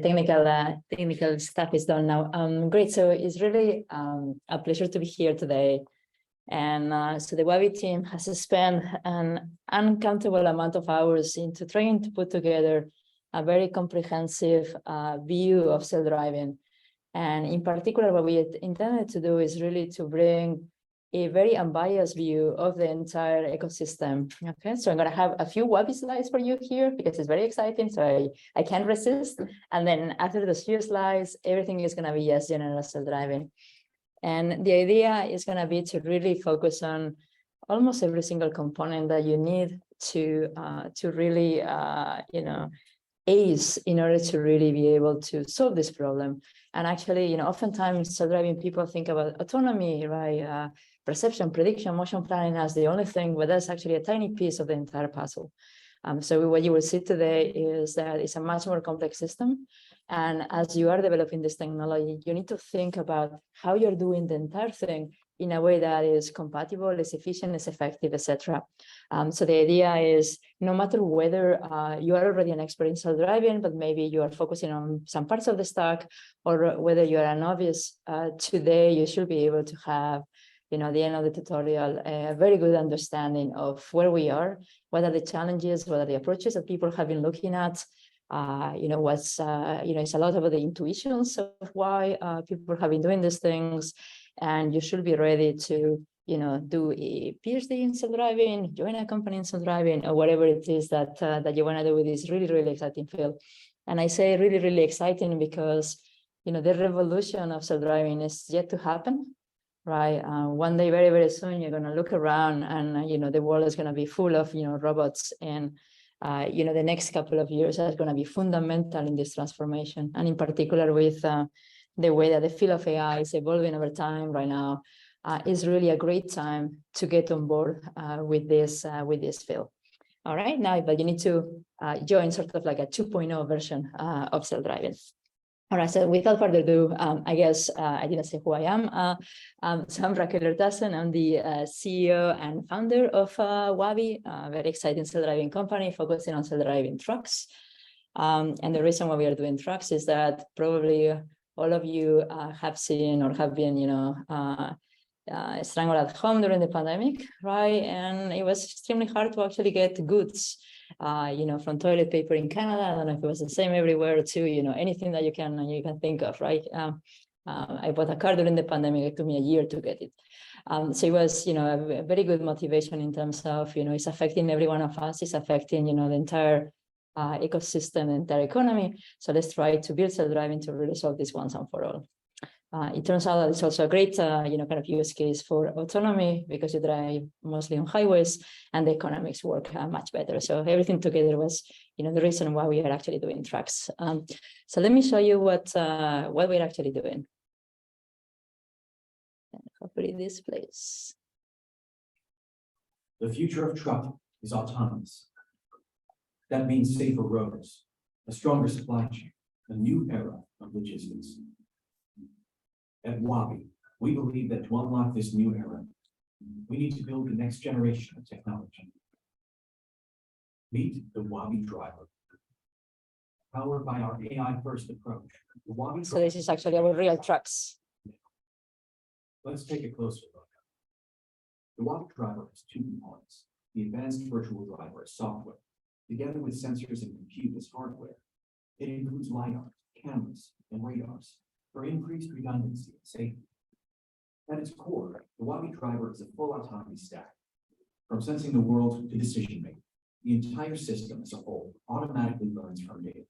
technical stuff is done now. Great. So it's really a pleasure to be here today. And so the Wabi team has spent an uncountable amount of hours into trying to put together a very comprehensive view of self-driving. And in particular, what we intended to do is really to bring a very unbiased view of the entire ecosystem. Okay, so I'm going to have a few Wabi slides for you here because it's very exciting. So I can't resist. And then after those few slides, everything is going to be just general self-driving. And the idea is going to be to really focus on almost every single component that you need to really, ace in order to really be able to solve this problem. And actually, oftentimes self-driving people think about autonomy, right? Perception, prediction, motion planning as the only thing, but that's actually a tiny piece of the entire puzzle. So what you will see today is that it's a much more complex system. And as you are developing this technology, you need to think about how you're doing the entire thing in a way that is compatible, is efficient, is effective, etc. So the idea is no matter whether you are already an expert in self-driving, but maybe you are focusing on some parts of the stack, or whether you are a novice, today you should be able to have, at the end of the tutorial, a very good understanding of where we are, what are the challenges, what are the approaches that people have been looking at, it's a lot about the intuitions of why people have been doing these things. And you should be ready to, do a PhD in self-driving, join a company in self-driving, or whatever it is that you want to do with this really, really exciting field. And I say really, really exciting because, the revolution of self-driving is yet to happen, right? One day, very, very soon, you're going to look around and, the world is going to be full of, robots. And, the next couple of years are going to be fundamental in this transformation. And in particular with the way that the field of AI is evolving over time right now, is really a great time to get on board with this field. All right, now, but you need to join sort of like a 2.0 version of self-driving. All right, so without further ado, I guess I didn't say who I am. So I'm Raquel Hurtasun. I'm the CEO and founder of Wabi, a very exciting self-driving company focusing on self-driving trucks. And the reason why we are doing trucks is that probably all of you have seen or have been, strangled at home during the pandemic, right? And it was extremely hard to actually get goods, from toilet paper in Canada. I don't know if it was the same everywhere too, anything that you can think of, right? I bought a car during the pandemic. It took me a year to get it. So it was, a very good motivation in terms of, it's affecting every one of us. It's affecting, the entire ecosystem, the entire economy. So let's try to build self-driving to really solve this once and for all. It turns out that it's also a great, kind of use case for autonomy because you drive mostly on highways and the economics work much better. So everything together was, the reason why we are actually doing trucks. So let me show you what we're actually doing. And hopefully this plays. The future of trucking is autonomous. That means safer roads, a stronger supply chain, a new era of logistics. At Wabi, we believe that to unlock this new era, we need to build the next generation of technology. Meet the Wabi driver. Powered by our AI-first approach, the Wabi. So this is actually our real trucks. Let's take a closer look. The Wabi driver has two components: the advanced virtual driver as software, together with sensors and compute as hardware. It includes LiDAR, cameras, and radars for increased redundancy and safety. At its core, the Wabi driver is a full autonomy stack. From sensing the world to decision-making, the entire system as a whole automatically learns from data.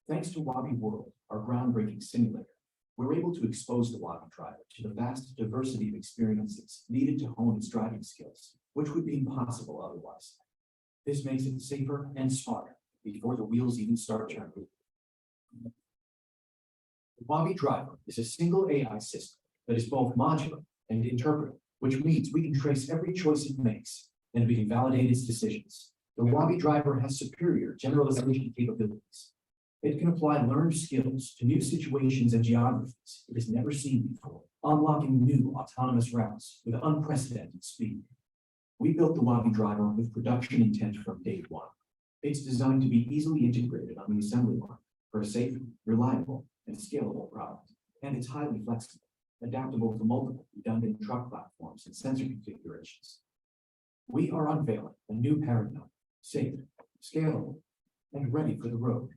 Thanks to Wabi World, our groundbreaking simulator, we're able to expose the Wabi driver to the vast diversity of experiences needed to hone its driving skills, which would be impossible otherwise. This makes it safer and smarter before the wheels even start turning. The Wabi driver is a single AI system that is both modular and interpretive, which means we can trace every choice it makes and we can validate its decisions. The Wabi driver has superior generalization capabilities. It can apply learned skills to new situations and geographies it has never seen before, unlocking new autonomous routes with unprecedented speed. We built the Wabi driver with production intent from day one. It's designed to be easily integrated on the assembly line, for a safe, reliable, and scalable product. And it's highly flexible, adaptable to multiple redundant truck platforms and sensor configurations. We are unveiling a new paradigm, safe, scalable, and ready for the road.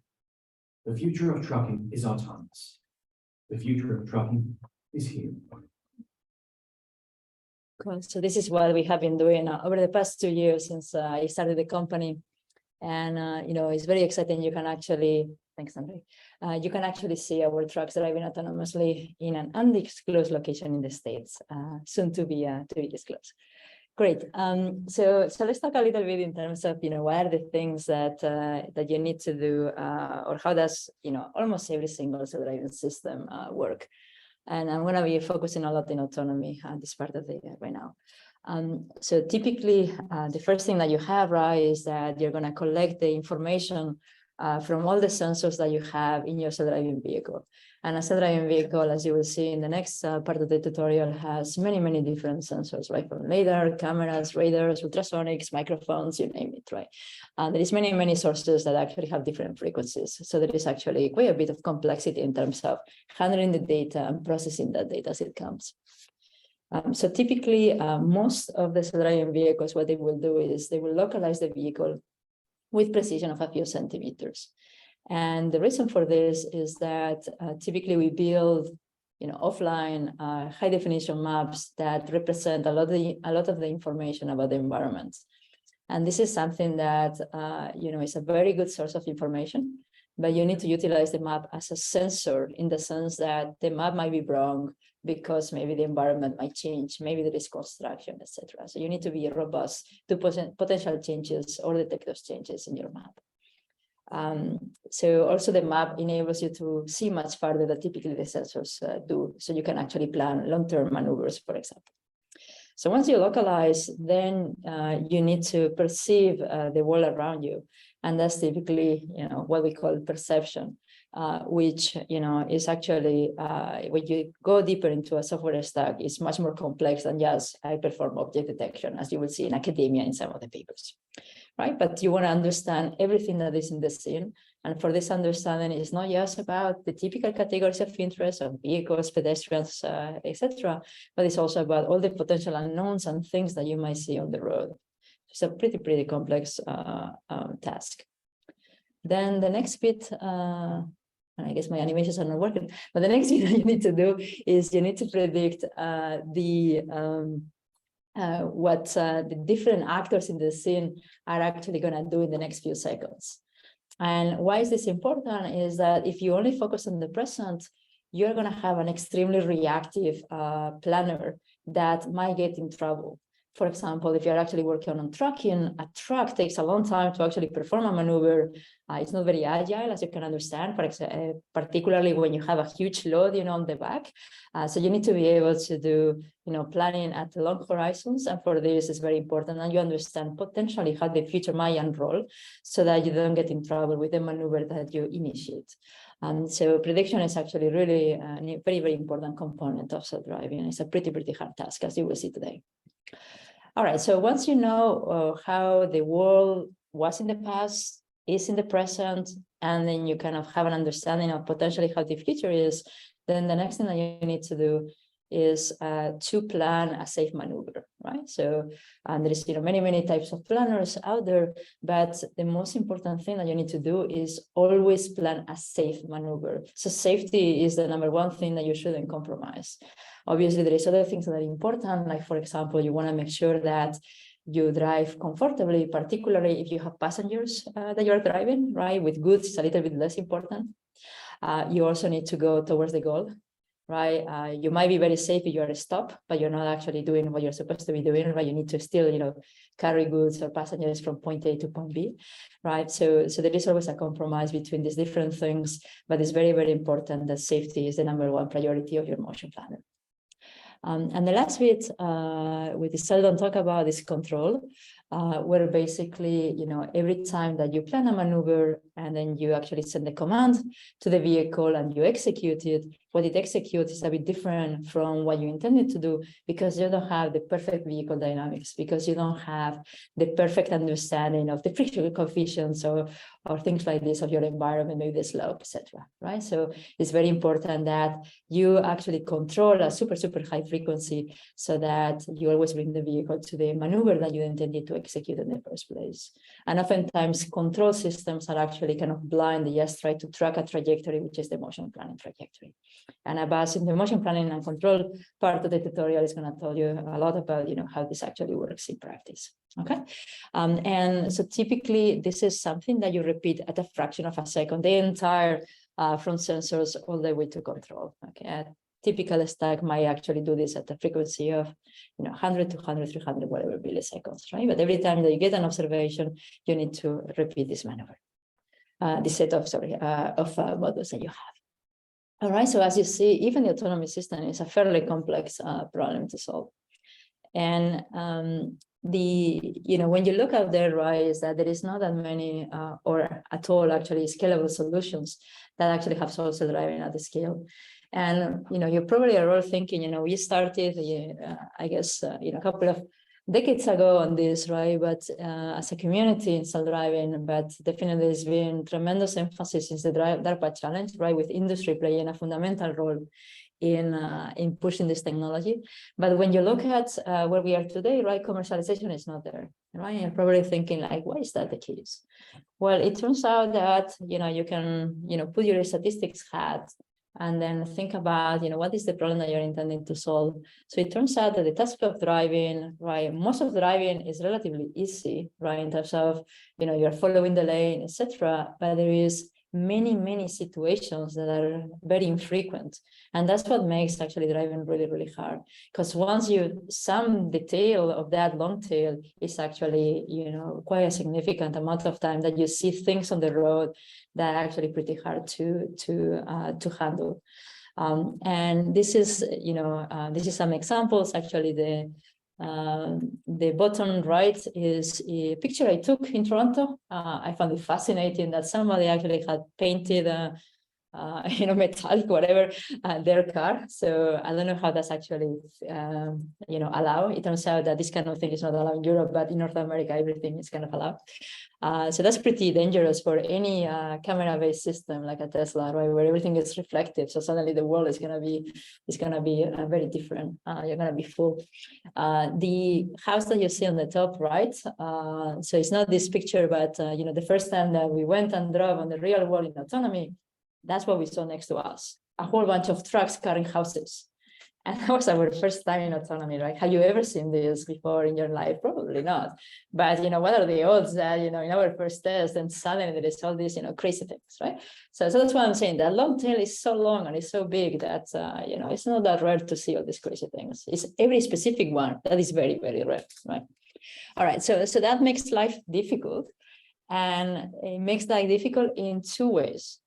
The future of trucking is autonomous. The future of trucking is here. Cool. So this is what we have been doing over the past 2 years since I started the company. And, it's very exciting. You can actually, thanks, Andre. You can actually see our trucks driving autonomously in an undisclosed location in the States, soon to be disclosed. Great. So let's talk a little bit in terms of, what are the things that you need to do, or how does, almost every single self-driving system work. And I'm going to be focusing a lot in autonomy this part of the year right now. So typically, the first thing that you have, right, is that you're going to collect the information from all the sensors that you have in your self-driving vehicle. And a self-driving vehicle, as you will see in the next part of the tutorial, has many, many different sensors, right? From lidar, cameras, radars, ultrasonics, microphones, you name it, right? There is many, many sources that actually have different frequencies. So there is actually quite a bit of complexity in terms of handling the data and processing that data as it comes. So typically, most of the self-driving vehicles, what they will do is they will localize the vehicle with precision of a few centimeters. And the reason for this is that typically we build, offline high definition maps that represent a lot of the information about the environment. And this is something that, is a very good source of information, but you need to utilize the map as a sensor in the sense that the map might be wrong because maybe the environment might change, maybe there is construction, etc. So you need to be robust to potential changes or detect those changes in your map. So also the map enables you to see much farther than typically the sensors do. So you can actually plan long-term maneuvers, for example. So once you localize, then you need to perceive the world around you. And that's typically, what we call perception, which, is actually, when you go deeper into a software stack, is much more complex than just high-perform object detection, as you will see in academia in some of the papers. Right, but you want to understand everything that is in the scene. And for this understanding, it's not just about the typical categories of interest of vehicles, pedestrians, etc., but it's also about all the potential unknowns and things that you might see on the road. It's a pretty complex task. Then the next bit, and I guess my animations are not working, but the next thing that you need to do is you need to predict what the different actors in the scene are actually going to do in the next few seconds. And why is this important is that if you only focus on the present, you're going to have an extremely reactive planner that might get in trouble. For example, if you're actually working on trucking, a truck takes a long time to actually perform a maneuver. It's not very agile, as you can understand, particularly when you have a huge load, on the back. So you need to be able to do, planning at long horizons. And for this, it's very important that you understand potentially how the future might unroll so that you don't get in trouble with the maneuver that you initiate. So prediction is actually really a very, very important component of self-driving. It's a pretty hard task, as you will see today. All right, so once you know how the world was in the past, is in the present, and then you kind of have an understanding of potentially how the future is, then the next thing that you need to do is to plan a safe maneuver, right? So there is many types of planners out there, but the most important thing that you need to do is always plan a safe maneuver. So safety is the number one thing that you shouldn't compromise. Obviously, there is other things that are important, like, for example, you want to make sure that you drive comfortably, particularly if you have passengers that you're driving, right? With goods, it's a little bit less important. You also need to go towards the goal, right? You might be very safe if you're stopped, but you're not actually doing what you're supposed to be doing, right? You need to still, carry goods or passengers from point A to point B, right? So there is always a compromise between these different things, but it's very, very important that safety is the number one priority of your motion planner. And the last bit we seldom talk about is control, where basically, every time that you plan a maneuver, and then you actually send the command to the vehicle and you execute it. What it executes is a bit different from what you intended to do, because you don't have the perfect vehicle dynamics, because you don't have the perfect understanding of the friction coefficients or things like this of your environment, maybe the slope, etc. Right? So it's very important that you actually control a super high frequency so that you always bring the vehicle to the maneuver that you intended to execute in the first place. And oftentimes control systems are actually kind of blind. They just try to track a trajectory, which is the motion planning trajectory. And Abbas in the motion planning and control part of the tutorial is going to tell you a lot about, how this actually works in practice. Okay. And so typically this is something that you repeat at a fraction of a second, the entire from sensors all the way to control. Okay. A typical stack might actually do this at a frequency of 100, 200, 300, whatever milliseconds, right? But every time that you get an observation, you need to repeat this maneuver, this set of models that you have. All right, so as you see, even the autonomy system is a fairly complex problem to solve. And when you look out there, right, is that there is not that many or at all actually scalable solutions that actually have solved self-driving at the scale. And you probably are all thinking, we started, I guess, a couple of decades ago on this, right? But as a community in self-driving, but definitely there's been tremendous emphasis since the DARPA challenge, right? With industry playing a fundamental role in pushing this technology. But when you look at where we are today, right, commercialization is not there, right? You're probably thinking like, why is that the case? Well, it turns out that, you can, put your statistics hat and then think about, what is the problem that you're intending to solve. So it turns out that the task of driving, right, most of driving is relatively easy, right, in terms of, you're following the lane, etc. But there is many situations that are very infrequent, and that's what makes actually driving really hard, because once some detail of that long tail is actually quite a significant amount of time that you see things on the road that are actually pretty hard to handle. And this is this is some examples. Actually, the bottom right is a picture I took in Toronto. I found it fascinating that somebody actually had painted metallic, whatever, their car. So I don't know how that's actually, allowed. It turns out that this kind of thing is not allowed in Europe, but in North America, everything is kind of allowed. So that's pretty dangerous for any camera-based system like a Tesla, right, where everything is reflective. So suddenly the world is gonna be very different. You're gonna be full. The house that you see on the top right. So it's not this picture, but the first time that we went and drove on the real world in autonomy, that's what we saw next to us, a whole bunch of trucks carrying houses. And that was our first time in autonomy, right? Have you ever seen this before in your life? Probably not. But, what are the odds that, in our first test and suddenly there is all these, crazy things, right? So that's why I'm saying that long tail is so long and it's so big that, it's not that rare to see all these crazy things. It's every specific one that is very rare, right? All right, so that makes life difficult. And it makes life difficult in two ways.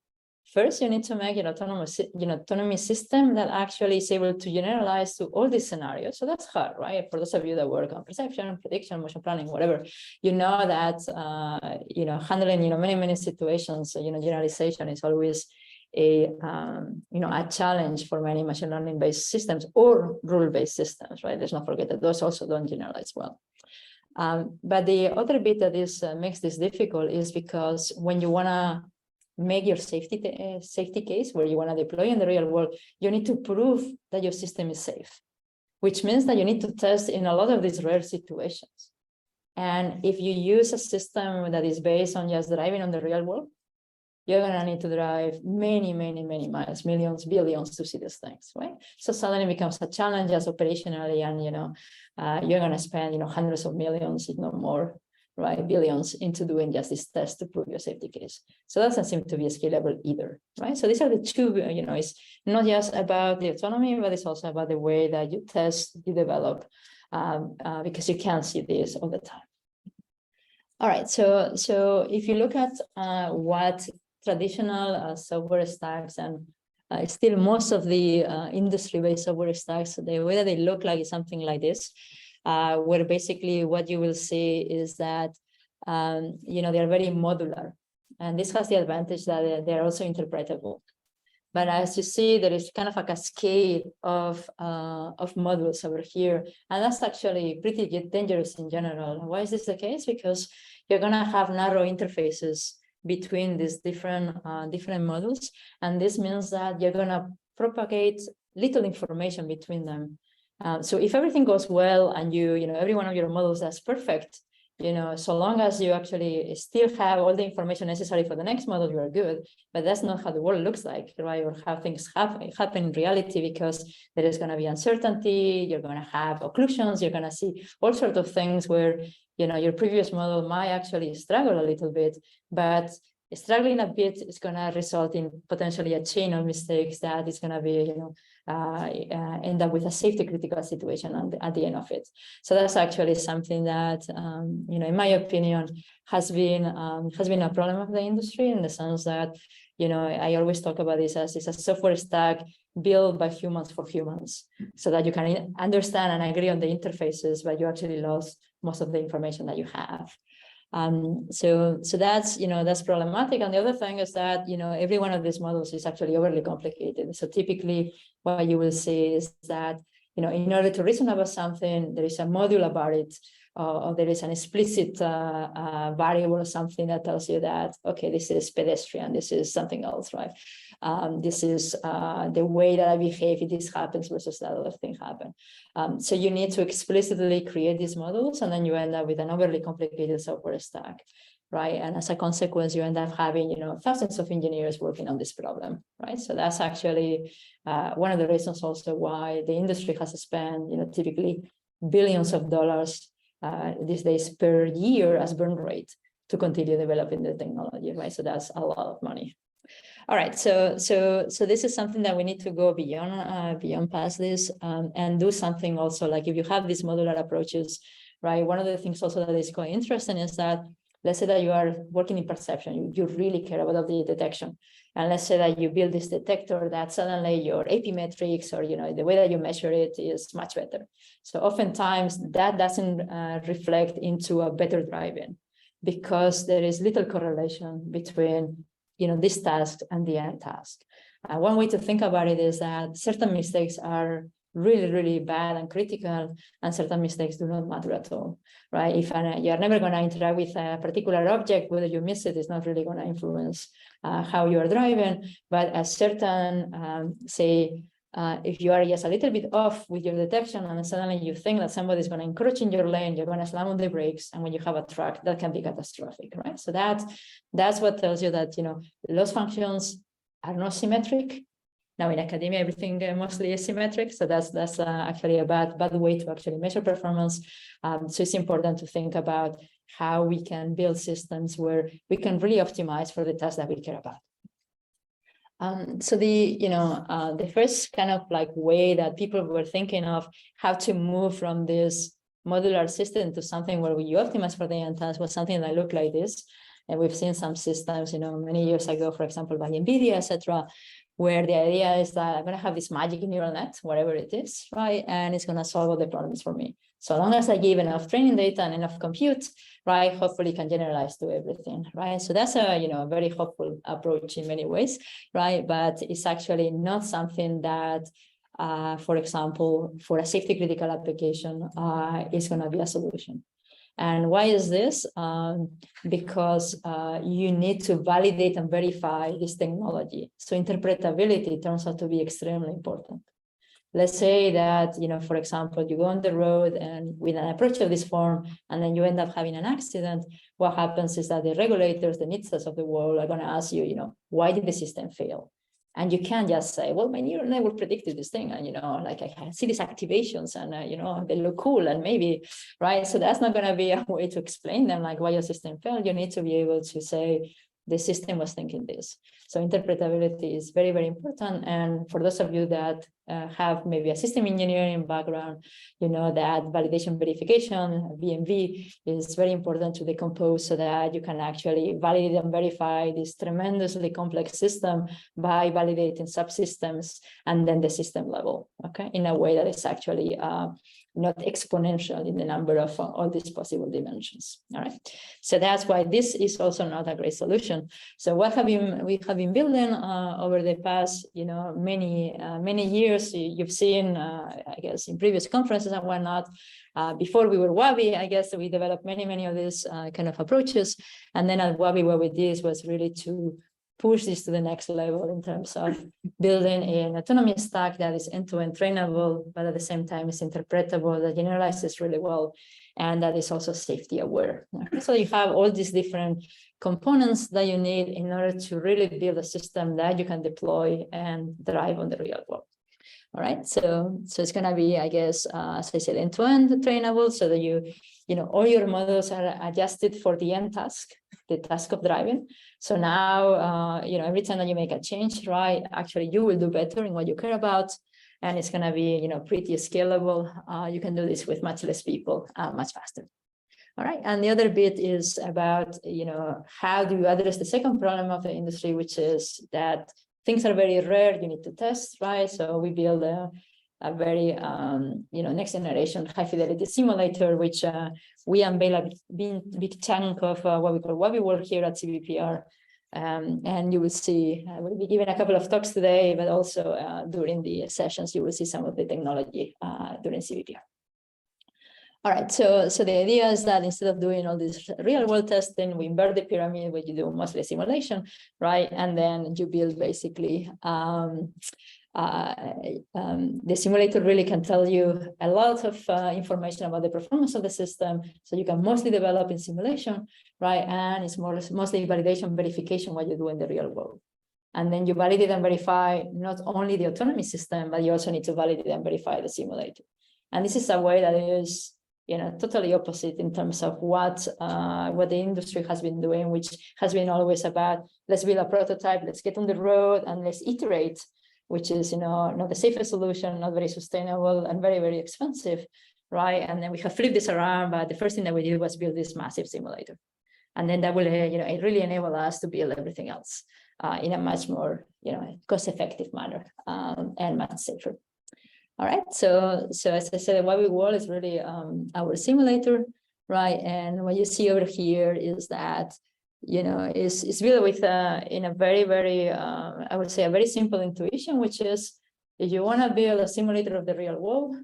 First, you need to make an autonomy system that actually is able to generalize to all these scenarios. So that's hard, right? For those of you that work on perception, prediction, motion planning, whatever, that handling many situations. Generalization is always a challenge for many machine learning based systems or rule based systems, right? Let's not forget that those also don't generalize well. But the other bit that makes this difficult is because when you want to make your safety case where you want to deploy in the real world, you need to prove that your system is safe, which means that you need to test in a lot of these rare situations. And if you use a system that is based on just driving on the real world, you're going to need to drive many miles, millions, billions to see these things, right? So suddenly it becomes a challenge as operationally, and you're going to spend hundreds of millions, if not more, right, billions into doing just this test to prove your safety case. So that doesn't seem to be scalable either, right? So these are the two, it's not just about the autonomy, but it's also about the way that you test, you develop, because you can't see this all the time. All right, so if you look at what traditional software stacks and still most of the industry-based software stacks, the way that they look like is something like this. Where basically what you will see is that, they are very modular. And this has the advantage that they're also interpretable. But as you see, there is kind of a cascade of models over here. And that's actually pretty dangerous in general. Why is this the case? Because you're going to have narrow interfaces between these different models. And this means that you're going to propagate little information between them. So if everything goes well and every one of your models is perfect, so long as you actually still have all the information necessary for the next model, you are good. But that's not how the world looks like, right? Or how things happen in reality, because there is going to be uncertainty. You're going to have occlusions. You're going to see all sorts of things where, your previous model might actually struggle a little bit, but struggling a bit is going to result in potentially a chain of mistakes that is going to be, end up with a safety critical situation at the end of it. So that's actually something that, in my opinion, has been a problem of the industry, in the sense that, I always talk about this as it's a software stack built by humans for humans, so that you can understand and agree on the interfaces, but you actually lost most of the information that you have. So that's problematic. And the other thing is that, every one of these models is actually overly complicated. So typically what you will see is that, in order to reason about something, there is a module about it, or there is an explicit variable or something that tells you that, okay, this is pedestrian, this is something else, right? This is the way that I behave if this happens versus that other thing happen. So you need to explicitly create these models, and then you end up with an overly complicated software stack, right? And as a consequence, you end up having, thousands of engineers working on this problem, right? So that's actually one of the reasons also why the industry has spent, typically billions of dollars these days per year as burn rate to continue developing the technology, right? So that's a lot of money. All right, so this is something that we need to go beyond past this, and do something also, like if you have these modular approaches, right? One of the things also that is quite interesting is that, let's say that you are working in perception, you really care about the detection. And let's say that you build this detector that suddenly your AP metrics, or the way that you measure it is much better. So oftentimes that doesn't reflect into a better driving, because there is little correlation between this task and the end task. One way to think about it is that certain mistakes are really, really bad and critical, and certain mistakes do not matter at all, right? If you're never going to interact with a particular object, whether you miss it is not really going to influence how you're driving. But a certain, if you are just a little bit off with your detection, and suddenly you think that somebody is going to encroach in your lane, you're going to slam on the brakes, and when you have a truck, that can be catastrophic, right? So that's what tells you that loss functions are not symmetric. Now in academia, everything mostly is symmetric, so that's actually a bad way to actually measure performance. So it's important to think about how we can build systems where we can really optimize for the tasks that we care about. So the first kind of like way that people were thinking of how to move from this modular system to something where you optimize for the end task was something that looked like this. And we've seen some systems, many years ago, for example, by NVIDIA, etc., where the idea is that I'm going to have this magic neural net, whatever it is, right? And it's going to solve all the problems for me. So long as I give enough training data and enough compute, right, hopefully can generalize to everything, right? So that's a very hopeful approach in many ways, right? But it's actually not something that, for example, for a safety critical application, is going to be a solution. And why is this? Because you need to validate and verify this technology. So interpretability turns out to be extremely important. Let's say that, for example, you go on the road and with an approach of this form, and then you end up having an accident. What happens is that the regulators, the NHTSAs of the world are going to ask you, why did the system fail? And you can't just say, well, my neural network predicted this thing. And, like I see these activations and, they look cool and maybe, right? So that's not going to be a way to explain them, like why your system failed. You need to be able to say, the system was thinking this. So interpretability is very, very important. And for those of you that have maybe a system engineering background, that validation verification, VMV, is very important to decompose so that you can actually validate and verify this tremendously complex system by validating subsystems and then the system level, okay, in a way that is actually not exponential in the number of all these possible dimensions. All right. So that's why this is also not a great solution. So what we have been building over the past, many years. You've seen, I guess, in previous conferences and whatnot. Before we were Wabi, I guess we developed many of these kind of approaches. And then at Wabi, what we did was really to push this to the next level in terms of building an autonomy stack that is end-to-end trainable, but at the same time is interpretable, that generalizes really well, and that is also safety aware. So you have all these different components that you need in order to really build a system that you can deploy and drive on the real world. All right, so it's going to be, I guess, as I said, end-to-end trainable, so that all your models are adjusted for the end task, the task of driving. So now, every time that you make a change, right, actually you will do better in what you care about, and it's going to be, pretty scalable. You can do this with much less people, much faster. All right, and the other bit is about, how do you address the second problem of the industry, which is that things are very rare, you need to test, right? So we build a very, next generation high fidelity simulator, which we unveil a big chunk of what we call Wabi World here at CVPR. And you will see, we'll be giving a couple of talks today, but also during the sessions, you will see some of the technology during CVPR. All right, so the idea is that instead of doing all this real world testing, we invert the pyramid where you do mostly simulation, right? And then you build basically, the simulator really can tell you a lot of information about the performance of the system. So you can mostly develop in simulation, right? And it's mostly validation, verification what you do in the real world. And then you validate and verify not only the autonomy system, but you also need to validate and verify the simulator. And this is a way that is, totally opposite in terms of what the industry has been doing, which has been always about, let's build a prototype, let's get on the road and let's iterate, which is, not the safest solution, not very sustainable and very, very expensive, right? And then we have flipped this around, but the first thing that we did was build this massive simulator. And then that will, it really enable us to build everything else in a much more, cost-effective manner and much safer. All right, so as I said, Wabi World is really our simulator, right? And what you see over here is that, is built with in a very, very, I would say a very simple intuition, which is if you want to build a simulator of the real world,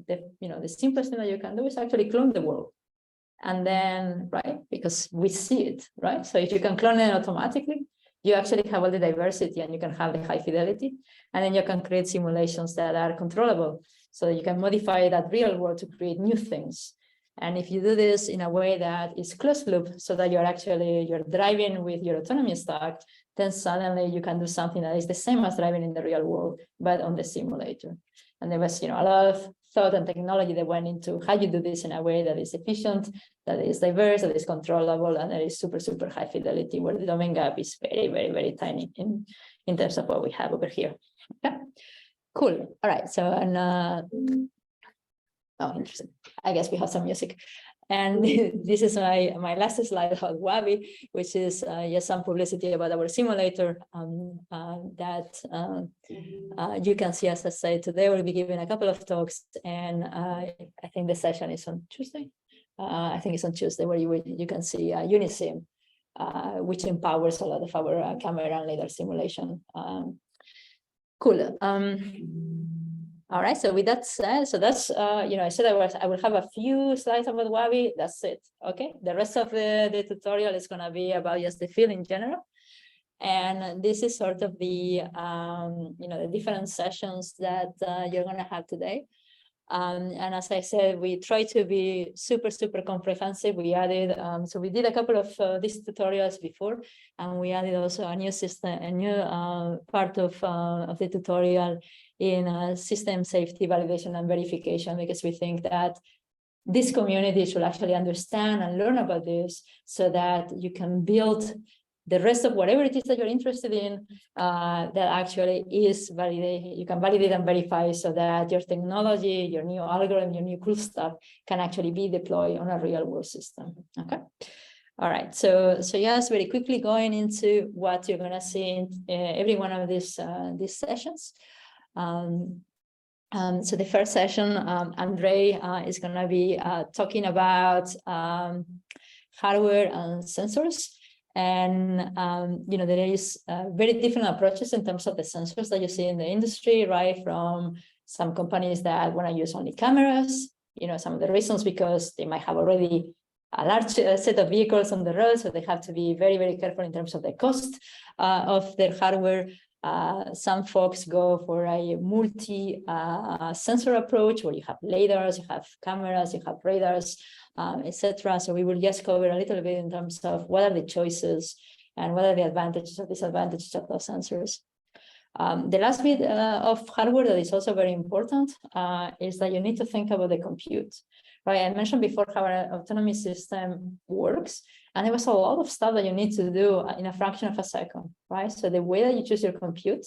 the simplest thing that you can do is actually clone the world. And then, right, because we see it, right? So if you can clone it automatically, you actually have all the diversity and you can have the high fidelity, and then you can create simulations that are controllable. So you can modify that real world to create new things. And if you do this in a way that is closed loop, so that you're driving with your autonomy stack, then suddenly you can do something that is the same as driving in the real world, but on the simulator. And there was, a lot of thought and technology that went into how you do this in a way that is efficient, that is diverse, that is controllable, and that is super, super high fidelity, where the domain gap is very, very, very tiny in terms of what we have over here. Okay, cool. All right. So, oh, interesting. I guess we have some music. And this is my last slide about Wabi, which is just some publicity about our simulator that you can see. As I said, today we'll be giving a couple of talks, and I think the session is on Tuesday. I think it's on Tuesday, where you can see Unisim, which empowers a lot of our camera and LiDAR simulation. Cool. All right, so with that said, so that's, I said I will have a few slides about Wabi, that's it, okay? The rest of the tutorial is gonna be about just the field in general. And this is sort of the, the different sessions that you're gonna have today. And as I said, we try to be super, super comprehensive. We added, so we did a couple of these tutorials before, and we added also a new system, a new part of the tutorial in system safety validation and verification, because we think that this community should actually understand and learn about this, so that you can build the rest of whatever it is that you're interested in, that actually is validated. You can validate and verify, so that your technology, your new algorithm, your new cool stuff can actually be deployed on a real world system. Okay. All right. So yes, very quickly going into what you're going to see in every one of these sessions. So the first session, Andre is going to be talking about hardware and sensors. And, there is very different approaches in terms of the sensors that you see in the industry, right? From some companies that want to use only cameras, some of the reasons because they might have already a large set of vehicles on the road, so they have to be very, very careful in terms of the cost of their hardware. Some folks go for a multi-sensor approach where you have lidars, you have cameras, you have radars, etc. So we will just cover a little bit in terms of what are the choices and what are the advantages or disadvantages of those sensors. The last bit of hardware that is also very important is that you need to think about the compute. Right, I mentioned before how an autonomy system works, and there was a lot of stuff that you need to do in a fraction of a second, right? So the way that you choose your compute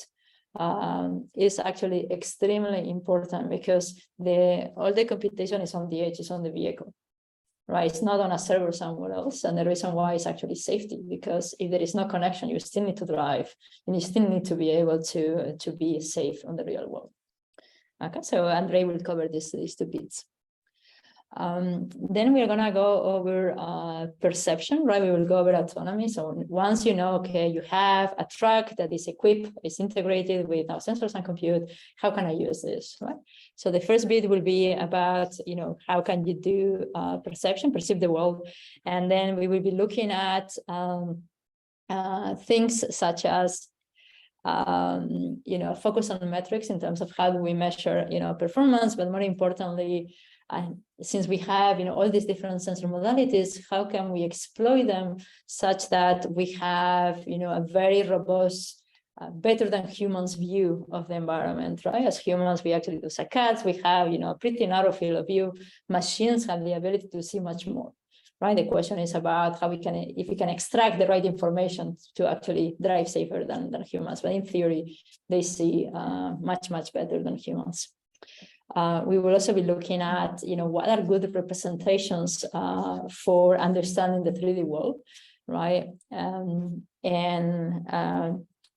is actually extremely important because all the computation is on the edge, is on the vehicle, right? It's not on a server somewhere else, and the reason why is actually safety, because if there is no connection, you still need to drive, and you still need to be able to be safe on the real world. Okay, so Andre will cover these two bits. Then we're going to go over perception, right? We will go over autonomy. So once okay, you have a truck that is equipped, is integrated with our sensors and compute, how can I use this, right? So the first bit will be about, how can you do perceive the world? And then we will be looking at things such as focus on metrics in terms of how do we measure, performance, but more importantly, since we have, all these different sensor modalities, how can we exploit them such that we have, a very robust, better than humans view of the environment, right? As humans, we actually do saccades, we have, a pretty narrow field of view. Machines have the ability to see much more, right? The question is about how if we can extract the right information to actually drive safer than humans. But in theory, they see much, much better than humans. We will also be looking at, what are good representations for understanding the 3D world, right?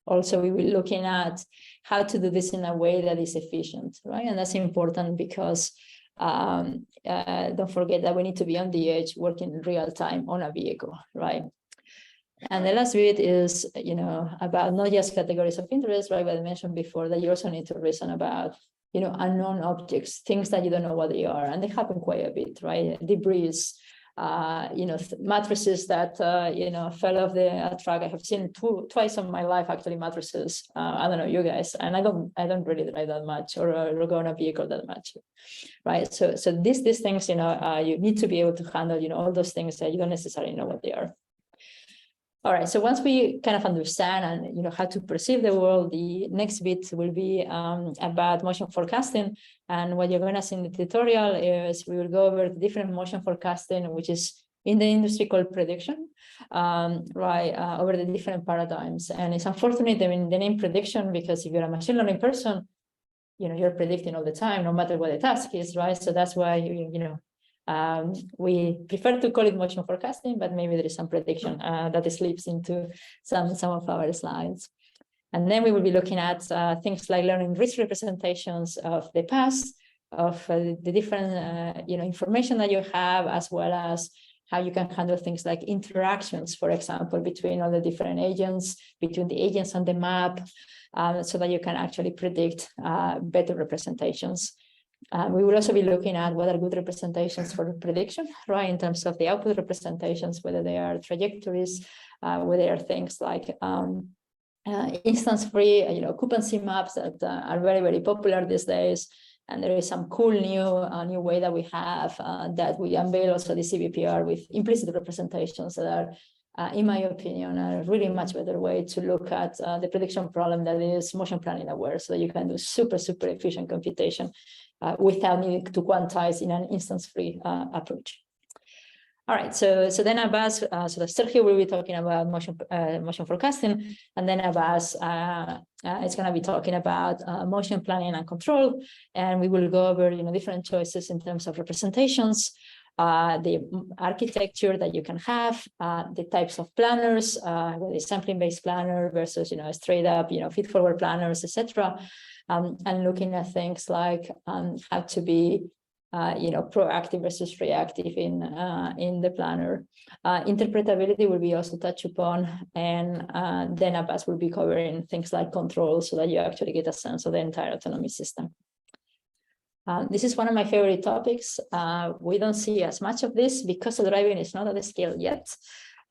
Also we will be looking at how to do this in a way that is efficient, right? And that's important because don't forget that we need to be on the edge working in real time on a vehicle, right? And the last bit is, about not just categories of interest, right? But I mentioned before that you also need to reason about, unknown objects, things that you don't know what they are, and they happen quite a bit, right? Debris, mattresses that, fell off the truck. I have seen twice in my life, actually, mattresses. I don't know, you guys, and I don't really drive that much or go on a vehicle that much, right? So these things, you need to be able to handle, all those things that you don't necessarily know what they are. All right, so once we kind of understand and how to perceive the world, the next bit will be about motion forecasting. And what you're going to see in the tutorial is we will go over the different motion forecasting, which is in the industry called prediction, over the different paradigms. And it's unfortunate, the name prediction, because if you're a machine learning person, you're predicting all the time, no matter what the task is, right? So that's why we prefer to call it motion forecasting, but maybe there is some prediction that slips into some of our slides. And then we will be looking at things like learning rich representations of the past, of the different information that you have, as well as how you can handle things like interactions, for example, between all the different agents, between the agents on the map, so that you can actually predict better representations. We will also be looking at what are good representations for prediction, right, in terms of the output representations, whether they are trajectories, whether they are things like instance-free, occupancy maps that are very, very popular these days. And there is some cool new way that we have that we unveil also the CVPR with implicit representations that are, in my opinion, a really much better way to look at the prediction problem that is motion planning aware, so that you can do super, super efficient computation without needing to quantize in an instance-free approach. All right, so then Abbas, so Sergio will be talking about motion forecasting, and then Abbas is going to be talking about motion planning and control, and we will go over different choices in terms of representations. the architecture that you can have, the types of planners, whether it's sampling-based planner versus, straight up, feed-forward planners, etc. And looking at things like how to be, proactive versus reactive in the planner. Interpretability will be also touched upon, and then Abbas will be covering things like control, so that you actually get a sense of the entire autonomy system. This is one of my favorite topics. We don't see as much of this because self-driving is not at the scale yet.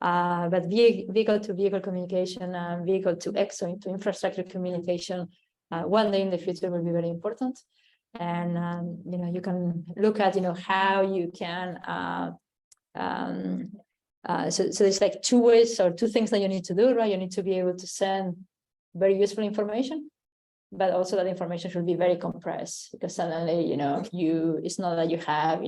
But vehicle-to-vehicle communication and vehicle-to-exo into infrastructure communication, one day in the future will be very important. And you can look at how you can so there's like two ways or two things that you need to do, right? You need to be able to send very useful information, but also that information should be very compressed, because suddenly it's not that you have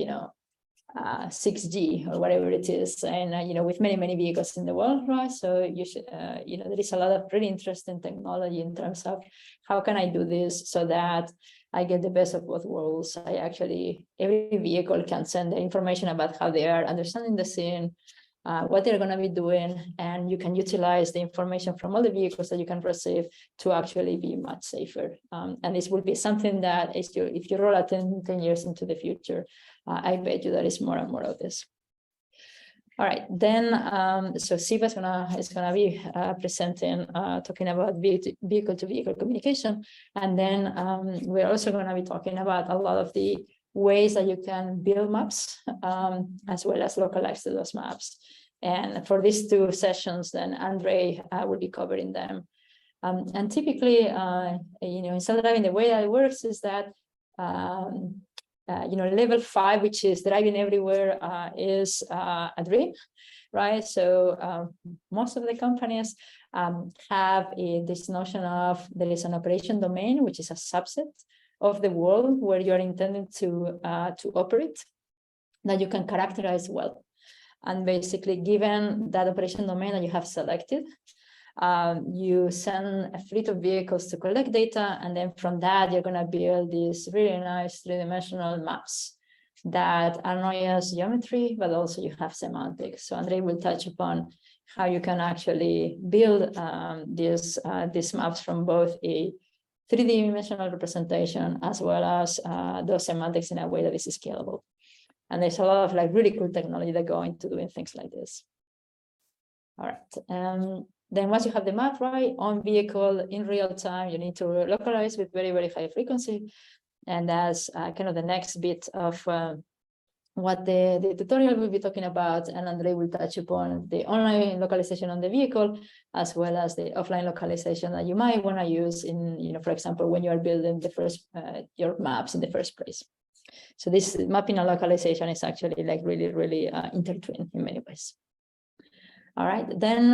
6G or whatever it is, and with many vehicles in the world, right? So you should there is a lot of really interesting technology in terms of how can I do this so that I get the best of both worlds. Every vehicle can send the information about how they are understanding the scene, what they're going to be doing, and you can utilize the information from all the vehicles that you can receive to actually be much safer. And this will be something that if you roll out 10 years into the future, I bet you there is more and more of this. All right, then, so Siva is gonna be presenting, talking about vehicle-to-vehicle communication, and then we're also gonna be talking about a lot of the ways that you can build maps, as well as localize those maps. And for these two sessions, then Andre will be covering them. And typically, in self-driving, the way that it works is that level 5, which is driving everywhere, is a dream, right? So most of the companies have this notion of there is an operation domain, which is a subset of the world where you're intended to operate, that you can characterize well. And basically, given that operation domain that you have selected, you send a fleet of vehicles to collect data, and then from that, you're going to build these really nice three-dimensional maps that are not just geometry, but also you have semantics. So Andre will touch upon how you can actually build these maps from both a 3D-dimensional representation as well as those semantics in a way that is scalable. And there's a lot of really cool technology that go into doing things like this. All right. Then once you have the map, right, on vehicle in real time, you need to localize with very high frequency. And that's kind of the next bit of what the tutorial will be talking about. And Andre will touch upon the online localization on the vehicle, as well as the offline localization that you might want to use in, for example, when you are building the first your maps in the first place. So this mapping and localization is actually really intertwined in many ways. All right, then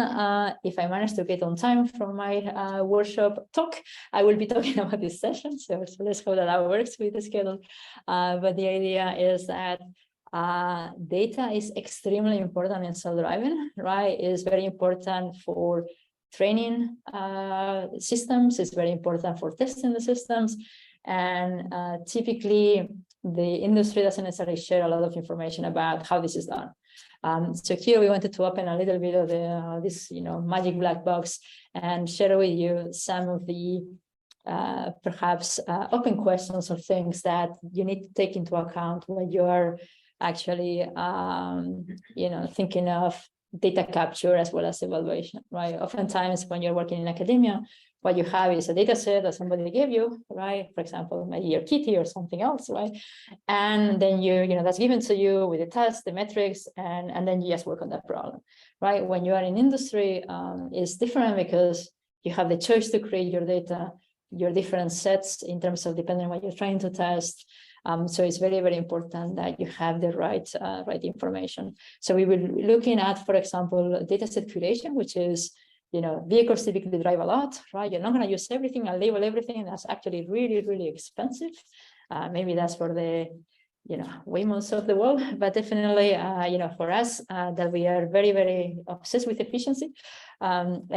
if I manage to get on time from my workshop talk, I will be talking about this session. So let's hope that works with the schedule. But the idea is that data is extremely important in self-driving, right? It's very important for training systems. It's very important for testing the systems. And typically, the industry doesn't necessarily share a lot of information about how this is done. So here we wanted to open a little bit of this magic black box and share with you some of the perhaps open questions or things that you need to take into account when you are actually thinking of data capture as well as evaluation, right? Oftentimes when you're working in academia, what you have is a data set that somebody gave you, right? For example, maybe your kitty or something else, right? And then that's given to you with the tests, the metrics, and then you just work on that problem, right? When you are in industry, it's different because you have the choice to create your data, your different sets in terms of depending on what you're trying to test. So it's very important that you have the right information. So we will be looking at, for example, data set curation, which is vehicles typically drive a lot, right? You're not going to use everything and label everything. That's actually really expensive. Maybe that's for the Waymos of the world, but definitely for us that we are very obsessed with efficiency, and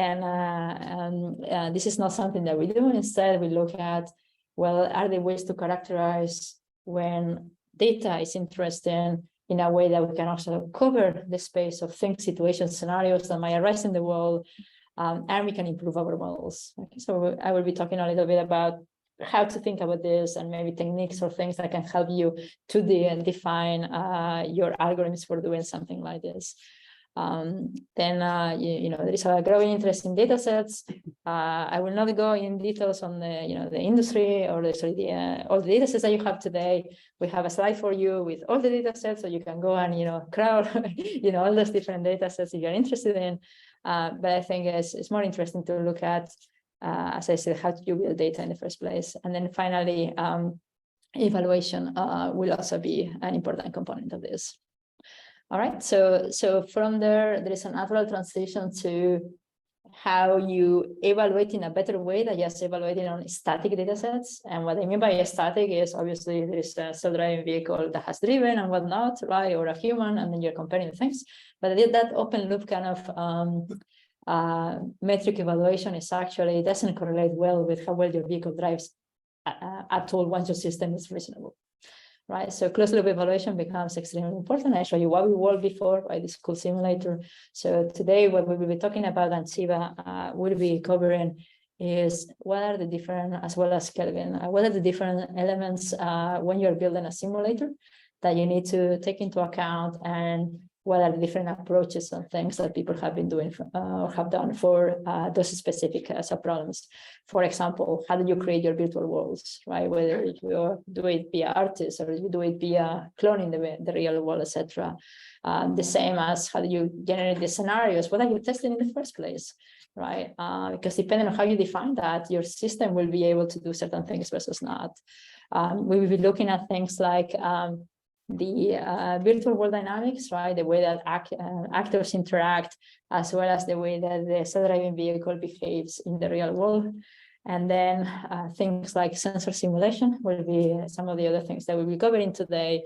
this is not something that we do. Instead, we look at, well, are there ways to characterize when data is interesting in a way that we can also cover the space of things, situations, scenarios that might arise in the world, and we can improve our models. Okay, so I will be talking a little bit about how to think about this and maybe techniques or things that can help you to define your algorithms for doing something like this. Then there is a growing interest in data sets. I will not go in details on the the industry or all the data sets that you have today. We have a slide for you with all the data sets, so you can go and crowd all those different data sets if you're interested in. But I think it's more interesting to look at, as I said, how do you build data in the first place, and then finally, evaluation will also be an important component of this. All right, so from there is a natural transition to how you evaluate in a better way than just evaluating on static data sets. And what I mean by static is obviously there is a self-driving vehicle that has driven and whatnot, right? Or a human, and then you're comparing things. But that open loop kind of metric evaluation doesn't correlate well with how well your vehicle drives at all once your system is reasonable. Right, so closed loop evaluation becomes extremely important. I show you what we worked before by this cool simulator. So today, what we will be talking about, and Siva will be covering, is what are the different, as well as Kelvin, what are the different elements when you're building a simulator that you need to take into account, and what are the different approaches and things that people have been doing or have done for those specific problems. For example, how do you create your virtual worlds, right? Whether you do it via artists or you do it via cloning the real world, etc. The same as how do you generate the scenarios? What are you testing in the first place, right? Because depending on how you define that, your system will be able to do certain things versus not. We will be looking at things like the virtual world dynamics, right? The way that actors interact, as well as the way that the self-driving vehicle behaves in the real world. And then things like sensor simulation will be some of the other things that we'll be covering today,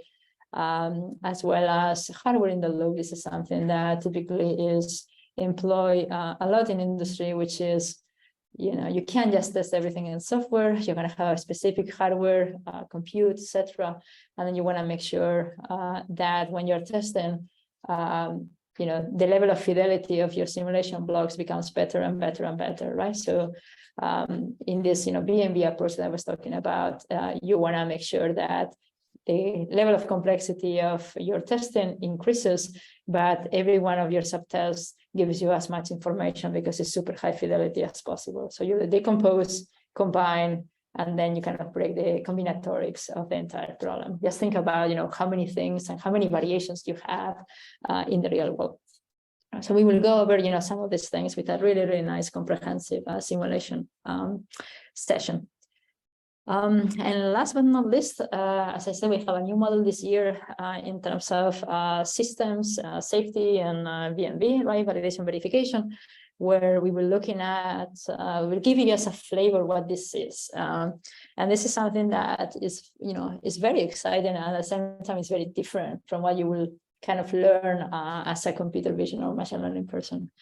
as well as hardware in the loop. This is something that typically is employed a lot in industry, which is you can't just test everything in software. You're going to have specific hardware, compute, etc. And then you want to make sure that when you're testing, the level of fidelity of your simulation blocks becomes better and better and better, right? So in this, BNB approach that I was talking about, you want to make sure that the level of complexity of your testing increases, but every one of your subtests gives you as much information because it's super high fidelity as possible. So you decompose, combine, and then you kind of break the combinatorics of the entire problem. Just think about, how many things and how many variations you have in the real world. So we will go over, some of these things with a really, really nice comprehensive simulation session. And last but not least, as I said, we have a new model this year in terms of systems, safety, and VMV, right, validation verification, where we were looking at, we'll give you guys a flavor what this is. And this is something that is, is very exciting, and at the same time, it's very different from what you will kind of learn as a computer vision or machine learning person.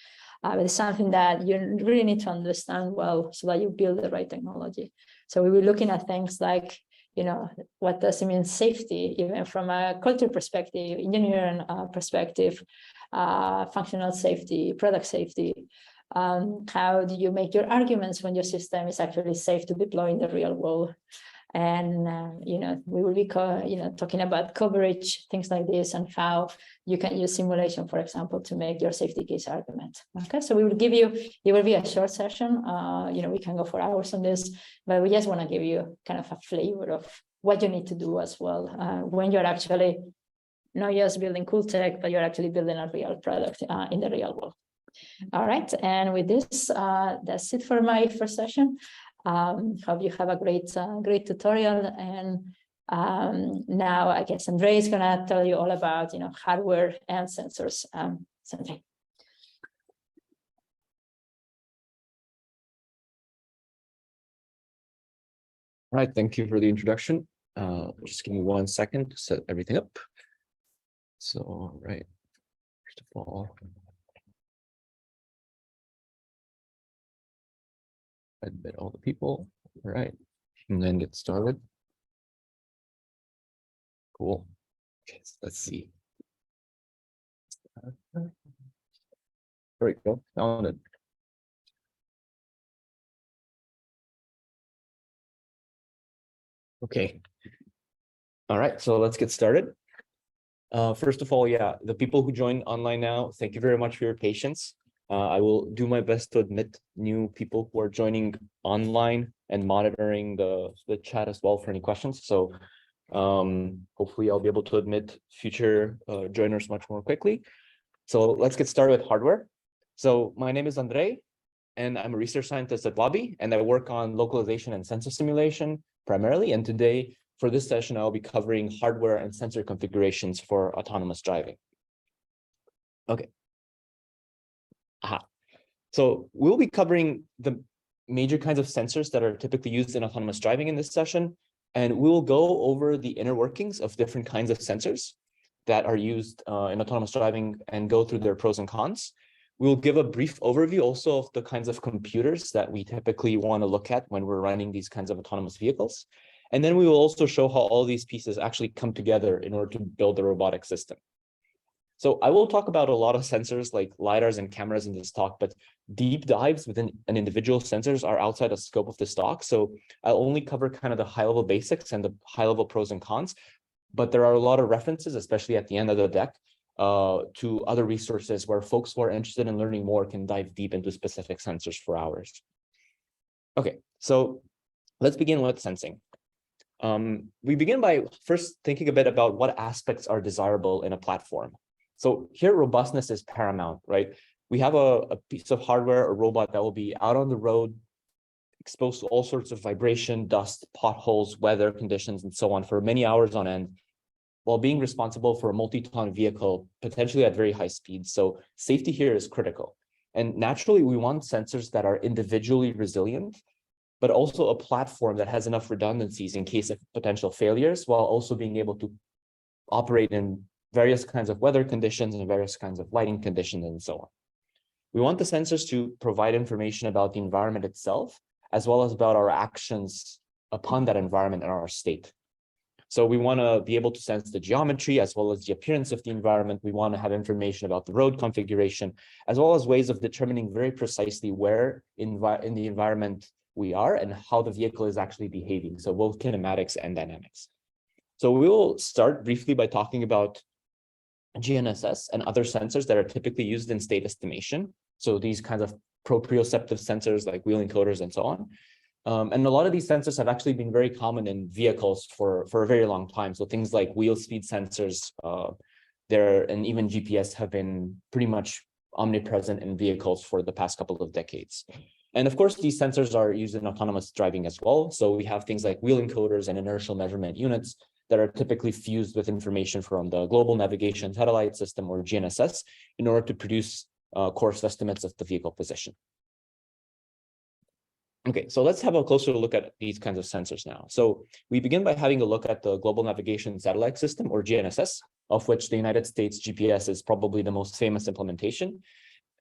But it's something that you really need to understand well so that you build the right technology. So we were looking at things like, what does it mean safety, even from a culture perspective, engineering perspective, functional safety, product safety. How do you make your arguments when your system is actually safe to deploy in the real world? And we will be talking about coverage, things like this, and how you can use simulation, for example, to make your safety case argument. Okay, so we will give you, it will be a short session. We can go for hours on this, but we just want to give you kind of a flavor of what you need to do as well when you're actually not just building cool tech, but you're actually building a real product in the real world. All right, and with this, that's it for my first session. Hope you have a great tutorial, and now I guess Andre is gonna tell you all about hardware and sensors. Andre. All right, thank you for the introduction. Just give me 1 second to set everything up. So, all right, first of all, admit all the people. All right, and then get started. Cool. Okay, so let's see. There we go. Found it. Okay. All right, so let's get started. First of all, yeah, the people who join online now, thank you very much for your patience. I will do my best to admit new people who are joining online and monitoring the chat as well for any questions. So hopefully I'll be able to admit future joiners much more quickly. So let's get started with hardware. So my name is Andre, and I'm a research scientist at Lobby, and I work on localization and sensor simulation primarily. And today, for this session, I'll be covering hardware and sensor configurations for autonomous driving. Okay. Aha. So we'll be covering the major kinds of sensors that are typically used in autonomous driving in this session. And we'll go over the inner workings of different kinds of sensors that are used in autonomous driving and go through their pros and cons. We'll give a brief overview also of the kinds of computers that we typically want to look at when we're running these kinds of autonomous vehicles. And then we will also show how all these pieces actually come together in order to build a robotic system. So I will talk about a lot of sensors like LiDARs and cameras in this talk, but deep dives within an individual sensors are outside the scope of this talk. So I'll only cover kind of the high-level basics and the high-level pros and cons, but there are a lot of references, especially at the end of the deck, to other resources where folks who are interested in learning more can dive deep into specific sensors for hours. Okay, so let's begin with sensing. We begin by first thinking a bit about what aspects are desirable in a platform. So here, robustness is paramount, right? We have a piece of hardware, a robot that will be out on the road, exposed to all sorts of vibration, dust, potholes, weather conditions, and so on for many hours on end, while being responsible for a multi-ton vehicle, potentially at very high speeds. So safety here is critical. And naturally, we want sensors that are individually resilient, but also a platform that has enough redundancies in case of potential failures, while also being able to operate in various kinds of weather conditions and various kinds of lighting conditions and so on. We want the sensors to provide information about the environment itself, as well as about our actions upon that environment and our state. So we want to be able to sense the geometry as well as the appearance of the environment. We want to have information about the road configuration, as well as ways of determining very precisely where in the environment we are and how the vehicle is actually behaving. So both kinematics and dynamics. So we will start briefly by talking about GNSS and other sensors that are typically used in state estimation. So these kinds of proprioceptive sensors like wheel encoders and so on. And a lot of these sensors have actually been very common in vehicles for a very long time. So things like wheel speed sensors, and even GPS have been pretty much omnipresent in vehicles for the past couple of decades. And of course, these sensors are used in autonomous driving as well. So we have things like wheel encoders and inertial measurement units that are typically fused with information from the Global Navigation Satellite System, or GNSS, in order to produce course estimates of the vehicle position. Okay, so let's have a closer look at these kinds of sensors now. So we begin by having a look at the Global Navigation Satellite System, or GNSS, of which the United States GPS is probably the most famous implementation.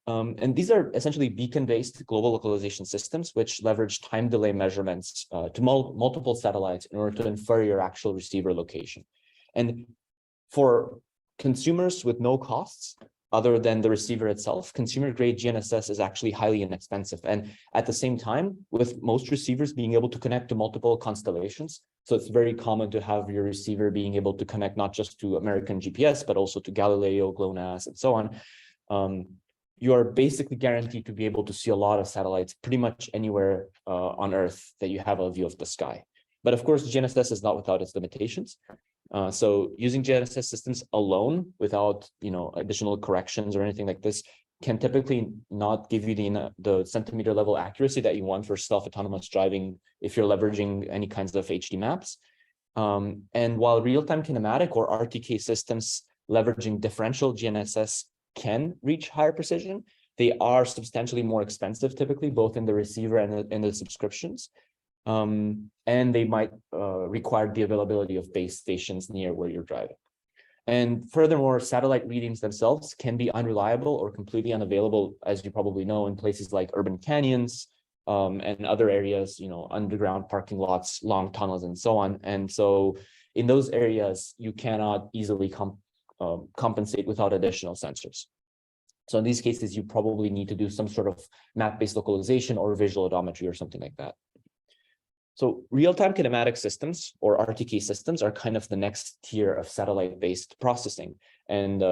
And these are essentially beacon-based global localization systems, which leverage time delay measurements to multiple satellites in order to infer your actual receiver location. And for consumers with no costs, other than the receiver itself, consumer-grade GNSS is actually highly inexpensive. And at the same time, with most receivers being able to connect to multiple constellations, so it's very common to have your receiver being able to connect not just to American GPS, but also to Galileo, GLONASS, and so on. You are basically guaranteed to be able to see a lot of satellites pretty much anywhere on Earth that you have a view of the sky. But of course, GNSS is not without its limitations. So using GNSS systems alone without additional corrections or anything like this can typically not give you the centimeter level accuracy that you want for self-autonomous driving if you're leveraging any kinds of HD maps. And while real-time kinematic or RTK systems leveraging differential GNSS can reach higher precision, they are substantially more expensive typically, both in the receiver and in the subscriptions. And they might require the availability of base stations near where you're driving. And furthermore, satellite readings themselves can be unreliable or completely unavailable, as you probably know, in places like urban canyons and other areas, underground parking lots, long tunnels, and so on. And so in those areas, you cannot easily compensate without additional sensors. So in these cases, you probably need to do some sort of map-based localization or visual odometry or something like that. So real-time kinematic systems or RTK systems are kind of the next tier of satellite-based processing. And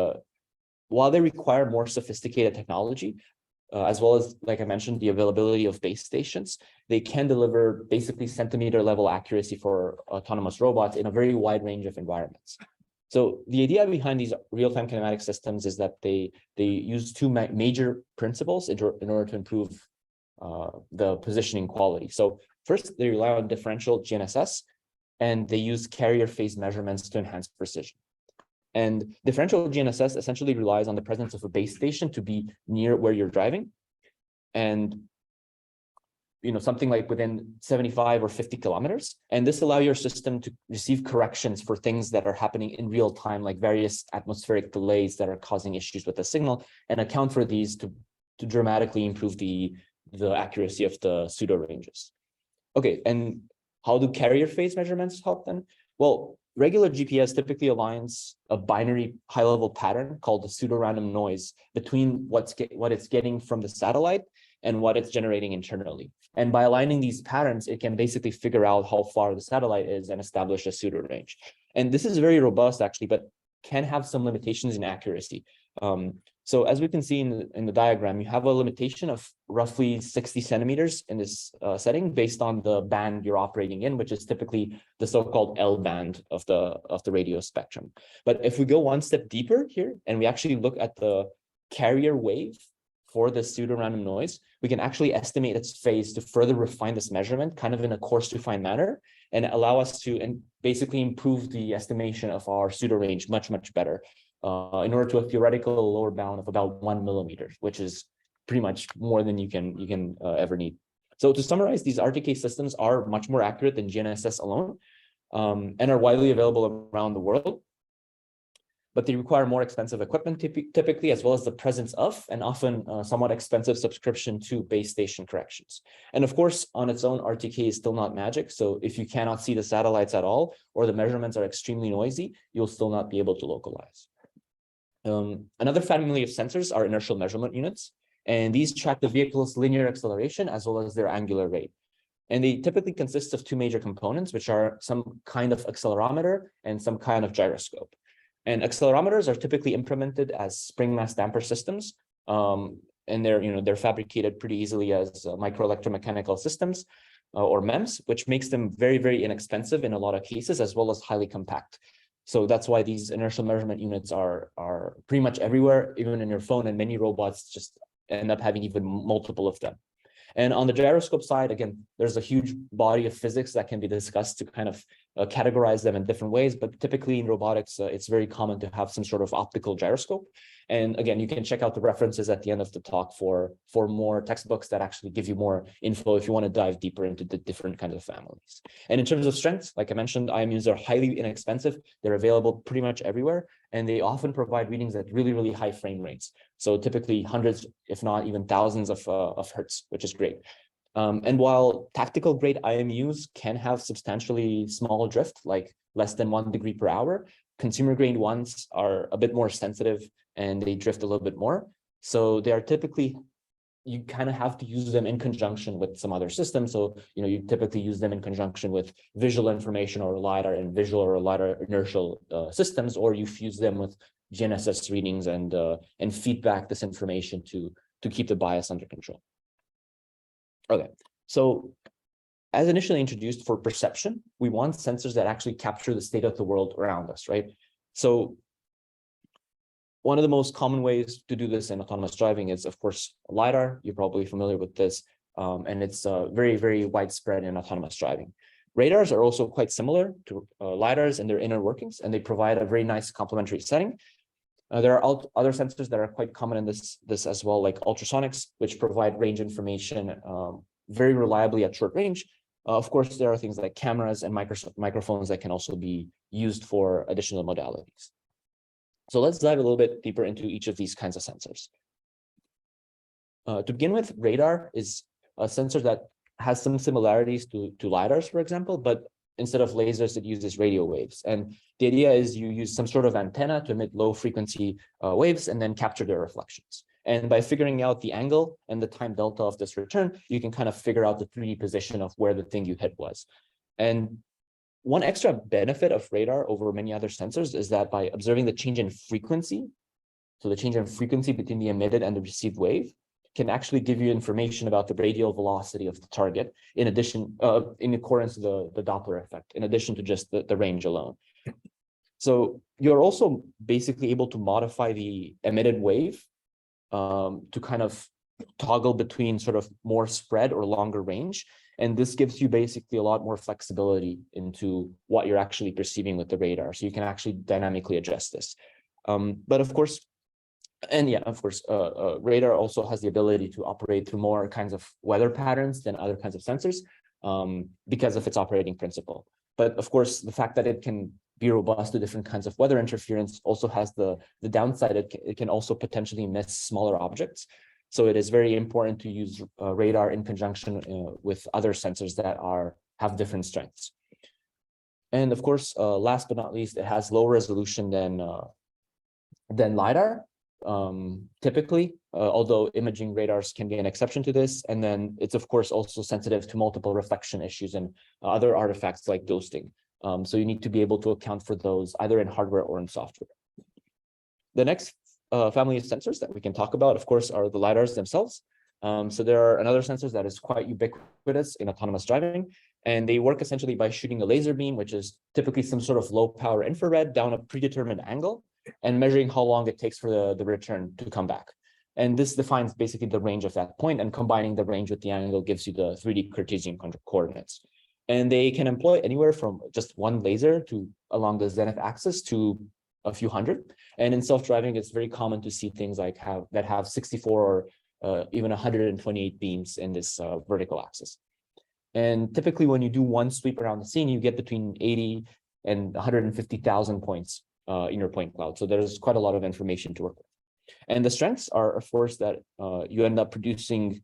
while they require more sophisticated technology, as well as, like I mentioned, the availability of base stations, they can deliver basically centimeter level accuracy for autonomous robots in a very wide range of environments. So the idea behind these real-time kinematic systems is that they use two major principles in order to improve the positioning quality. So first, they rely on differential GNSS, and they use carrier phase measurements to enhance precision. And differential GNSS essentially relies on the presence of a base station to be near where you're driving. And something like within 75 or 50 kilometers. And this allows your system to receive corrections for things that are happening in real time, like various atmospheric delays that are causing issues with the signal, and account for these to dramatically improve the accuracy of the pseudo ranges. Okay, and how do carrier phase measurements help then? Well, regular GPS typically aligns a binary high-level pattern called the pseudo-random noise between what it's getting from the satellite and what it's generating internally. And by aligning these patterns, it can basically figure out how far the satellite is and establish a pseudo range. And this is very robust, actually, but can have some limitations in accuracy. So as we can see in the diagram, you have a limitation of roughly 60 centimeters in this setting based on the band you're operating in, which is typically the so-called L band of the radio spectrum. But if we go one step deeper here and we actually look at the carrier wave for the pseudo-random noise, we can actually estimate its phase to further refine this measurement kind of in a coarse-to-fine manner and allow us to basically improve the estimation of our pseudo range much, much better. In order to a theoretical lower bound of about 1 millimeter, which is pretty much more than you can ever need. So to summarize, these RTK systems are much more accurate than GNSS alone, and are widely available around the world. But they require more expensive equipment typically, as well as the presence of and often somewhat expensive subscription to base station corrections. And of course, on its own, RTK is still not magic. So if you cannot see the satellites at all, or the measurements are extremely noisy, you'll still not be able to localize. Another family of sensors are inertial measurement units, and these track the vehicle's linear acceleration as well as their angular rate. And they typically consist of two major components, which are some kind of accelerometer and some kind of gyroscope. And accelerometers are typically implemented as spring mass damper systems, and they're fabricated pretty easily as microelectromechanical systems or MEMS, which makes them very, very inexpensive in a lot of cases, as well as highly compact. So that's why these inertial measurement units are pretty much everywhere, even in your phone, and many robots just end up having even multiple of them. And on the gyroscope side, again, there's a huge body of physics that can be discussed to kind of categorize them in different ways. But typically in robotics, it's very common to have some sort of optical gyroscope. And again, you can check out the references at the end of the talk for more textbooks that actually give you more info if you want to dive deeper into the different kinds of families. And in terms of strength, like I mentioned, IMUs are highly inexpensive. They're available pretty much everywhere, and they often provide readings at really, really high frame rates. So typically hundreds, if not even thousands of hertz, which is great. And while tactical grade IMUs can have substantially small drift, like less than 1 degree per hour, consumer grade ones are a bit more sensitive and they drift a little bit more. So they are typically, you kind of have to use them in conjunction with some other systems. So, you typically use them in conjunction with visual information or LiDAR and visual or LiDAR inertial systems, or you fuse them with GNSS readings and feedback this information to keep the bias under control. Okay, so as initially introduced for perception, we want sensors that actually capture the state of the world around us, right? So one of the most common ways to do this in autonomous driving is, of course, LiDAR. You're probably familiar with this, and it's very, very widespread in autonomous driving. Radars are also quite similar to LiDARs in their inner workings, and they provide a very nice complementary setting. There are other sensors that are quite common in this as well, like ultrasonics, which provide range information very reliably at short range. Of course, there are things like cameras and microphones that can also be used for additional modalities. So let's dive a little bit deeper into each of these kinds of sensors. To begin with, radar is a sensor that has some similarities to LiDARs, for example, but instead of lasers, it uses radio waves. And the idea is you use some sort of antenna to emit low frequency waves and then capture their reflections. And by figuring out the angle and the time delta of this return, you can kind of figure out the 3D position of where the thing you hit was. And one extra benefit of radar over many other sensors is that by observing the change in frequency, so the change in frequency between the emitted and the received wave, can actually give you information about the radial velocity of the target, in addition, in accordance to the Doppler effect, in addition to just the range alone. So you're also basically able to modify the emitted wave to kind of toggle between sort of more spread or longer range. And this gives you basically a lot more flexibility into what you're actually perceiving with the radar. So you can actually dynamically adjust this. But of course, radar also has the ability to operate through more kinds of weather patterns than other kinds of sensors because of its operating principle. But of course, the fact that it can be robust to different kinds of weather interference also has the downside. It can also potentially miss smaller objects. So it is very important to use radar in conjunction with other sensors that have different strengths. And of course, last but not least, it has lower resolution than LiDAR. Typically, although imaging radars can be an exception to this. And then it's of course also sensitive to multiple reflection issues and other artifacts like ghosting. So you need to be able to account for those either in hardware or in software. The next family of sensors that we can talk about, of course, are the LiDARs themselves. So there are another sensors that is quite ubiquitous in autonomous driving, and they work essentially by shooting a laser beam, which is typically some sort of low power infrared down a predetermined angle, and measuring how long it takes for the return to come back. And this defines basically the range of that point, and combining the range with the angle gives you the 3D Cartesian coordinates. And they can employ anywhere from just one laser to along the zenith axis to a few hundred. And in self-driving, it's very common to see things like that have 64 or even 128 beams in this vertical axis. And typically when you do one sweep around the scene, you get between 80 and 150,000 points in your point cloud. So there's quite a lot of information to work with. And the strengths are, of course, that you end up producing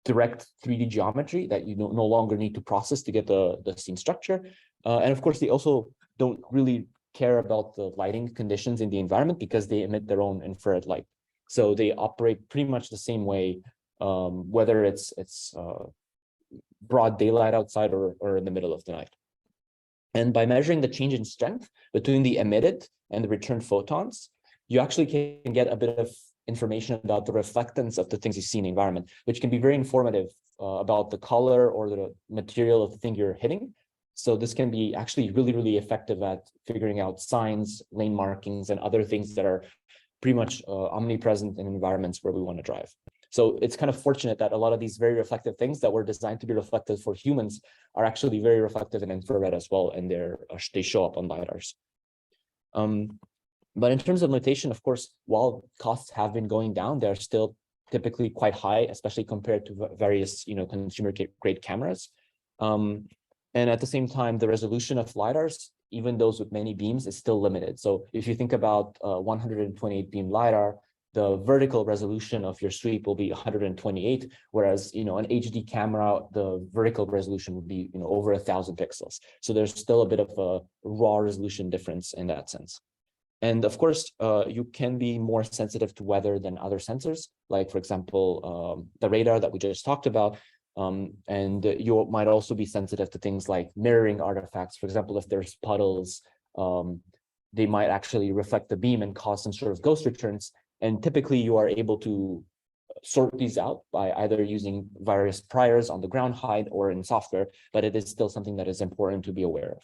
direct 3D geometry that you no longer need to process to get the scene structure. And of course, they also don't really care about the lighting conditions in the environment because they emit their own infrared light. So they operate pretty much the same way, whether it's broad daylight outside or in the middle of the night. And by measuring the change in strength between the emitted and the returned photons, you actually can get a bit of information about the reflectance of the things you see in the environment, which can be very informative about the color or the material of the thing you're hitting. So this can be actually really, really effective at figuring out signs, lane markings, and other things that are pretty much omnipresent in environments where we want to drive. So it's kind of fortunate that a lot of these very reflective things that were designed to be reflective for humans are actually very reflective in infrared as well, and they show up on LiDARs. But in terms of limitation, of course, while costs have been going down, they're still typically quite high, especially compared to various consumer-grade cameras. And at the same time, the resolution of LiDARs, even those with many beams, is still limited. So if you think about 128 beam LiDAR, the vertical resolution of your sweep will be 128, whereas an HD camera, the vertical resolution would be over 1,000 pixels. So there's still a bit of a raw resolution difference in that sense. And of course, you can be more sensitive to weather than other sensors, like, for example, the radar that we just talked about. And you might also be sensitive to things like mirroring artifacts. For example, if there's puddles, they might actually reflect the beam and cause some sort of ghost returns. And typically you are able to sort these out by either using various priors on the ground height or in software, but it is still something that is important to be aware of.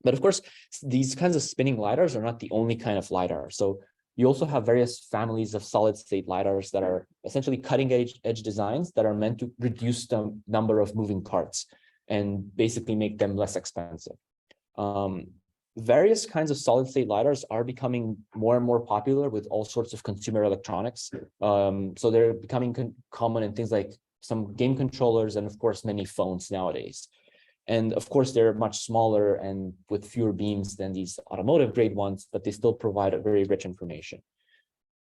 But of course, these kinds of spinning LiDARs are not the only kind of LiDAR. So you also have various families of solid state LiDARs that are essentially cutting edge designs that are meant to reduce the number of moving parts and basically make them less expensive. Various kinds of solid state LiDARs are becoming more and more popular with all sorts of consumer electronics. So they're becoming common in things like some game controllers and of course many phones nowadays. And of course, they're much smaller and with fewer beams than these automotive grade ones, but they still provide a very rich information.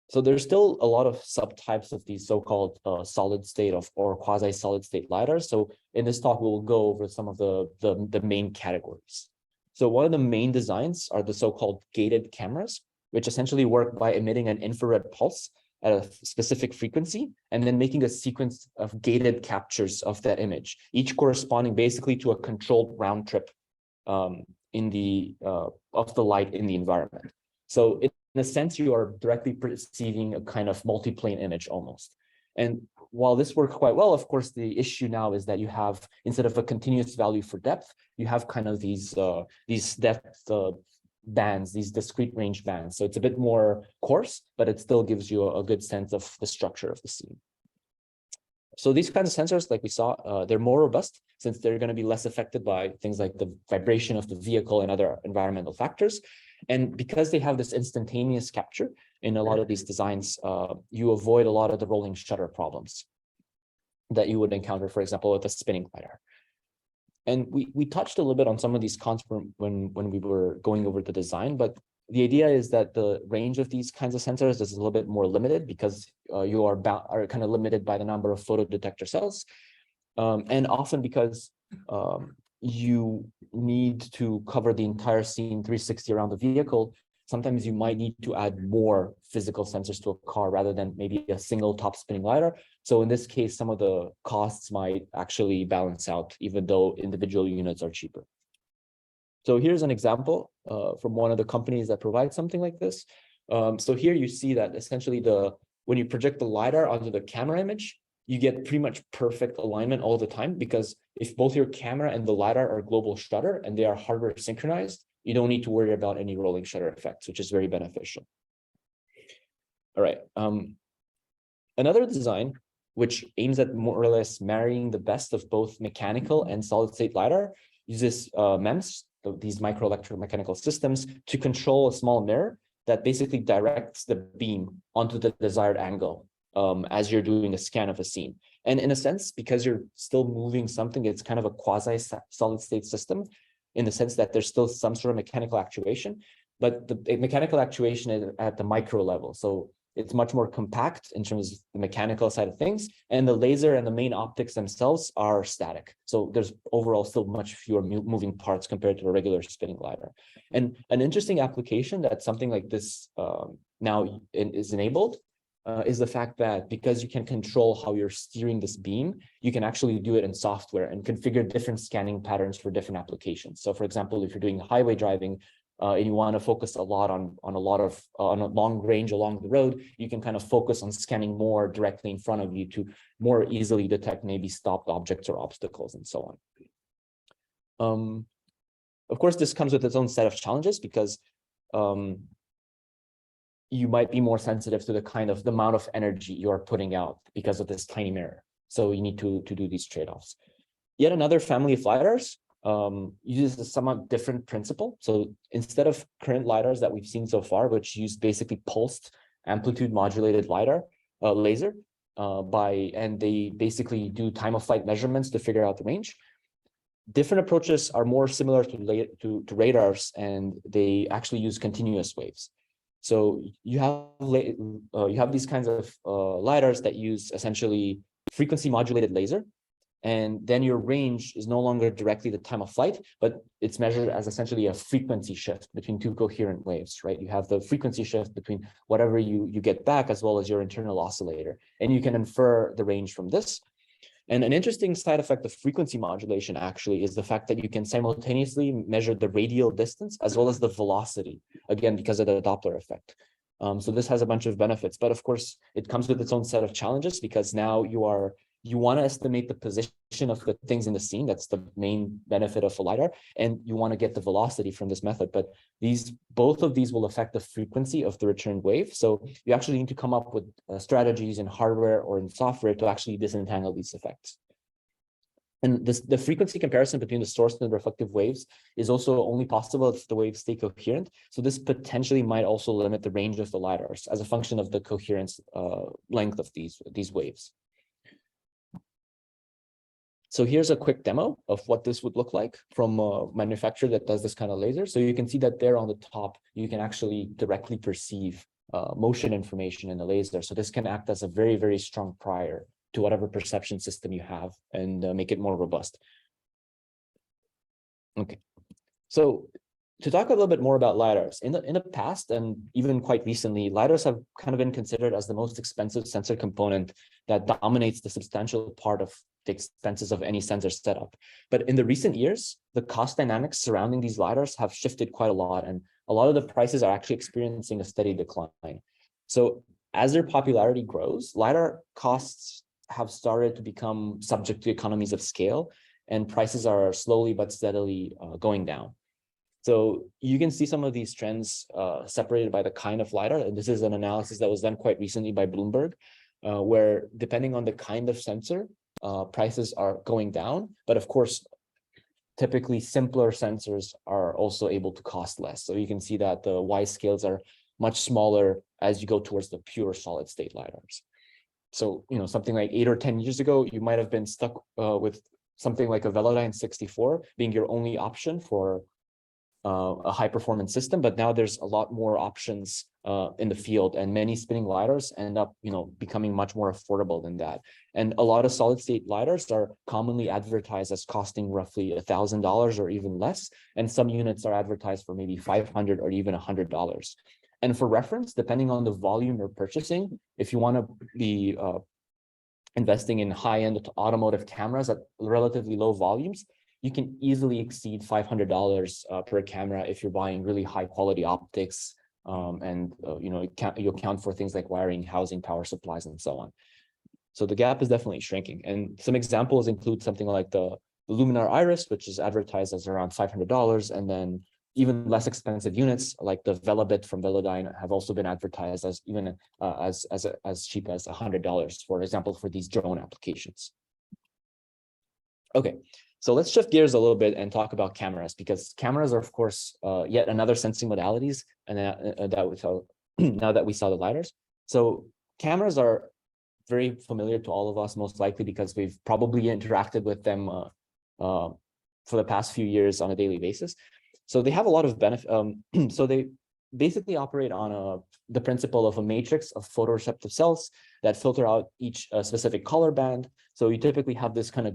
So there's still a lot of subtypes of these so-called solid state or quasi-solid state LiDARs. So in this talk, we'll go over some of the main categories. So one of the main designs are the so-called gated cameras, which essentially work by emitting an infrared pulse at a specific frequency and then making a sequence of gated captures of that image, each corresponding basically to a controlled round trip of the light in the environment. So in a sense, you are directly perceiving a kind of multi-plane image almost. And while this works quite well, of course, the issue now is that you have, instead of a continuous value for depth, you have kind of these depth bands, these discrete range bands. So it's a bit more coarse, but it still gives you a good sense of the structure of the scene. So these kinds of sensors, like we saw, they're more robust since they're going to be less affected by things like the vibration of the vehicle and other environmental factors. And because they have this instantaneous capture in a lot of these designs, you avoid a lot of the rolling shutter problems that you would encounter, for example, with a spinning LiDAR. And we touched a little bit on some of these cons when we were going over the design, but the idea is that the range of these kinds of sensors is a little bit more limited because you are kind of limited by the number of photodetector cells, and often because you need to cover the entire scene 360 around the vehicle. Sometimes you might need to add more physical sensors to a car rather than maybe a single top spinning LiDAR. So in this case, some of the costs might actually balance out, even though individual units are cheaper. So here's an example from one of the companies that provides something like this. So here you see that essentially when you project the LiDAR onto the camera image, you get pretty much perfect alignment all the time, because if both your camera and the LiDAR are global shutter and they are hardware synchronized, you don't need to worry about any rolling shutter effects, which is very beneficial. All right. Another design, which aims at more or less marrying the best of both mechanical and solid state LiDAR, uses MEMS, these micro electromechanical systems, to control a small mirror that basically directs the beam onto the desired angle as you're doing a scan of a scene. And in a sense, because you're still moving something, it's kind of a quasi solid state system in the sense that there's still some sort of mechanical actuation, but the mechanical actuation is at the micro level. So it's much more compact in terms of the mechanical side of things, and the laser and the main optics themselves are static. So there's overall still much fewer moving parts compared to a regular spinning LiDAR. And an interesting application that something like this now is enabled is the fact that because you can control how you're steering this beam, you can actually do it in software and configure different scanning patterns for different applications. So for example, if you're doing highway driving, and you want to focus a lot on a long range along the road, you can kind of focus on scanning more directly in front of you to more easily detect maybe stopped objects or obstacles and so on. Of course, this comes with its own set of challenges because you might be more sensitive to the amount of energy you're putting out because of this tiny mirror. So you need to do these trade-offs. Yet another family of LiDARs uses a somewhat different principle. So instead of current LiDARs that we've seen so far, which use basically pulsed amplitude modulated LiDAR laser, and they basically do time of flight measurements to figure out the range. Different approaches are more similar to radars, and they actually use continuous waves. So you have these kinds of LiDARs that use essentially frequency modulated laser. And then your range is no longer directly the time of flight, but it's measured as essentially a frequency shift between two coherent waves, right? You have the frequency shift between whatever you get back as well as your internal oscillator. And you can infer the range from this. And an interesting side effect of frequency modulation actually is the fact that you can simultaneously measure the radial distance as well as the velocity, again, because of the Doppler effect. So this has a bunch of benefits, but of course it comes with its own set of challenges because now you want to estimate the position of the things in the scene. That's the main benefit of a LiDAR, and you want to get the velocity from this method. But both of these will affect the frequency of the returned wave. So you actually need to come up with strategies in hardware or in software to actually disentangle these effects. And the frequency comparison between the source and the reflective waves is also only possible if the waves stay coherent. So this potentially might also limit the range of the LiDARs as a function of the coherence length of these waves. So here's a quick demo of what this would look like from a manufacturer that does this kind of laser. So you can see that there on the top, you can actually directly perceive motion information in the laser. So this can act as a very, very strong prior to whatever perception system you have and make it more robust. Okay, so to talk a little bit more about LiDARs, in the past and even quite recently, LiDARs have kind of been considered as the most expensive sensor component that dominates the substantial part of the expenses of any sensor setup. But in the recent years, the cost dynamics surrounding these LiDARs have shifted quite a lot, and a lot of the prices are actually experiencing a steady decline. So as their popularity grows, LiDAR costs have started to become subject to economies of scale, and prices are slowly but steadily going down. So you can see some of these trends separated by the kind of LiDAR. And this is an analysis that was done quite recently by Bloomberg, where depending on the kind of sensor, prices are going down. But of course, typically simpler sensors are also able to cost less. So you can see that the Y scales are much smaller as you go towards the pure solid state LiDARs. So, something like 8 or 10 years ago, you might have been stuck with something like a Velodyne 64 being your only option for a high performance system, but now there's a lot more options in the field, and many spinning LiDARs end up, becoming much more affordable than that. And a lot of solid state LiDARs are commonly advertised as costing roughly $1,000 or even less. And some units are advertised for maybe $500 or even $100. And for reference, depending on the volume you're purchasing, if you want to be investing in high-end automotive cameras at relatively low volumes, you can easily exceed $500 per camera if you're buying really high quality optics, and you account for things like wiring, housing, power supplies, and so on. So the gap is definitely shrinking. And some examples include something like the Luminar Iris, which is advertised as around $500, and then even less expensive units like the Velobit from Velodyne have also been advertised as even as cheap as $100, for example, for these drone applications. Okay. So let's shift gears a little bit and talk about cameras, because cameras are, of course, yet another sensing modalities, and that we saw now that we saw the LiDARs. So cameras are very familiar to all of us, most likely because we've probably interacted with them for the past few years on a daily basis. So they have a lot of benefit. So they basically operate on the principle of a matrix of photoreceptive cells that filter out each specific color band. So you typically have this kind of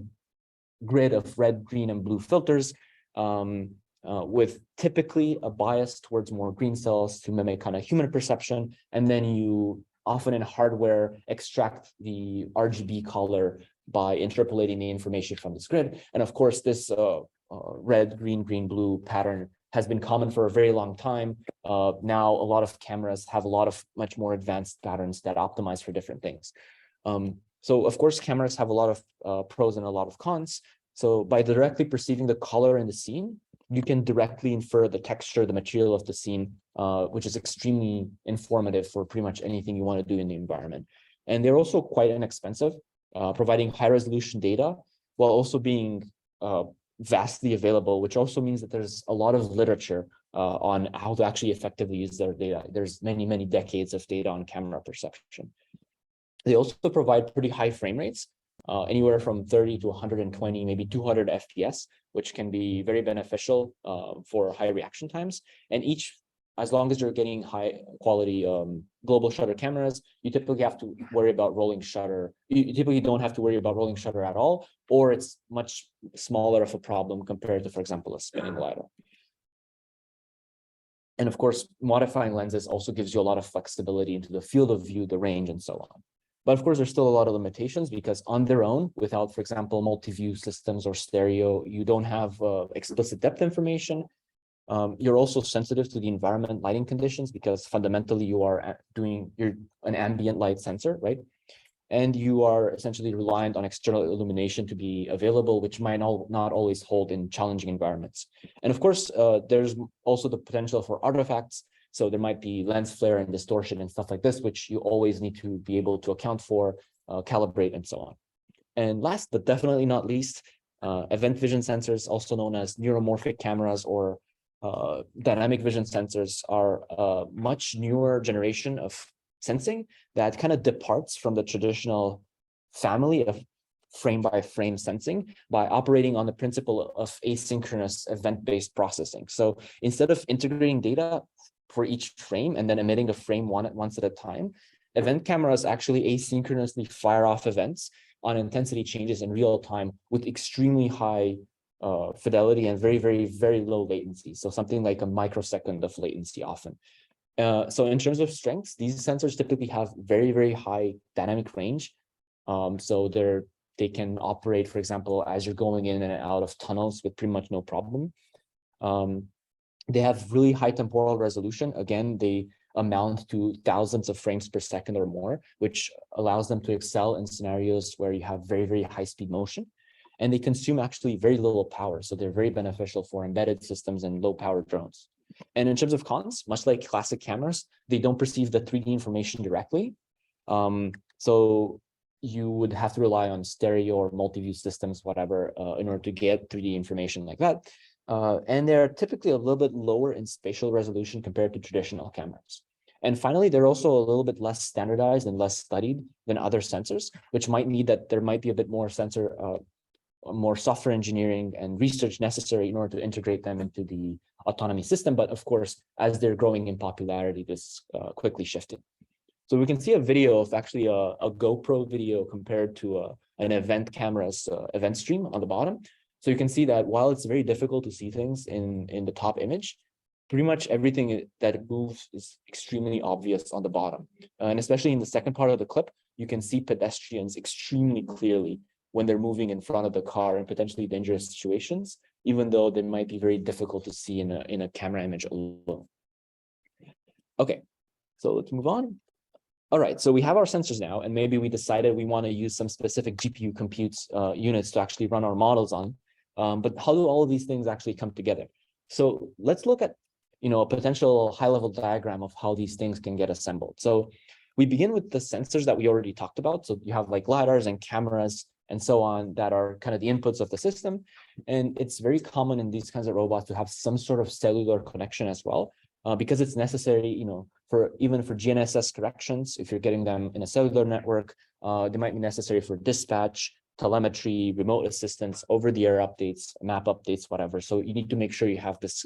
grid of red, green, and blue filters, with typically a bias towards more green cells to mimic kind of human perception. And then you often in hardware extract the RGB color by interpolating the information from this grid. And of course, this red, green, green, blue pattern has been common for a very long time. Now, a lot of cameras have a lot of much more advanced patterns that optimize for different things. So of course, cameras have a lot of pros and a lot of cons. So by directly perceiving the color in the scene, you can directly infer the texture, the material of the scene, which is extremely informative for pretty much anything you want to do in the environment. And they're also quite inexpensive, providing high resolution data while also being vastly available, which also means that there's a lot of literature on how to actually effectively use their data. There's many, many decades of data on camera perception. They also provide pretty high frame rates, anywhere from 30 to 120, maybe 200 FPS, which can be very beneficial for high reaction times. And as long as you're getting high quality global shutter cameras, you typically have to worry about rolling shutter. You typically don't have to worry about rolling shutter at all, or it's much smaller of a problem compared to, for example, a spinning LiDAR. And of course, modifying lenses also gives you a lot of flexibility into the field of view, the range, and so on. But of course, there's still a lot of limitations because on their own, without, for example, multi-view systems or stereo, you don't have explicit depth information. You're also sensitive to the environment lighting conditions because fundamentally you're an ambient light sensor, right? And you are essentially reliant on external illumination to be available, which might not always hold in challenging environments. And of course, there's also the potential for artifacts. So there might be lens flare and distortion and stuff like this, which you always need to be able to account for, calibrate, and so on. And last, but definitely not least, event vision sensors, also known as neuromorphic cameras or dynamic vision sensors, are a much newer generation of sensing that kind of departs from the traditional family of frame-by-frame sensing by operating on the principle of asynchronous event-based processing. So instead of integrating data for each frame and then emitting a frame once at a time, event cameras actually asynchronously fire off events on intensity changes in real time with extremely high fidelity and very, very, very low latency. So something like a microsecond of latency often. So in terms of strengths, these sensors typically have very, very high dynamic range. So they can operate, for example, as you're going in and out of tunnels with pretty much no problem. They have really high temporal resolution. Again, they amount to thousands of frames per second or more, which allows them to excel in scenarios where you have very, very high speed motion. And they consume actually very little power. So they're very beneficial for embedded systems and low power drones. And in terms of cons, much like classic cameras, they don't perceive the 3D information directly. So you would have to rely on stereo or multi-view systems, whatever, in order to get 3D information like that. And they're typically a little bit lower in spatial resolution compared to traditional cameras. And finally, they're also a little bit less standardized and less studied than other sensors, which might mean that there might be a bit more more software engineering and research necessary in order to integrate them into the autonomy system. But of course, as they're growing in popularity, this quickly shifted. So we can see a video of actually a GoPro video compared to an event camera's event stream on the bottom. So you can see that while it's very difficult to see things in the top image, pretty much everything that moves is extremely obvious on the bottom. And especially in the second part of the clip, you can see pedestrians extremely clearly when they're moving in front of the car in potentially dangerous situations, even though they might be very difficult to see in a camera image alone. Okay, so let's move on. All right, so we have our sensors now, and maybe we decided we want to use some specific GPU compute units to actually run our models on. But how do all of these things actually come together? So let's look at a potential high-level diagram of how these things can get assembled. So we begin with the sensors that we already talked about. So you have like LiDARs and cameras and so on that are kind of the inputs of the system. And it's very common in these kinds of robots to have some sort of cellular connection as well, because it's necessary, even for GNSS corrections. If you're getting them in a cellular network, they might be necessary for dispatch, telemetry, remote assistance, over-the-air updates, map updates, whatever. So you need to make sure you have this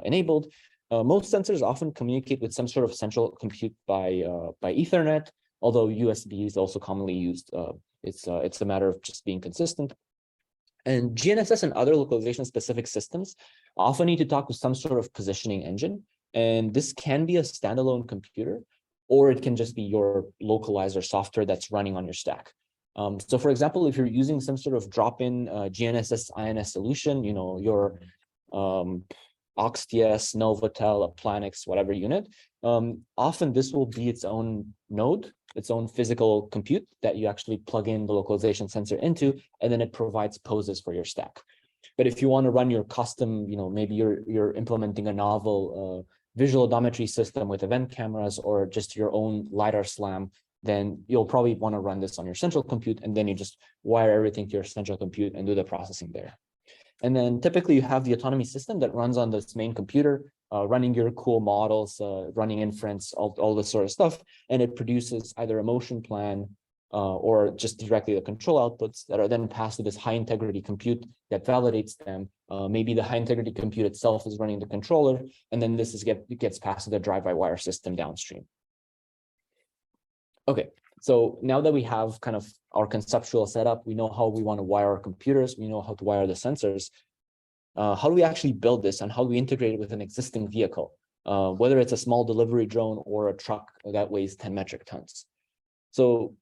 enabled. Most sensors often communicate with some sort of central compute by Ethernet, although USB is also commonly used. It's a matter of just being consistent. And GNSS and other localization-specific systems often need to talk to some sort of positioning engine. And this can be a standalone computer, or it can just be your localizer software that's running on your stack. So for example, if you're using some sort of drop-in GNSS INS solution, your OxTS, Novotel, Planix, whatever unit, often this will be its own node, its own physical compute that you actually plug in the localization sensor into, and then it provides poses for your stack. But if you want to run your custom, maybe you're implementing a novel visual odometry system with event cameras or just your own LiDAR SLAM, then you'll probably want to run this on your central compute, and then you just wire everything to your central compute and do the processing there. And then typically you have the autonomy system that runs on this main computer, running your cool models, running inference, all this sort of stuff. And it produces either a motion plan or just directly the control outputs that are then passed to this high integrity compute that validates them. Maybe the high integrity compute itself is running the controller, and then this gets passed to the drive-by-wire system downstream. Okay, so now that we have kind of our conceptual setup, we know how we want to wire our computers, we know how to wire the sensors. How do we actually build this, and how do we integrate it with an existing vehicle, whether it's a small delivery drone or a truck that weighs 10 metric tons? So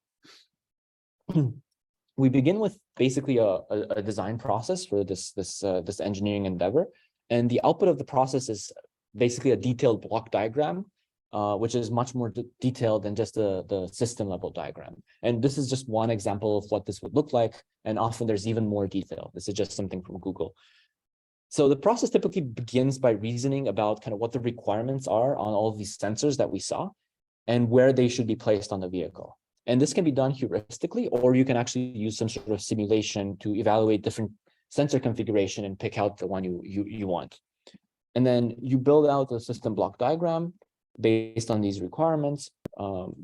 we begin with basically a design process for this engineering endeavor, and the output of the process is basically a detailed block diagram, which is much more detailed than just the system level diagram. And this is just one example of what this would look like. And often there's even more detail. This is just something from Google. So the process typically begins by reasoning about kind of what the requirements are on all of these sensors that we saw and where they should be placed on the vehicle. And this can be done heuristically, or you can actually use some sort of simulation to evaluate different sensor configuration and pick out the one you want. And then you build out a system block diagram based on these requirements.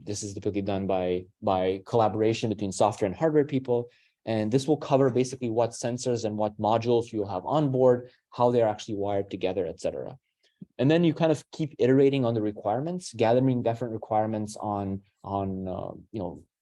This is typically done by collaboration between software and hardware people. And this will cover basically what sensors and what modules you'll have on board, how they're actually wired together, etc. And then you kind of keep iterating on the requirements, gathering different requirements on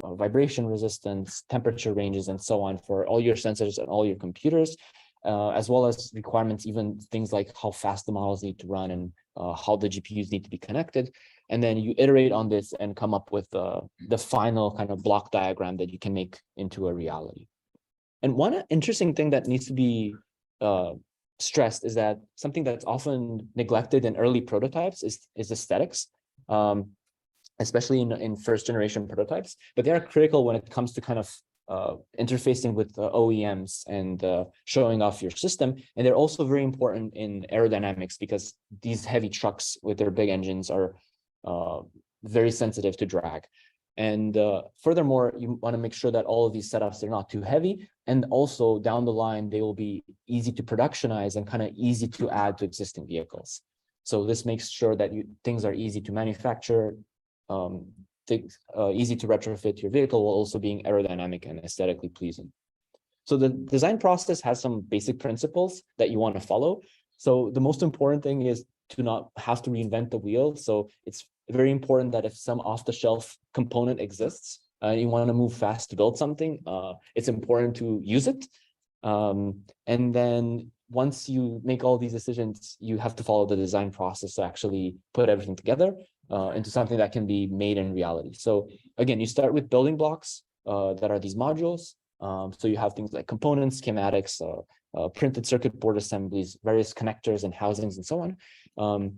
vibration resistance, temperature ranges, and so on for all your sensors and all your computers, as well as requirements, even things like how fast the models need to run and how the GPUs need to be connected. And then you iterate on this and come up with the final kind of block diagram that you can make into a reality. And one interesting thing that needs to be stressed is that something that's often neglected in early prototypes is aesthetics, especially in first generation prototypes, but they are critical when it comes to kind of interfacing with OEMs and showing off your system. And they're also very important in aerodynamics because these heavy trucks with their big engines are very sensitive to drag. And furthermore, you want to make sure that all of these setups are not too heavy. And also down the line, they will be easy to productionize and kind of easy to add to existing vehicles. So this makes sure that things are easy to manufacture, easy to retrofit your vehicle while also being aerodynamic and aesthetically pleasing. So the design process has some basic principles that you want to follow. So the most important thing is to not have to reinvent the wheel. So it's very important that if some off-the-shelf component exists, you want to move fast to build something, it's important to use it. And then once you make all these decisions, you have to follow the design process to actually put everything together into something that can be made in reality. So again, you start with building blocks that are these modules. So you have things like components, schematics, printed circuit board assemblies, various connectors and housings, and so on.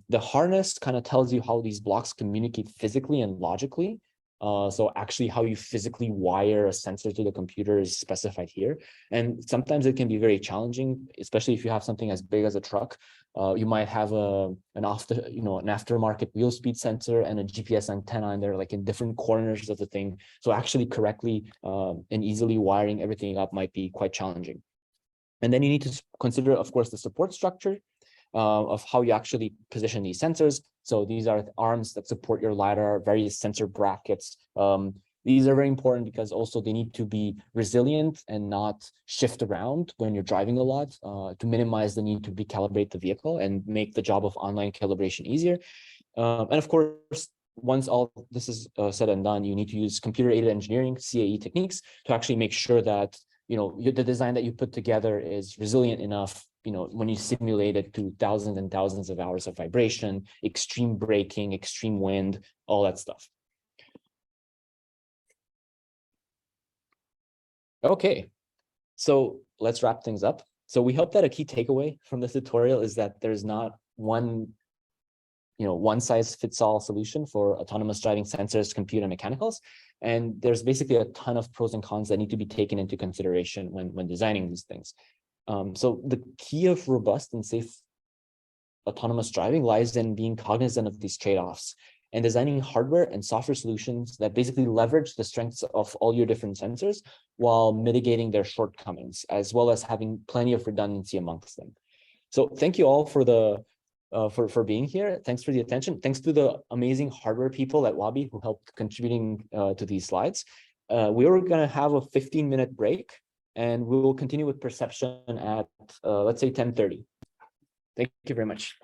The harness kind of tells you how these blocks communicate physically and logically. So actually how you physically wire a sensor to the computer is specified here. And sometimes it can be very challenging, especially if you have something as big as a truck. You might have an aftermarket wheel speed sensor and a GPS antenna, and they're like in different corners of the thing. So actually correctly and easily wiring everything up might be quite challenging. And then you need to consider, of course, the support structure of how you actually position these sensors. So these are arms that support your LiDAR, various sensor brackets. These are very important because also they need to be resilient and not shift around when you're driving a lot to minimize the need to recalibrate the vehicle and make the job of online calibration easier. And of course, once all this is said and done, you need to use computer-aided engineering, CAE techniques, to actually make sure that the design that you put together is resilient enough, when you simulate it to thousands and thousands of hours of vibration, extreme braking, extreme wind, all that stuff. Okay, so let's wrap things up. So we hope that a key takeaway from this tutorial is that there's not one size fits all solution for autonomous driving sensors, compute, and mechanicals. And there's basically a ton of pros and cons that need to be taken into consideration when designing these things. So the key of robust and safe autonomous driving lies in being cognizant of these trade-offs and designing hardware and software solutions that basically leverage the strengths of all your different sensors while mitigating their shortcomings, as well as having plenty of redundancy amongst them. So thank you all for for being here. Thanks for the attention. Thanks to the amazing hardware people at Wabi who helped contributing to these slides. We are going to have a 15-minute break, and we will continue with perception at, let's say, 10:30. Thank you very much.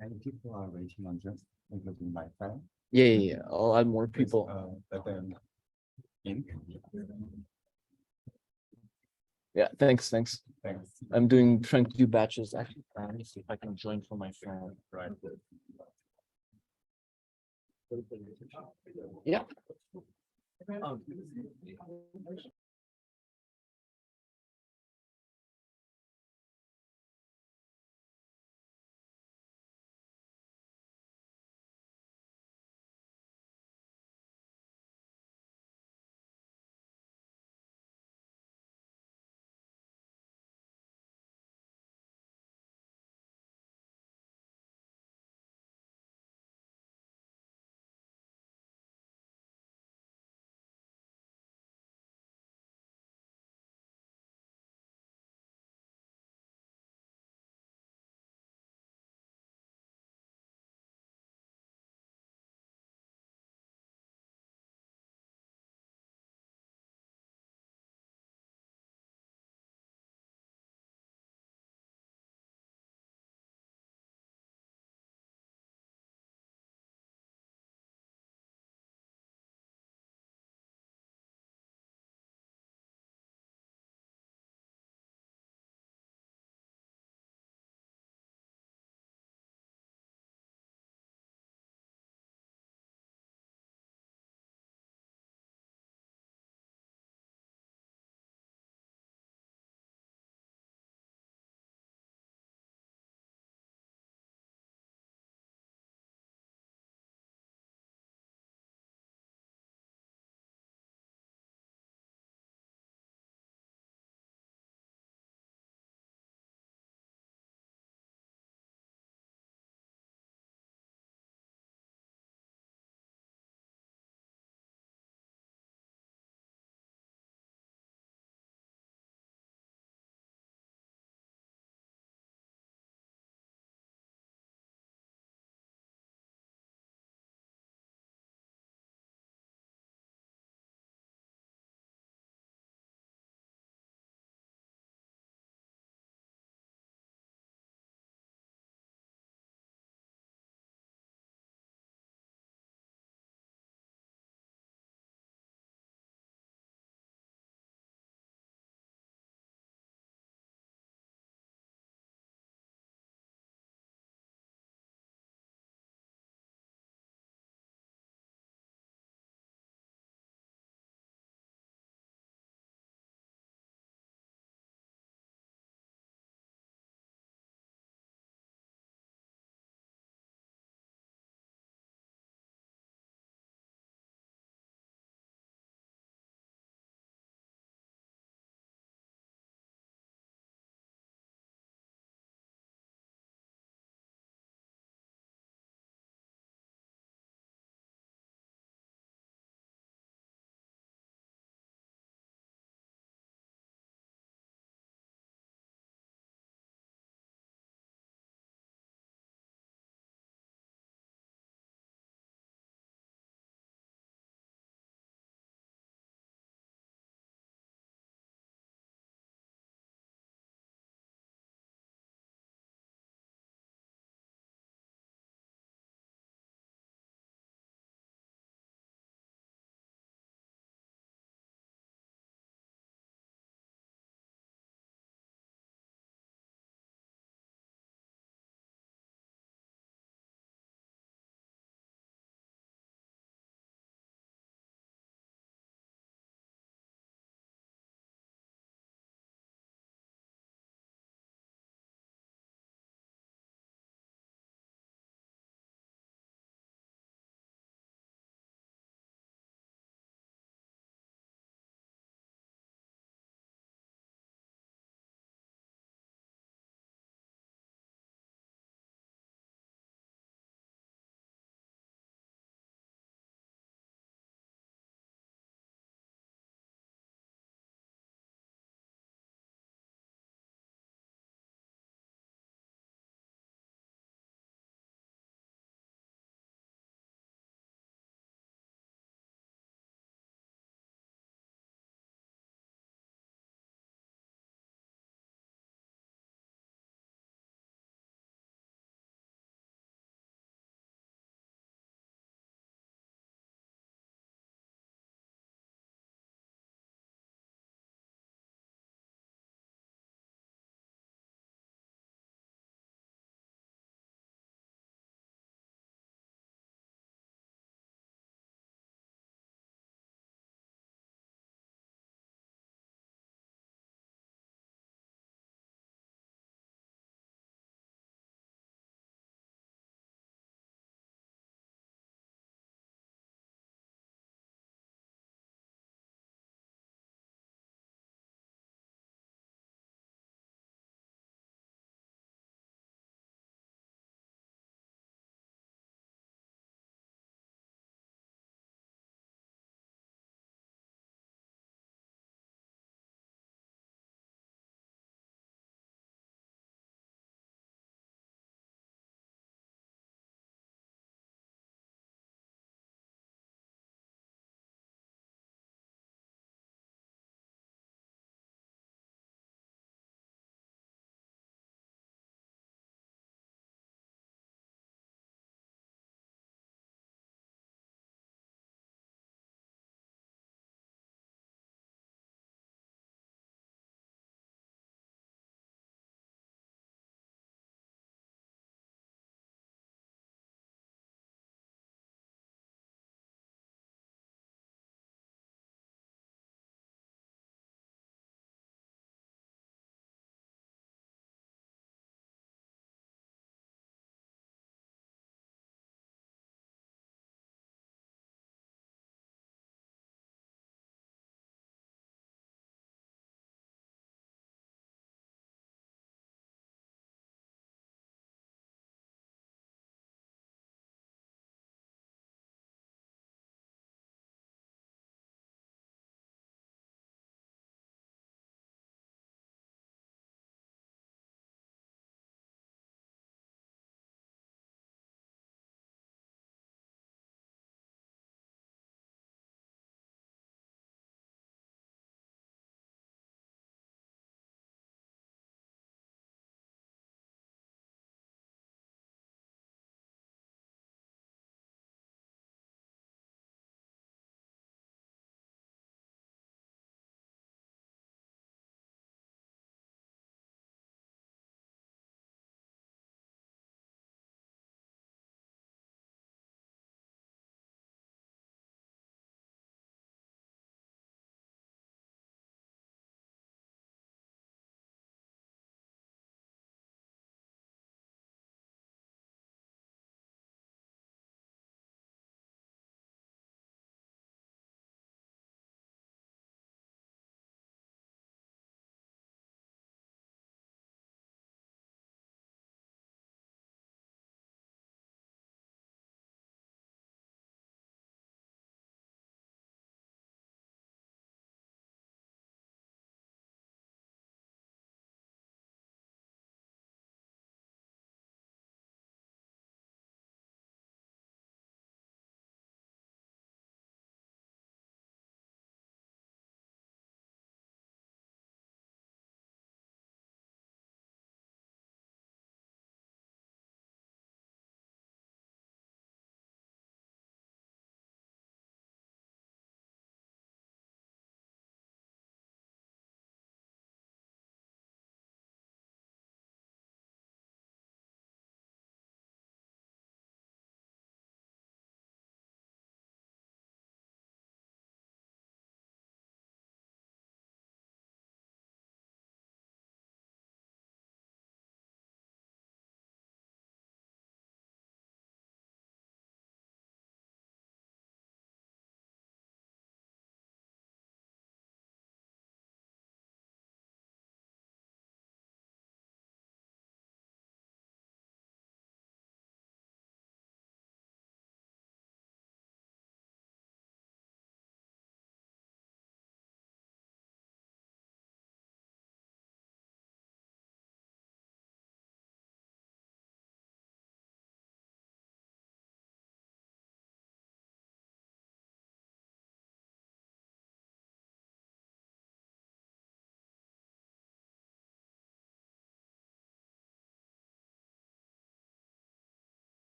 Many people are waiting on just including my friend. Yeah. I'll add more people. In. Yeah, thanks. Thanks. I'm trying to do batches. Actually, let me see if I can join from my phone. Right. Yeah.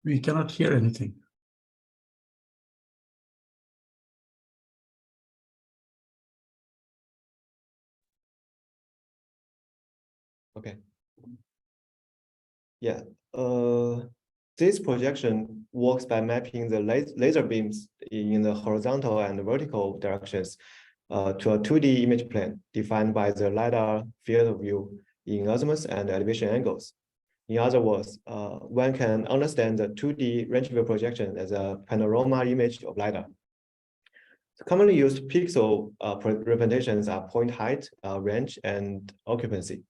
We cannot hear anything. Okay. Yeah, this projection works by mapping the laser beams in the horizontal and vertical directions to a 2D image plane defined by the LiDAR field of view in azimuth and elevation angles. In other words, one can understand the 2D range view projection as a panorama image of LiDAR. The commonly used pixel representations are point height, range, and occupancy.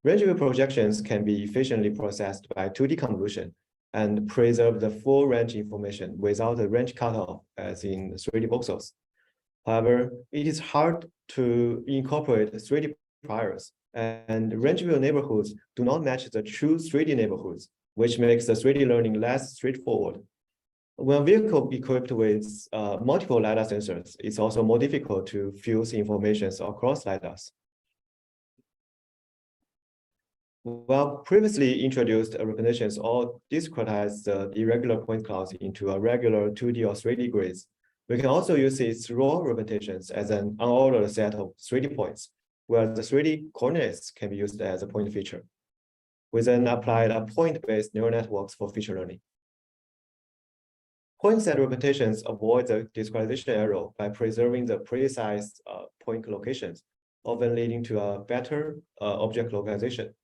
Range view projections can be efficiently processed by 2D convolution and preserve the full range information without a range cutoff as in 3D voxels. However, it is hard to incorporate 3D priors, and range view neighborhoods do not match the true 3D neighborhoods, which makes the 3D learning less straightforward. When a vehicle equipped with multiple LiDAR sensors, it's also more difficult to fuse information across LiDARs. While previously introduced representations all discretize the irregular point clouds into a regular 2D or 3D grids, we can also use its raw representations as an unordered set of 3D points, where the 3D coordinates can be used as a point feature. We then applied a point-based neural networks for feature learning. Point set representations avoid the discretization error by preserving the precise point locations, often leading to a better object localization.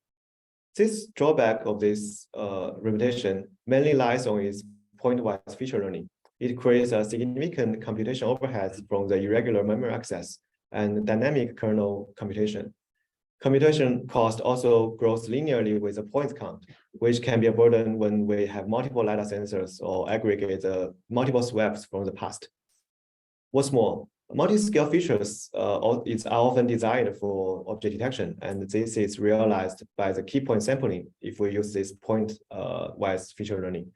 This drawback of this representation mainly lies on its point-wise feature learning. It creates a significant computation overhead from the irregular memory access and dynamic kernel computation. Computation cost also grows linearly with the point count, which can be a burden when we have multiple LiDAR sensors or aggregate multiple swaps from the past. What's more, multi-scale features are often designed for object detection, and this is realized by the key point sampling if we use this point-wise feature learning.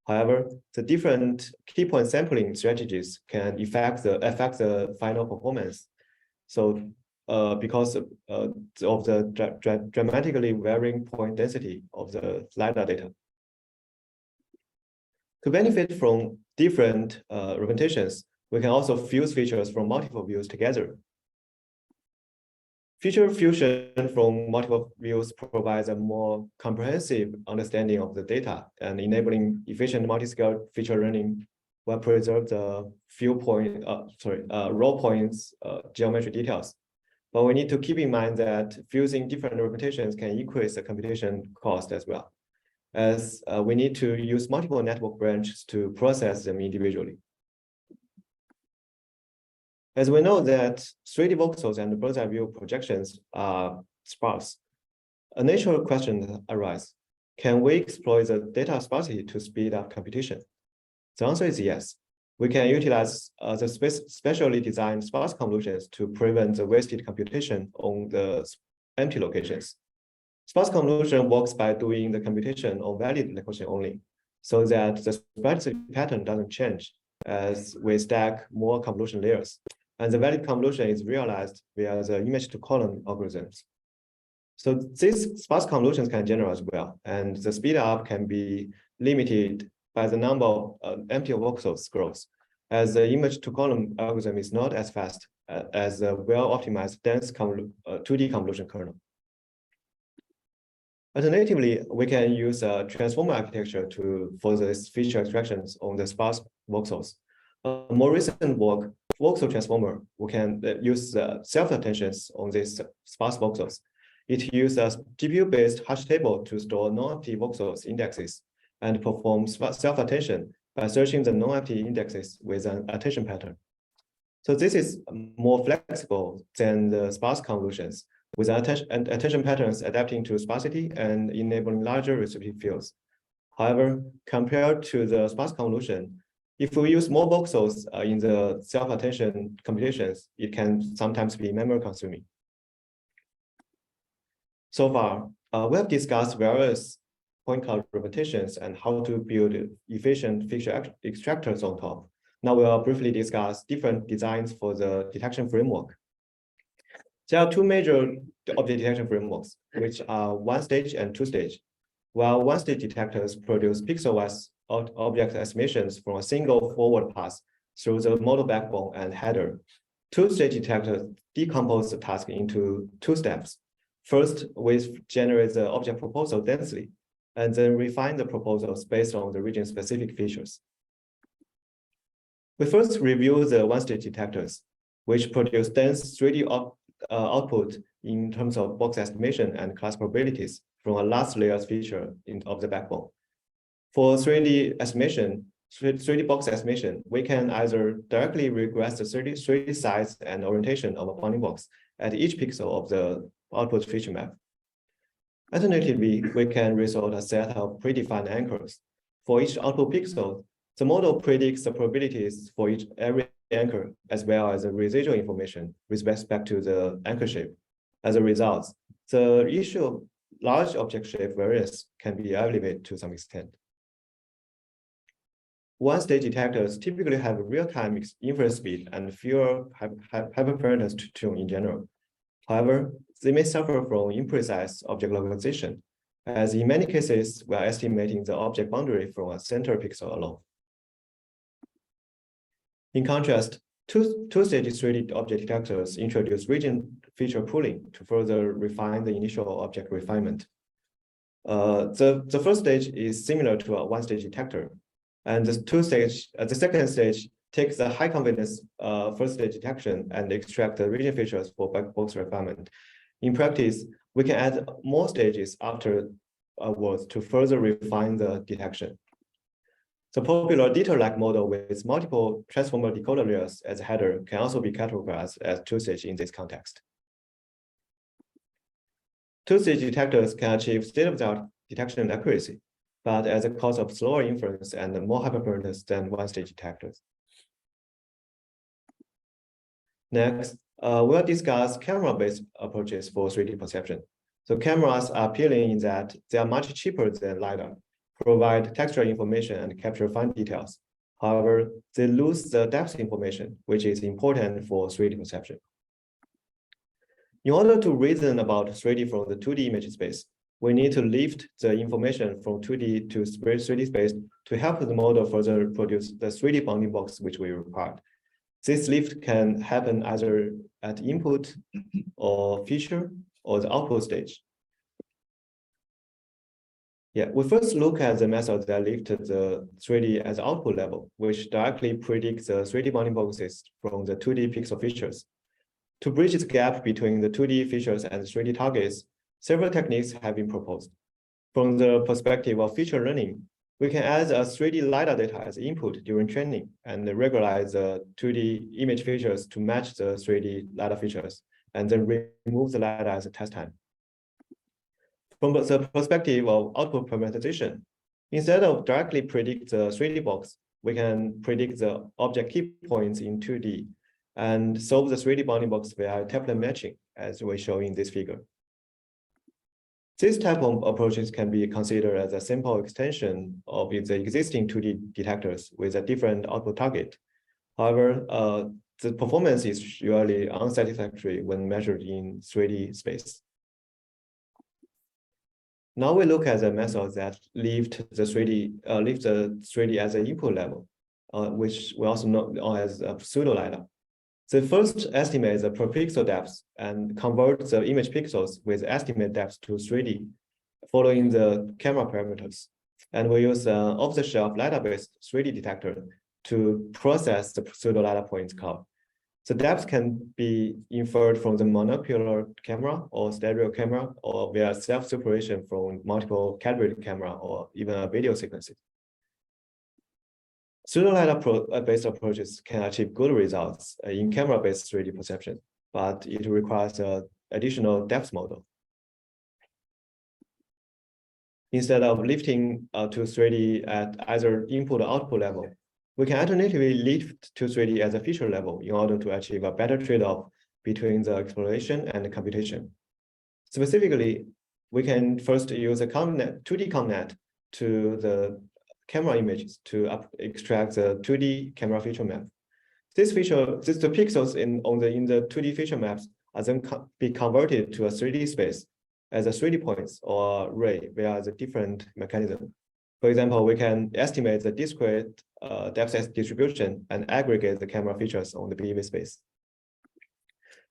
However, the different key point sampling strategies can affect the final performance. So, because of the dramatically varying point density of the LiDAR data. To benefit from different representations, we can also fuse features from multiple views together. Feature fusion from multiple views provides a more comprehensive understanding of the data and enabling efficient multi-scale feature learning while preserve the raw points geometry details. But we need to keep in mind that fusing different representations can increase the computation cost as well, as we need to use multiple network branches to process them individually. As we know that 3D voxels and bird's eye view projections are sparse, a natural question arises: can we exploit the data sparsity to speed up computation? The answer is yes. We can utilize the specially designed sparse convolutions to prevent the wasted computation on the empty locations. Sparse convolution works by doing the computation on valid location only, so that the sparsity pattern doesn't change as we stack more convolution layers. And the valid convolution is realized via the image-to-column algorithms. So these sparse convolutions can generate as well, and the speed up can be limited by the number of empty voxels growth, as the image-to-column algorithm is not as fast as a well-optimized dense 2D convolution kernel. Alternatively, we can use a transformer architecture for this feature extractions on the sparse voxels. More recent work, voxel transformer, we can use self-attentions on these sparse voxels. It uses a GPU-based hash table to store non-empty voxels indexes and perform self-attention by searching the non-empty indexes with an attention pattern. So this is more flexible than the sparse convolutions, with attention patterns adapting to sparsity and enabling larger receptive fields. However, compared to the sparse convolution, if we use more voxels in the self-attention computations, it can sometimes be memory consuming. So far, we have discussed various point cloud representations and how to build efficient feature extractors on top. Now we'll briefly discuss different designs for the detection framework. There are two major object detection frameworks, which are one-stage and two-stage. while one-stage detectors produce pixel-wise object estimations from a single forward pass through the model backbone and header. Two-stage detectors decompose the task into two steps. First, we generate the object proposal densely, and then refine the proposals based on the region-specific features. We first review the one-stage detectors, which produce dense 3D output in terms of box estimation and class probabilities from a last layers feature of the backbone. For 3D estimation, 3D box estimation, we can either directly regress the 3D size and orientation of a bounding box at each pixel of the output feature map. Alternatively, we can result a set of predefined anchors. For each output pixel, the model predicts the probabilities for every anchor, as well as the residual information with respect to the anchor shape. As a result, the issue of large object shape variance can be alleviated to some extent. One-stage detectors typically have real-time inference speed and fewer hyperparameters to tune in general. However, they may suffer from imprecise object localization, as in many cases, we are estimating the object boundary from a center pixel alone. In contrast, two-stage 3D object detectors introduce region feature pooling to further refine the initial object refinement. The first stage is similar to a one-stage detector, and the second stage takes the high confidence first stage detection and extract the region features for black box refinement. In practice, we can add more stages afterwards to further refine the detection. The popular detail-like model with multiple transformer decoder layers as a header can also be categorized as two-stage in this context. Two-stage detectors can achieve state-of-the-art detection accuracy, but at the cost of slower inference and more hyperparameters than one-stage detectors. Next, we'll discuss camera-based approaches for 3D perception. So cameras are appealing in that they are much cheaper than LiDAR, provide textual information and capture fine details. However, they lose the depth information, which is important for 3D perception. In order to reason about 3D from the 2D image space, we need to lift the information from 2D to 3D space to help the model further produce the 3D bounding box which we required. This lift can happen either at input or feature or the output stage. Yeah, we first look at the method that lifted the 3D as output level, which directly predicts the 3D bounding boxes from the 2D pixel features. To bridge the gap between the 2D features and 3D targets, several techniques have been proposed. From the perspective of feature learning, we can add a 3D LiDAR data as input during training and regularize the 2D image features to match the 3D LiDAR features, and then remove the LiDAR as a test time. From the perspective of output parameterization, instead of directly predict the 3D box, we can predict the object key points in 2D and solve the 3D bounding box via template matching, as we show in this figure. This type of approaches can be considered as a simple extension of the existing 2D detectors with a different output target. However, the performance is usually unsatisfactory when measured in 3D space. Now we look at the methods that lift the 3D as an input level, which we also know as a pseudo LiDAR. The first estimates the per pixel depth and converts the image pixels with estimate depth to 3D, following the camera parameters. And we use an off-the-shelf LiDAR-based 3D detector to process the pseudo LiDAR points cloud. The depth can be inferred from the monocular camera or stereo camera, or via self-superposition from multiple calibrated camera or even a video sequences. Pseudo-LiDAR-based approaches can achieve good results in camera-based 3D perception, but it requires an additional depth model. Instead of lifting to 3D at either input or output level, we can alternatively lift to 3D as a feature level in order to achieve a better trade-off between the exploration and the computation. Specifically, we can first use a 2D COMNET to the camera images to extract the 2D camera feature map. The pixels in the 2D feature maps are then be converted to a 3D space as a 3D points or ray via the different mechanism. For example, we can estimate the discrete depth distribution and aggregate the camera features on the BEV space.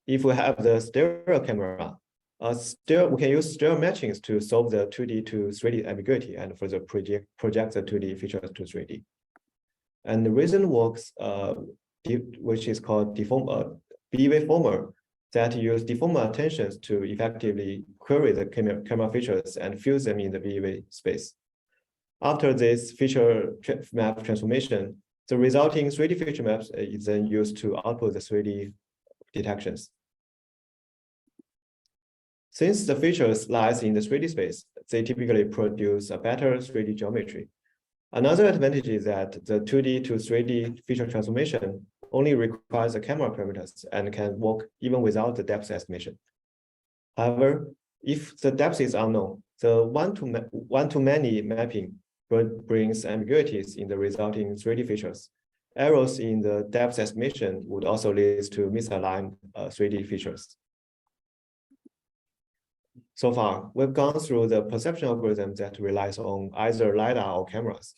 If we have the stereo camera, we can use stereo matchings to solve the 2D to 3D ambiguity and further project the 2D features to 3D. And the recent works, which is called BEV former, that use deformer attentions to effectively query the camera features and fuse them in the BEV space. After this feature map transformation, the resulting 3D feature maps is then used to output the 3D detections. Since the features lies in the 3D space, they typically produce a better 3D geometry. Another advantage is that the 2D to 3D feature transformation only requires the camera parameters and can work even without the depth estimation. However, if the depth is unknown, the one-to-many mapping brings ambiguities in the resulting 3D features. Errors in the depth estimation would also lead to misaligned 3D features. So far, we've gone through the perception algorithm that relies on either LiDAR or cameras.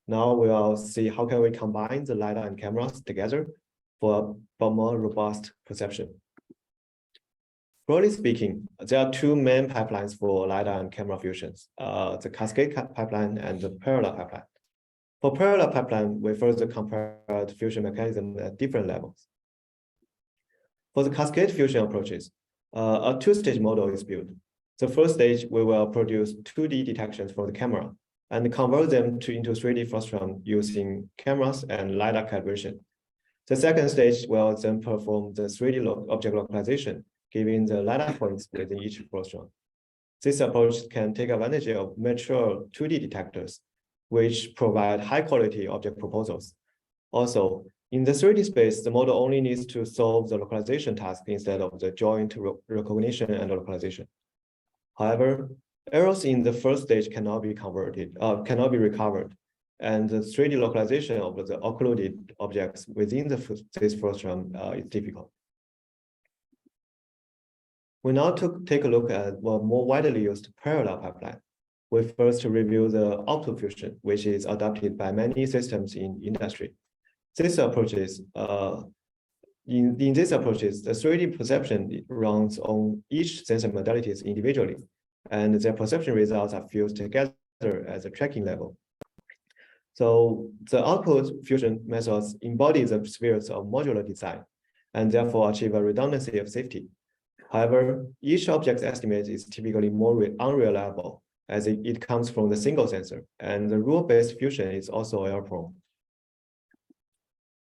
Now we'll see how can we combine the LiDAR and cameras together for a more robust perception. Broadly speaking, there are two main pipelines for LiDAR and camera fusions, the cascade pipeline and the parallel pipeline. For parallel pipeline, we further compare the fusion mechanism at different levels. For the cascade fusion approaches, a two-stage model is built. The first stage, we will produce 2D detections from the camera and convert them into 3D frustum using cameras and LiDAR calibration. The second stage will then perform the 3D object localization, giving the LiDAR points within each frustum. This approach can take advantage of mature 2D detectors, which provide high-quality object proposals. Also, in the 3D space, the model only needs to solve the localization task instead of the joint recognition and localization. However, errors in the first stage cannot be recovered, and the 3D localization of the occluded objects within this frustum is difficult. We now take a look at one more widely used parallel pipeline. We first review the output fusion, which is adopted by many systems in industry. These approaches, in these approaches, the 3D perception runs on each sensor modalities individually, and their perception results are fused together at the tracking level. So the output fusion methods embody the spheres of modular design, and therefore achieve a redundancy of safety. However, each object estimate is typically more unreliable, as it comes from the single sensor, and the rule-based fusion is also error-prone.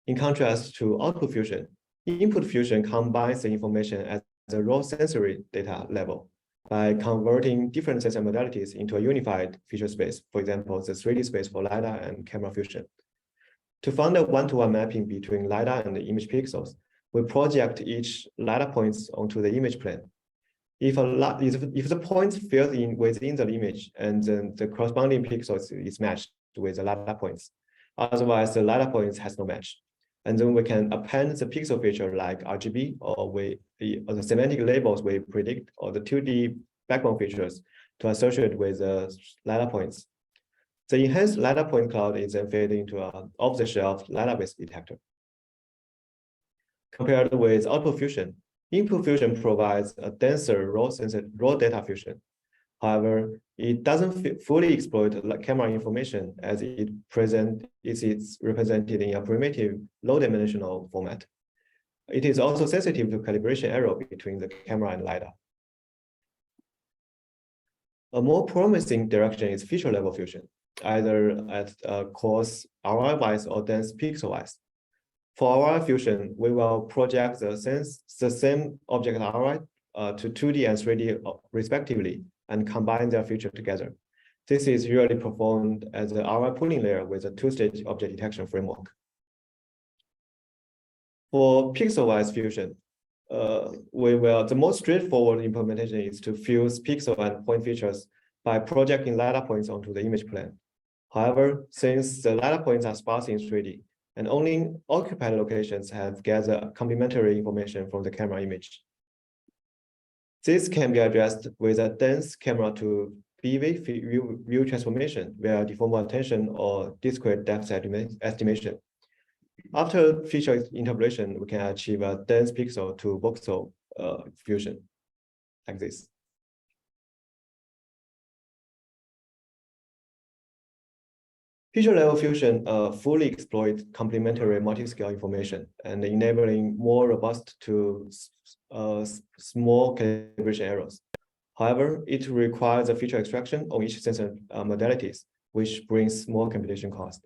In contrast to output fusion, input fusion combines the information at the raw sensory data level by converting different sensor modalities into a unified feature space, for example, the 3D space for LiDAR and camera fusion. To find a one-to-one mapping between LiDAR and the image pixels, we project each LiDAR points onto the image plane. If the points fill in within the image and then the corresponding pixels is matched with the LiDAR points, otherwise the LiDAR points has no match. And then we can append the pixel feature like RGB or the semantic labels we predict or the 2D backbone features to associate with the LiDAR points. The enhanced LiDAR point cloud is then fed into an off-the-shelf LiDAR-based detector. Compared with output fusion, input fusion provides a denser raw data fusion. However, it doesn't fully exploit camera information as it's represented in a primitive low-dimensional format. It is also sensitive to calibration error between the camera and LiDAR. A more promising direction is feature-level fusion, either at coarse ROI-wise or dense pixel-wise. For ROI fusion, we will project the same object ROI to 2D and 3D respectively, and combine their feature together. This is usually performed as the ROI pooling layer with a two-stage object detection framework. For pixel-wise fusion, the most straightforward implementation is to fuse pixel and point features by projecting LiDAR points onto the image plane. However, since the LiDAR points are sparse in 3D, and only occupied locations have gathered complementary information from the camera image. This can be addressed with a dense camera to BV view transformation via deformable attention or discrete depth estimation. After feature interpolation, we can achieve a dense pixel to voxel fusion like this. Feature level fusion fully exploits complementary multi-scale information and enabling more robust to small calibration errors. However, it requires a feature extraction on each sensor modalities, which brings more computation cost.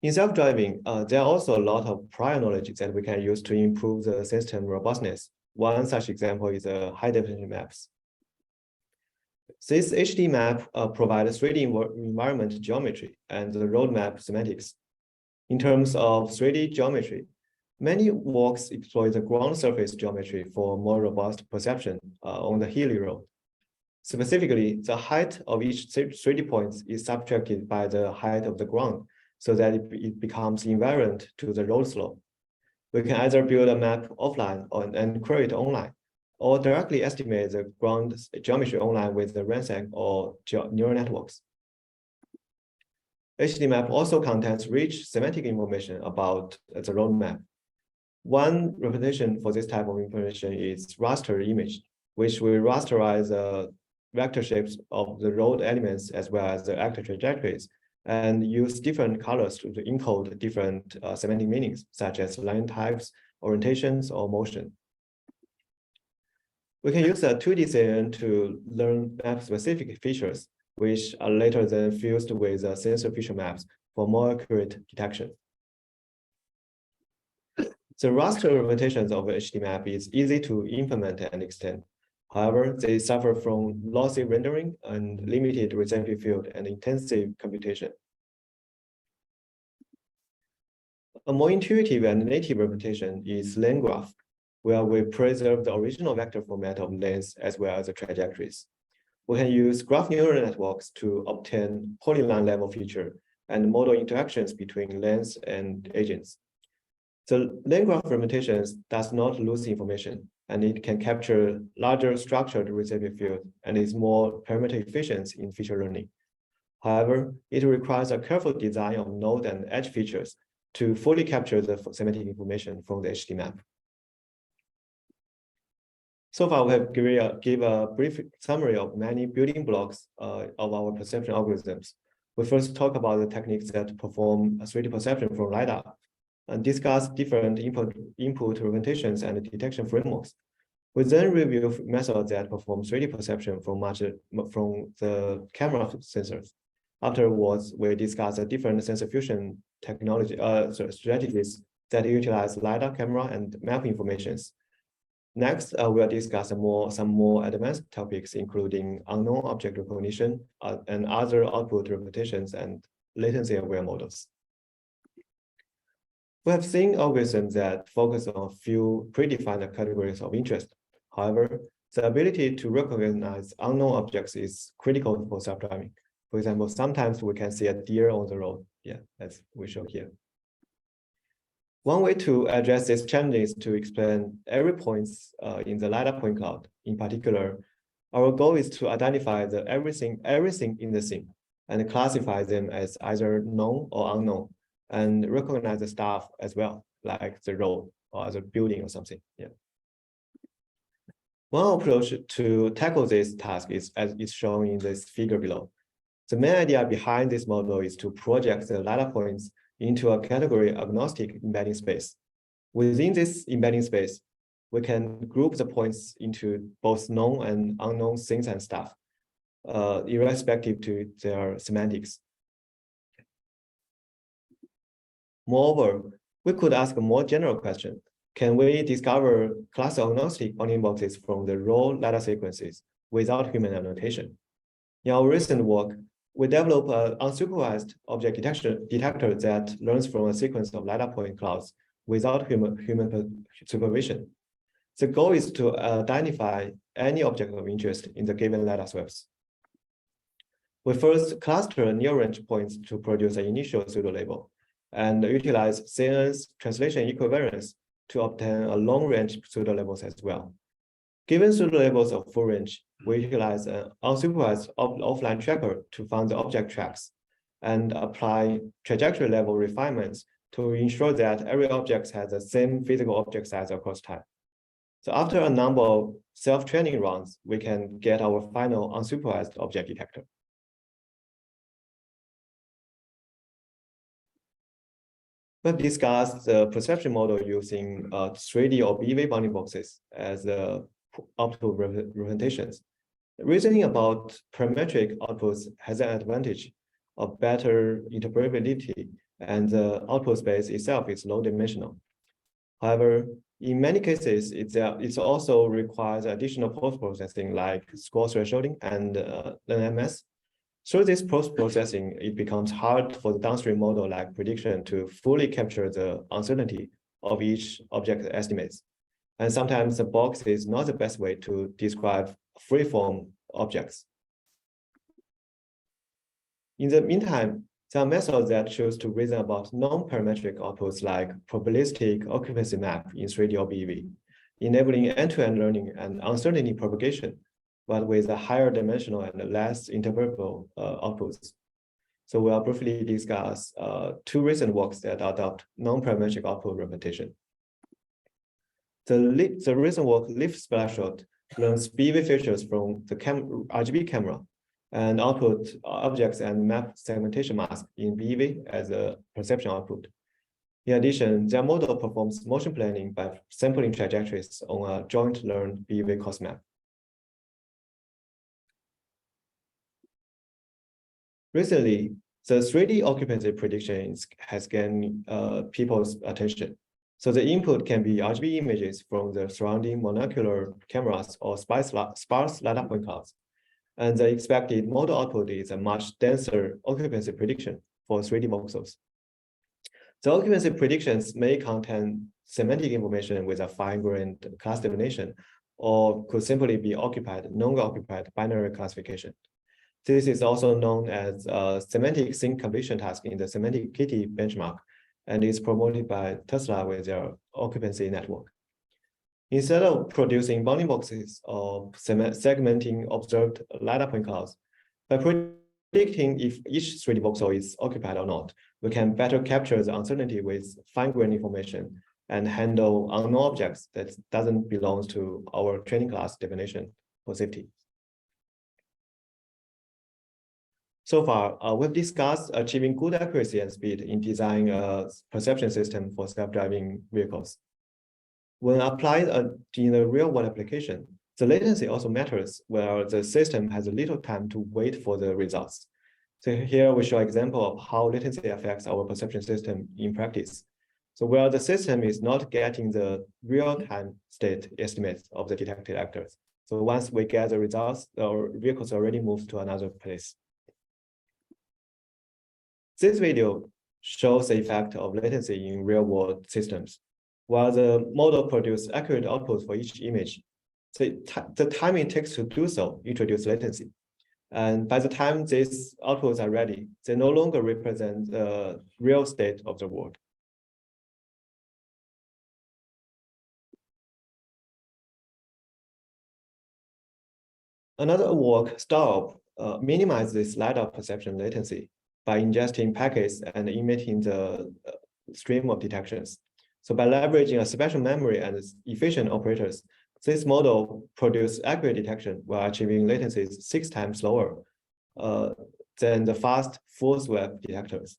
In self-driving, there are also a lot of prior knowledge that we can use to improve the system robustness. One such example is high-definition maps. This HD map provides 3D environment geometry and the roadmap semantics. In terms of 3D geometry, many works exploit the ground surface geometry for more robust perception on the hilly road. Specifically, the height of each 3D point is subtracted by the height of the ground so that it becomes invariant to the road slope. We can either build a map offline and query it online, or directly estimate the ground geometry online with the RANSAC or neural networks. HDMap also contains rich semantic information about the roadmap. One representation for this type of information is raster image, which will rasterize the vector shapes of the road elements as well as the active trajectories, and use different colors to encode different semantic meanings, such as line types, orientations, or motion. We can use a 2D CNN to learn map-specific features, which are later then fused with sensor feature maps for more accurate detection. The raster representations of HDMap is easy to implement and extend. However, they suffer from lossy rendering and limited receptive field and intensive computation. A more intuitive and native representation is lane graph, where we preserve the original vector format of lanes as well as the trajectories. We can use graph neural networks to obtain polyline level feature and model interactions between lanes and agents. The lane graph representations does not lose information, and it can capture larger structured receptive field and is more parameter efficient in feature learning. However, it requires a careful design of node and edge features to fully capture the semantic information from the HDMap. So far, we have give a brief summary of many building blocks of our perception algorithms. We first talk about the techniques that perform 3D perception from LiDAR and discuss different input representations and detection frameworks. We then review methods that perform 3D perception from the camera sensors. Afterwards, we discuss the different sensor fusion technology strategies that utilize LiDAR camera and map informations. Next, we'll discuss some more advanced topics, including unknown object recognition and other output representations and latency-aware models. We have seen algorithms that focus on a few predefined categories of interest. However, the ability to recognize unknown objects is critical for self-driving. For example, sometimes we can see a deer on the road. Yeah, as we show here. One way to address this challenge is to explain every point in the LiDAR point cloud. In particular, our goal is to identify the everything in the scene and classify them as either known or unknown, and recognize the stuff as well, like the road or the building or something. Yeah. One approach to tackle this task is as is shown in this figure below. The main idea behind this model is to project the LiDAR points into a category agnostic embedding space. Within this embedding space, we can group the points into both known and unknown things and stuff, irrespective to their semantics. Moreover, we could ask a more general question. Can we discover class agnostic bounding boxes from the raw LiDAR sequences without human annotation? In our recent work, we developed an unsupervised object detector that learns from a sequence of LiDAR point clouds without human supervision. The goal is to identify any object of interest in the given LiDAR sweeps. We first cluster near range points to produce an initial pseudo label and utilize CNN's translation equivariance to obtain a long-range pseudo-labels as well. Given pseudo-labels of full range, we utilize an unsupervised offline tracker to find the object tracks and apply trajectory level refinements to ensure that every object has the same physical object size across time. So after a number of self-training runs, we can get our final unsupervised object detector. We've discussed the perception model using 3D or BV bounding boxes as output representations. Reasoning about parametric outputs has an advantage of better interpretability, and the output space itself is low dimensional. However, in many cases, it also requires additional post-processing like score thresholding and NMS. Through this post-processing, it becomes hard for the downstream model like prediction to fully capture the uncertainty of each object estimates. And sometimes the box is not the best way to describe free-form objects. In the meantime, there are methods that choose to reason about non-parametric outputs like probabilistic occupancy map in 3D or BV, enabling end-to-end learning and uncertainty propagation, but with a higher dimensional and less interpretable outputs. So we'll briefly discuss two recent works that adopt non-parametric output representation. The recent work, Lift Splash Shot, learns BV features from the RGB camera and output objects and map segmentation mask in BV as a perception output. In addition, their model performs motion planning by sampling trajectories on a joint learned BV cost map. Recently, the 3D occupancy prediction has gained people's attention. So the input can be RGB images from the surrounding monocular cameras or sparse LiDAR point clouds. And the expected model output is a much denser occupancy prediction for 3D voxels. The occupancy predictions may contain semantic information with a fine-grained class definition, or could simply be occupied, non-occupied binary classification. This is also known as semantic sync completion task in the semantic kitty benchmark, and is promoted by Tesla with their occupancy network. Instead of producing bounding boxes or segmenting observed LiDAR point clouds, by predicting if each 3D voxel is occupied or not, we can better capture the uncertainty with fine-grained information and handle unknown objects that doesn't belong to our training class definition for safety. So far, we've discussed achieving good accuracy and speed in designing a perception system for self-driving vehicles. When applied in a real-world application, the latency also matters, where the system has little time to wait for the results. So here we show an example of how latency affects our perception system in practice. So where the system is not getting the real-time state estimates of the detected actors. So once we get the results, our vehicles already moved to another place. This video shows the effect of latency in real-world systems. While the model produces accurate outputs for each image, the time it takes to do so introduces latency. And by the time these outputs are ready, they no longer represent the real state of the world. Another work, Stop, minimizes this LiDAR perception latency by ingesting packets and emitting the stream of detections. So by leveraging a special memory and efficient operators, this model produces accurate detection while achieving latencies 6 times lower than the fast full sweep detectors.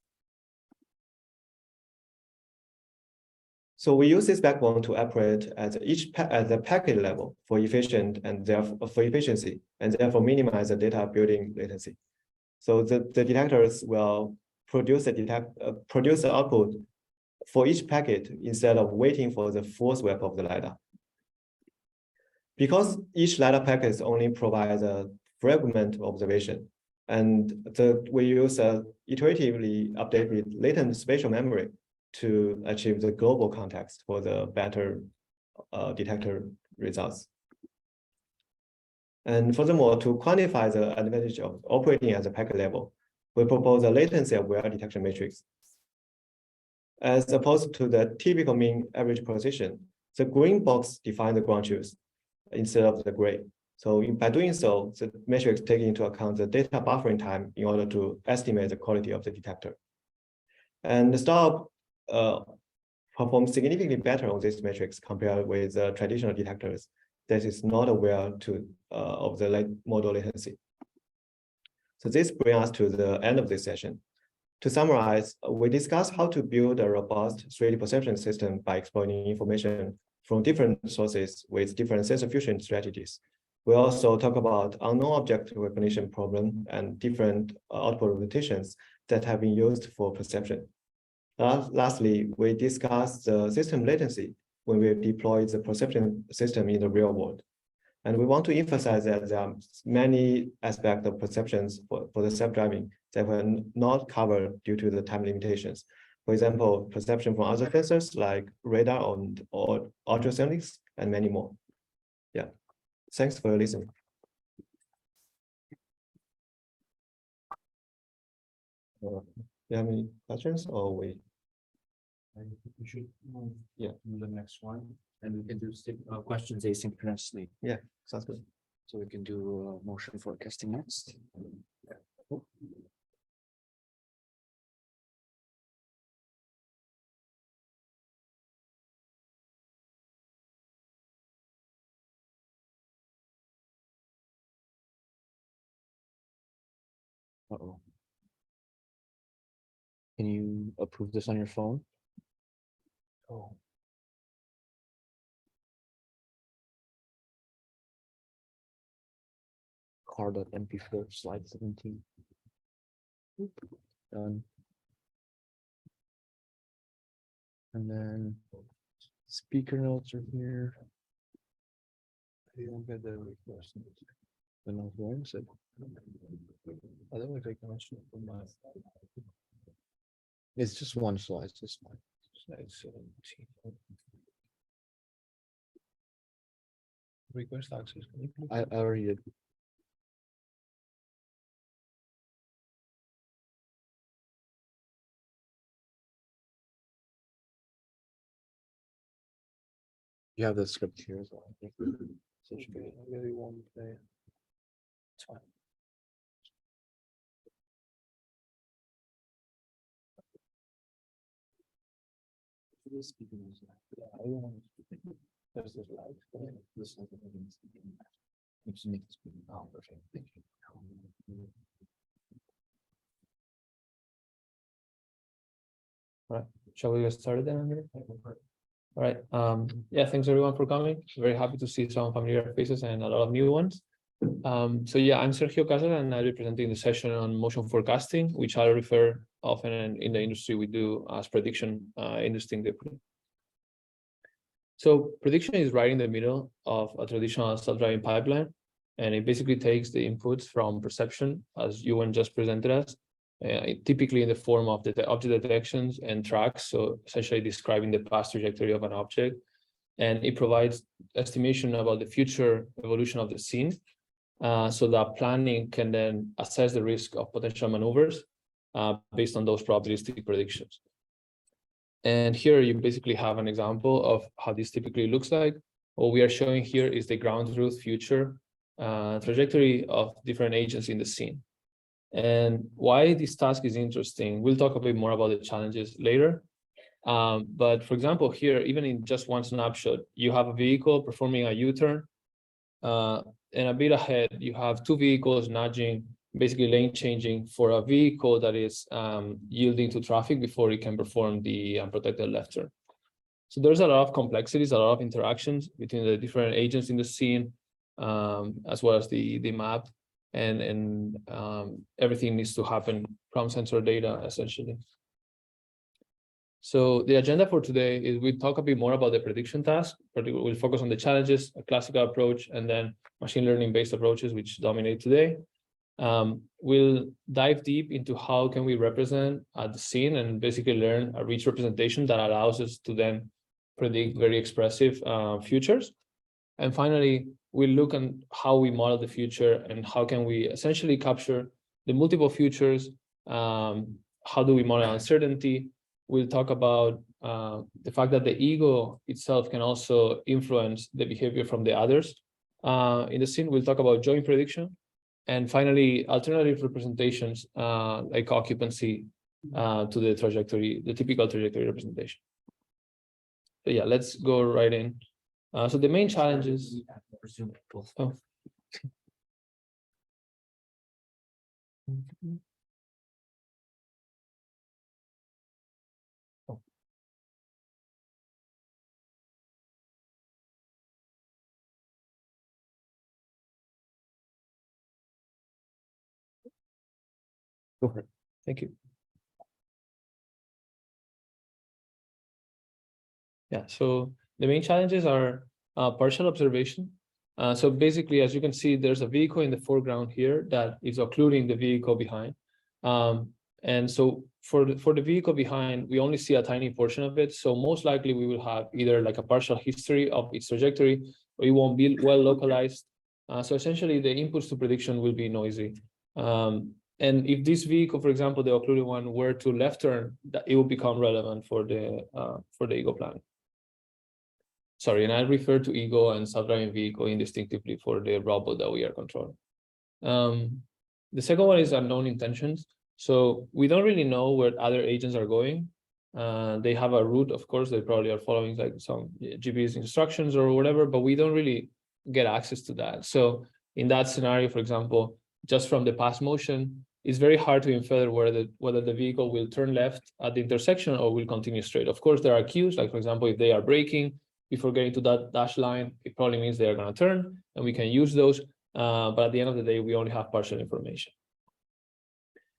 So we use this backbone to operate at the packet level for efficiency, and therefore minimize the data building latency. So the detectors will produce the output for each packet instead of waiting for the full sweep of the LiDAR. Because each LiDAR packet only provides a fragment observation, and we use a iteratively updated latent spatial memory to achieve the global context for the better detector results. And furthermore, to quantify the advantage of operating at the packet level, we propose a latency-aware detection matrix. As opposed to the typical mean average position, the green box defines the ground truth instead of the gray. So by doing so, the matrix takes into account the data buffering time in order to estimate the quality of the detector. And the star performs significantly better on this matrix compared with traditional detectors that is not aware of the model latency. So this brings us to the end of this session. To summarize, we discussed how to build a robust 3D perception system by exploiting information from different sources with different sensor fusion strategies. We also talk about unknown object recognition problem and different output representations that have been used for perception. Lastly, we discussed the system latency when we deploy the perception system in the real world. And we want to emphasize that there are many aspects of perceptions for the self-driving that were not covered due to the time limitations. For example, perception from other sensors like radar or ultrasonics and many more. Yeah, thanks for listening. Do you have any questions or we? I think we should move to the next one, and we can do questions asynchronously. Yeah, sounds good. So we can do motion forecasting next. Uh-oh. Can you approve this on your phone? Oh. Car.mp4 slide 17. Done. And then speaker notes are here. I don't get the request. The note one said. I don't think I can actually put my. It's just one slide, just one. Slide 17. Request access. I already did. You have the script here as well. I think. So it should be really one day. It's fine. Yeah, I don't want to. There's this light. This is the make this big. Oh, perfect. Thank you. All right. Shall we get started then, Andrew? All right. Yeah, thanks everyone for coming. Very happy to see some familiar faces and a lot of new ones. So yeah, I'm Sergio Casas and I'll be presenting the session on motion forecasting, which I'll refer often in the industry we do as prediction indistinctively. So prediction is right in the middle of a traditional self-driving pipeline, and it basically takes the inputs from perception, as Ewan just presented us, typically in the form of the object detections and tracks, so essentially describing the past trajectory of an object, and it provides estimation about the future evolution of the scene, so that planning can then assess the risk of potential maneuvers based on those probabilistic predictions. And here you basically have an example of how this typically looks like. What we are showing here is the ground truth future trajectory of different agents in the scene. And why this task is interesting, we'll talk a bit more about the challenges later. But for example, here, even in just one snapshot, you have a vehicle performing a U-turn, and a bit ahead, you have two vehicles nudging, basically lane changing for a vehicle that is yielding to traffic before it can perform the unprotected left turn. So there's a lot of complexities, a lot of interactions between the different agents in the scene, as well as the map, and everything needs to happen from sensor data, essentially. So the agenda for today is we talk a bit more about the prediction task, but we'll focus on the challenges, a classical approach, and then machine learning-based approaches, which dominate today. We'll dive deep into how can we represent the scene and basically learn a rich representation that allows us to then predict very expressive futures. And finally, we'll look at how we model the future and how can we essentially capture the multiple futures. How do we model uncertainty? we'll talk about the fact that the ego itself can also influence the behavior from the others. In the scene, we'll talk about joint prediction. And finally, alternative representations like occupancy to the trajectory, the typical trajectory representation. So yeah, let's go right in. So the main challenges. Oh. Go for it. Thank you. Yeah, so the main challenges are partial observation. So basically, as you can see, there's a vehicle in the foreground here that is occluding the vehicle behind. And so for the vehicle behind, we only see a tiny portion of it. So most likely we will have either like a partial history of its trajectory, or it won't be well localized. So essentially the inputs to prediction will be noisy. And if this vehicle, for example, the occluded one, were to left turn, that it will become relevant for the ego plan. Sorry, and I refer to ego and self-driving vehicle indistinctively for the robot that we are controlling. The second one is unknown intentions. So we don't really know where other agents are going. They have a route, of course, they probably are following like some GPS instructions or whatever, but we don't really get access to that. So in that scenario, for example, just from the past motion, it's very hard to infer whether the vehicle will turn left at the intersection or will continue straight. Of course, there are cues, like for example, if they are braking before getting to that dash line, it probably means they are going to turn, and we can use those. But at the end of the day, we only have partial information.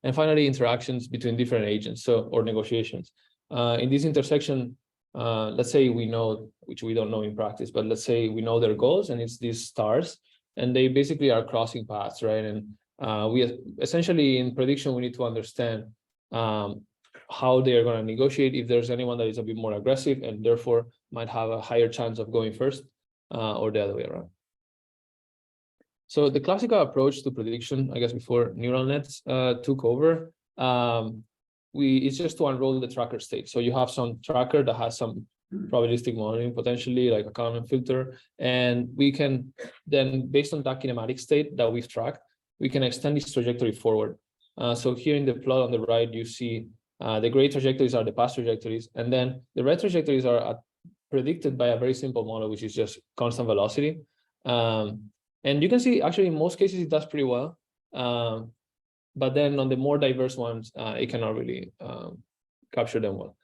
And finally, interactions between different agents, or negotiations. In this intersection, let's say we know, which we don't know in practice, but let's say we know their goals, and it's these stars, and they basically are crossing paths, right? And we essentially in prediction, we need to understand how they are going to negotiate, if there's anyone that is a bit more aggressive and therefore might have a higher chance of going first, or the other way around. So the classical approach to prediction, I guess before neural nets took over, it's just to unroll the tracker state. So you have some tracker that has some probabilistic modeling, potentially like a Kalman filter, and we can then, based on that kinematic state that we've tracked, we can extend this trajectory forward. So here in the plot on the right, you see the gray trajectories are the past trajectories, and then the red trajectories are predicted by a very simple model, which is just constant velocity. And you can see, actually, in most cases, it does pretty well. But then on the more diverse ones, it cannot really capture them well.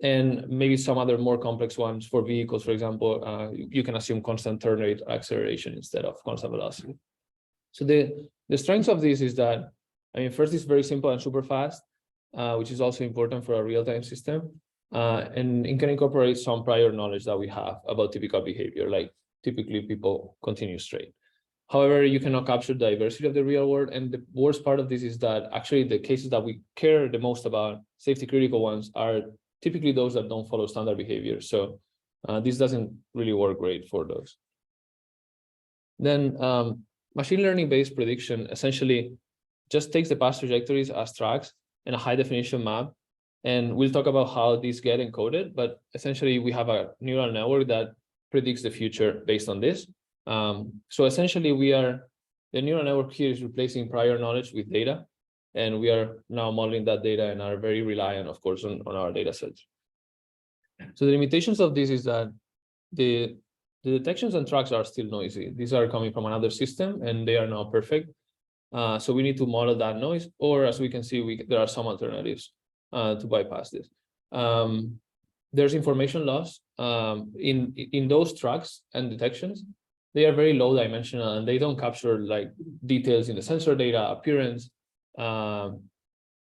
And maybe some other more complex ones for vehicles, for example, you can assume constant turn rate acceleration instead of constant velocity. So the strength of this is that, I mean, first, it's very simple and super fast, which is also important for a real-time system. And it can incorporate some prior knowledge that we have about typical behavior, like typically people continue straight. However, you cannot capture the diversity of the real world. And the worst part of this is that actually the cases that we care the most about, safety critical ones, are typically those that don't follow standard behavior. So this doesn't really work great for those. Then machine learning based prediction essentially just takes the past trajectories as tracks and a high definition map. And we'll talk about how these get encoded, but essentially we have a neural network that predicts the future based on this. So essentially the neural network here is replacing prior knowledge with data, and we are now modeling that data and are very reliant, of course, on our data sets. So the limitations of this is that the detections and tracks are still noisy. These are coming from another system and they are not perfect. So we need to model that noise, or as we can see, there are some alternatives to bypass this. There's information loss in those tracks and detections. They are very low dimensional and they don't capture like details in the sensor data, appearance,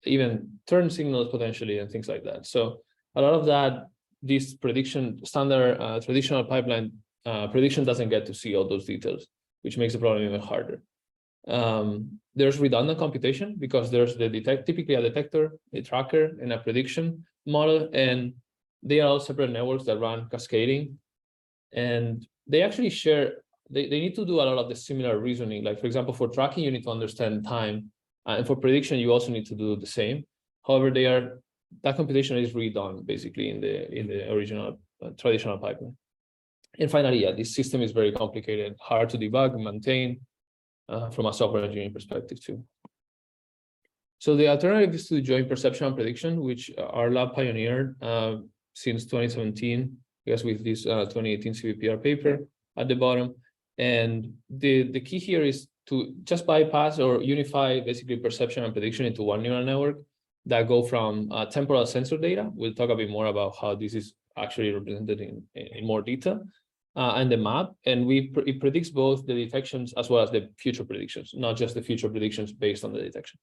even turn signals potentially and things like that. So a lot of that, this prediction standard traditional pipeline prediction doesn't get to see all those details, which makes the problem even harder. There's redundant computation because there's typically a detector, a tracker, and a prediction model, and they are all separate networks that run cascading, and they actually share. They need to do a lot of the similar reasoning. Like for example, for tracking, you need to understand time, and for prediction, you also need to do the same. However, they are that computation is redone basically in the original traditional pipeline. And finally, yeah, this system is very complicated, hard to debug, maintain from a software engineering perspective too. So the alternative is to join perception and prediction, which our lab pioneered since 2017, I guess with this 2018 CVPR paper at the bottom. And the key here is to just bypass or unify basically perception and prediction into one neural network that go from temporal sensor data. We'll talk a bit more about how this is actually represented in more detail. And the map, and it predicts both the detections as well as the future predictions, not just the future predictions based on the detection.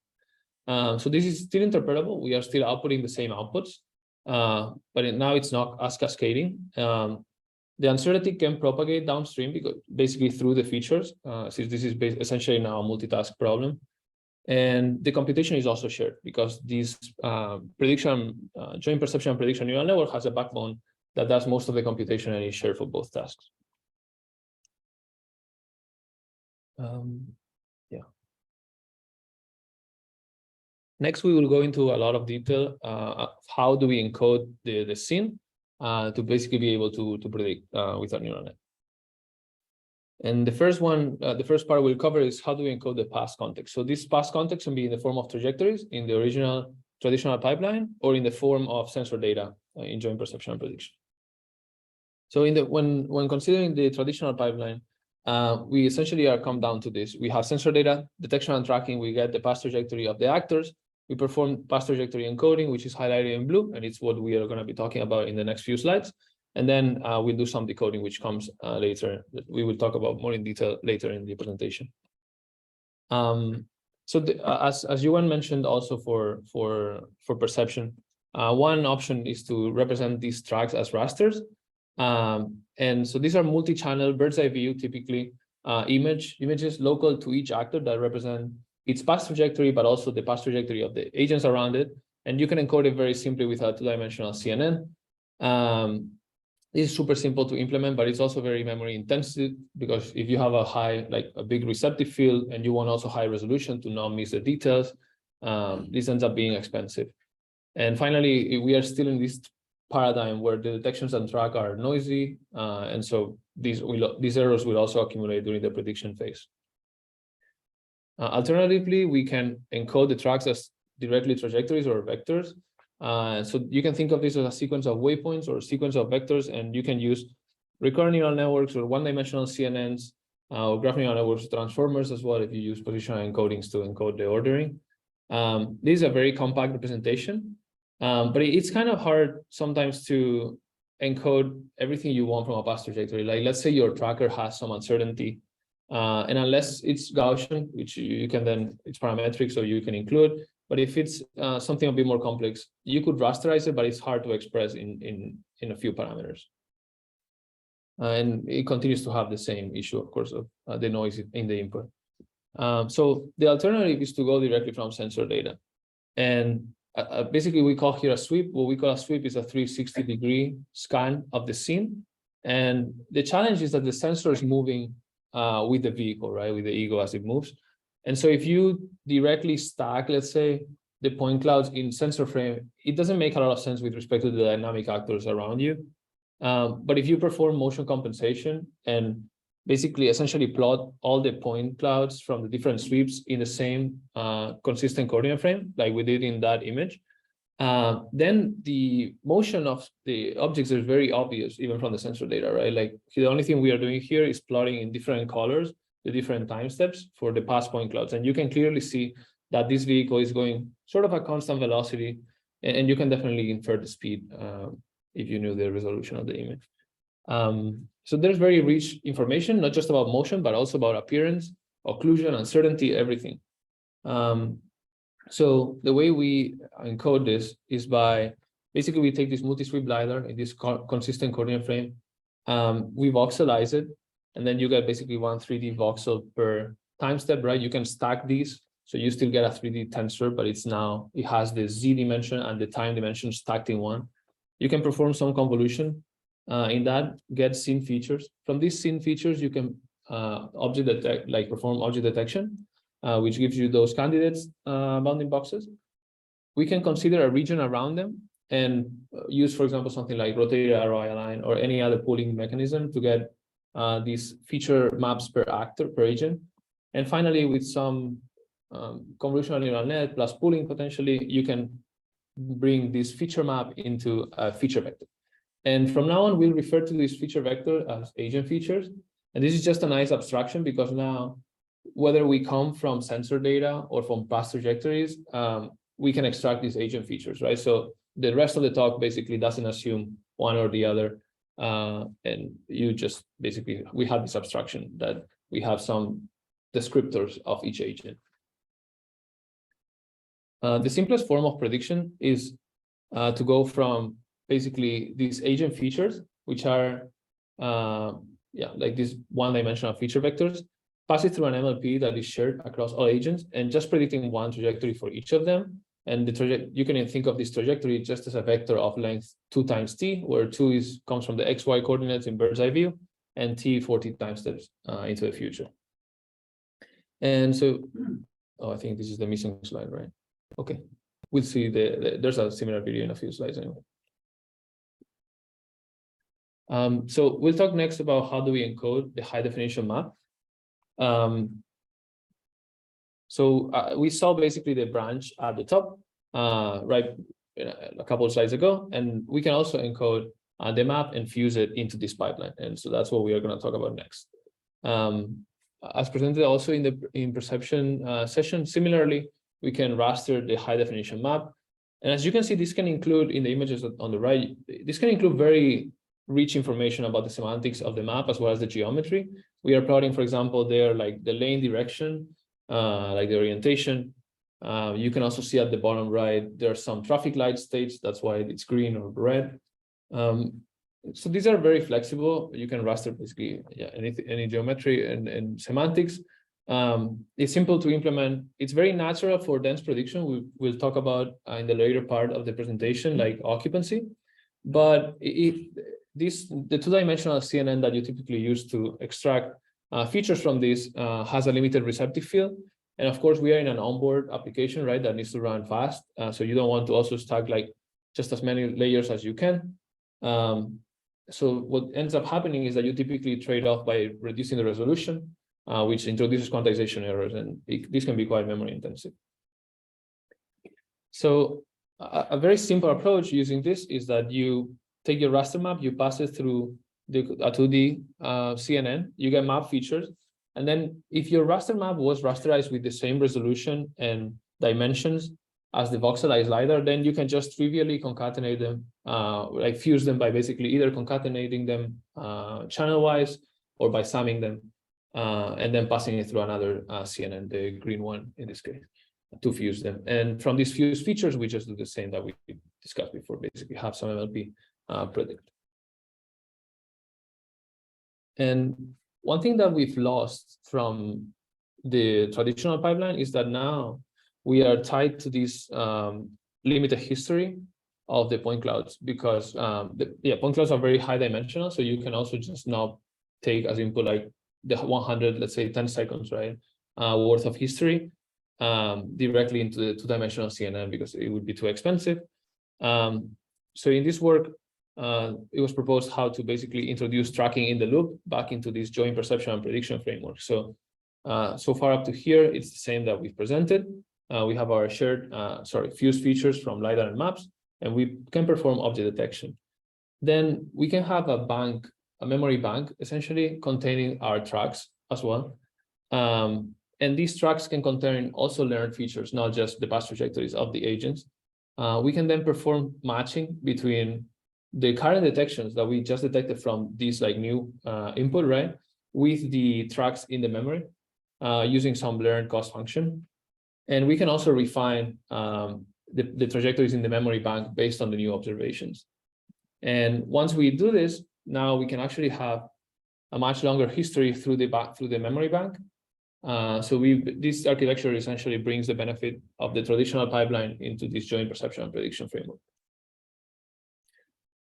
So this is still interpretable. We are still outputting the same outputs, but now it's not as cascading. The uncertainty can propagate downstream because basically through the features, since this is essentially now a multitask problem. And the computation is also shared because this joint perception and prediction neural network has a backbone that does most of the computation and is shared for both tasks. Yeah. Next, we will go into a lot of detail of how do we encode the scene to basically be able to predict with our neural net. And the first part we'll cover is how do we encode the past context. So this past context can be in the form of trajectories in the original traditional pipeline or in the form of sensor data in joint perception and prediction. So when considering the traditional pipeline, we essentially come down to this. We have sensor data, detection and tracking. We get the past trajectory of the actors. We perform past trajectory encoding, which is highlighted in blue, and it's what we are going to be talking about in the next few slides. And then we'll do some decoding, which comes later. We will talk about more in detail later in the presentation. So as Yuan mentioned, also for perception, one option is to represent these tracks as rasters. And so these are multi-channel bird's eye view, typically images local to each actor that represent its past trajectory, but also the past trajectory of the agents around it. And you can encode it very simply with a two-dimensional CNN. This is super simple to implement, but it's also very memory intensive because if you have a big receptive field and you want also high resolution to not miss the details, this ends up being expensive. And finally, we are still in this paradigm where the detections and track are noisy, and so these errors will also accumulate during the prediction phase. Alternatively, we can encode the tracks as directly trajectories or vectors. So you can think of this as a sequence of waypoints or a sequence of vectors, and you can use recurrent neural networks or one-dimensional CNNs or graph neural networks transformers as well if you use positional encodings to encode the ordering. This is a very compact representation. But it's kind of hard sometimes to encode everything you want from a past trajectory. Like let's say your tracker has some uncertainty, and unless it's Gaussian, which you can then, it's parametric, so you can include. But if it's something a bit more complex, you could rasterize it, but it's hard to express in a few parameters. And it continues to have the same issue, of course, of the noise in the input. So the alternative is to go directly from sensor data. And basically, we call here a sweep. What we call a sweep is a 360-degree scan of the scene. And the challenge is that the sensor is moving with the vehicle, right? With the ego as it moves. And so if you directly stack, let's say, the point clouds in sensor frame, it doesn't make a lot of sense with respect to the dynamic actors around you. But if you perform motion compensation and basically essentially plot all the point clouds from the different sweeps in the same consistent coordinate frame, like we did in that image, then the motion of the objects is very obvious, even from the sensor data, right? Like the only thing we are doing here is plotting in different colors the different time steps for the past point clouds. And you can clearly see that this vehicle is going sort of a constant velocity, and you can definitely infer the speed if you knew the resolution of the image. So there's very rich information, not just about motion, but also about appearance, occlusion, uncertainty, everything. So the way we encode this is by, basically we take this multi-sweep LiDAR in this consistent coordinate frame, we voxelize it, and then you get basically one 3D voxel per time step, right? You can stack these, so you still get a 3D tensor, but it has the Z dimension and the time dimension stacked in one. You can perform some convolution in that, get scene features. From these scene features, you can perform object detection, which gives you those candidates bounding boxes. we can consider a region around them and use, for example, something like rotated ROI align or any other pooling mechanism to get these feature maps per actor, per agent. And finally, with some convolutional neural net plus pooling, potentially, you can bring this feature map into a feature vector. And from now on, we'll refer to this feature vector as agent features. And this is just a nice abstraction because now, whether we come from sensor data or from past trajectories, we can extract these agent features, right? So the rest of the talk basically doesn't assume one or the other. And you just basically, we have this abstraction that we have some descriptors of each agent. The simplest form of prediction is to go from basically these agent features, which are like these one-dimensional feature vectors, pass it through an MLP that is shared across all agents, and just predicting one trajectory for each of them. And the you can think of this trajectory just as a vector of length 2 times t, where 2 comes from the XY coordinates in bird's eye view, and t 40 time steps into the future. And so, oh, I think this is the missing slide, right? Okay, we'll see there's a similar video in a few slides anyway. So we'll talk next about how do we encode the high definition map. We saw basically the branch at the top, right, a couple of slides ago, and we can also encode the map and fuse it into this pipeline. And so that's what we are going to talk about next. As presented also in the perception session, similarly, we can raster the high definition map. And as you can see, this can include in the images on the right, this can include very rich information about the semantics of the map as well as the geometry. We are plotting, for example, there like the lane direction, like the orientation. You can also see at the bottom right, there are some traffic light states. That's why it's green or red. So these are very flexible. You can raster basically any geometry and semantics. It's simple to implement. It's very natural for dense prediction. We'll talk about in the later part of the presentation, like occupancy. But the two-dimensional CNN that you typically use to extract features from this has a limited receptive field. And of course, we are in an onboard application, right, that needs to run fast. So you don't want to also stack like just as many layers as you can. So what ends up happening is that you typically trade off by reducing the resolution, which introduces quantization errors, and this can be quite memory intensive. So a very simple approach using this is that you take your raster map, you pass it through a 2D CNN, you get map features. And then if your raster map was rasterized with the same resolution and dimensions as the voxelized LiDAR, then you can just trivially concatenate them, like fuse them by basically either concatenating them channel-wise or by summing them, and then passing it through another CNN, the green one in this case, to fuse them. And from these fuse features, we just do the same that we discussed before, basically have some MLP predict. And one thing that we've lost from the traditional pipeline is that now we are tied to this limited history of the point clouds, because point clouds are very high dimensional. So you can also just now take as input like the 100, let's say 10 seconds, right, worth of history directly into the two-dimensional CNN because it would be too expensive. So in this work, it was proposed how to basically introduce tracking in the loop back into this joint perception and prediction framework. So so far up to here, it's the same that we've presented. We have our shared, fused features from LiDAR and maps, and we can perform object detection. Then we can have a bank, a memory bank, essentially containing our tracks as well. And these tracks can contain also learned features, not just the past trajectories of the agents. We can then perform matching between the current detections that we just detected from these like new input, right, with the tracks in the memory using some learned cost function. And we can also refine the trajectories in the memory bank based on the new observations. And once we do this, now we can actually have a much longer history through the memory bank. So this architecture essentially brings the benefit of the traditional pipeline into this joint perception and prediction framework.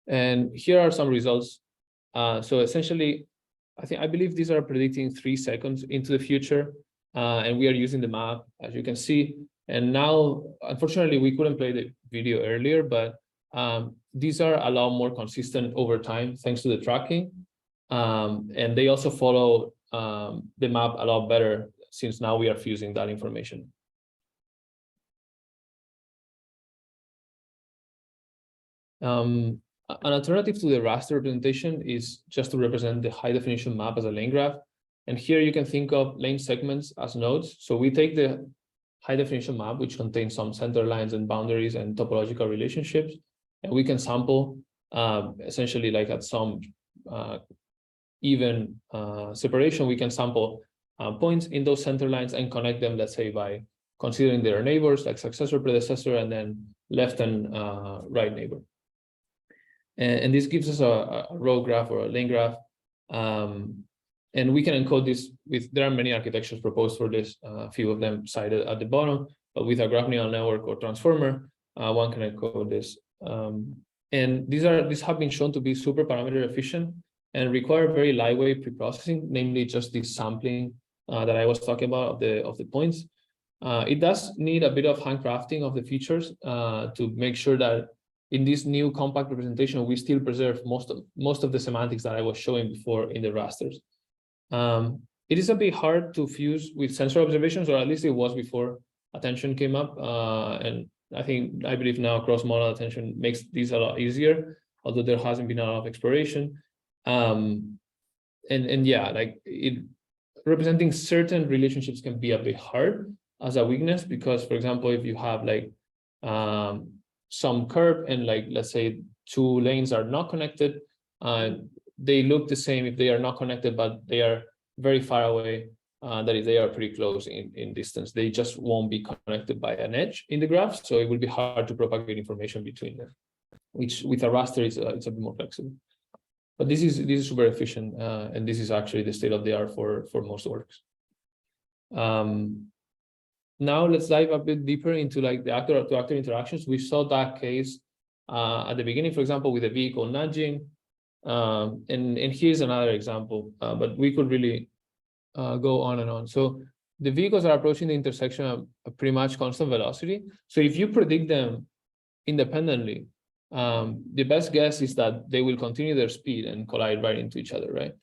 And here are some results. So essentially, I believe these are predicting 3 seconds into the future. And we are using the map, as you can see. And now, unfortunately, we couldn't play the video earlier, but these are a lot more consistent over time thanks to the tracking. And they also follow the map a lot better since now we are fusing that information. An alternative to the raster representation is just to represent the high definition map as a lane graph. And here you can think of lane segments as nodes. So we take the high definition map, which contains some center lines and boundaries and topological relationships, and we can sample essentially like at some even separation, we can sample points in those center lines and connect them, let's say, by considering their neighbors like successor, predecessor, and then left and right neighbor. And this gives us a row graph or a lane graph. And we can encode this with, there are many architectures proposed for this, a few of them cited at the bottom, but with a graph neural network or transformer, one can encode this. And these have been shown to be super parameter efficient and require very lightweight preprocessing, namely just the sampling that I was talking about of the points. It does need a bit of handcrafting of the features to make sure that in this new compact representation, we still preserve most of the semantics that I was showing before in the rasters. It is a bit hard to fuse with sensor observations, or at least it was before attention came up. And I believe now cross-modal attention makes these a lot easier, although there hasn't been a lot of exploration. And yeah, like representing certain relationships can be a bit hard as a weakness, because, for example, if you have like some curve and like, let's say 2 lanes are not connected, they look the same if they are not connected, but they are very far away, that is, they are pretty close in distance. They just won't be connected by an edge in the graph, so it will be hard to propagate information between them, which with a raster it's a bit more flexible. But this is super efficient, and this is actually the state of the art for most works. Now let's dive a bit deeper into like the actor-to-actor interactions. We saw that case at the beginning, for example, with the vehicle nudging. And here's another example, but we could really go on and on. So the vehicles are approaching the intersection at a pretty much constant velocity. So if you predict them independently, the best guess is that they will continue their speed and collide right into each other, right?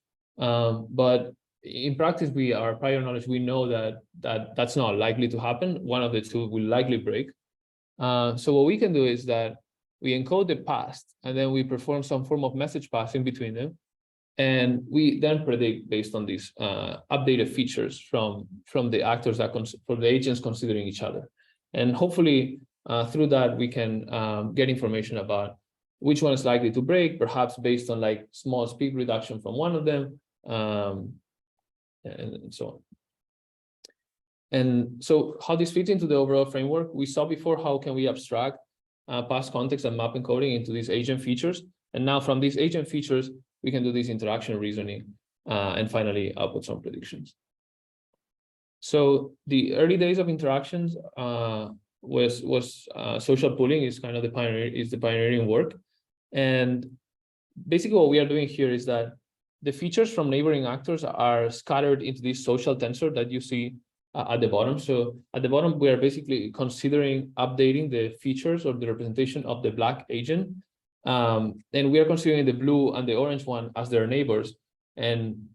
But in practice, our prior knowledge, we know that's not likely to happen. One of the two will likely break. So what we can do is that we encode the past, and then we perform some form of message passing between them. And we then predict based on these updated features from the actors for the agents considering each other. And hopefully through that, we can get information about which one is likely to break, perhaps based on like small speed reduction from one of them, and so on. And so how this fits into the overall framework, we saw before how can we abstract past context and map encoding into these agent features. And now from these agent features, we can do this interaction reasoning and finally output some predictions. So the early days of interactions was social pooling is kind of the pioneering work. And basically what we are doing here is that the features from neighboring actors are scattered into this social tensor that you see at the bottom. So at the bottom, we are basically considering updating the features or the representation of the black agent. And we are considering the blue and the orange one as their neighbors. And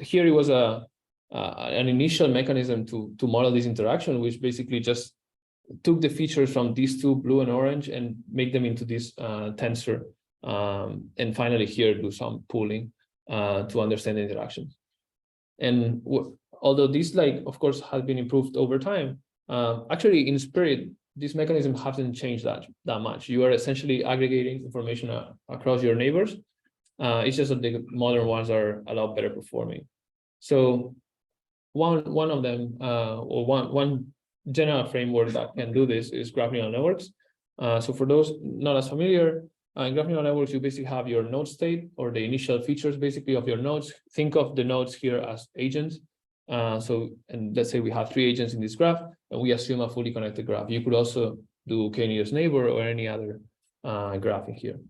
here it was an initial mechanism to model this interaction, which basically just took the features from these two, blue and orange, and make them into this tensor. And finally here do some pooling to understand the interactions. And although this, like, of course, has been improved over time, actually in spirit, this mechanism hasn't changed that much. You are essentially aggregating information across your neighbors. It's just that the modern ones are a lot better performing. So one of them, or one general framework that can do this is graph neural networks. So for those not as familiar, in graph neural networks, you basically have your node state or the initial features basically of your nodes. Think of the nodes here as agents. And let's say we have 3 agents in this graph, and we assume a fully connected graph. You could also do k-nearest neighbor or any other graph in here.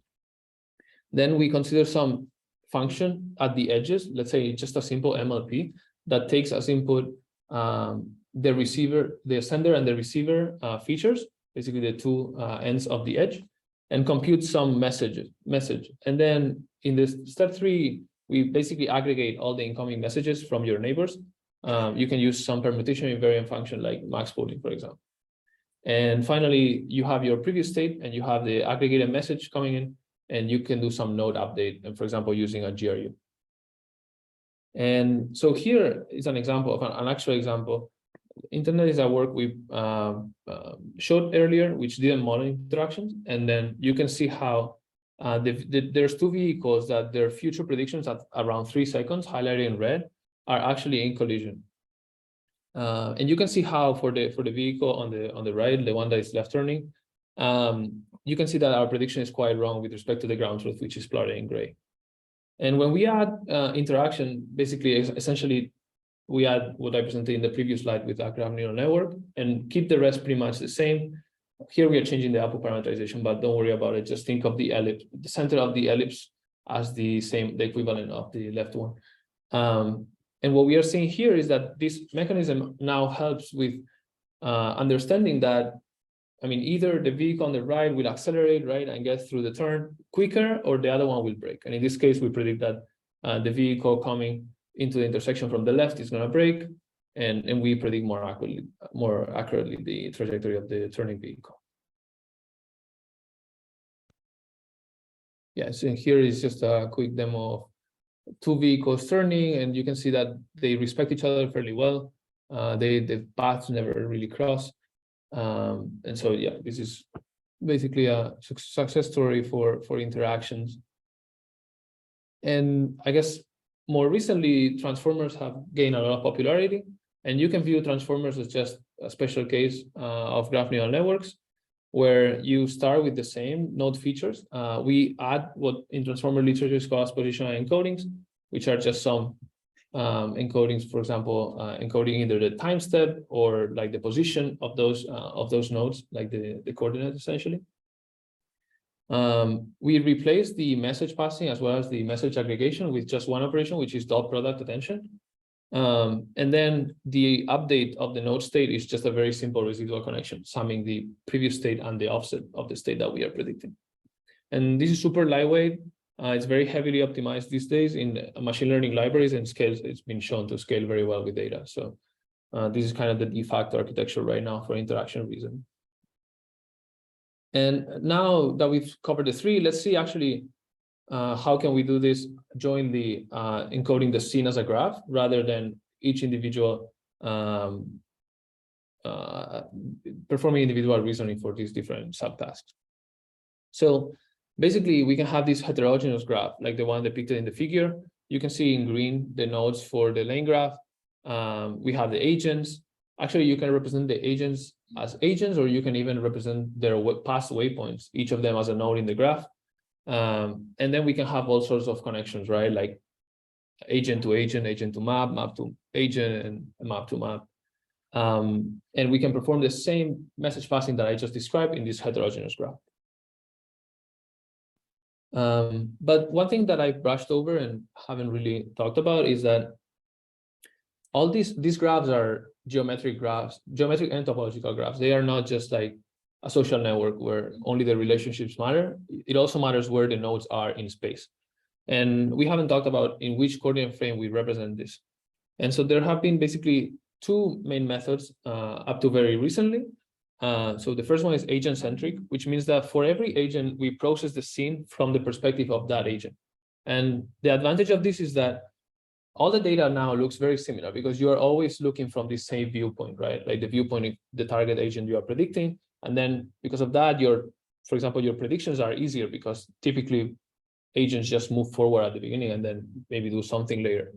Then we consider some function at the edges, let's say just a simple MLP that takes as input the receiver, the sender and the receiver features, basically the two ends of the edge, and compute some message. And then in this step 3, we basically aggregate all the incoming messages from your neighbors. You can use some permutation invariant function like max pooling, for example. And finally, you have your previous state and you have the aggregated message coming in, and you can do some node update, and for example, using a GRU. And so here is an example of an actual example. Internet is a work we showed earlier, which didn't model interactions. And then you can see how there's two vehicles that their future predictions at around 3 seconds, highlighted in red, are actually in collision. And you can see how for the vehicle on the right, the one that is left turning, you can see that our prediction is quite wrong with respect to the ground truth, which is plotted in gray. And when we add interaction, basically, essentially, we add what I presented in the previous slide with a graph neural network and keep the rest pretty much the same. Here we are changing the output parameterization, but don't worry about it. Just think of the ellipse, the center of the ellipse, as the equivalent of the left one. And what we are seeing here is that this mechanism now helps with understanding that, I mean, either the vehicle on the right will accelerate, right, and get through the turn quicker, or the other one will brake. And in this case, we predict that the vehicle coming into the intersection from the left is going to brake, and we predict more accurately the trajectory of the turning vehicle. Yeah, so here is just a quick demo of 2 vehicles turning, and you can see that they respect each other fairly well. The paths never really cross. And so, yeah, this is basically a success story for interactions. And I guess more recently, transformers have gained a lot of popularity, and you can view transformers as just a special case of graph neural networks, where you start with the same node features. We add what in transformer literature is called positional encodings, which are just some encodings, for example, encoding either the time step or like the position of those nodes, like the coordinate essentially. We replace the message passing as well as the message aggregation with just one operation, which is dot product attention. And then the update of the node state is just a very simple residual connection, summing the previous state and the offset of the state that we are predicting. And this is super lightweight. It's very heavily optimized these days in machine learning libraries, and scales. It's been shown to scale very well with data. So this is kind of the de facto architecture right now for interaction reason. And now that we've covered the 3, let's see actually how can we do this jointly, encoding the scene as a graph rather than each individual performing individual reasoning for these different subtasks. So basically, we can have this heterogeneous graph, like the one depicted in the figure. You can see in green the nodes for the lane graph. We have the agents. Actually, you can represent the agents as agents, or you can even represent their past waypoints, each of them as a node in the graph. And then we can have all sorts of connections, right? Like agent to agent, agent to map, map to agent, and map to map. And we can perform the same message passing that I just described in this heterogeneous graph. But one thing that I brushed over and haven't really talked about is that all these graphs are geometric graphs, geometric and topological graphs. They are not just like a social network where only the relationships matter. It also matters where the nodes are in space. And we haven't talked about in which coordinate frame we represent this. And so there have been basically 2 main methods up to very recently. So the first one is agent-centric, which means that for every agent, we process the scene from the perspective of that agent. And the advantage of this is that all the data now looks very similar because you are always looking from the same viewpoint, right? Like the viewpoint of the target agent you are predicting. And then because of that, for example, your predictions are easier because typically agents just move forward at the beginning and then maybe do something later,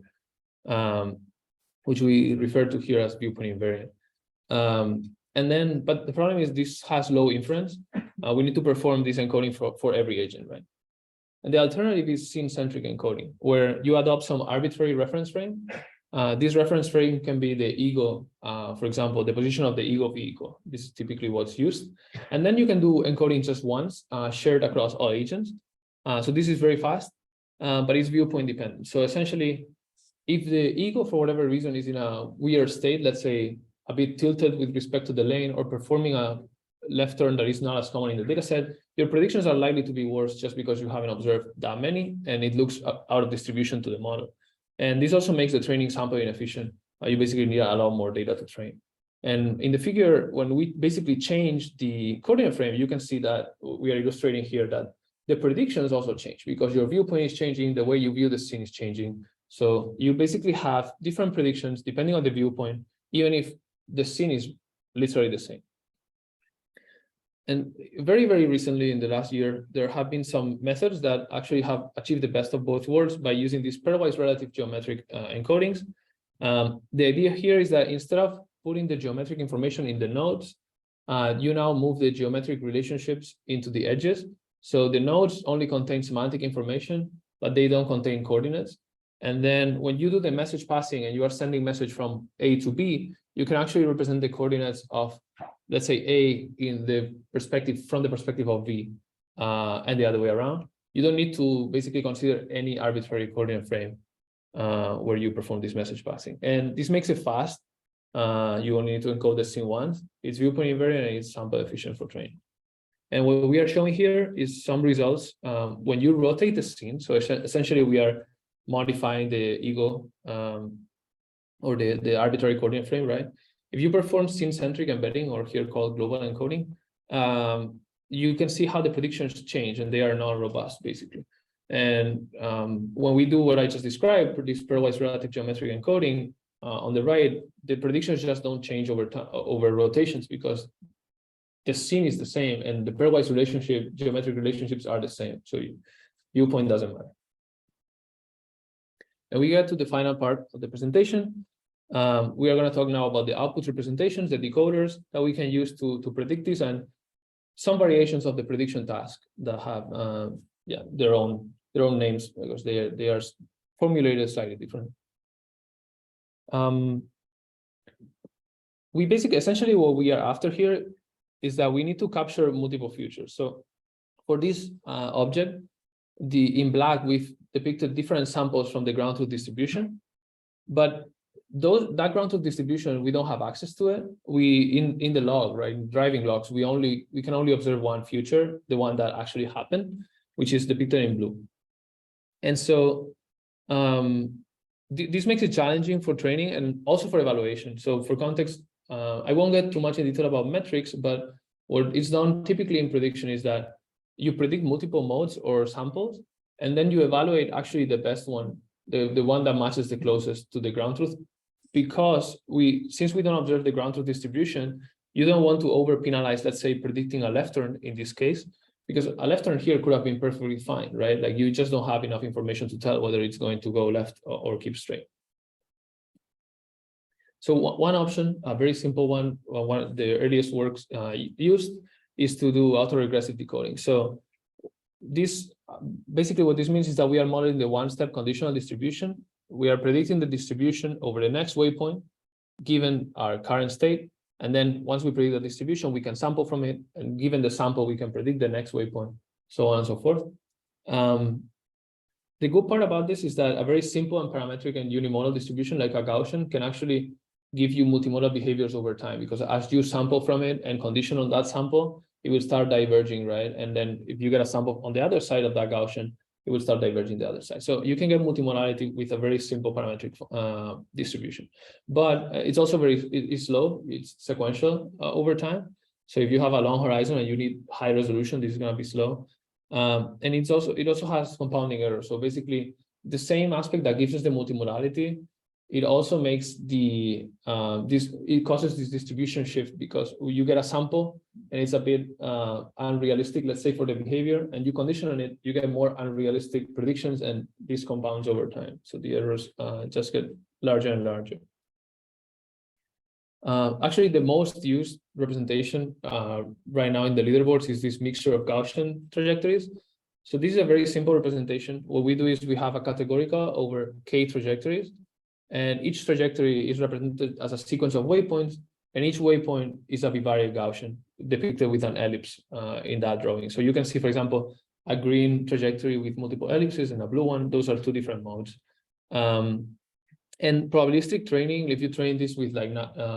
which we refer to here as viewpoint invariant. But the problem is this has low inference. We need to perform this encoding for every agent, right? And the alternative is scene-centric encoding, where you adopt some arbitrary reference frame. This reference frame can be the ego, for example, the position of the ego vehicle. This is typically what's used. And then you can do encoding just once, shared across all agents. So this is very fast, but it's viewpoint dependent. So essentially, if the ego, for whatever reason, is in a weird state, let's say a bit tilted with respect to the lane or performing a left turn that is not as common in the data set, your predictions are likely to be worse just because you haven't observed that many and it looks out of distribution to the model. And this also makes the training sample inefficient. You basically need a lot more data to train. And in the figure, when we basically change the coordinate frame, you can see that we are illustrating here that the predictions also change because your viewpoint is changing, the way you view the scene is changing. So you basically have different predictions depending on the viewpoint, even if the scene is literally the same. And very, very recently in the last year, there have been some methods that actually have achieved the best of both worlds by using these pairwise relative geometric encodings. The idea here is that instead of putting the geometric information in the nodes, you now move the geometric relationships into the edges. So the nodes only contain semantic information, but they don't contain coordinates. And then when you do the message passing and you are sending message from A to B, you can actually represent the coordinates of, let's say, A in the perspective, from the perspective of B, and the other way around. You don't need to basically consider any arbitrary coordinate frame where you perform this message passing. And this makes it fast. You only need to encode the scene once. It's viewpoint invariant and it's sample efficient for training. And what we are showing here is some results when you rotate the scene. So essentially we are modifying the ego or the arbitrary coordinate frame, right? If you perform scene-centric embedding, or here called global encoding, you can see how the predictions change and they are non-robust basically. And when we do what I just described, this pairwise relative geometric encoding on the right, the predictions just don't change over time, over rotations, because the scene is the same and the pairwise relationship, geometric relationships are the same. So viewpoint doesn't matter. And we get to the final part of the presentation. We are going to talk now about the output representations, the decoders that we can use to predict this, and some variations of the prediction task that have their own names because they are formulated slightly different. We basically essentially what we are after here is that we need to capture multiple features. So for this object, in black, we've depicted different samples from the ground truth distribution, but that ground truth distribution, we don't have access to it. In the log, right, in driving logs, we can only observe one feature, the one that actually happened, which is depicted in blue. And so this makes it challenging for training and also for evaluation. So for context, I won't get too much in detail about metrics, but what is done typically in prediction is that you predict multiple modes or samples, and then you evaluate actually the best one, the one that matches the closest to the ground truth. Because since we don't observe the ground truth distribution, you don't want to over penalize, let's say, predicting a left turn in this case, because a left turn here could have been perfectly fine, right? Like you just don't have enough information to tell whether it's going to go left or keep straight. So one option, a very simple one of the earliest works used is to do autoregressive decoding. So this basically what this means is that we are modeling the one-step conditional distribution. We are predicting the distribution over the next waypoint, given our current state. And then once we predict the distribution, we can sample from it. And given the sample, we can predict the next waypoint, so on and so forth. The good part about this is that a very simple and parametric and unimodal distribution like a Gaussian can actually give you multimodal behaviors over time, because as you sample from it and condition on that sample, it will start diverging, right? And then if you get a sample on the other side of that Gaussian, it will start diverging the other side. So you can get multimodality with a very simple parametric distribution. But it's also it's slow, it's sequential over time. So if you have a long horizon and you need high resolution, this is going to be slow. And it also has compounding error. So basically the same aspect that gives us the multimodality, it also makes it causes this distribution shift, because you get a sample and it's a bit unrealistic, let's say, for the behavior, and you condition on it, you get more unrealistic predictions, and this compounds over time. So the errors just get larger and larger. Actually, the most used representation right now in the leaderboards is this mixture of Gaussian trajectories. So this is a very simple representation. What we do is we have a categorical over k trajectories, and each trajectory is represented as a sequence of waypoints, and each waypoint is a bivariate Gaussian depicted with an ellipse in that drawing. So you can see, for example, a green trajectory with multiple ellipses and a blue one. Those are two different modes. And probabilistic training, if you train this with like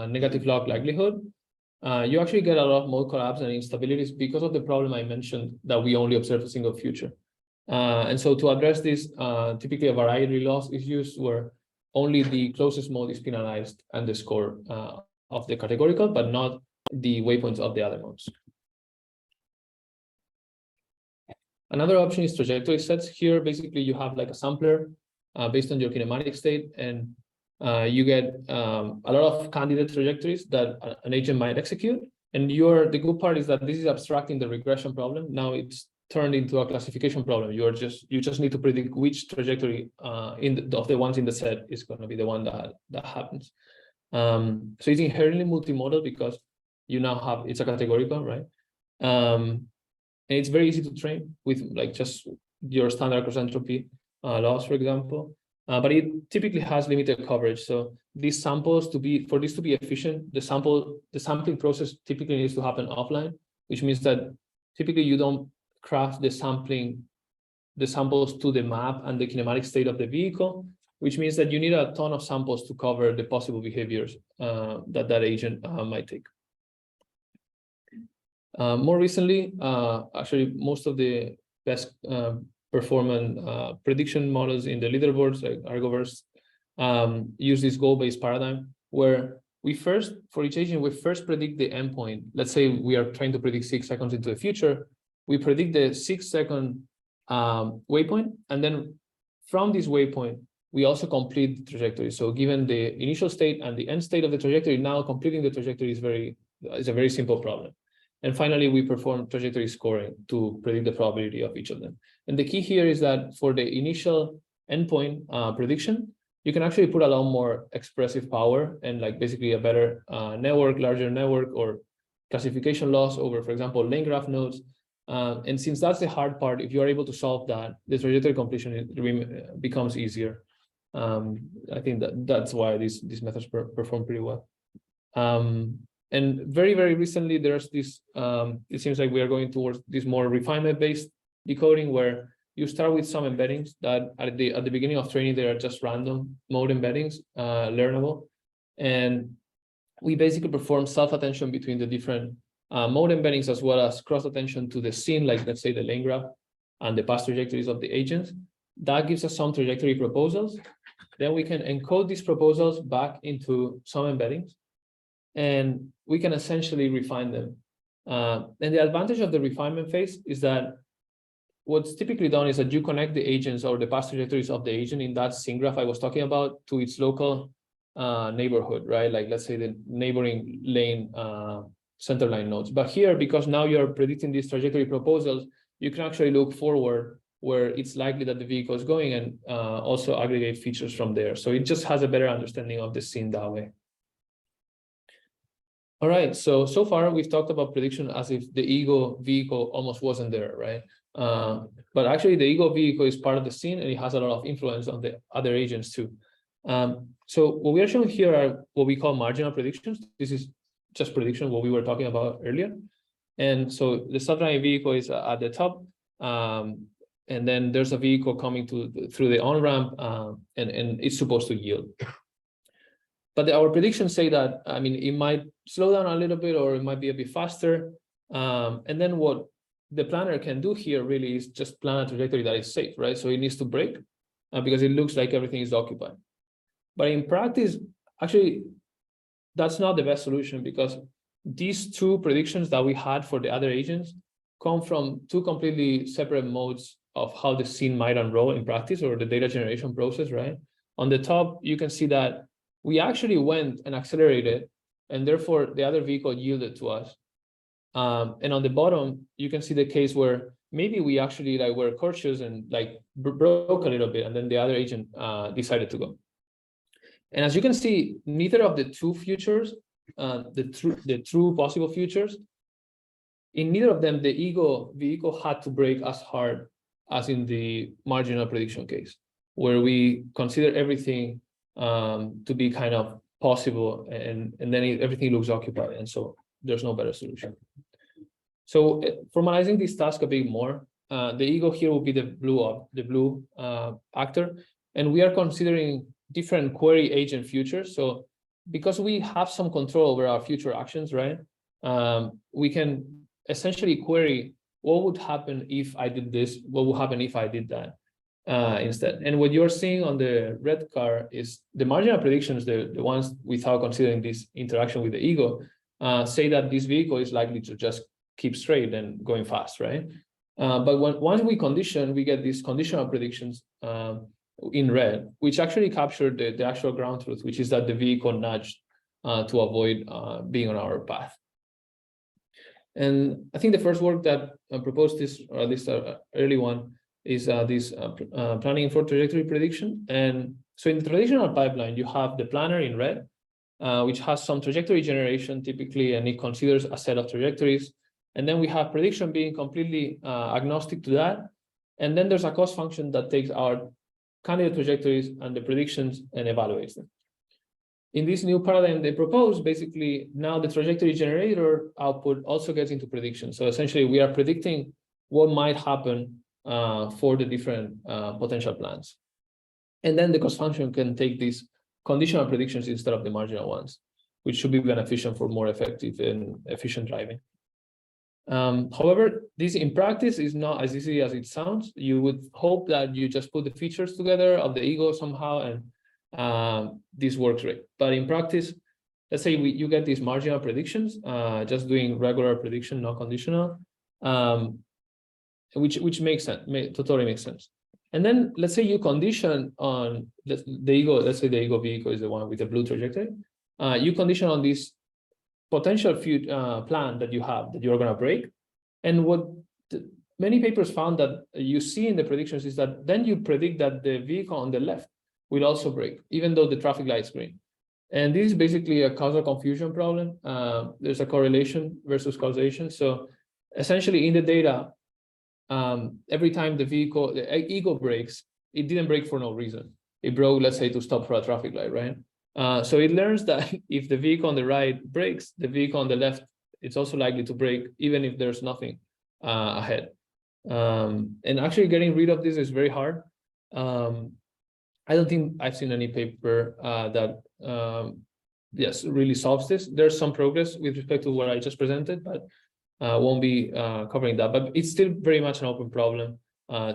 negative log likelihood, you actually get a lot of mode collapse and instabilities because of the problem I mentioned that we only observe a single future. And so to address this, typically a variety loss is used where only the closest mode is penalized and the score of the categorical, but not the waypoints of the other modes. Another option is trajectory sets. Here, basically, you have like a sampler based on your kinematic state, and you get a lot of candidate trajectories that an agent might execute. And the good part is that this is abstracting the regression problem. Now it's turned into a classification problem. You just need to predict which trajectory of the ones in the set is going to be the one that happens. So it's inherently multimodal because you now have it's a categorical, right? And it's very easy to train with like just your standard cross entropy loss, for example. But it typically has limited coverage. So these samples for this to be efficient, the sampling process typically needs to happen offline, which means that typically you don't craft the samples to the map and the kinematic state of the vehicle, which means that you need a ton of samples to cover the possible behaviors that agent might take. More recently, actually, most of the best performant prediction models in the leaderboards, like Argoverse, use this goal-based paradigm, where for each agent, we first predict the endpoint. Let's say we are trying to predict 6 seconds into the future. We predict the 6-second waypoint, and then from this waypoint, we also complete the trajectory. So given the initial state and the end state of the trajectory, now completing the trajectory is a very simple problem. And finally, we perform trajectory scoring to predict the probability of each of them. And the key here is that for the initial endpoint prediction, you can actually put a lot more expressive power and like basically a better network, larger network, or classification loss over, for example, lane graph nodes. And since that's the hard part, if you are able to solve that, the trajectory completion becomes easier. I think that's why these methods perform pretty well. And very, very recently, there's this, it seems like we are going towards this more refinement-based decoding where you start with some embeddings that at the beginning of training, they are just random mode embeddings, learnable. And we basically perform self-attention between the different mode embeddings as well as cross-attention to the scene, like let's say the lane graph and the past trajectories of the agents. That gives us some trajectory proposals. Then we can encode these proposals back into some embeddings, and we can essentially refine them. And the advantage of the refinement phase is that what's typically done is that you connect the agents or the past trajectories of the agent in that scene graph I was talking about to its local neighborhood, right? Like let's say the neighboring lane centerline nodes. But here, because now you're predicting these trajectory proposals, you can actually look forward where it's likely that the vehicle is going and also aggregate features from there. So it just has a better understanding of the scene that way. All right, so far we've talked about prediction as if the ego vehicle almost wasn't there, right? But actually the ego vehicle is part of the scene and it has a lot of influence on the other agents too. So what we are showing here are what we call marginal predictions. This is just prediction, what we were talking about earlier. And so the self-driving vehicle is at the top, and then there's a vehicle coming through the on-ramp, and it's supposed to yield. But our predictions say that, I mean, it might slow down a little bit or it might be a bit faster. And then what the planner can do here really is just plan a trajectory that is safe, right? So it needs to break because it looks like everything is occupied. But in practice, actually, that's not the best solution because these two predictions that we had for the other agents come from two completely separate modes of how the scene might unroll in practice or the data generation process, right? On the top, you can see that we actually went and accelerated, and therefore the other vehicle yielded to us. And on the bottom, you can see the case where maybe we actually like were cautious and like broke a little bit, and then the other agent decided to go. And as you can see, neither of the two futures, the true possible futures, in neither of them, the ego vehicle had to break as hard as in the marginal prediction case, where we consider everything to be kind of possible, and then everything looks occupied, and so there's no better solution. So formalizing this task a bit more, the ego here will be the blue actor, and we are considering different query agent futures. So because we have some control over our future actions, right? We can essentially query what would happen if I did this, what would happen if I did that instead. And what you're seeing on the red car is the marginal predictions, the ones without considering this interaction with the ego, say that this vehicle is likely to just keep straight and going fast, right? But once we condition, we get these conditional predictions in red, which actually capture the actual ground truth, which is that the vehicle nudged to avoid being on our path. And I think the first work that proposed this, or at least an early one, is this planning for trajectory prediction. And so in the traditional pipeline, you have the planner in red, which has some trajectory generation typically, and it considers a set of trajectories. And then we have prediction being completely agnostic to that. And then there's a cost function that takes our candidate trajectories and the predictions and evaluates them. In this new paradigm they propose, basically now the trajectory generator output also gets into prediction. So essentially we are predicting what might happen for the different potential plans. And then the cost function can take these conditional predictions instead of the marginal ones, which should be beneficial for more effective and efficient driving. However, this in practice is not as easy as it sounds. You would hope that you just put the features together of the ego somehow and this works great. But in practice, let's say you get these marginal predictions, just doing regular prediction, not conditional, which makes sense, totally makes sense. And then let's say you condition on the ego, let's say the ego vehicle is the one with the blue trajectory. You condition on this potential plan that you have that you're going to break. And what many papers found that you see in the predictions is that then you predict that the vehicle on the left will also break, even though the traffic light is green. And this is basically a causal confusion problem. There's a correlation versus causation. So essentially in the data, every time the ego breaks, it didn't break for no reason. It broke, let's say, to stop for a traffic light, right? So it learns that if the vehicle on the right breaks, the vehicle on the left, it's also likely to break, even if there's nothing ahead. And actually getting rid of this is very hard. I don't think I've seen any paper that yes, really solves this. There's some progress with respect to what I just presented, but won't be covering that. But it's still very much an open problem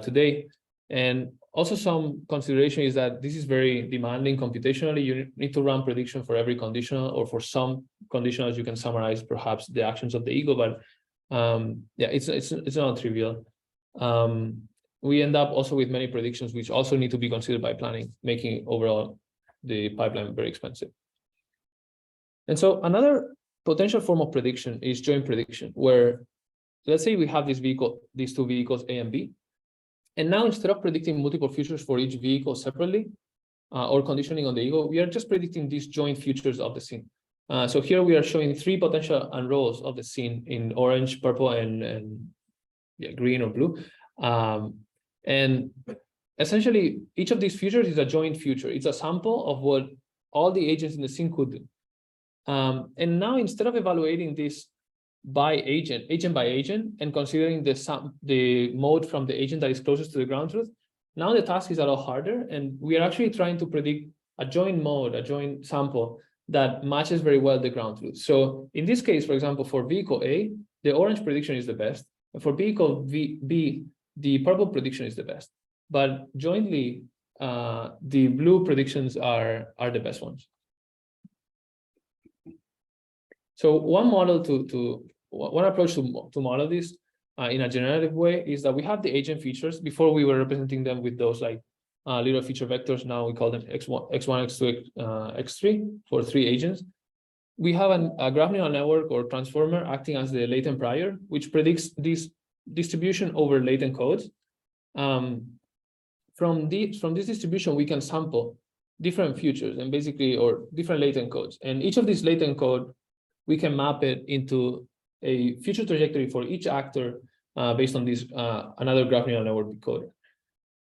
today. And also some consideration is that this is very demanding computationally. You need to run prediction for every conditional, or for some conditionals you can summarize perhaps the actions of the ego, but yeah, it's not trivial. We end up also with many predictions which also need to be considered by planning, making overall the pipeline very expensive. And so another potential form of prediction is joint prediction, where let's say we have these two vehicles A and B. And now instead of predicting multiple futures for each vehicle separately or conditioning on the ego, we are just predicting these joint futures of the scene. So here we are showing three potential unrolls of the scene in orange, purple, and yeah, green or blue. And essentially, each of these futures is a joint future. It's a sample of what all the agents in the scene could do. And now instead of evaluating this by agent by agent, and considering the mode from the agent that is closest to the ground truth, now the task is a lot harder, and we are actually trying to predict a joint mode, a joint sample that matches very well the ground truth. So in this case, for example, for vehicle A, the orange prediction is the best, and for vehicle B, the purple prediction is the best. But jointly, the blue predictions are the best ones. So one model one approach to model this in a generative way is that we have the agent features. Before we were representing them with those like little feature vectors. Now we call them X1, X2, X3 for three agents. We have a graph neural network or transformer acting as the latent prior, which predicts this distribution over latent codes. From this distribution, we can sample different futures and basically, or different latent codes. And each of these latent code, we can map it into a future trajectory for each actor based on this another graph neural network decoder.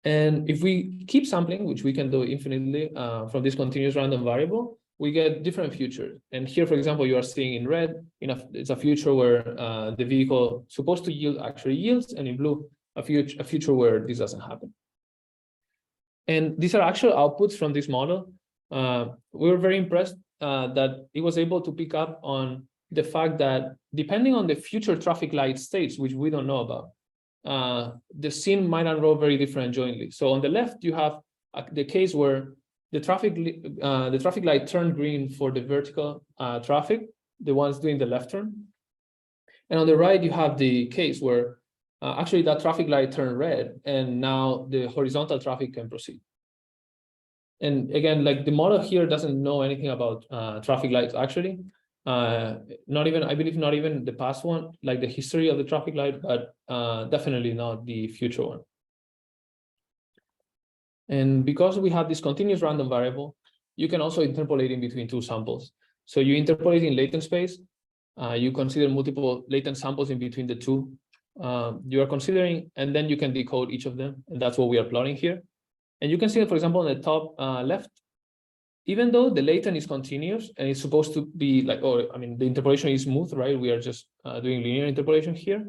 And if we keep sampling, which we can do infinitely from this continuous random variable, we get different futures. And here, for example, you are seeing in red, it's a future where the vehicle supposed to yield actually yields, and in blue, a future where this doesn't happen. And these are actual outputs from this model. we were very impressed that it was able to pick up on the fact that depending on the future traffic light states, which we don't know about, the scene might unroll very different jointly. So on the left, you have the case where the traffic light turned green for the vertical traffic, the ones doing the left turn. And on the right, you have the case where actually that traffic light turned red, and now the horizontal traffic can proceed. And again, like the model here doesn't know anything about traffic lights actually. Not even, I believe, not even the past one, like the history of the traffic light, but definitely not the future one. And because we have this continuous random variable, you can also interpolate in between two samples. So you interpolate in latent space, you consider multiple latent samples in between the two you are considering, and then you can decode each of them. And that's what we are plotting here. And you can see that, for example, on the top left, even though the latent is continuous and it's supposed to be like, or I mean, the interpolation is smooth, right? We are just doing linear interpolation here.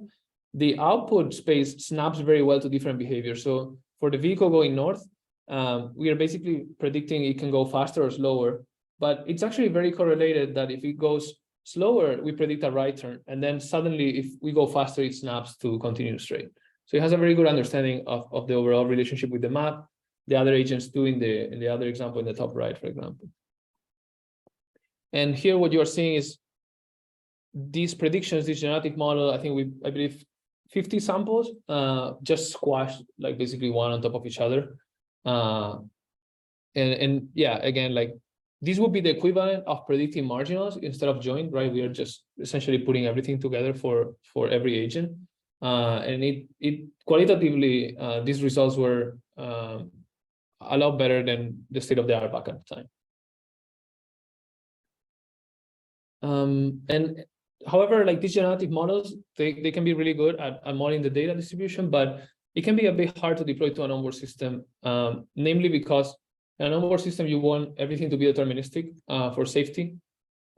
The output space snaps very well to different behaviors. So for the vehicle going north, we are basically predicting it can go faster or slower, but it's actually very correlated that if it goes slower, we predict a right turn. And then suddenly, if we go faster, it snaps to continue straight. So it has a very good understanding of the overall relationship with the map. The other agents do in the other example in the top right, for example. And here what you are seeing is these predictions, this genetic model, I believe 50 samples just squashed, like basically one on top of each other. And yeah, again, like this would be the equivalent of predicting marginals instead of joint, right? We are just essentially putting everything together for every agent. And it qualitatively, these results were a lot better than the state of the art back at the time. And however, like these genetic models, they can be really good at modeling the data distribution, but it can be a bit hard to deploy to an onboard system, namely because in an onboard system, you want everything to be deterministic for safety.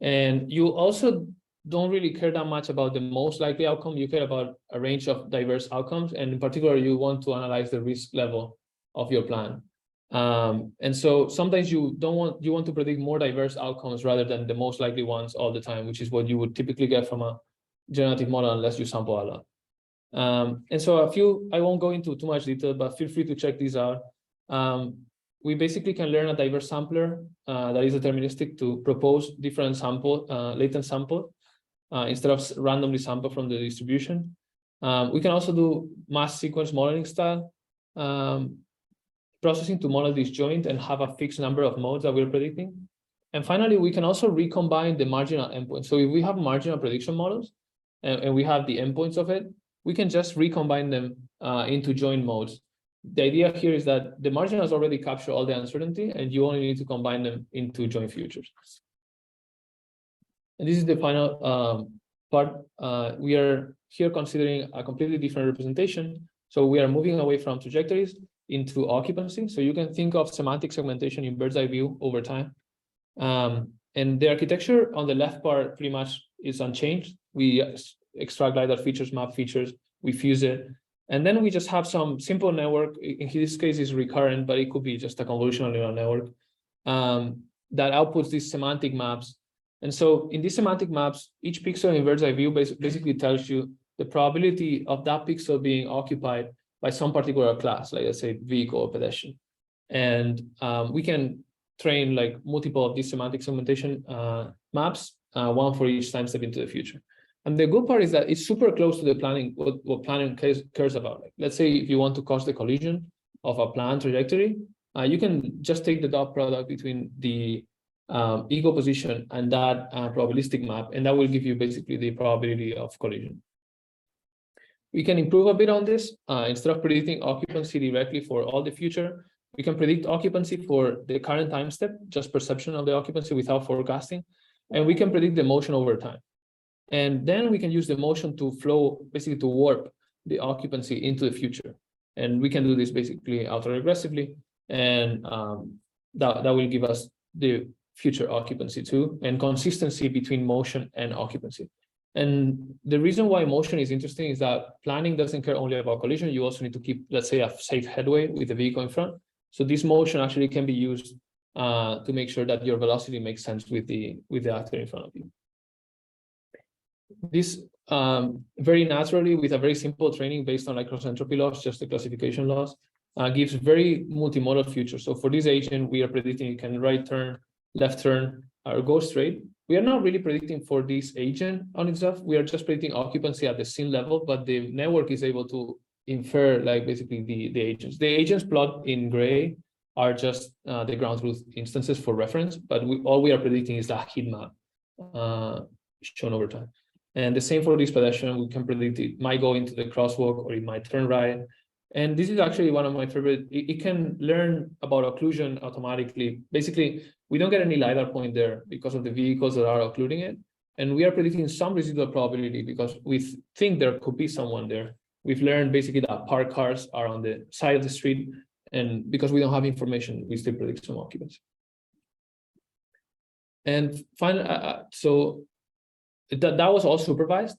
And you also don't really care that much about the most likely outcome. You care about a range of diverse outcomes. And in particular, you want to analyze the risk level of your plan. And so sometimes you want to predict more diverse outcomes rather than the most likely ones all the time, which is what you would typically get from a genetic model unless you sample a lot. And so I won't go into too much detail, but feel free to check these out. We basically can learn a diverse sampler that is deterministic to propose different latent sample instead of randomly sample from the distribution. We can also do mass sequence modeling style processing to model this joint and have a fixed number of modes that we're predicting. And finally, we can also recombine the marginal endpoints. So if we have marginal prediction models and we have the endpoints of it, we can just recombine them into joint modes. The idea here is that the marginals already capture all the uncertainty and you only need to combine them into joint futures. And this is the final part. We are here considering a completely different representation. So we are moving away from trajectories into occupancy. So you can think of semantic segmentation in bird's eye view over time. And the architecture on the left part pretty much is unchanged. We extract LiDAR features, map features, we fuse it. And then we just have some simple network. In this case, is recurrent, but it could be just a convolutional neural network that outputs these semantic maps. And so in these semantic maps, each pixel in bird's eye view basically tells you the probability of that pixel being occupied by some particular class, like let's say vehicle or pedestrian. And we can train like multiple of these semantic segmentation maps, one for each time step into the future. And the good part is that it's super close to the planning, what planning cares about. Like, let's say if you want to cause the collision of a planned trajectory, you can just take the dot product between the ego position and that probabilistic map, and that will give you basically the probability of collision. We can improve a bit on this. Instead of predicting occupancy directly for all the future, we can predict occupancy for the current time step, just perception of the occupancy without forecasting. And we can predict the motion over time. And then we can use the motion to flow, basically to warp the occupancy into the future. And we can do this basically autoregressively. And that will give us the future occupancy too, and consistency between motion and occupancy. And the reason why motion is interesting is that planning doesn't care only about collision. You also need to keep, let's say, a safe headway with the vehicle in front. So this motion actually can be used to make sure that your velocity makes sense with the actor in front of you. This very naturally, with a very simple training based on like cross-entropy laws, just the classification laws, gives very multimodal futures. So for this agent, we are predicting it can right turn, left turn, or go straight. We are not really predicting for this agent on itself. We are just predicting occupancy at the scene level, but the network is able to infer like basically the agents. The agents plot in gray are just the ground truth instances for reference, but all we are predicting is the heat map shown over time. And the same for this pedestrian, we can predict it might go into the crosswalk or it might turn right. And this is actually one of my favorite. It can learn about occlusion automatically. Basically, we don't get any LiDAR point there because of the vehicles that are occluding it. And we are predicting some residual probability because we think there could be someone there. We've learned basically that parked cars are on the side of the street. And because we don't have information, we still predict some occupancy. And finally, so that was all supervised.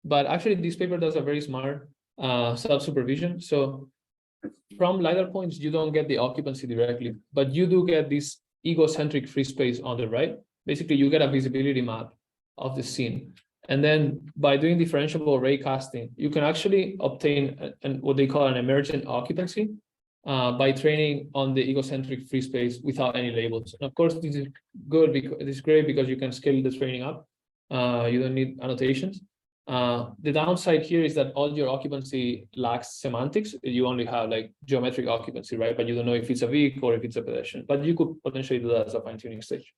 But actually, this paper does a very smart self-supervision. So from LiDAR points, you don't get the occupancy directly, but you do get this egocentric free space on the right. Basically, you get a visibility map of the scene. And then by doing differentiable ray casting, you can actually obtain what they call an emergent occupancy by training on the egocentric free space without any labels. And of course, this is good because it is great because you can scale the training up. You don't need annotations. The downside here is that all your occupancy lacks semantics. You only have like geometric occupancy, right? But you don't know if it's a vehicle or if it's a pedestrian. But you could potentially do that as a fine-tuning stage.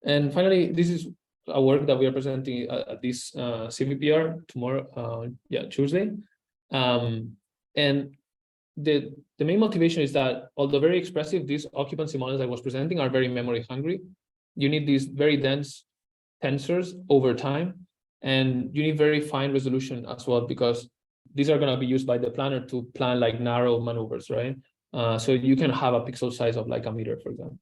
And finally, this is a work that we are presenting at this CVPR tomorrow, Tuesday. And the main motivation is that although very expressive, these occupancy models I was presenting are very memory hungry. You need these very dense tensors over time, and you need very fine resolution as well, because these are going to be used by the planner to plan like narrow maneuvers, right? So you can have a pixel size of like a meter, for example.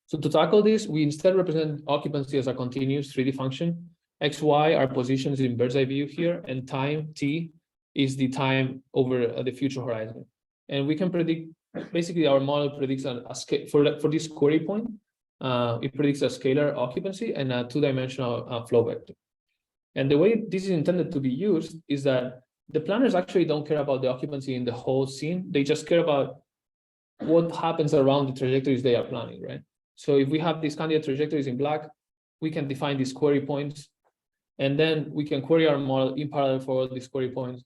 So to tackle this, we instead represent occupancy as a continuous 3D function. XY are positions in bird's eye view here, and time T is the time over the future horizon. And we can predict, basically our model predicts a scale for this query point. It predicts a scalar occupancy and a two-dimensional flow vector. And the way this is intended to be used is that the planners actually don't care about the occupancy in the whole scene. They just care about what happens around the trajectories they are planning, right? So if we have these candidate trajectories in black, we can define these query points, and then we can query our model in parallel for all these query points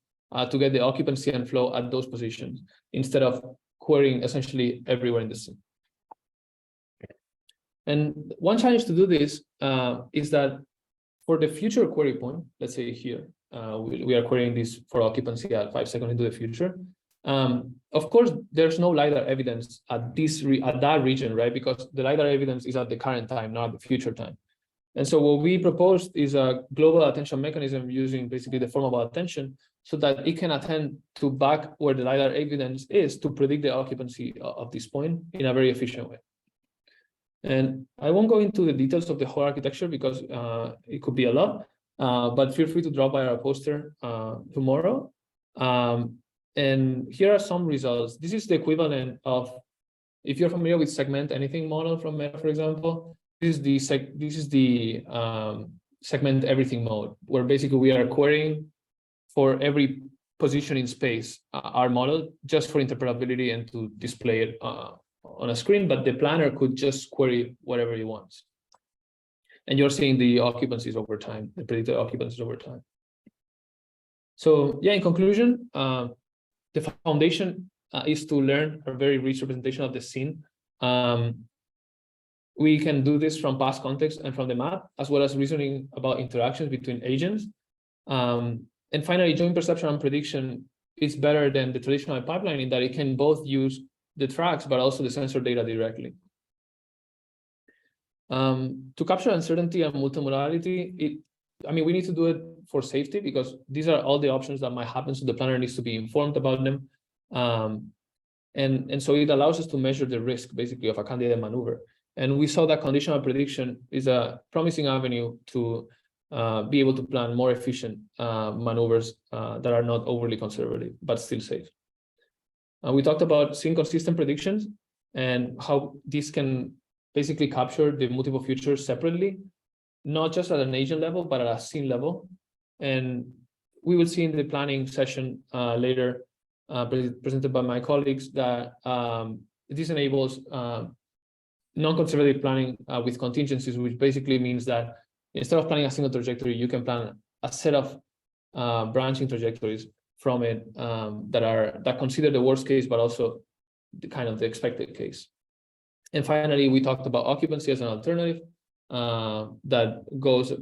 to get the occupancy and flow at those positions, instead of querying essentially everywhere in the scene. And one challenge to do this is that for the future query point, let's say here, we are querying this for occupancy at 5 seconds into the future. Of course, there's no LiDAR evidence at that region, right? Because the LiDAR evidence is at the current time, not the future time. And so what we proposed is a global attention mechanism using basically the formable attention, so that it can attend to back where the LiDAR evidence is to predict the occupancy of this point in a very efficient way. And I won't go into the details of the whole architecture because it could be a lot, but feel free to drop by our poster tomorrow. And here are some results. This is the equivalent of, if you're familiar with segment anything model from Meta, for example, this is the segment everything mode, where basically we are querying for every position in space our model just for interpretability and to display it on a screen, but the planner could just query whatever he wants. And you're seeing the occupancies over time, the predicted occupancies over time. So yeah, in conclusion, the foundation is to learn a very rich representation of the scene. We can do this from past context and from the map, as well as reasoning about interactions between agents. And finally, joint perception and prediction is better than the traditional pipeline in that it can both use the tracks, but also the sensor data directly. To capture uncertainty and multimodality, we need to do it for safety, because these are all the options that might happen, so the planner needs to be informed about them. And so it allows us to measure the risk, basically, of a candidate maneuver. And we saw that conditional prediction is a promising avenue to be able to plan more efficient maneuvers that are not overly conservative, but still safe. We talked about seeing consistent predictions. and how this can basically capture the multiple features separately, not just at an agent level, but at a scene level. And we will see in the planning session later, presented by my colleagues, that this enables non-conservative planning with contingencies, which basically means that instead of planning a single trajectory, you can plan a set of branching trajectories from it that consider the worst case, but also the expected case. And finally, we talked about occupancy as an alternative that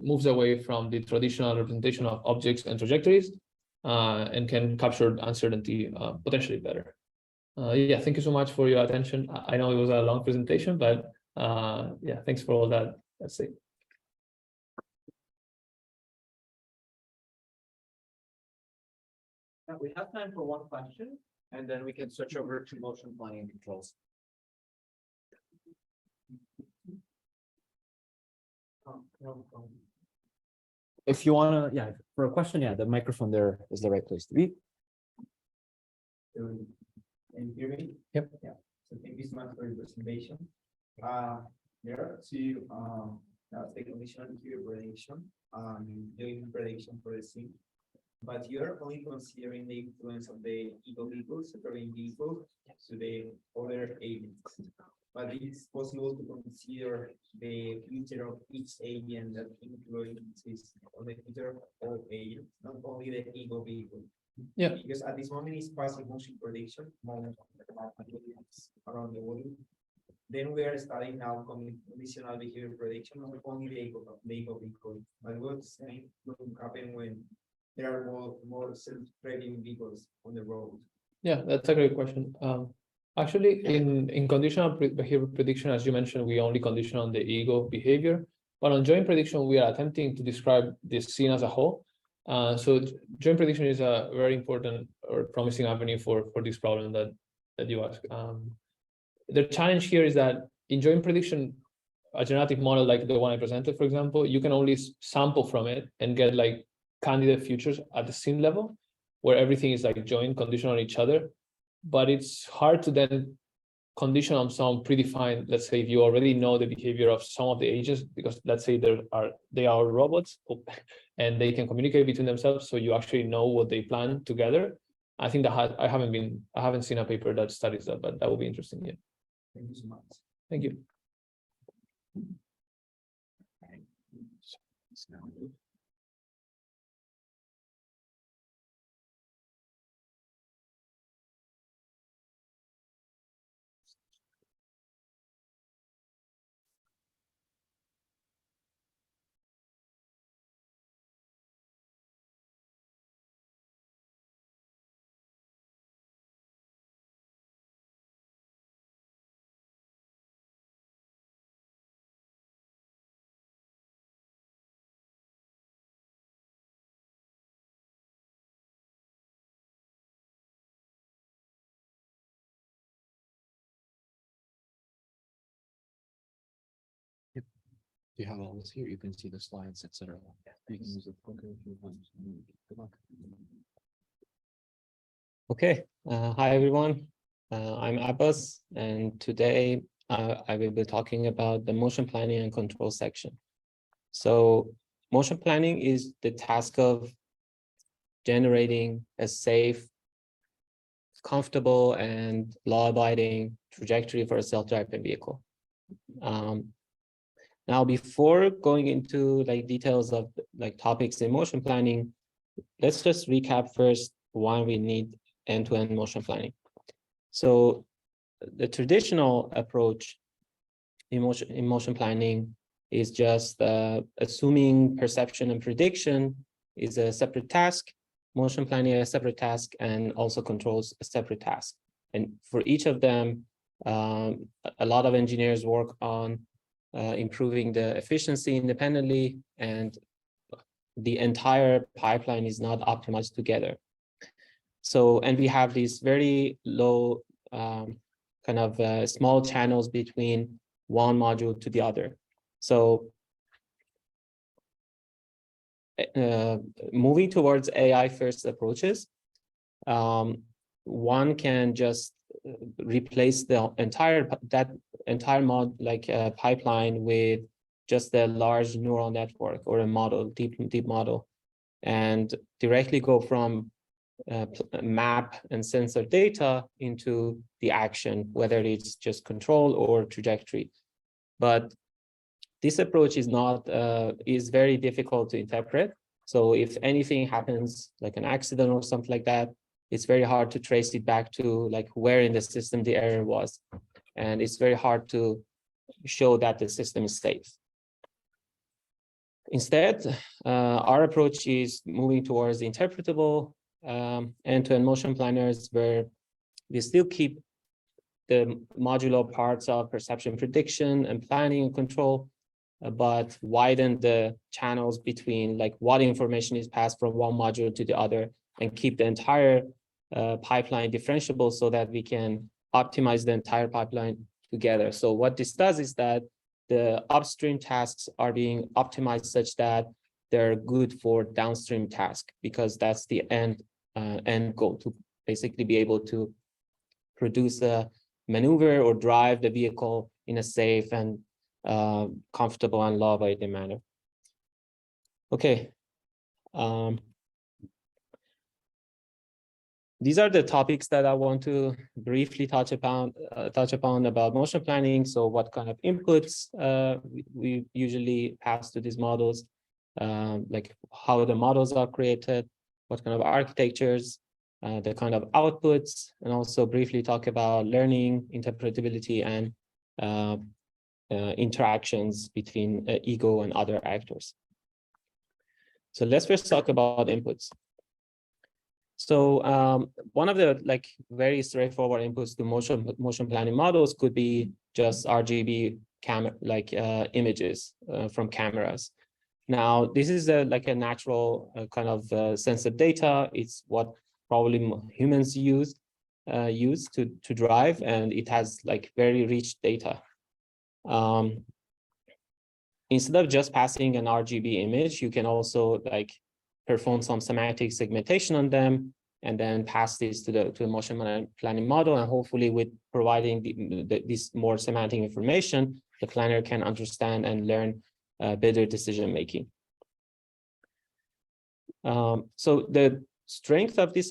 moves away from the traditional representation of objects and trajectories and can capture uncertainty potentially better. Yeah, thank you so much for your attention. I know it was a long presentation, but yeah, thanks for all that. That's it. We have time for one question, and then we can switch over to motion planning and controls. If you wanna, yeah, for a question, yeah, the microphone there is the right place to be. Can you hear me? Yep. Yeah, so thank you so much for your presentation. There are two, the conditional behavior prediction, doing prediction for the scene. But you're only considering the influence of the ego vehicles, supporting vehicles to the other agents. But it's possible to consider the future of each agent that influences on the future of all agents, not only the ego vehicle. Yeah. Because at this moment it's passive motion prediction around the world. Then we are studying now conditional behavior prediction, not only the ego vehicle, but what's going to happen when there are more self-driving vehicles on the road. Yeah, that's a great question. Actually, in conditional behavior prediction, as you mentioned, we only condition on the ego behavior, but on joint prediction, we are attempting to describe this scene as a whole. So joint prediction is a very important or promising avenue for this problem that you ask. The challenge here is that in joint prediction, a generative model like the one I presented, for example, you can only sample from it and get like candidate futures at the scene level, where everything is like joint conditional on each other. But it's hard to then condition on some predefined, let's say if you already know the behavior of some of the agents, because let's say they are robots and they can communicate between themselves, so you actually know what they plan together. I think that I haven't seen a paper that studies that, but that will be interesting. Yeah. Thank you so much. Thank you. You have all this here. You can see the slides, etc. You can use it. Good luck. Okay. Hi, everyone. I'm Abbas, and today I will be talking about the motion planning and control section. So motion planning is the task of generating a safe, comfortable, and law-abiding trajectory for a self-driving vehicle. Now, before going into like details of like topics in motion planning, let's just recap first why we need end-to-end motion planning. So the traditional approach in motion planning is just assuming perception and prediction is a separate task, motion planning a separate task, and also controls a separate task. And for each of them, a lot of engineers work on improving the efficiency independently, and the entire pipeline is not optimized together. So, and we have these very low small channels between one module to the other. So moving towards AI first approaches, one can just replace the entire pipeline with just a large neural network or a model, deep model, and directly go from map and sensor data into the action, whether it's just control or trajectory. But this approach is very difficult to interpret. So if anything happens, like an accident or something like that, it's very hard to trace it back to like where in the system the error was. And it's very hard to show that the system is safe. Instead, our approach is moving towards the interpretable end-to-end motion planners, where we still keep the modular parts of perception prediction and planning and control, but widen the channels between like what information is passed from one module to the other, and keep the entire pipeline differentiable so that we can optimize the entire pipeline together. So what this does is that the upstream tasks are being optimized such that they're good for downstream tasks, because that's the end goal, to basically be able to produce a maneuver or drive the vehicle in a safe and comfortable and law-abiding manner. Okay. These are the topics that I want to briefly touch upon about motion planning. So what kind of inputs we usually pass to these models, like how the models are created, what kind of architectures, the kind of outputs, and also briefly talk about learning, interpretability, and interactions between ego and other actors. So let's first talk about inputs. So one of the like very straightforward inputs to motion planning models could be just RGB camera images from cameras. Now this is like a natural kind of sense of data. It's what probably humans use to drive, and it has like very rich data. Instead of just passing an RGB image, you can also like perform some semantic segmentation on them, and then pass this to the motion planning model. And hopefully with providing this more semantic information, the planner can understand and learn better decision making. So the strength of this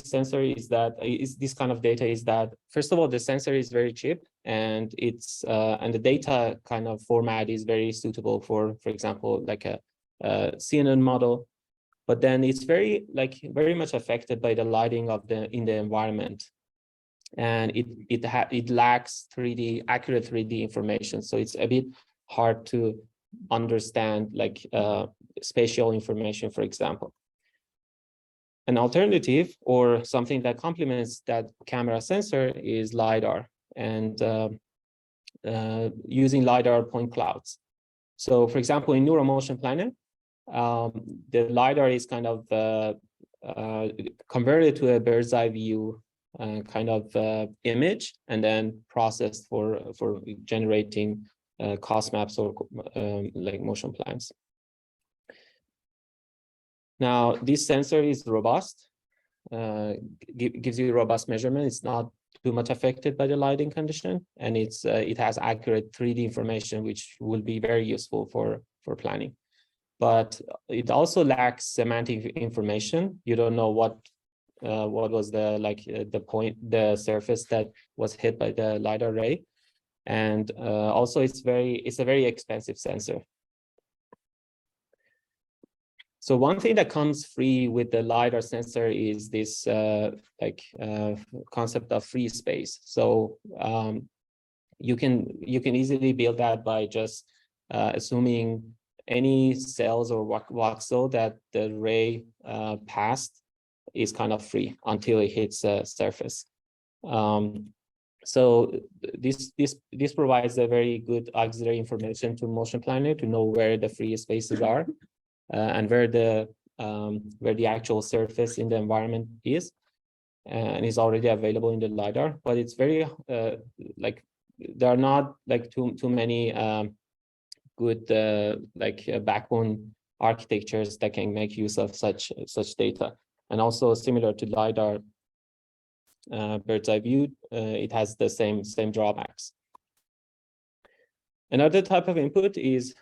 sensor is this kind of data is that, first of all, the sensor is very cheap, and it's and the data kind of format is very suitable for example, like a CNN model. But then it's very much affected by the lighting in the environment, and it lacks accurate 3D information. So it's a bit hard to understand like spatial information, for example. An alternative, or something that complements that camera sensor, is LiDAR, and using LiDAR point clouds. So for example, in neuromotion planning, the LiDAR is kind of converted to a bird's eye view kind of image, and then processed for generating cost maps or like motion plans. Now this sensor is robust, gives you robust measurement. It's not too much affected by the lighting condition, and it has accurate 3D information, which will be very useful for planning. But it also lacks semantic information. You don't know what was the surface that was hit by the LiDAR ray, and also it's a very expensive sensor. So one thing that comes free with the LiDAR sensor is this concept of free space. So you can easily build that by just assuming any cells or voxel that the ray passed is kind of free until it hits the surface. So this provides a very good auxiliary information to motion planner to know where the free spaces are and where the actual surface in the environment is, and is already available in the LiDAR. But it's very there are not too many good backbone architectures that can make use of such data. And also similar to LiDAR, bird's eye view, it has the same drawbacks. Another type of input is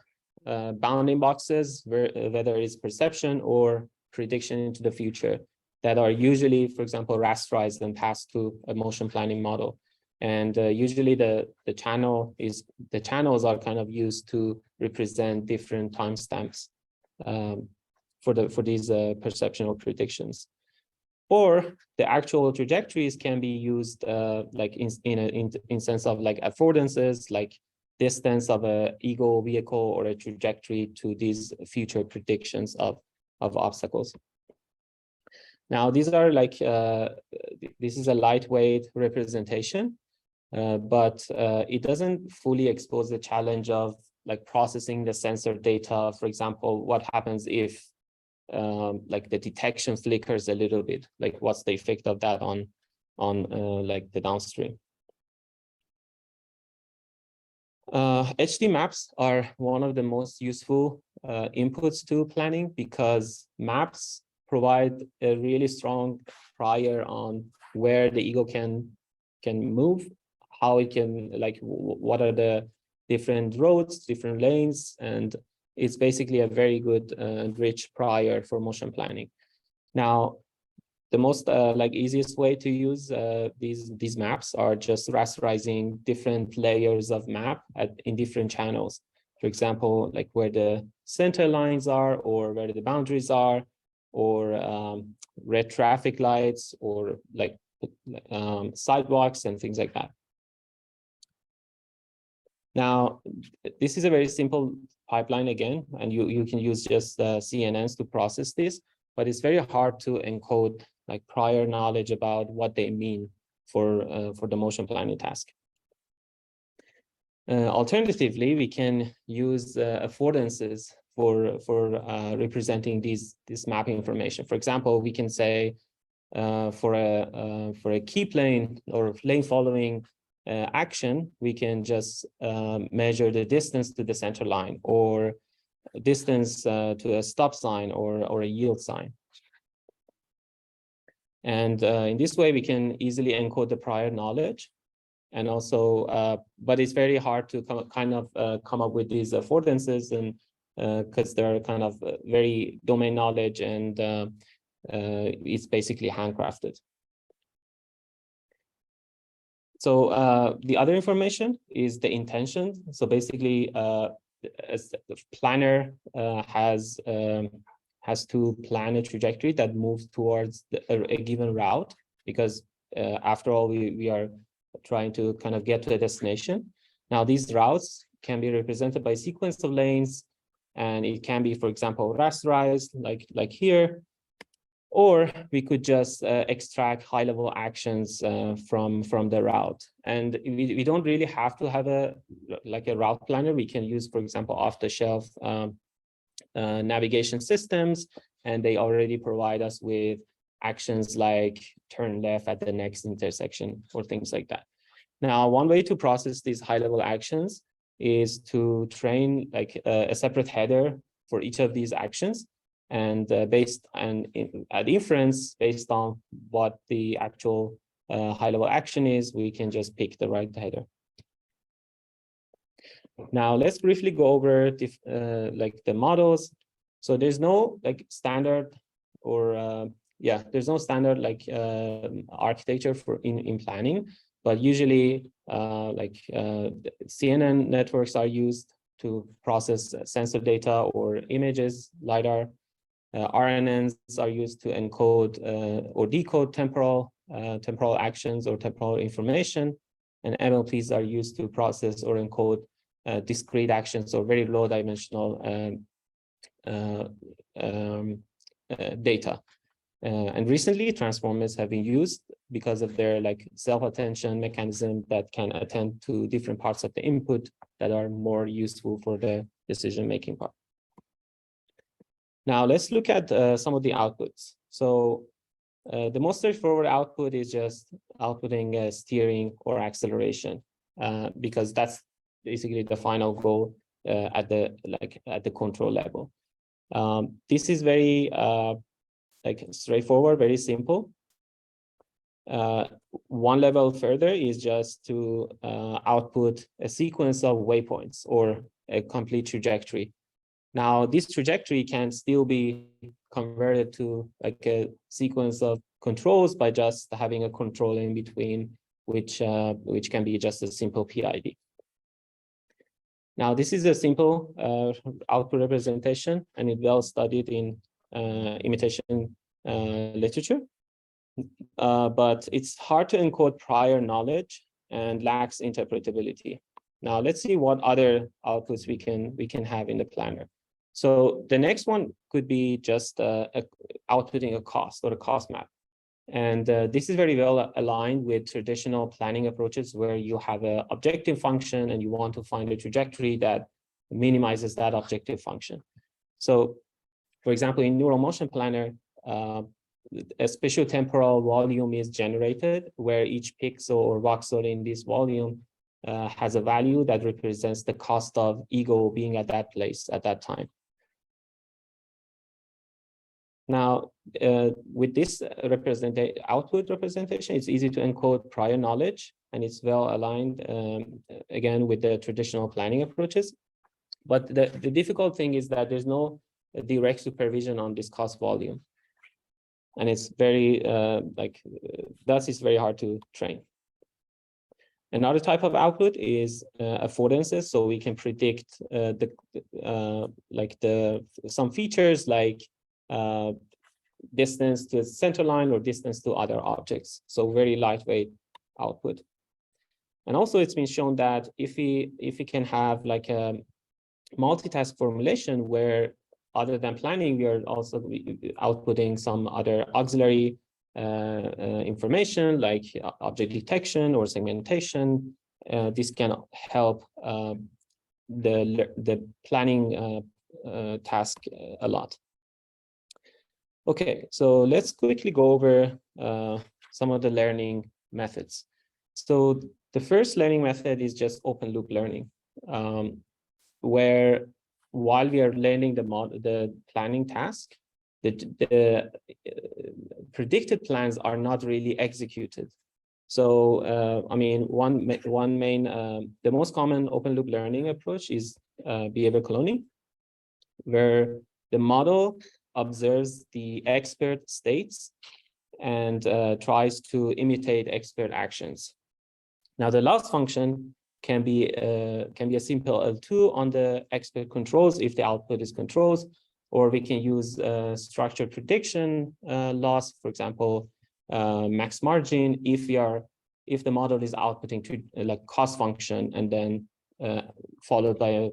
bounding boxes, whether it's perception or prediction into the future, that are usually, for example, rasterized and passed to a motion planning model. And usually the channels are kind of used to represent different timestamps for these perceptual predictions. Or the actual trajectories can be used like in sense of like affordances, like distance of a ego vehicle or a trajectory to these future predictions of obstacles. Now, these are like, this is a lightweight representation, but it doesn't fully expose the challenge of like processing the sensor data. For example, what happens if like the detection flickers a little bit, like what's the effect of that on like the downstream. HD maps are one of the most useful inputs to planning, because maps provide a really strong prior on where the ego can move, how it can, like what are the different roads, different lanes, and it's basically a very good and rich prior for motion planning. Now, the most like easiest way to use these maps are just rasterizing different layers of map in different channels. For example, like where the center lines are, or where the boundaries are, or red traffic lights, or like sidewalks and things like that. Now, this is a very simple pipeline again, and you can use just CNNs to process this, but it's very hard to encode like prior knowledge about what they mean for the motion planning task. Alternatively, we can use affordances for representing this mapping information. For example, we can say for a key plane or lane following action, we can just measure the distance to the center line, or distance to a stop sign or a yield sign. And in this way, we can easily encode the prior knowledge. And also, but it's very hard to come up with these affordances, and because they're kind of very domain knowledge, and it's basically handcrafted. So the other information is the intention. So basically, as the planner has to plan a trajectory that moves towards a given route, because after all, we are trying to kind of get to a destination. Now, these routes can be represented by sequence of lanes, and it can be, for example, rasterized like here, or we could just extract high-level actions from the route. And we don't really have to have a route planner. We can use, for example, off-the-shelf navigation systems, and they already provide us with actions like turn left at the next intersection or things like that. Now, one way to process these high-level actions is to train like a separate header for each of these actions, and at inference based on what the actual high-level action is, we can just pick the right header. Now, let's briefly go over like the models. So there's no like standard or there's no standard like architecture for in planning, but usually CNN networks are used to process sensor data or images, LiDAR. RNNs are used to encode or decode temporal actions or temporal information, and MLPs are used to process or encode discrete actions or very low dimensional data. And recently, transformers have been used because of their like self-attention mechanism that can attend to different parts of the input that are more useful for the decision-making part. Now, let's look at some of the outputs. So the most straightforward output is just outputting steering or acceleration, because that's basically the final goal at the control level. This is very like straightforward, very simple. One level further is just to output a sequence of waypoints or a complete trajectory. Now, this trajectory can still be converted to like a sequence of controls by just having a control in between, which can be just a simple PID. Now, this is a simple output representation, and it's well studied in imitation literature. But it's hard to encode prior knowledge and lacks interpretability. Now, let's see what other outputs we can have in the planner. So the next one could be just outputting a cost or a cost map. And this is very well aligned with traditional planning approaches where you have an objective function and you want to find a trajectory that minimizes that objective function. So, for example, in neural motion planner, a spatial temporal volume is generated where each pixel or voxel in this volume has a value that represents the cost of ego being at that place at that time. Now, with this output representation, it's easy to encode prior knowledge, and it's well aligned, again, with the traditional planning approaches. But the difficult thing is that there's no direct supervision on this cost volume. And it's very, thus it's very hard to train. Another type of output is affordances. So we can predict some features like distance to the center line or distance to other objects. So very lightweight output. And also it's been shown that if we can have like a multitask formulation where other than planning, we are also outputting some other auxiliary information like object detection or segmentation. This can help the planning task a lot. Okay, so let's quickly go over some of the learning methods. So the first learning method is just open loop learning, where while we are learning the planning task, the predicted plans are not really executed. So, I mean, one main, the most common open loop learning approach is behavior cloning, where the model observes the expert states and tries to imitate expert actions. Now, the last function can be a simple L2 on the expert controls if the output is controls, or we can use structured prediction loss, for example, max margin if the model is outputting to like cost function and then followed by a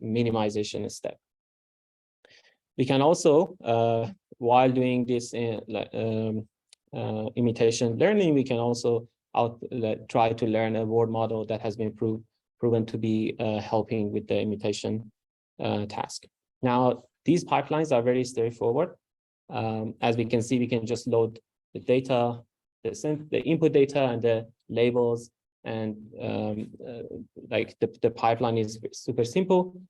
minimization step. We can also, while doing this imitation learning, we can also try to learn a word model that has been proven to be helping with the imitation task. Now, these pipelines are very straightforward. As we can see, we can just load the data, the input data and the labels, and the pipeline is super simple.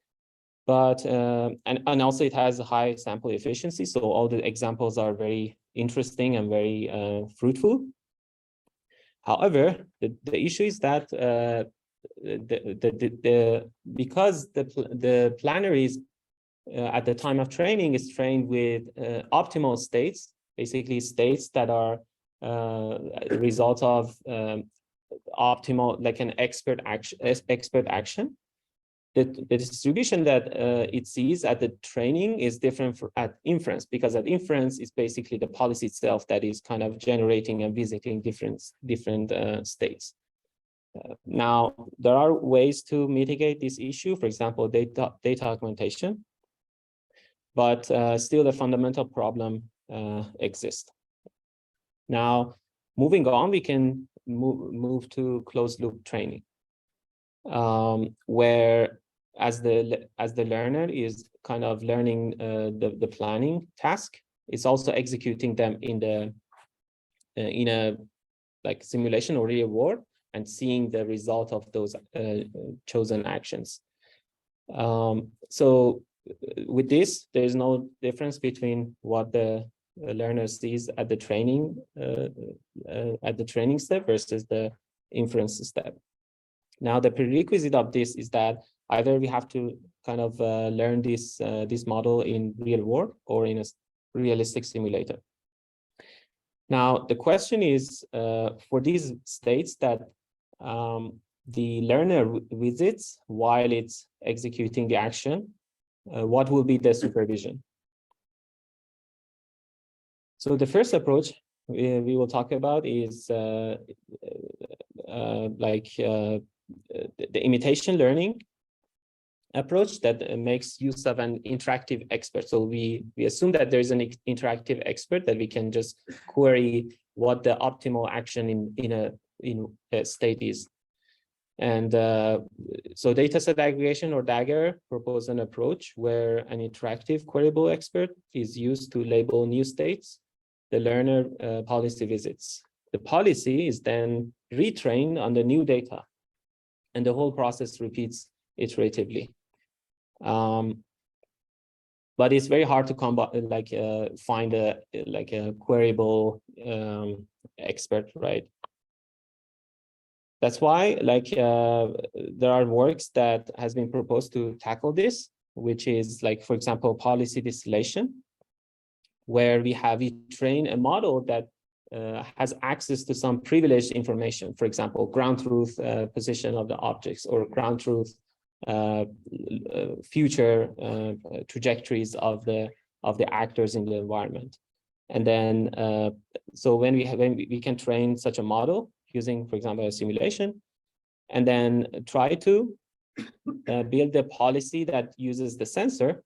But and also it has a high sample efficiency, so all the examples are very interesting and very fruitful. However, the issue is that because the planner is at the time of training is trained with optimal states, basically states that are a result of optimal, like an expert action. The distribution that it sees at the training is different at inference, because at inference is basically the policy itself that is kind of generating and visiting different states. Now, there are ways to mitigate this issue, for example, data augmentation, but still the fundamental problem exists. Now, moving on, we can move to closed loop training, where as the learner is kind of learning the planning task, it's also executing them in a like simulation or real world and seeing the result of those chosen actions. So with this, there's no difference between what the learner sees at the training step versus the inference step. Now, the prerequisite of this is that either we have to kind of learn this model in real world or in a realistic simulator. Now, the question is for these states that the learner visits while it's executing the action, what will be the supervision? So the first approach we will talk about is the imitation learning approach that makes use of an interactive expert. So we assume that there's an interactive expert that we can just query what the optimal action in a state is. And so dataset aggregation, or Dagger, propose an approach where an interactive queryable expert is used to label new states, the learner policy visits. The policy is then retrained on the new data, and the whole process repeats iteratively. But it's very hard to find a queryable expert, right? That's why there are works that has been proposed to tackle this, which is for example, policy distillation, where we train a model that has access to some privileged information, for example, ground truth position of the objects, or ground truth future trajectories of the actors in the environment. And then so when we can train such a model using, for example, a simulation, and then try to build a policy that uses the sensor,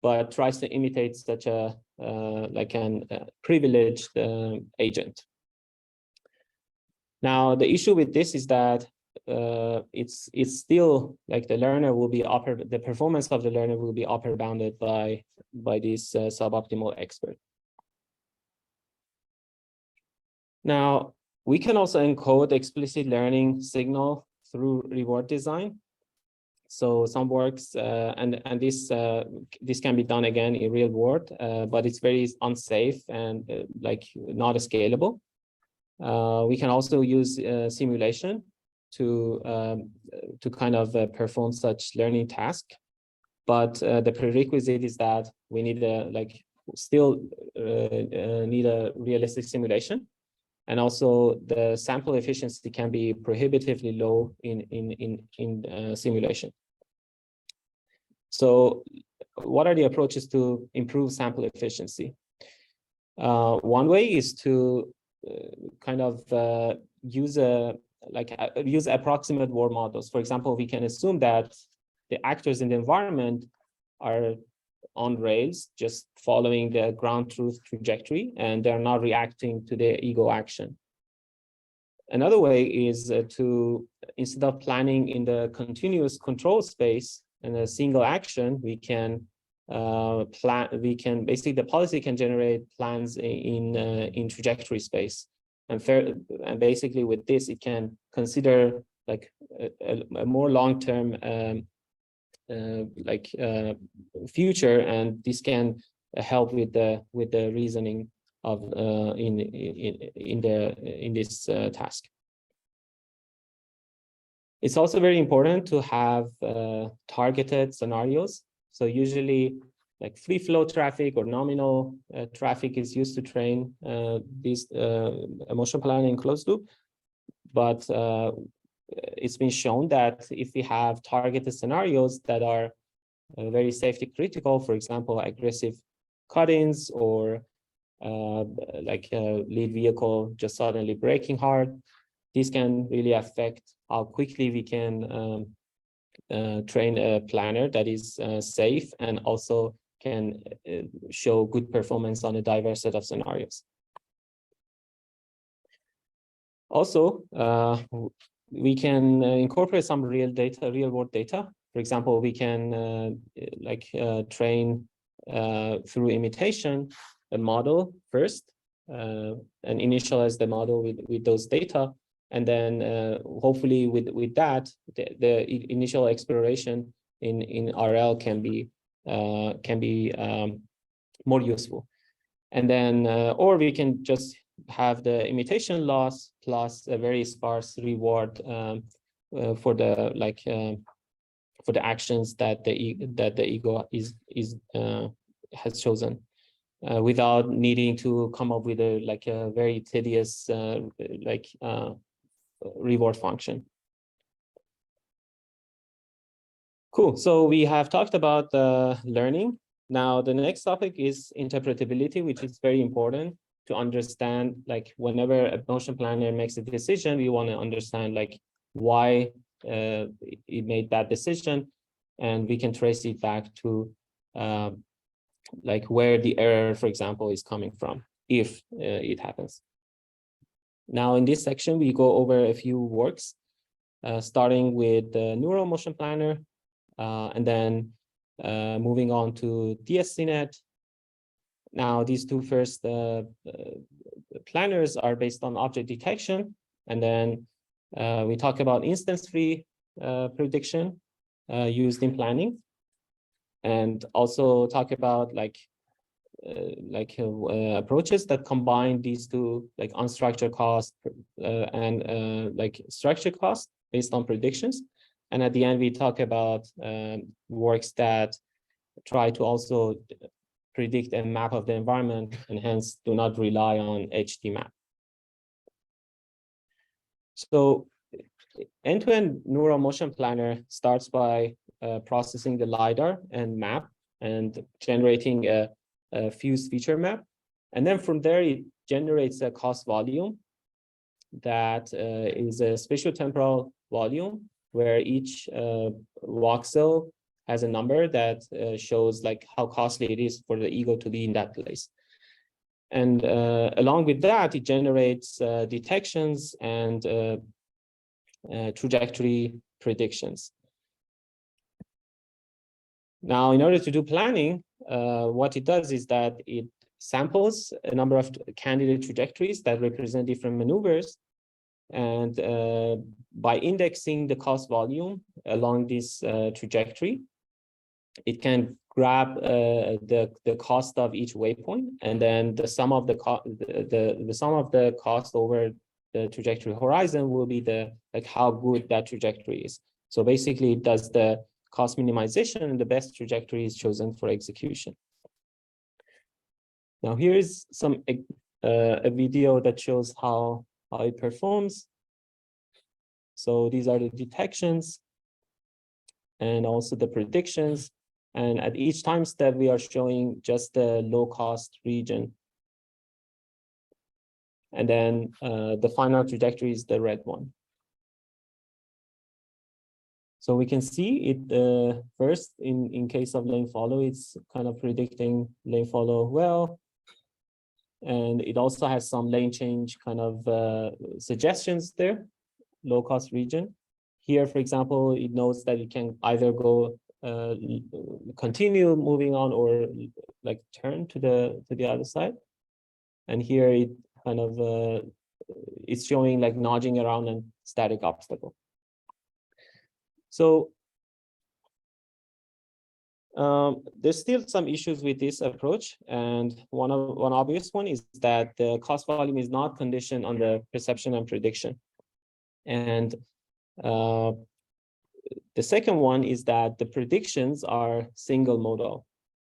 but tries to imitate such a privileged agent. Now, the issue with this is that it's still the learner will be the performance of the learner will be upper bounded by this suboptimal expert. Now, we can also encode explicit learning signal through reward design. So some works, and this can be done again in real world, but it's very unsafe and not scalable. We can also use simulation to kind of perform such learning task, but the prerequisite is that we need still need a realistic simulation. And also the sample efficiency can be prohibitively low in simulation. So what are the approaches to improve sample efficiency? One way is to kind of use approximate world models. For example, we can assume that the actors in the environment are on rails, just following the ground truth trajectory, and they're not reacting to the ego action. Another way is to, instead of planning in the continuous control space in a single action, we can basically, the policy can generate plans in trajectory space. And basically with this, it can consider a more long-term future, and this can help with the reasoning of in this task. It's also very important to have targeted scenarios. So usually free flow traffic or nominal traffic is used to train this emotion planning in closed loop, but it's been shown that if we have targeted scenarios that are very safety critical, for example, aggressive cut-ins, or like a lead vehicle just suddenly braking hard, this can really affect how quickly we can train a planner that is safe and also can show good performance on a diverse set of scenarios. Also, we can incorporate some real world data. For example, we can train through imitation a model first and initialize the model with those data. And then hopefully with that, the initial exploration in RL can be more useful. And then, or we can just have the imitation loss plus a very sparse reward for the for the actions that the ego has chosen, without needing to come up with a very tedious reward function. Cool. So we have talked about learning. Now the next topic is interpretability, which is very important to understand. Like whenever a motion planner makes a decision, we want to understand like why it made that decision, and we can trace it back to like where the error, for example, is coming from, if it happens. Now in this section, we go over a few works, starting with the neural motion planner, and then moving on to DSCNet. Now these two first planners are based on object detection, and then we talk about instance-free prediction used in planning, and also talk about approaches that combine these two, like unstructured cost and like structured cost based on predictions. And at the end, we talk about works that try to also predict a map of the environment and hence do not rely on HDMap. So end-to-end neural motion planner starts by processing the LiDAR and map and generating a fused feature map. And then from there, it generates a cost volume that is a spatiotemporal volume where each voxel has a number that shows like how costly it is for the ego to be in that place. And along with that, it generates detections and trajectory predictions. Now, in order to do planning, what it does is that it samples a number of candidate trajectories that represent different maneuvers. And by indexing the cost volume along this trajectory, it can grab the cost of each waypoint, and then the sum of the sum of the cost over the trajectory horizon will be like how good that trajectory is. So basically, it does the cost minimization, and the best trajectory is chosen for execution. Now here is a video that shows how it performs. So these are the detections and also the predictions. And at each time step, we are showing just the low cost region. And then the final trajectory is the red one. So we can see it first in case of lane follow, it's kind of predicting lane follow well. And it also has some lane change kind of suggestions there, low cost region. Here, for example, it knows that it can either go continue moving on or like turn to the other side. And here it kind of it's showing like nudging around a static obstacle. So there's still some issues with this approach, and one obvious one is that the cost volume is not conditioned on the perception and prediction. And the second one is that the predictions are single modal,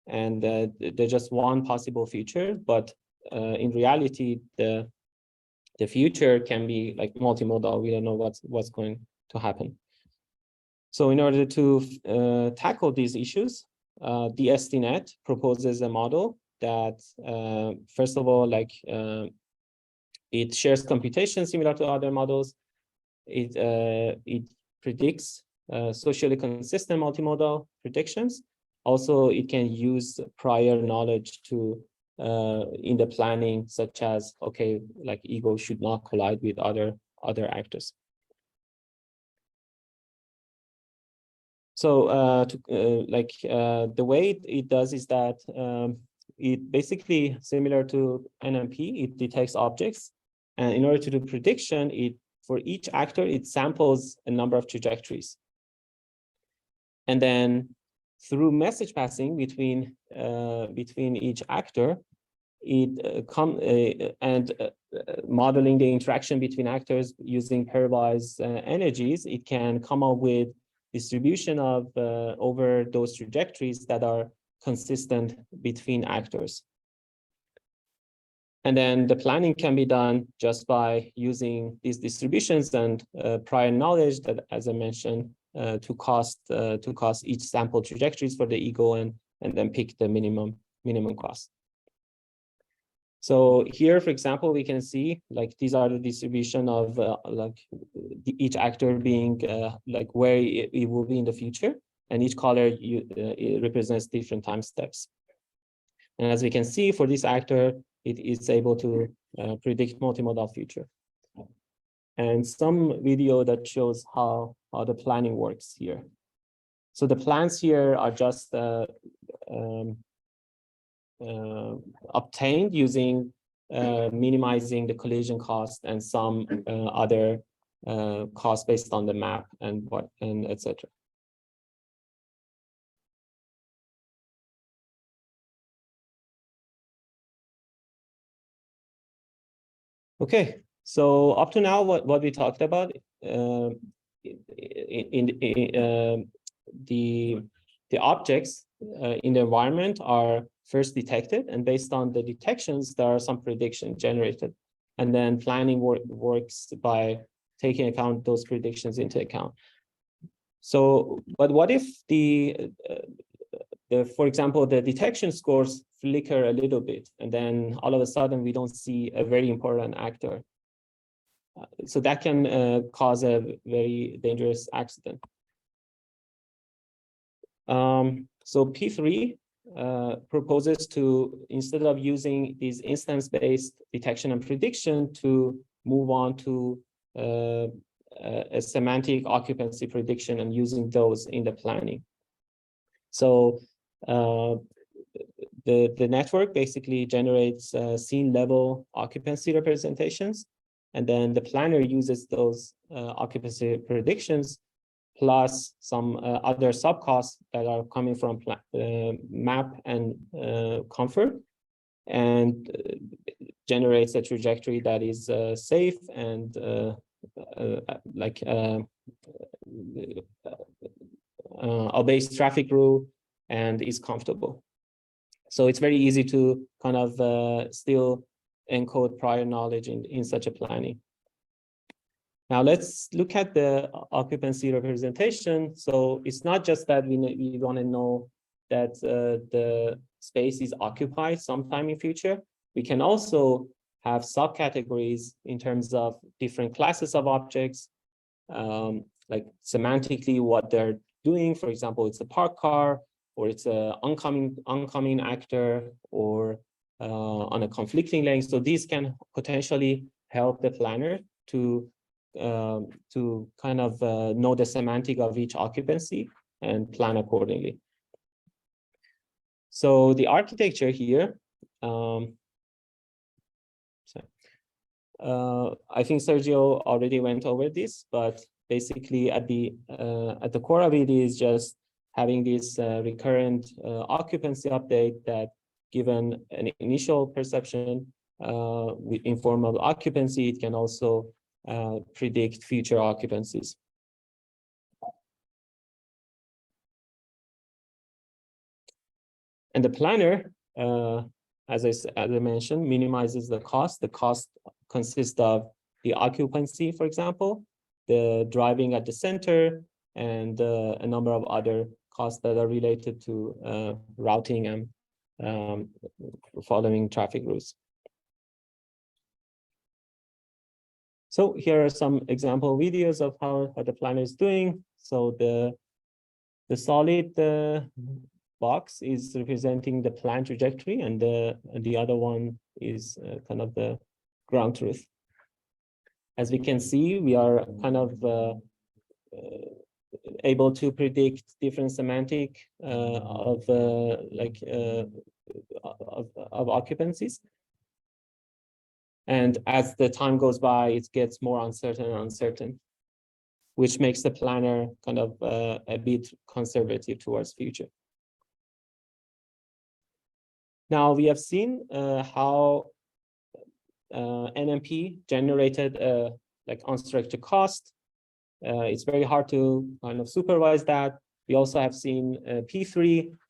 and they're just one possible future, but in reality, the future can be like multimodal. We don't know what's going to happen. So in order to tackle these issues, DSCNet proposes a model that, first of all, like it shares computation similar to other models. It predicts socially consistent multimodal predictions. Also, it can use prior knowledge to in the planning, such as, okay, like ego should not collide with other actors. So the way it does is that it basically similar to NMP, it detects objects, and in order to do prediction, for each actor, it samples a number of trajectories. And then through message passing between each actor, modeling the interaction between actors using pairwise energies, it can come up with distribution of over those trajectories that are consistent between actors. And then the planning can be done just by using these distributions and prior knowledge that, as I mentioned, to cost each sample trajectories for the ego and then pick the minimum cost. So here, for example, we can see like these are the distribution of each actor being like where it will be in the future, and each color it represents different time steps. And as we can see, for this actor, it is able to predict multimodal future. And some video that shows how the planning works here. So the plans here are just obtained using minimizing the collision cost and some other costs based on the map and etc. Okay, so up to now, what we talked about the objects in the environment are first detected, and based on the detections, there are some predictions generated, and then planning works by taking account those predictions into account. So, but what if for example, the detection scores flicker a little bit, and then all of a sudden we don't see a very important actor. So that can cause a very dangerous accident. So P3 proposes to, instead of using these instance-based detection and prediction, to move on to a semantic occupancy prediction and using those in the planning. So the network basically generates scene level occupancy representations, and then the planner uses those occupancy predictions plus some other subcosts that are coming from map and comfort, and generates a trajectory that is safe and obeys traffic rule and is comfortable. So it's very easy to kind of still encode prior knowledge in such a planning. Now let's look at the occupancy representation. So it's not just that we want to know that the space is occupied sometime in future. We can also have subcategories in terms of different classes of objects, like semantically what they're doing. For example, it's a parked car, or it's a oncoming actor, or on a conflicting lane. So these can potentially help the planner to kind of know the semantic of each occupancy and plan accordingly. So the architecture here, I think Sergio already went over this, but basically at the core of it is just having this recurrent occupancy update that, given an initial perception with informal occupancy, it can also predict future occupancies. And the planner, as I mentioned, minimizes the cost. The cost consists of the occupancy, for example, the driving at the center, and a number of other costs that are related to routing and following traffic routes. So here are some example videos of how the planner is doing. So the solid box is representing the plan trajectory, and the other one is kind of the ground truth. As we can see, we are kind of able to predict different semantic of occupancies. And as the time goes by, it gets more uncertain, which makes the planner kind of a bit conservative towards future. Now we have seen how NMP generated like unstructured cost. It's very hard to kind of supervise that. We also have seen P3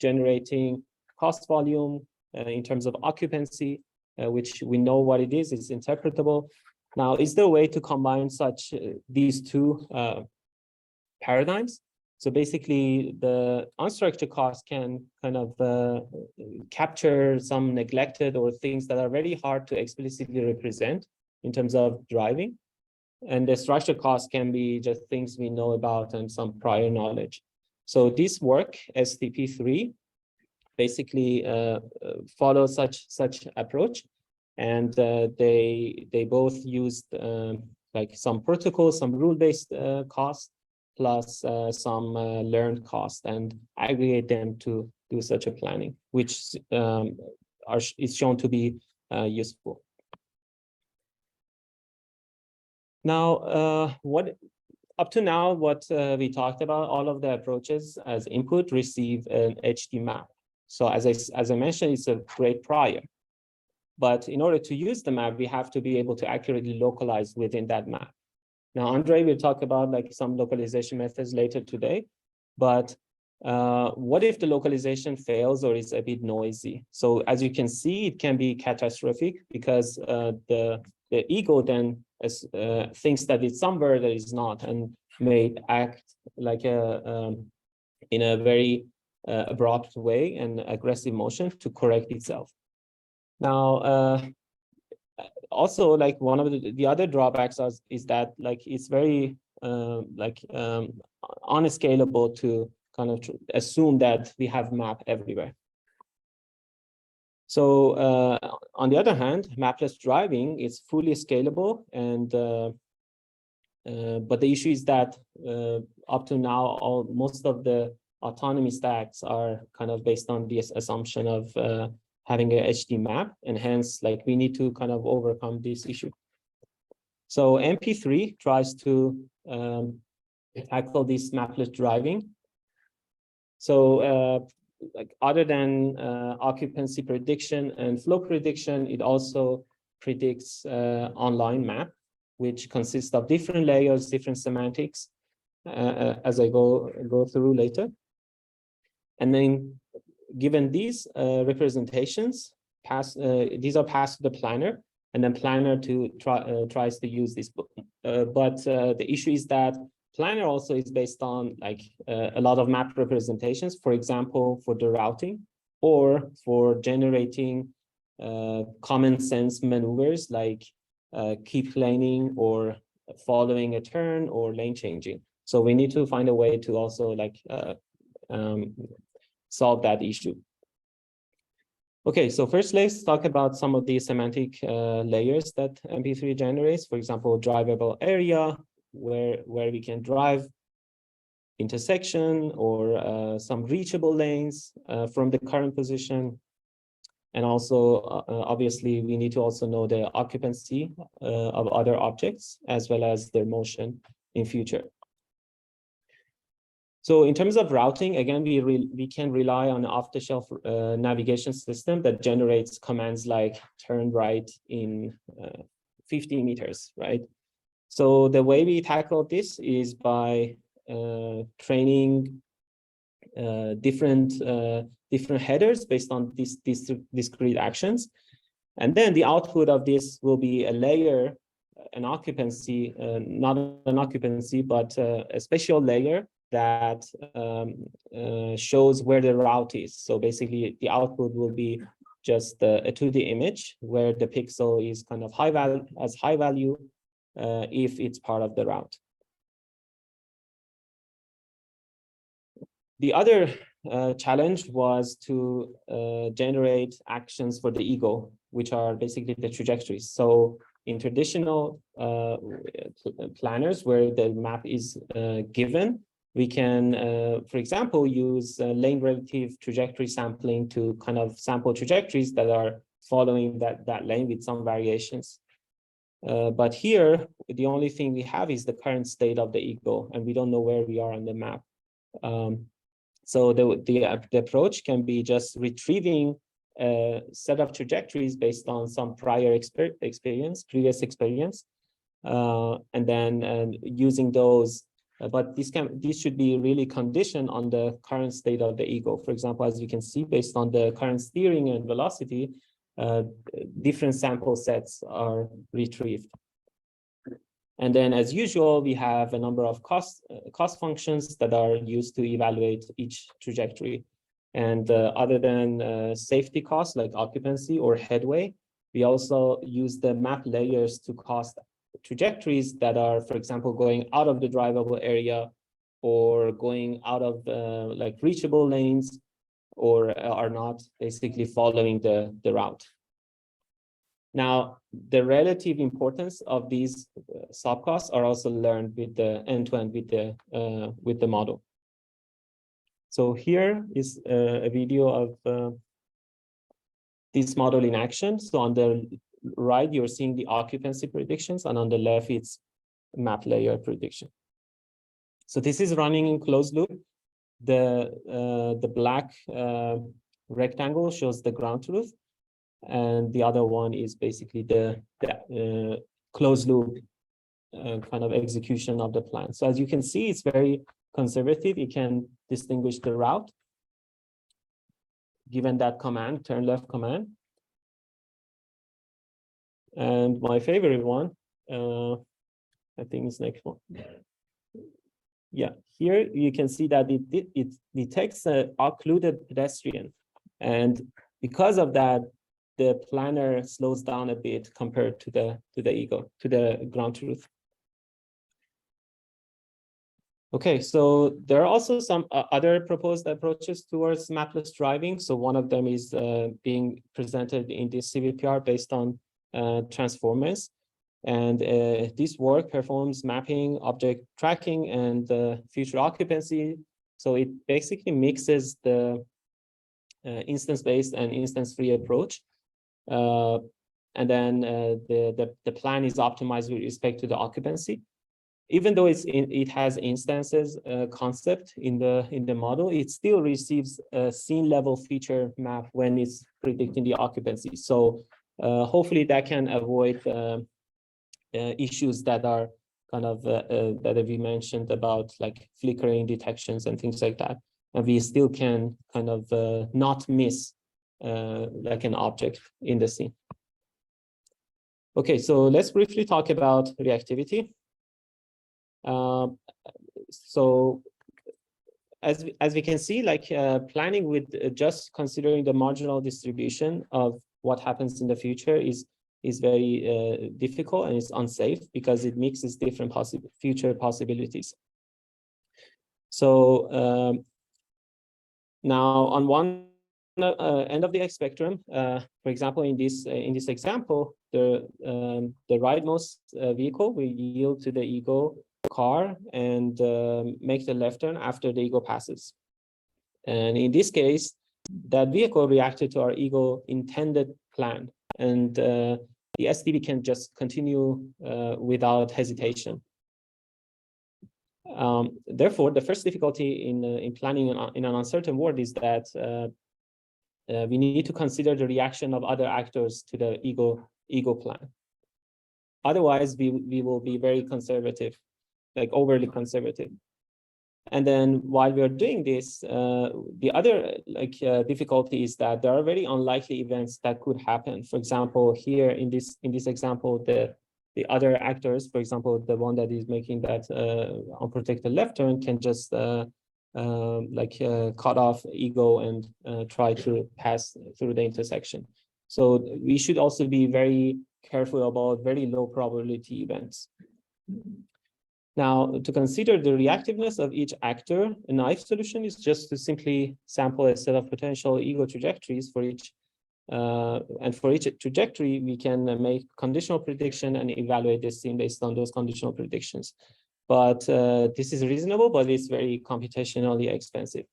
generating cost volume in terms of occupancy, which we know what it is. It's interpretable. Now, is there a way to combine such these two paradigms? So basically, the unstructured cost can kind of capture some neglected or things that are very hard to explicitly represent in terms of driving. And the structured cost can be just things we know about and some prior knowledge. So this work, STP3, basically follows such approach. And they both used like some protocols, some rule-based costs, plus some learned cost, and aggregate them to do such a planning, which is shown to be useful. Now, up to now, what we talked about, all of the approaches as input receive an HD map. So as I mentioned, it's a great prior. But in order to use the map, we have to be able to accurately localize within that map. Now, Andre will talk about like some localization methods later today, but what if the localization fails or is a bit noisy? So as you can see, it can be catastrophic because the ego then thinks that it's somewhere that it's not, and may act like in a very abrupt way and aggressive motion to correct itself. Now, also, like one of the other drawbacks is that like it's very unscalable to kind of assume that we have map everywhere. So on the other hand, mapless driving is fully scalable, and but the issue is that up to now, most of the autonomy stacks are kind of based on this assumption of having a HD map, and hence like we need to kind of overcome this issue. So MP3 tries to tackle this mapless driving. So like other than occupancy prediction and flow prediction, it also predicts online map, which consists of different layers, different semantics, as I go through later. And then given these representations, these are passed to the planner, and then planner tries to use this book. But the issue is that planner also is based on like a lot of map representations, for example, for the routing or for generating common sense maneuvers like keep laning or following a turn or lane changing. So we need to find a way to also like solve that issue. Okay, so first let's talk about some of the semantic layers that MP3 generates. For example, drivable area, where we can drive, intersection, or some reachable lanes from the current position. And also, obviously, we need to also know the occupancy of other objects as well as their motion in future. So in terms of routing, again, we can rely on an off-the-shelf navigation system that generates commands like turn right in 50 meters, right? So the way we tackle this is by training different headers based on these discrete actions. And then the output of this will be a layer, an occupancy, not an occupancy, but a special layer that shows where the route is. So basically the output will be just a 2D image where the pixel is kind of high value if it's part of the route. The other challenge was to generate actions for the ego, which are basically the trajectories. So in traditional planners where the map is given, we can, for example, use lane relative trajectory sampling to kind of sample trajectories that are following that lane with some variations. But here, the only thing we have is the current state of the ego, and we don't know where we are on the map. So the approach can be just retrieving a set of trajectories based on some previous experience, and then using those. But this should be really conditioned on the current state of the ego. For example, as you can see, based on the current steering and velocity, different sample sets are retrieved. And then, as usual, we have a number of cost functions that are used to evaluate each trajectory. And other than safety costs like occupancy or headway, we also use the map layers to cost trajectories that are, for example, going out of the drivable area or going out of like reachable lanes, or are not basically following the route. Now, the relative importance of these subcosts are also learned with the end-to-end with the model. So here is a video of this model in action. So on the right, you're seeing the occupancy predictions, and on the left, it's map layer prediction. So this is running in closed loop. The black rectangle shows the ground truth, and the other one is basically the closed loop kind of execution of the plan. So as you can see, it's very conservative. You can distinguish the route given that command, turn left command. And my favorite one, I think it's next one. Yeah, here you can see that it detects an occluded pedestrian, and because of that, the planner slows down a bit compared to the ground truth. Okay, so there are also some other proposed approaches towards mapless driving. So one of them is being presented in this CVPR based on transformers. And this work performs mapping, object tracking, and future occupancy. So it basically mixes the instance-based and instance-free approach. And then the plan is optimized with respect to the occupancy. Even though it has instances concept in the model, it still receives a scene level feature map when it's predicting the occupancy. So hopefully that can avoid issues that are kind of that we mentioned about, like flickering detections and things like that. And we still can kind of not miss like an object in the scene. Okay, so let's briefly talk about reactivity. So as we can see, like planning with just considering the marginal distribution of what happens in the future is very difficult, and it's unsafe because it mixes different future possibilities. So now on one end of the spectrum, for example, in this example, the rightmost vehicle will yield to the ego car and make the left turn after the ego passes. And in this case, that vehicle reacted to our ego intended plan, and the SDV can just continue without hesitation. Therefore, the first difficulty in planning in an uncertain world is that we need to consider the reaction of other actors to the ego plan. Otherwise, we will be very conservative, like overly conservative. And then while we are doing this, the other difficulty is that there are very unlikely events that could happen. For example, here in this example, the other actors, for example, the one that is making that unprotected left turn can just cut off ego and try to pass through the intersection. So we should also be very careful about very low probability events. Now, to consider the reactiveness of each actor, a naive solution is just to simply sample a set of potential ego trajectories for each. And for each trajectory, we can make conditional prediction and evaluate the scene based on those conditional predictions. But this is reasonable, but it's very computationally expensive.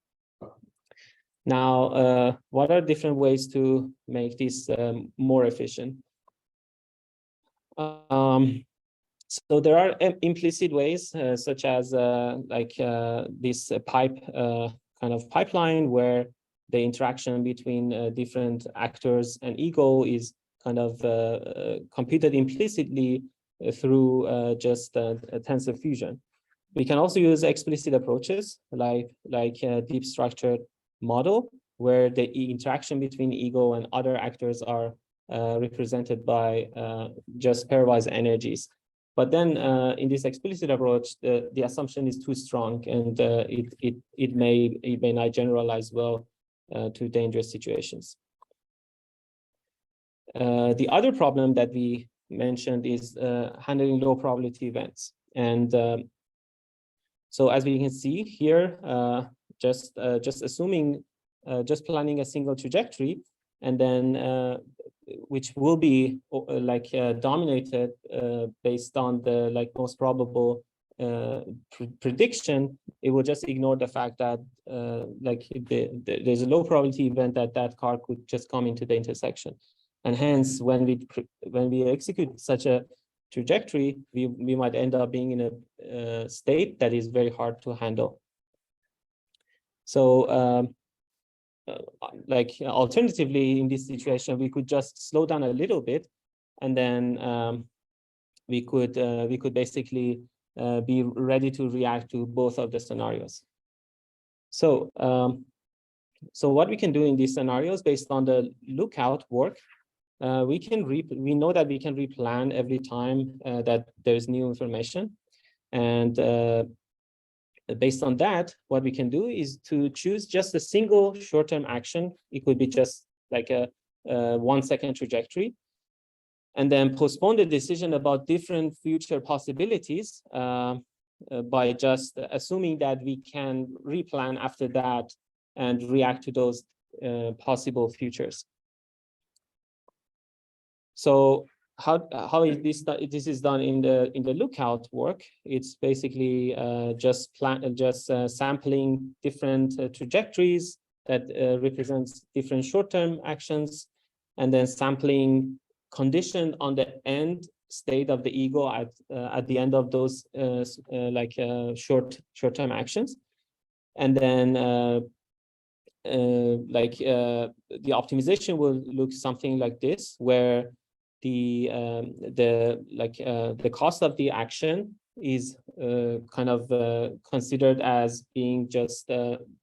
Now, what are different ways to make this more efficient? So there are implicit ways, such as this kind of pipeline, where the interaction between different actors and ego is kind of computed implicitly through just tensor fusion. We can also use explicit approaches like a deep structured model, where the interaction between ego and other actors are represented by just pairwise energies. But then in this explicit approach, the assumption is too strong, and it may not generalize well to dangerous situations. The other problem that we mentioned is handling low probability events. And so as we can see here, just assuming, just planning a single trajectory, and then which will be dominated based on the most probable prediction, it will just ignore the fact that there's a low probability event that car could just come into the intersection. And hence, when we execute such a trajectory, we might end up being in a state that is very hard to handle. So alternatively, in this situation, we could just slow down a little bit, and then we could basically be ready to react to both of the scenarios. So what we can do in these scenarios, based on the lookout work, we know that we can replan every time that there's new information, and based on that, what we can do is to choose just a single short-term action. It could be just like a 1 second trajectory, and then postpone the decision about different future possibilities by just assuming that we can replan after that and react to those possible futures. So how is this is done in the lookout work? It's basically just sampling different trajectories that represents different short-term actions, and then sampling condition on the end state of the ego at the end of those short-term actions, and then the optimization will look something like this, where the cost of the action is kind of considered as being just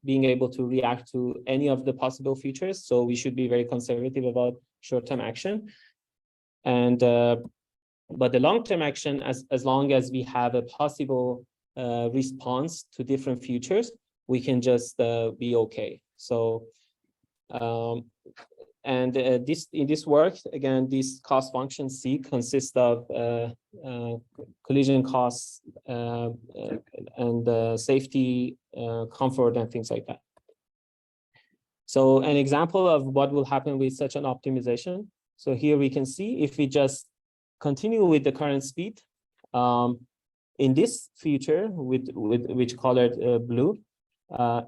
being able to react to any of the possible features. So we should be very conservative about short-term action, and but the long-term action, as long as we have a possible response to different futures, we can just be okay. So and in this work, again, this cost function C consists of collision costs and safety, comfort, and things like that. So an example of what will happen with such an optimization. So here we can see, if we just continue with the current speed in this feature with which colored blue,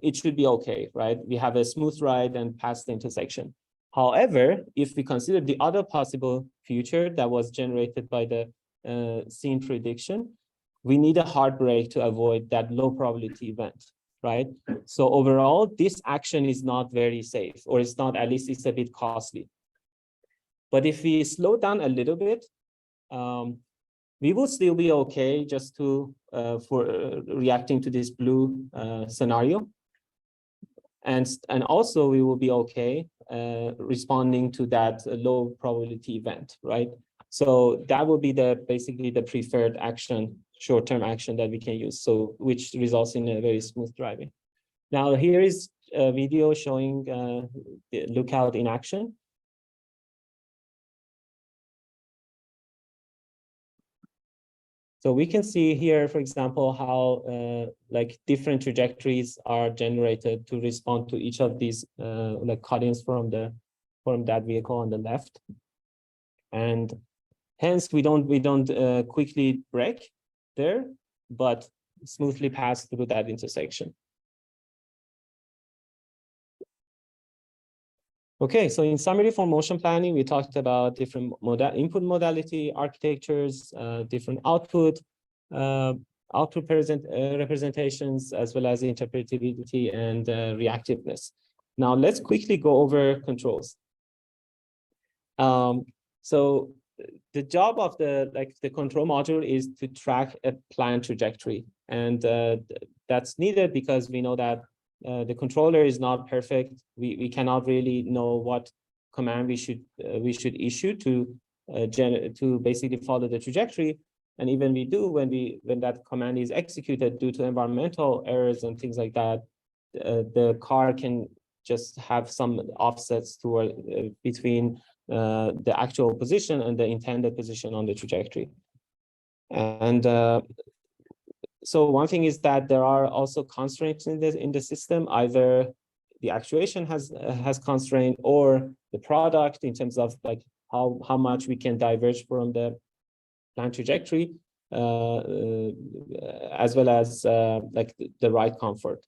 it should be okay, right? We have a smooth ride and pass the intersection. However, if we consider the other possible future that was generated by the scene prediction, we need a hard brake to avoid that low probability event, right? So overall, this action is not very safe, or it's not, at least it's a bit costly. But if we slow down a little bit, we will still be okay just to for reacting to this blue scenario. And also we will be okay responding to that low probability event, right? So that will be basically the preferred action, short-term action that we can use, so which results in a very smooth driving. Now here is a video showing the lookout in action. So we can see here, for example, how different trajectories are generated to respond to each of these cut-ins from that vehicle on the left, and hence we don't quickly brake there, but smoothly pass through that intersection. Okay, so in summary, for motion planning, we talked about different input modality architectures, different output representations, as well as interpretability and reactiveness. Now let's quickly go over controls. So the job of the control module is to track a planned trajectory, and that's needed because we know that the controller is not perfect. We cannot really know what command we should issue to basically follow the trajectory. And even we do when that command is executed due to environmental errors and things like that, the car can just have some offsets toward between the actual position and the intended position on the trajectory. And so one thing is that there are also constraints in the system. Either the actuation has constraint, or the product in terms of like how much we can diverge from the planned trajectory, as well as like the ride comfort.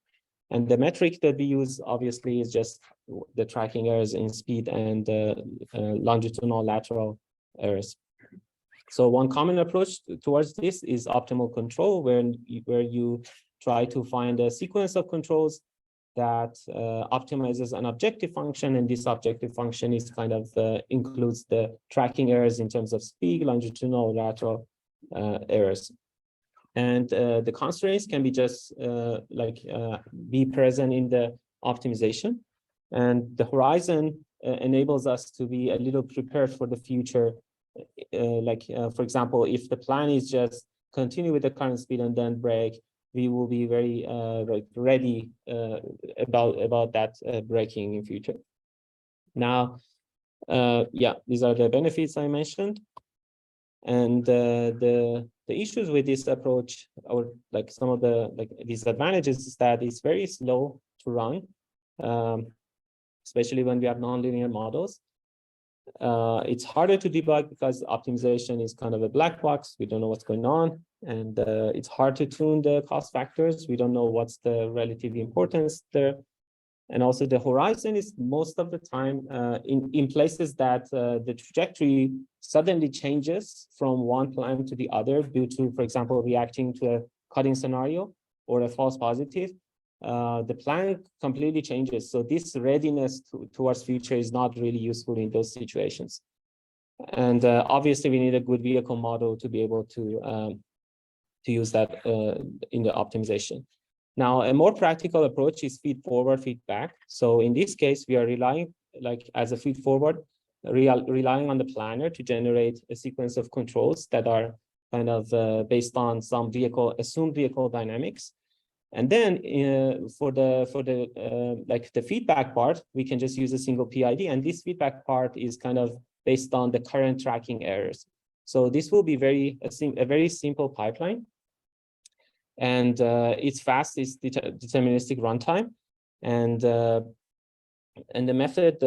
And the metric that we use obviously is just the tracking errors in speed and longitudinal lateral errors. So one common approach towards this is optimal control, where you try to find a sequence of controls that optimizes an objective function, and this objective function is kind of includes the tracking errors in terms of speed, longitudinal, lateral errors. And the constraints can be just be present in the optimization, and the horizon enables us to be a little prepared for the future. For example, if the plan is just continue with the current speed and then brake, we will be very ready about that braking in future. Now, yeah, these are the benefits I mentioned, and the issues with this approach, or like some of the disadvantages, is that it's very slow to run, especially when we have nonlinear models. It's harder to debug because optimization is kind of a black box. We don't know what's going on, and it's hard to tune the cost factors. We don't know what's the relative importance there. And also the horizon is most of the time in places that the trajectory suddenly changes from one plan to the other due to, for example, reacting to a cutting scenario or a false positive. The plan completely changes. So this readiness towards future is not really useful in those situations. And obviously we need a good vehicle model to be able to use that in the optimization. Now, a more practical approach is feed forward, feedback. So in this case, we are relying, like as a feed forward, relying on the planner to generate a sequence of controls that are kind of based on some assumed vehicle dynamics. And then for the feedback part, we can just use a single PID, and this feedback part is kind of based on the current tracking errors. So this will be a very simple pipeline, and it's fast, it's deterministic runtime, and the method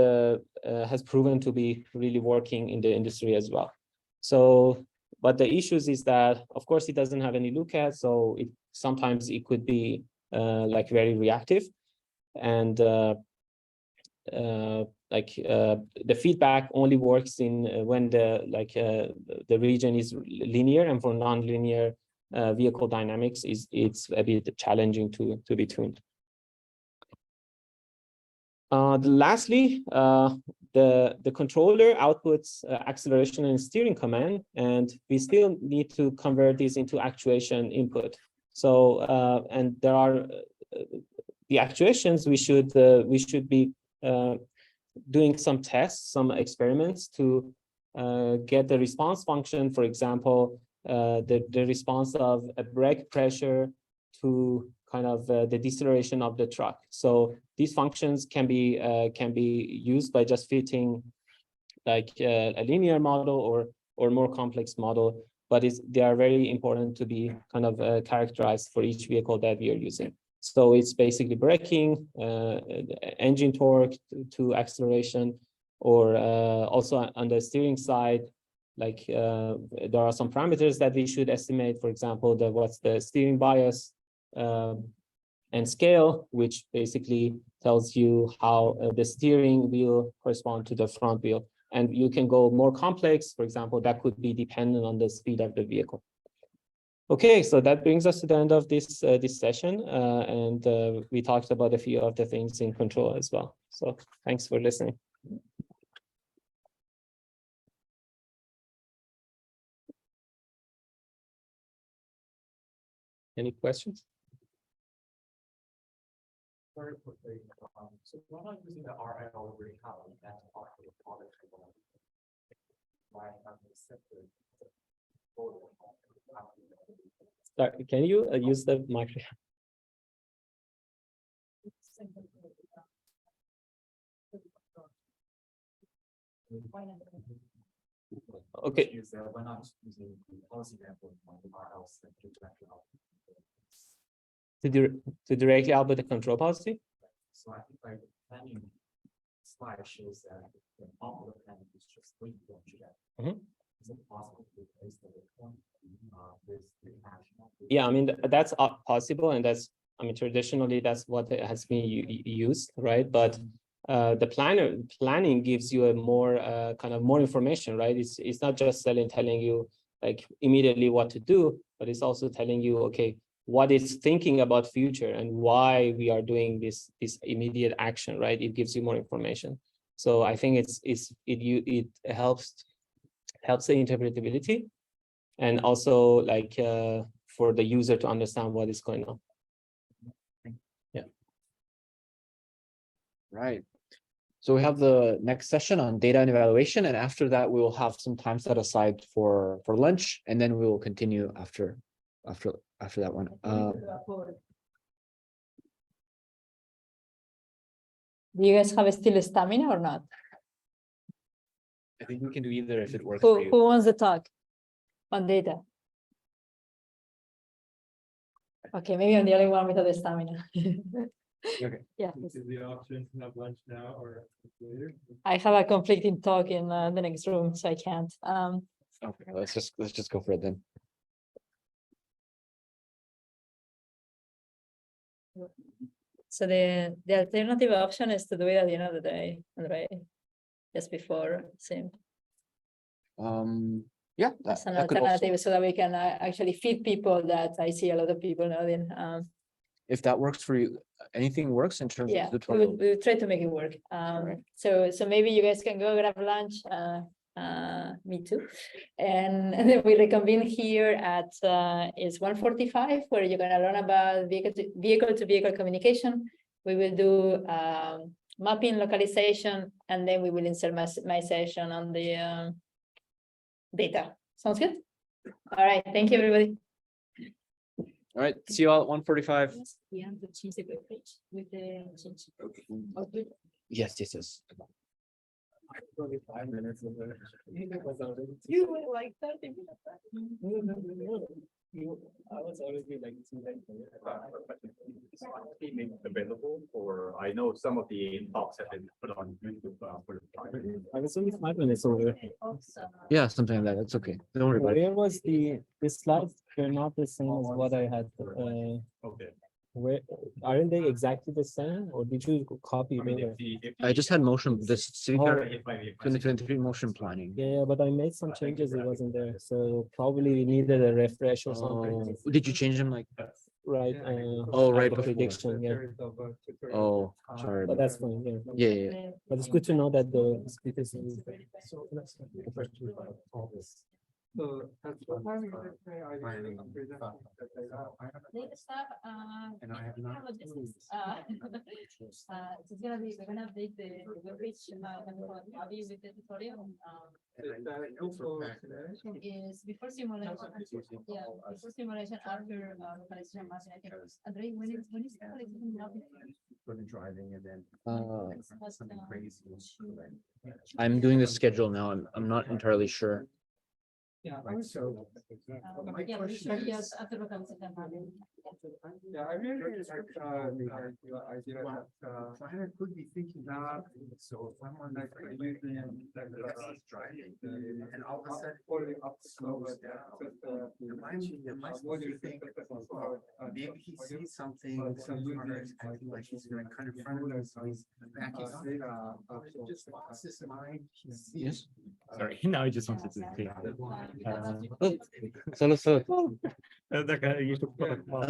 has proven to be really working in the industry as well. So, but the issues is that, of course, it doesn't have any lookup, so sometimes it could be like very reactive, and the feedback only works when the region is linear, and for non-linear vehicle dynamics it's a bit challenging to be tuned. Lastly, the controller outputs acceleration and steering command, and we still need to convert these into actuation input. So and there are the actuations we should be doing some tests, some experiments to get the response function. For example, the response of a brake pressure to kind of the deceleration of the truck. So these functions can be used by just fitting like a linear model or more complex model, but they are very important to be kind of characterized for each vehicle that we are using. So it's basically braking, engine torque to acceleration, or also on the steering side, like there are some parameters that we should estimate. For example, what's the steering bias and scale, which basically tells you how the steering wheel corresponds to the front wheel. And you can go more complex. For example, that could be dependent on the speed of the vehicle. Okay, so that brings us to the end of this this session, and we talked about a few of the things in control as well. So thanks for listening. Any questions? Very quickly, so why not using the RL already have that part of the product? Why have they separate? Sorry, can you use the microphone? Okay. Why not just using the policy example of the RL To directly output the control policy? So I think like planning slide shows that the popular plan is just three that. Mhm. Is it possible to replace the one with the national? Yeah, I mean, that's possible, and that's, I mean, traditionally, that's what has been used, right? But the planning gives you a more kind of more information, right? It's not just telling you like immediately what to do, but it's also telling you, okay, what it's thinking about future and why we are doing this immediate action, right? It gives you more information. So I think it helps the interpretability, and also like for the user to understand what is going on. Right. So we have the next session on data and evaluation, and after that, we will have some time set aside for lunch, and then we will continue after that one. Do you guys have still stamina or not? I think we can do either if it works for you. Who wants to talk on data? Okay, maybe I'm the only one without the stamina. Okay. Yeah. Is the option to have lunch now or later? I have a conflicting talk in the next room, so I can't. Okay, let's just go for it then. So the alternative option is to do it at the end of the day, right? Just before, same. Yeah, As an that could also, alternative, so that we can actually feed people that I see a lot of people now. Then, if that works for you, anything works in terms yeah, of tutorial. we will try to make it work. Alright. So maybe you guys can go grab lunch. Me too. And then we reconvene here at is 1:45, where you're gonna learn about vehicle to vehicle communication. We will do mapping localization, and then we will insert my session on the data. Sounds good? All right, thank you, everybody. All right, see you all at 1:45. We have to change the web page with the change. Yes. Only 5 minutes of it. You were like 30 minutes. I was already like too late. Available, or I know some of the talks have been put on YouTube for the project. I was only 5 minutes over. Yeah, something like that. That's okay. Don't worry about it. Where was the slides? They're not the same as what I had. Okay. Where aren't they exactly the same, or did you copy? I mean, them? I just had motion, this CVPR if I- 2023 motion planning. Yeah, but I made some changes. It wasn't there, so probably we needed a refresh or something. Oh, did you change them like? Right. Oh, right auto before. prediction. Yeah, Oh, sorry. but that's fine. Yeah, Yeah. but it's good to know that the speakers. So that's the question about all this. So that's what I Data stuff, And I have not. it's gonna be, we're gonna update the web page, Avi with the tutorial. Is before simulation, yeah, before simulation, after localization mapping, I think. Andre, when is localization mapping? For the driving and then. Something crazy. I'm doing the schedule now. I'm not entirely sure. Yeah, so. My Yeah, question is. yes, after localization mapping. Yeah, I really like your idea that I could be thinking that so someone like using like and all of a sudden pulling up slow what do you think? Maybe he sees something like he's going kind of front of us, so he's backing up. Just lost his mind. Yes. Sorry, now I just wanted to say. Salut. Dacă ești ocupat acum.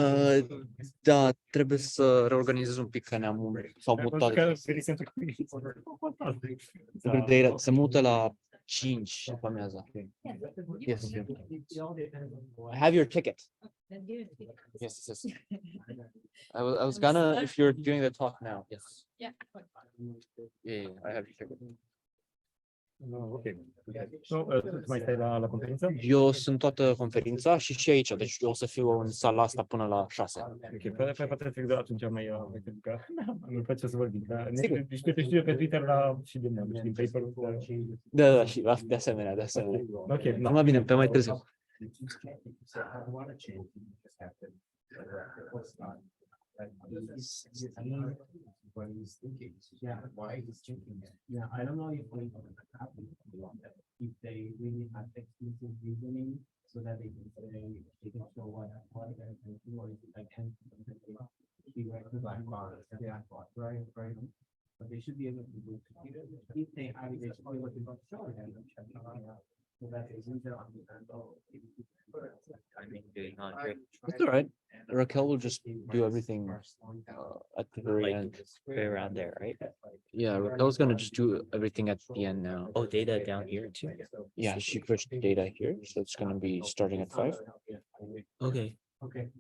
Da, trebuie să reorganizez un pic că s-au mutat. Se mută la 5 după amiaza. Yes. I have your ticket. Yes. I was gonna, if you're doing the talk now, yes. Yeah. Yeah, I have your ticket. Ok. Tu mai stai la conferință? Eu sunt toată conferința și aici, deci eu o să fiu în sala asta până la 6. Ok, poate trec de atunci mai pentru că îmi place să vorbim. Sigur. Deci te știu pe Twitter și din paper-ul. Da, și de asemenea. Ok, Acum bine, pe mai târziu. What he's thinking, yeah, why he's thinking it. Yeah, I don't know if we if they really have exclusive reasoning so that they can say they can show what they're going to do, or if it like can be right to black bars, right. But they should be able to do if they have it, they should be able to show them so that they can understand. It's all right. Raquel will just do everything at the very end. Right around there, right? Yeah, Raquel's gonna just do everything at the end now. Oh, data down here too. Yeah, she pushed data here, so it's gonna be starting at 5. Okay. Okay.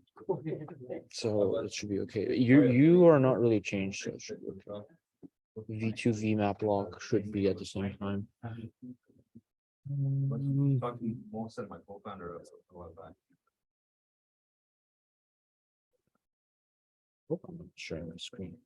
So it should be okay. You are not really changed, so it should be okay. V2 VMAP log should be at the same time. Talking most of my co-founder a while back. Oh, I'm not sharing my screen.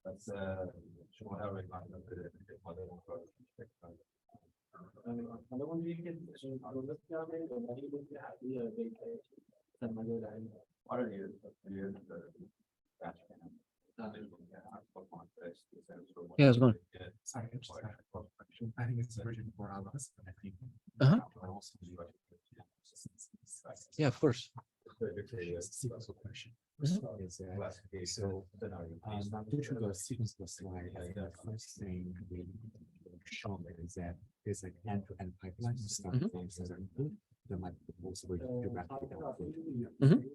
That's Yeah, it's going. Sorry, I think it's a version for all of us, but I think. Uh-huh. Yeah, of course. Sequential question. Mhm. Is, so, due to the sequence of the slide, I think the first thing we shown is that there's like end-to-end pipeline start Mhm. from sensor input, there might be possible directly output. Mhm.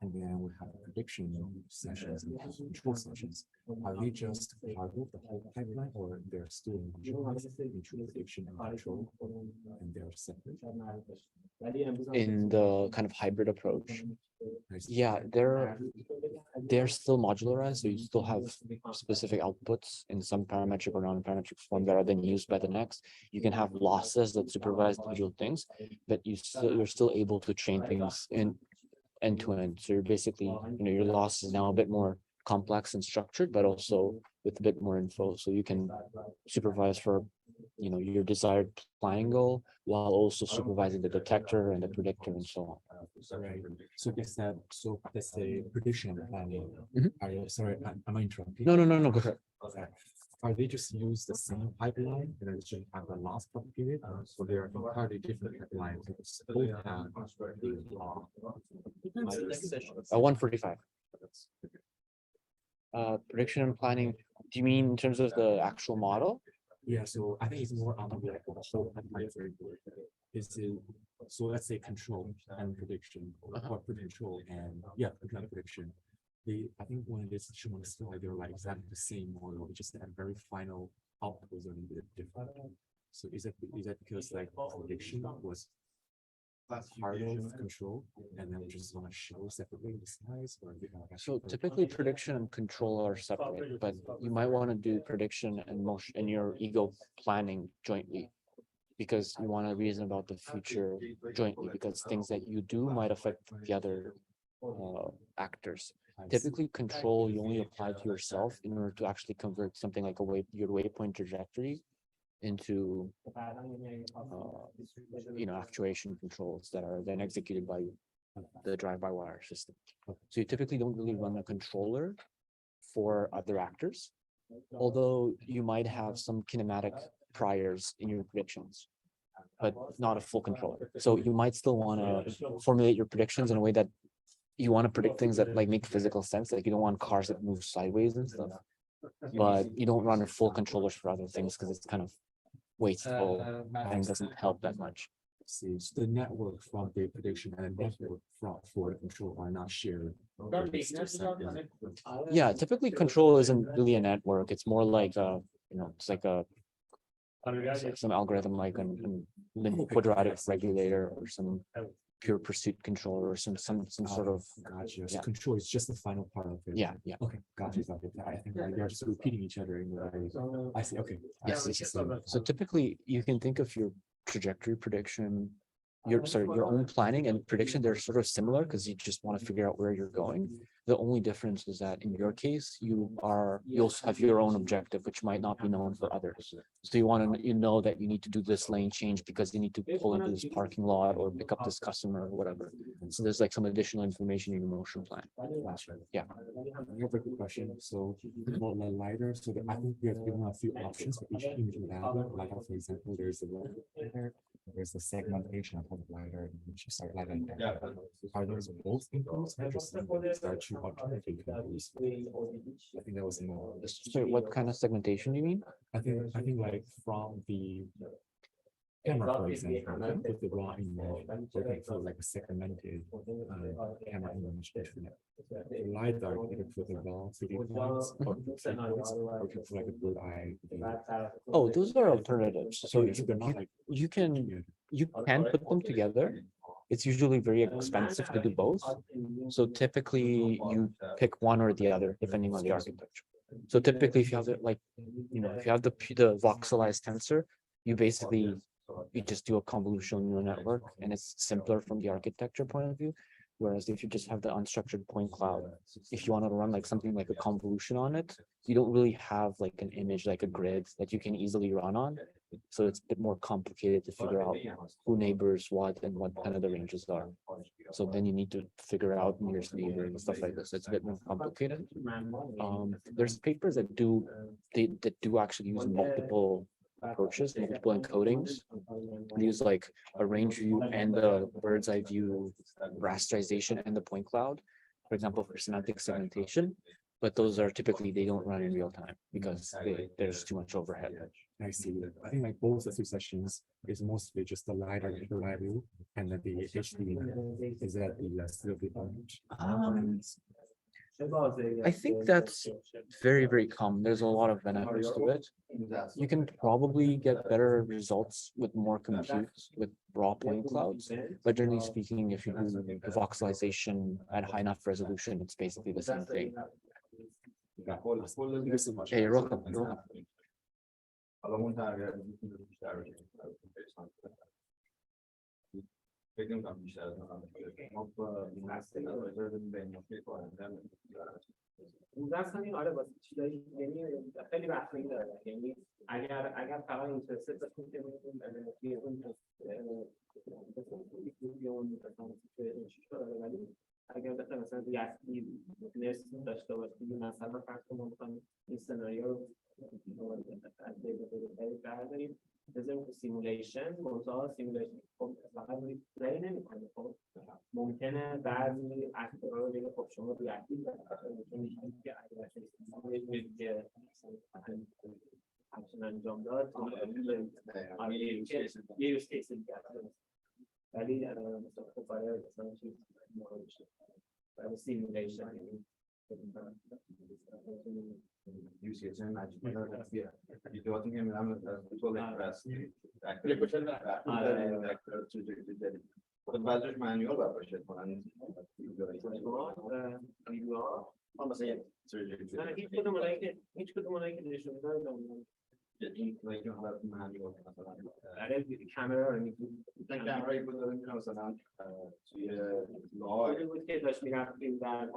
And then we have prediction sessions and control sessions. Are they just part of the whole pipeline, or they're still individualized into prediction and control, and they're separate? In the kind of hybrid approach, I see. yeah, they're still modularized, so you still have specific outputs in some parametric or non-parametric form that are then used by the next. You can have losses that supervise individual things, but you're still able to chain things in end to end. So you're basically, your loss is now a bit more complex and structured, but also with a bit more info. So you can supervise for, your desired planning goal while also supervising the detector and the predictor and so on. Right. So is that, so let's say prediction and planning. Mhm. Are you, sorry, am I interrupting? No, go ahead. Okay. Are they just use the same pipeline and then just have the last period? So they are entirely different pipelines. It's both have the 145. Prediction and planning, do you mean in terms of the actual model? yeah, so I think it's more on the like the whole pipeline framework. Is it, so let's say control and prediction or control and prediction. I think when it's shown on the slide, they're like exactly the same model, it's just that very final output was a little bit different. So is that because like prediction was part of control and then we just want to show separately the slides, or So typically prediction and control are separate, but you might want to do prediction and motion and your ego planning jointly, because you want to reason about the future jointly, because things that you do might affect the other actors. Typically, control you only apply to yourself in order to actually convert something like your waypoint trajectory into actuation controls that are then executed by the drive-by-wire system. So you typically don't really run a controller for other actors, although you might have some kinematic priors in your predictions, but not a full controller. So you might still want to formulate your predictions in a way that you want to predict things that like make physical sense, like you don't want cars that move sideways and stuff, but you don't run a full controllers for other things because it's kind of wasteful and doesn't help that much. See, so the network from the prediction and the network for the control are not shared. Yeah, typically control isn't really a network. It's more like it's like some algorithm like a quadratic regulator or some pure pursuit controller or some sort of Gotcha. So yeah. control is just the final part of it. Yeah. Okay, gotcha. I think they're just repeating each other in the way. I see. Okay. Yes. I see. So typically you can think of your trajectory prediction, your own planning and prediction, they're sort of similar because you just want to figure out where you're going. The only difference is that in your case, you'll have your own objective, which might not be known for others. So you want to, that you need to do this lane change because you need to pull into this parking lot or pick up this customer or whatever. So there's like some additional information in your motion plan. Yeah. I have a quick question. So for the LiDAR, so I think we have given a few options for each image we have. Like for example, there's the segmentation of the LiDAR, which is like LiDAR. Are those both inputs or just there are two alternative inputs? I think that was more. So what kind of segmentation do you mean? I think like from the camera, for example, with the raw image, looking for like a segmented camera image between it. The LiDAR, you can put the raw 3D points or for like a bird eye. Oh, those are alternatives. So they're not like you can put them together. It's usually very expensive to do both. So typically you pick one or the other depending on the architecture. So typically if you have if you have the voxelized tensor, you just do a convolutional neural network and it's simpler from the architecture point of view. Whereas if you just have the unstructured point cloud, if you want to run like something like a convolution on it, you don't really have like an image, like a grid that you can easily run on. So it's a bit more complicated to figure out who neighbors what and what kind of the ranges are. So then you need to figure out nearest neighbor and stuff like this. It's a bit more complicated. There's papers that do actually use multiple approaches, multiple encodings. They use like a range view and the bird's eye view rasterization and the point cloud, for example, for semantic segmentation. But those are typically, they don't run in real time because there's too much overhead. I see that. I think like both the two sessions is mostly just the LiDAR value and then the HD is that the still the orange. I think that's very, very common. There's a lot of benefits to it. You can probably get better results with more compute with raw point clouds. But generally speaking, if you do the voxelization at high enough resolution, it's basically the same thing. Thank you so much. Hey, you're welcome. You're welcome. حالا اون تغییرات میتونه بیشتر بشه. فکر نمی‌کنم بیشتر از ما با این هسته راجع به بین مشکل کننده اون دست همین آره واسه چیزایی یعنی خیلی بحثی داره یعنی اگر فقط اینترست باشیم که ولی اگر بخوای مثلا یکی نرس داشته باشی مثلا فرض کن ما می‌خوایم این سناریو رو از دیتا برداریم بذاریم تو سیمولیشن منتها سیمولیشن خب فقط روی پلی نمی‌کنه خب ممکنه بعضی اکتورها رو بگه خب شما ریاکتیو می‌کنید که اگر که اکشن انجام داد یه یوز کیس دیگه ولی مثلا خب برای مثلا چیز برای سیمولیشن UCS ایدئات میگم تو خود بعضیش معنیال باید باشه کنن هیچ کدوم اونایی که نشون دادن کامرا رو میگیم کامرایی بود داریم مثلا توی لای بود که داشت میرفتیم در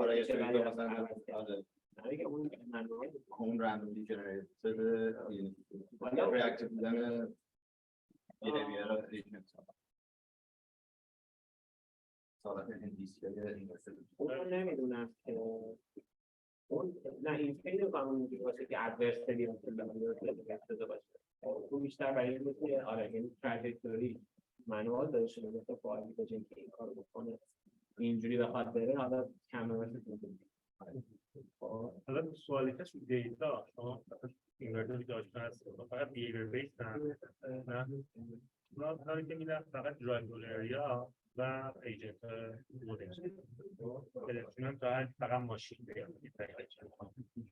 اون رندوملی جنریت شده ریاکتیو بودن بیهیویر ایجنت سالت هندیسی اون نمیدونم که اون نه این خیلی قانون باشه که ادورسری شده باشه اون بیشتر برای این بود که آره یعنی تراجکتوری منوال داره شده مثل فعالی به جنگ که این کار بکنه اینجوری بخواد بره حالا کامرا حالا سوالی که دیتا شما اینورتوری داشته هست فقط بیهیویر بیس نه حالا که میدن فقط درایور اریا و ایجنت بودن فقط ماشین بیاد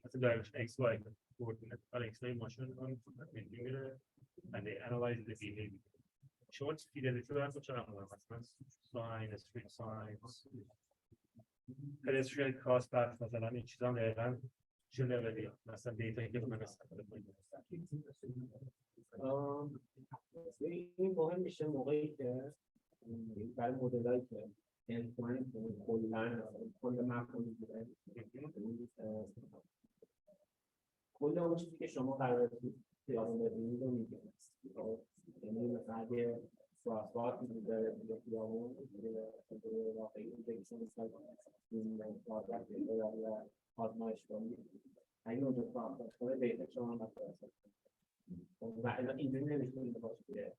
مثل دایرکشن ایکس وای کوردینیت حالا ایکس وای ماشین رو میگیره and they analyze the behavior شما فیدلیتی دارن تو چرا مثلا ساین استریت ساینز pedestrian cross path مثلا این چیزا هم دقیقاً چه لولیه مثلا دیتا که من استفاده کنیم این مهم میشه موقعی که برای مدلایی که endpoint کل مفهوم بوده کل اون چیزی که شما قراره خیابون ببینید رو میگه یعنی مثلا اگه crosswalk بوده یا خیابون واقعی اینتگریشن این واقعیت یا آزمایش کنید اگه اونجا crosswalk کنه دیتا شما مثلا و اینا اینجوری نمیتونید باشه که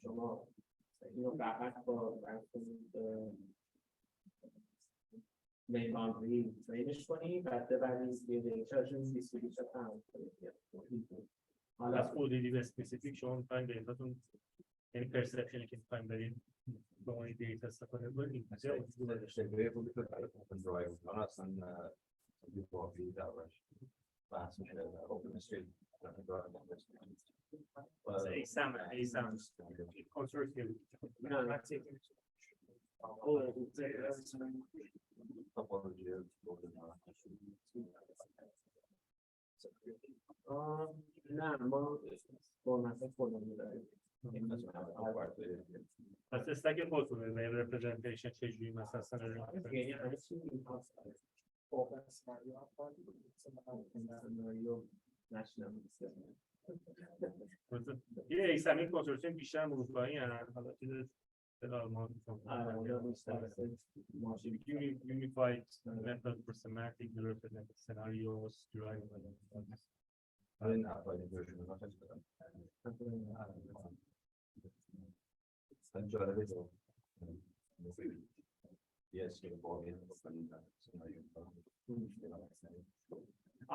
شما اینو فقط با مین باندری ترینش کنید بعد ببرید یه دیتاشون دیستریبیوشن هم حالا از ODD به اسپسیفیک شما می‌خواین دیتاتون یعنی پرسپشنی که می‌خوایم برید با اون دیتا استفاده کنید شکلی خوبی که برای اوپن درایو اون اصلا بی‌باقی دارش بحث میشه اوپن استریت ایسام کنسورتیوم نه ما فرمت خودمون داریم پس استک خودتون به رپرزنتیشن چجوری مثلا یعنی همه چیز این هاست سناریو نشنم یه ایسامی کنسورتیوم بیشتر اروپایی هستند حالا چیز آلمان unified method for semantic representation scenarios derived این اپلای ورژن ها خیلی بدن جالبه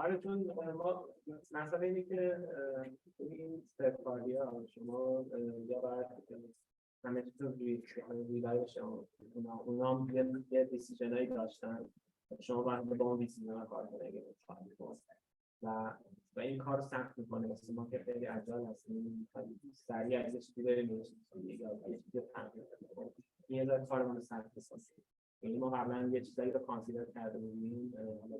آره چون ما مسئله اینه که توی این سرکاری ها شما یا باید همه چیز روی باشه اونا هم یه دیسیژن هایی داشتن شما باید با اون دیسیژن ها کار کنید و این کار رو سخت میکنه واسه ما که خیلی اجال هستیم سریع از چیزی بریم یا یه چیزی تغییر کنیم این یه ذره کار ما سخت می‌کنه یعنی ما قبلا یه چیزایی رو کانسیدر کرده بودیم حالا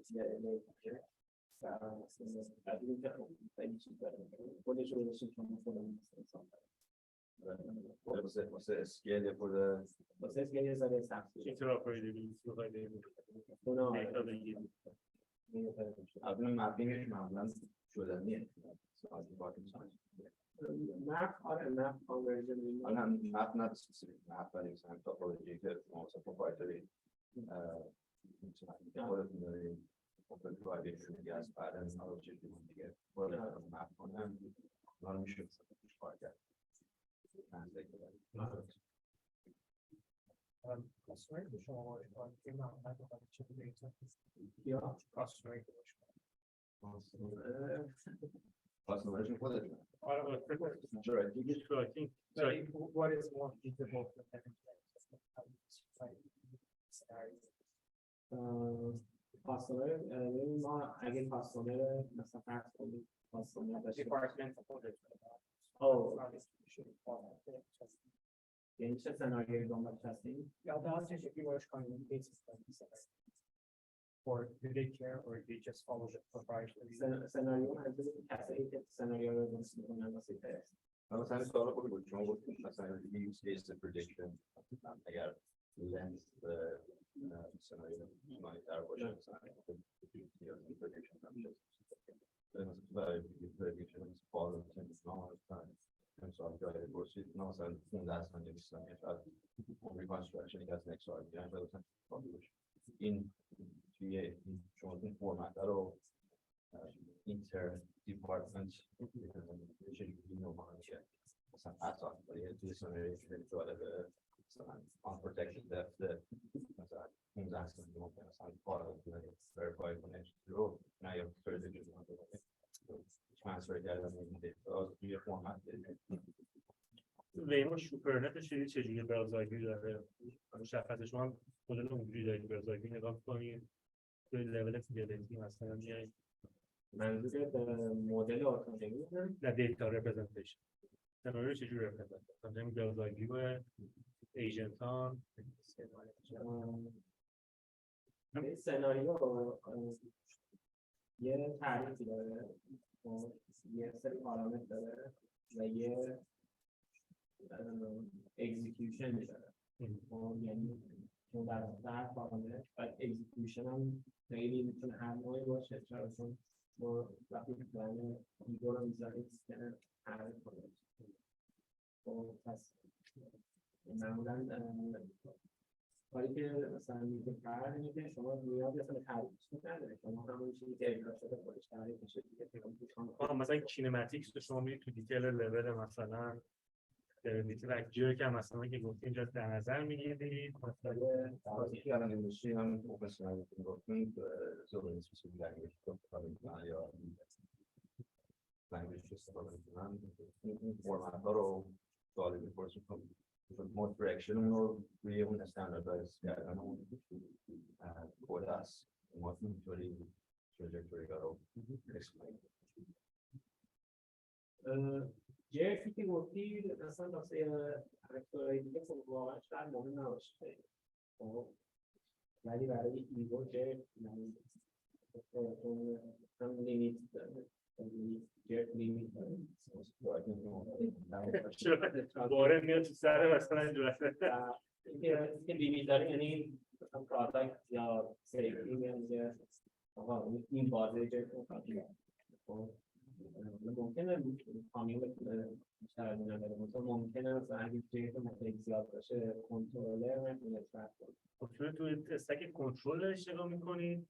واسه اسکیل یه خورده اول مپینگش معمولا شدنیه map not specific map but exam topology که also proprietary open providation gas pattern knowledge دیگه map کنم حالا میشه کار کرد Customer خودتون Sure, I think it's true. I think what is more feasible for کاستومر ما اگه کاستومر مثلا فرض کنیم کاستومر داشته یعنی چه سناریویی دنبال هستیم Yeah, the answer is if you watch cases or do they care or they just follow the proprietary. سناریو منظور کسایی که سناریو رو درست می‌کنن واسه تست مثلا سوال خوبی بود شما گفتید مثلا use case prediction اگر lens سناریو مانیتور باشه مثلا prediction برای prediction follow سوال جای پرسید مثلا 15 ثانیه 20 ثانیه شاید reconstruction از next slide بیان مثلا این توی شما این فرمت رو inter department چجوری نوعا میشه مثلا اساس برای توی سناریوی خیلی جالبه مثلا unprotected depth مثلا 15 ثانیه ممکن مثلا کار verify کنه رو نه یا prediction transfer کردن این دیتا توی فرمت ویما شوپرنت چجوری برازایگی داره مشخصه شما مدل اونجوری دارید برازایگی نگاه کنید توی لول فیدلیتی مثلا میایید منظور مدل اتوماتیکی نه دیتا رپرزنتیشن سناریو چجوری رپرزنت کنیم برازایگی و ایجنت ها سناریو یه تعریفی داره یه سری پارامتر داره و یه اکزیکیوشن داره یعنی چون در پارامتر و اکزیکیوشن هم خیلی میتونه هر نوعی باشه چون ما وقتی پلان ایگو رو میذاریم سیستم تعریف کنه پس معمولا کاری که مثلا میگه فرق اینه که شما نیاز اصلا تعریفش نداره شما همون چیزی که اجرا شده خودش تعریف میشه دیگه مثلا کینماتیکس رو شما میرید تو دیتیل لول مثلا دیتیل اکجوری که مثلا که گفتیم اینجا در نظر میگیرید مثلا الان اندستری هم اوپن سورس گفتیم زبان اسپسیفیک لنگویج یا لنگویج استفاده میکنن این فرمت ها رو سوالی میپرسیم most direction رو روی اون استانداردایز کردن اون کد هست ما اینطوری تراجکتوری رو explain یه چیزی که گفتی مثلا واسه فاکتورهای دیگه خب واقعا شاید مهم نباشه ولی برای ایگو که هم لیمیت داره لیمیت داره باره میاد تو سر مثلا اینکه لیمیت داره یعنی مثلا پرادکت یا سیفتی میگه آقا این بازه جای ممکنه کامیون بیشتر نداره ممکنه مثلا اگه جیت مختلف زیاد باشه کنترلر نتونه استفاده کنه توی استک کنترل اشتغال میکنید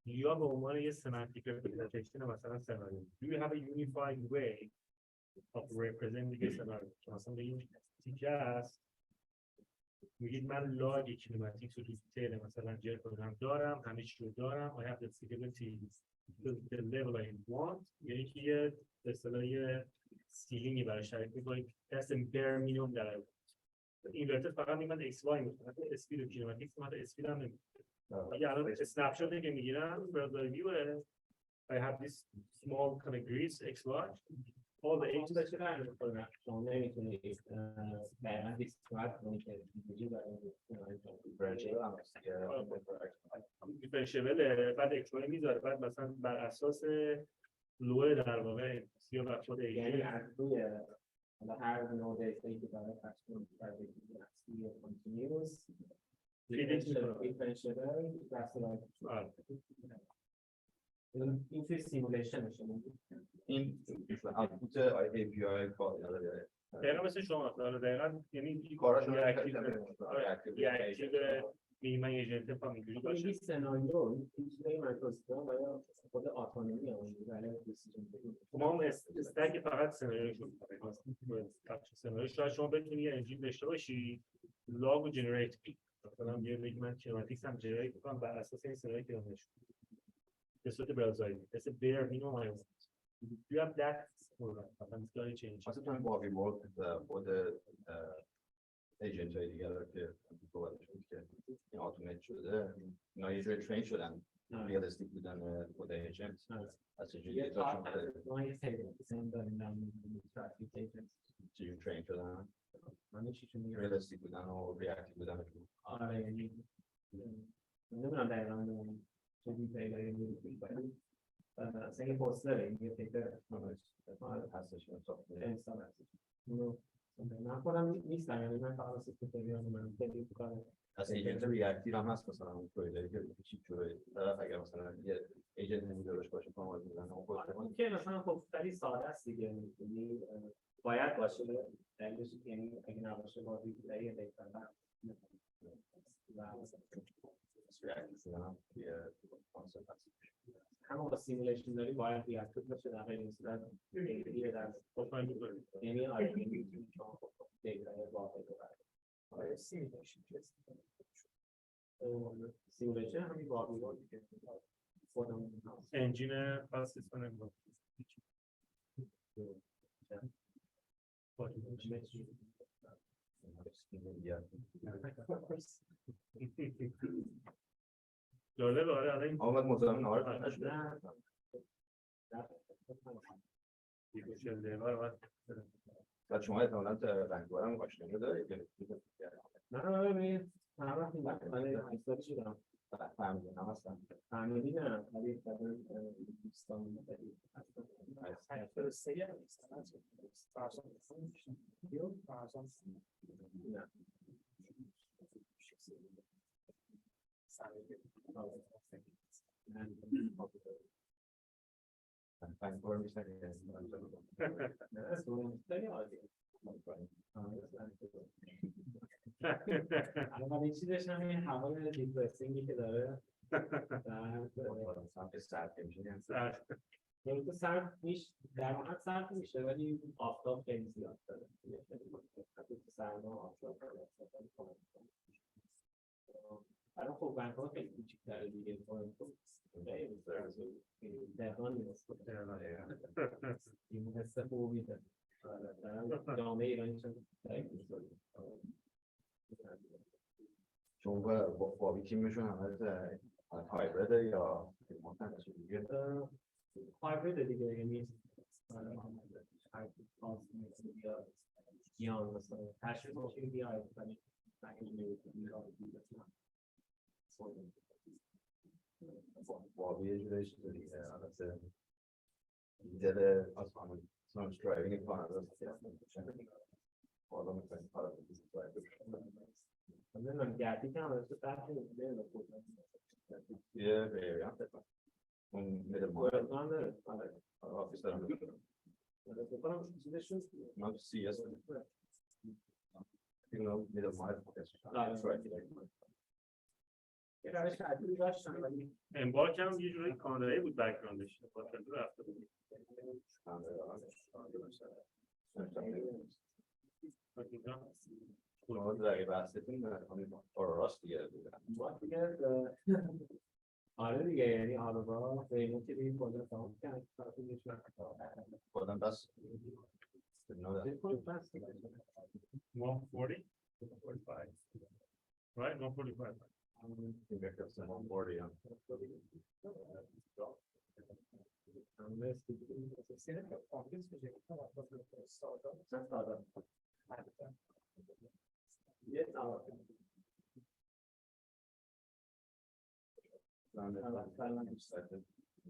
یا به عنوان یه سمنتیک رپرزنتیشن مثلا سناریو do you have a unified way of representing a scenario مثلا بگید تیکه است میگید من لاگ کینماتیکس رو تو دیتیل مثلا جر کنم دارم همه چی رو دارم I have the flexibility the level I want یعنی که یه به اصطلاح یه سیلینگی برای شریک می‌کنید that's the bare minimum that I want اینورتر فقط میگم x y می‌کنه اسپید و کینماتیکس من اسپید هم نمی‌کنه اگه الان اسنپ شاتی که میگیرم برادر ویو I have this small kind of grease x y all the اون edges بشه برمی کنم شما نمیتونید دقیقا دیسکرایب کنید که اینجوری دیفرنشیبل بعد اکسپوری میذاره بعد مثلا بر اساس لوه در واقع یا بر خود یعنی ایجنت از روی حالا هر نوع دیتایی که داره تصمیم بر بگیری اصلی کنتینیوس دیفرنشیبل این توی سیمولیشن شما این آوتپوت API کار نداره. دقیقا مثل شما دقیقا یعنی کاراشون یه رو اکتیو اکتیو یه اکتیو میگه من ایجنت هم اینجوری باشه این سناریو این چیزای مایکروسیستم باید خود اتونومی برای دیسیژن ما هم استک فقط سناریوشون سناریو شاید شما بتونی یه انجین داشته باشی لاگ و جنریت مثلا بگی من کینماتیکس هم جنریت میکنم بر اساس این سناریویی که داشت به صورت براوزری that's a bare minimum I want you have that مثلا it's going to change اصلا تو با ورک خود ایجنت های دیگه داره که صحبت شد که این اتومات شده اینا یه جوری ترین شدن ریالیستیک بودن خود ایجنت از چجوری دیتاشون چجوری ترین شدن ریالیستیک بودن و ریاکتیو بودن آره یعنی نمیدونم دقیقا چه دیتیلی میگید اصلا یه پوستره یه پیپر هستش انسان هستش من خودم نیستم یعنی من فقط سکرتریان من خیلی کار از ایجنت ریاکتیو هم هست مثلا اون پروژه‌ای که چیپ شده طرف اگر مثلا یه ایجنت نمی‌دارش باشه فارمال میزنه اون خودش که مثلا خب خیلی ساده است دیگه یعنی باید باشه دلیلش یعنی اگه نباشه با دیگه دیتا همون با سیمولیشن داری باید ریاکتیو باشه در غیر این صورت دیگه در یعنی آره این شما دیتا واقعی رو برای سیمولیشن همین واقعی رو دیگه خودم انجین پاسیستون نمیدونم جالبه آره الان آمد مزاحم نهار بعد شما احتمالاً رنگوارم آشنایی دارید نه ببینید هر وقت این وقت من ایستاده شدم فهمیدن هم هستن فهمیدی نه ولی بعد دوستان رنگوار میشن الان این چیزش هم این هوای دیپرسینگی که داره سمت سرد میشه یعنی تو سرد میشه در واقع سرد میشه ولی آفتاب خیلی زیاد داره تو سرما آفتاب الان خب بنک‌ها خیلی کوچیک‌تره دیگه تهران نیست این حس خوبی داره جامعه ایرانی چون چون با تیمشون همه هایبرد یا هایبرد دیگه یعنی یا مثلا تشریف میشه بیاید ولی با یه جوری چیز دیگه البته دل آسمان درایوینگ کانادا بالا می‌کنیم نمیدونم گردی که همه تو فرق نمی‌کنه یه وریانت اون میدل مایل آفیس دارم بکنم چیزشون من تو سی اس میدل مایل یه روش عدیدی داشتن ولی امبارک هم یه جوری کانادایی بود بک‌گراندش خاطر رفته بود اون رقیب هستیم راست دیگه ما دیگه آره دیگه یعنی آروبا قیمتی به این بالا تمام کرد خودم بس 140, 45. Right, 145.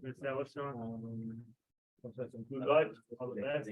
Let's have what's on. Good luck, all the best.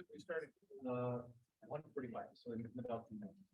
We started, 1:45, so in about 2 minutes.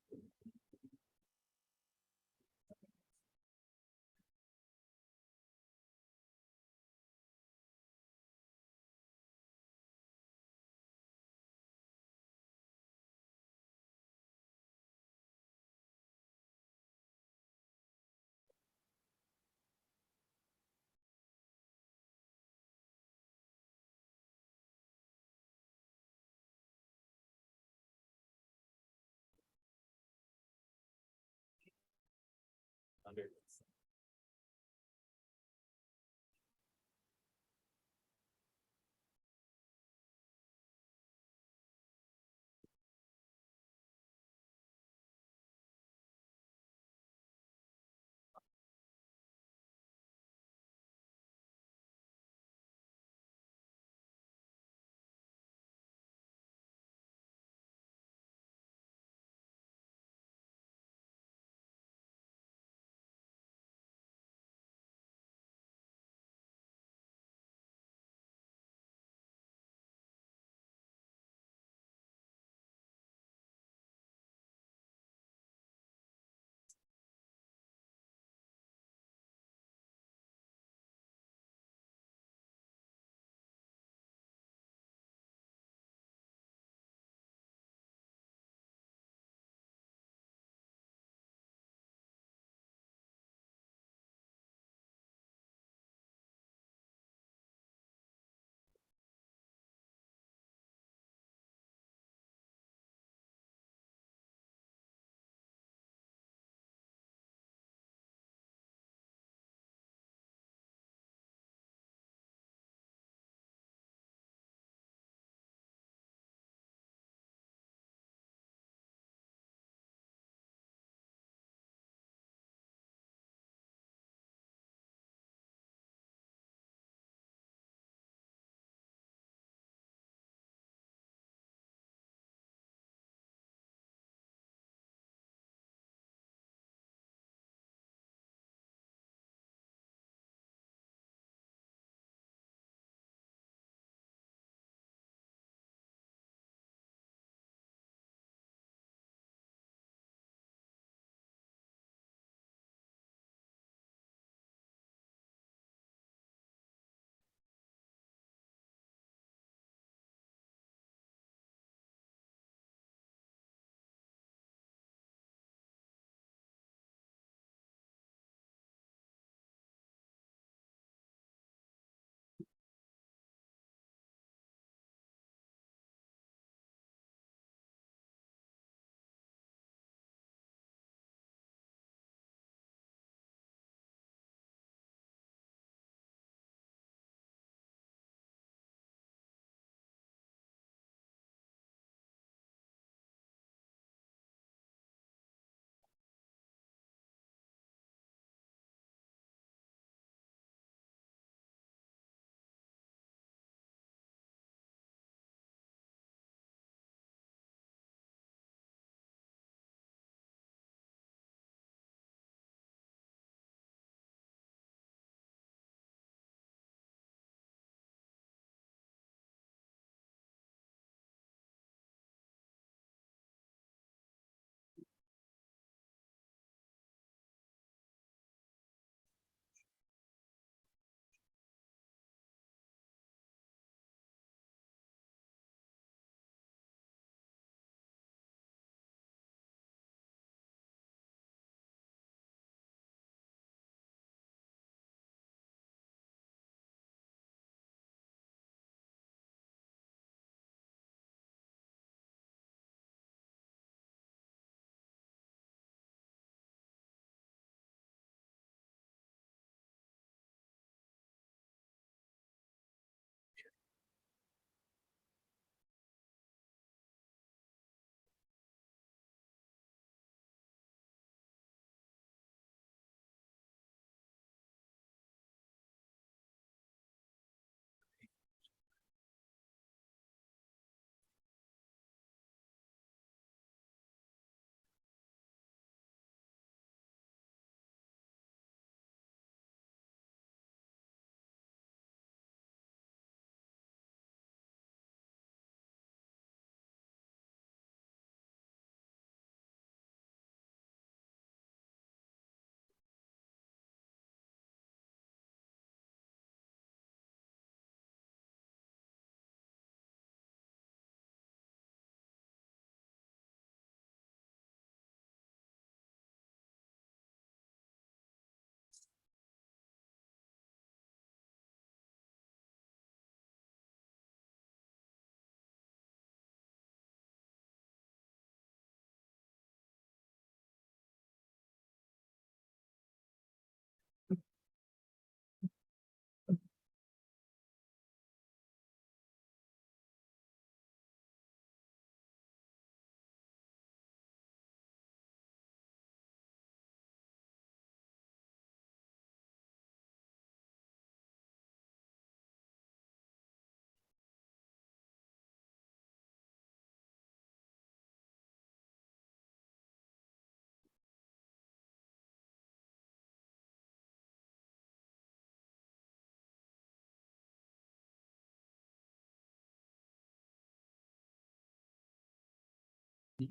It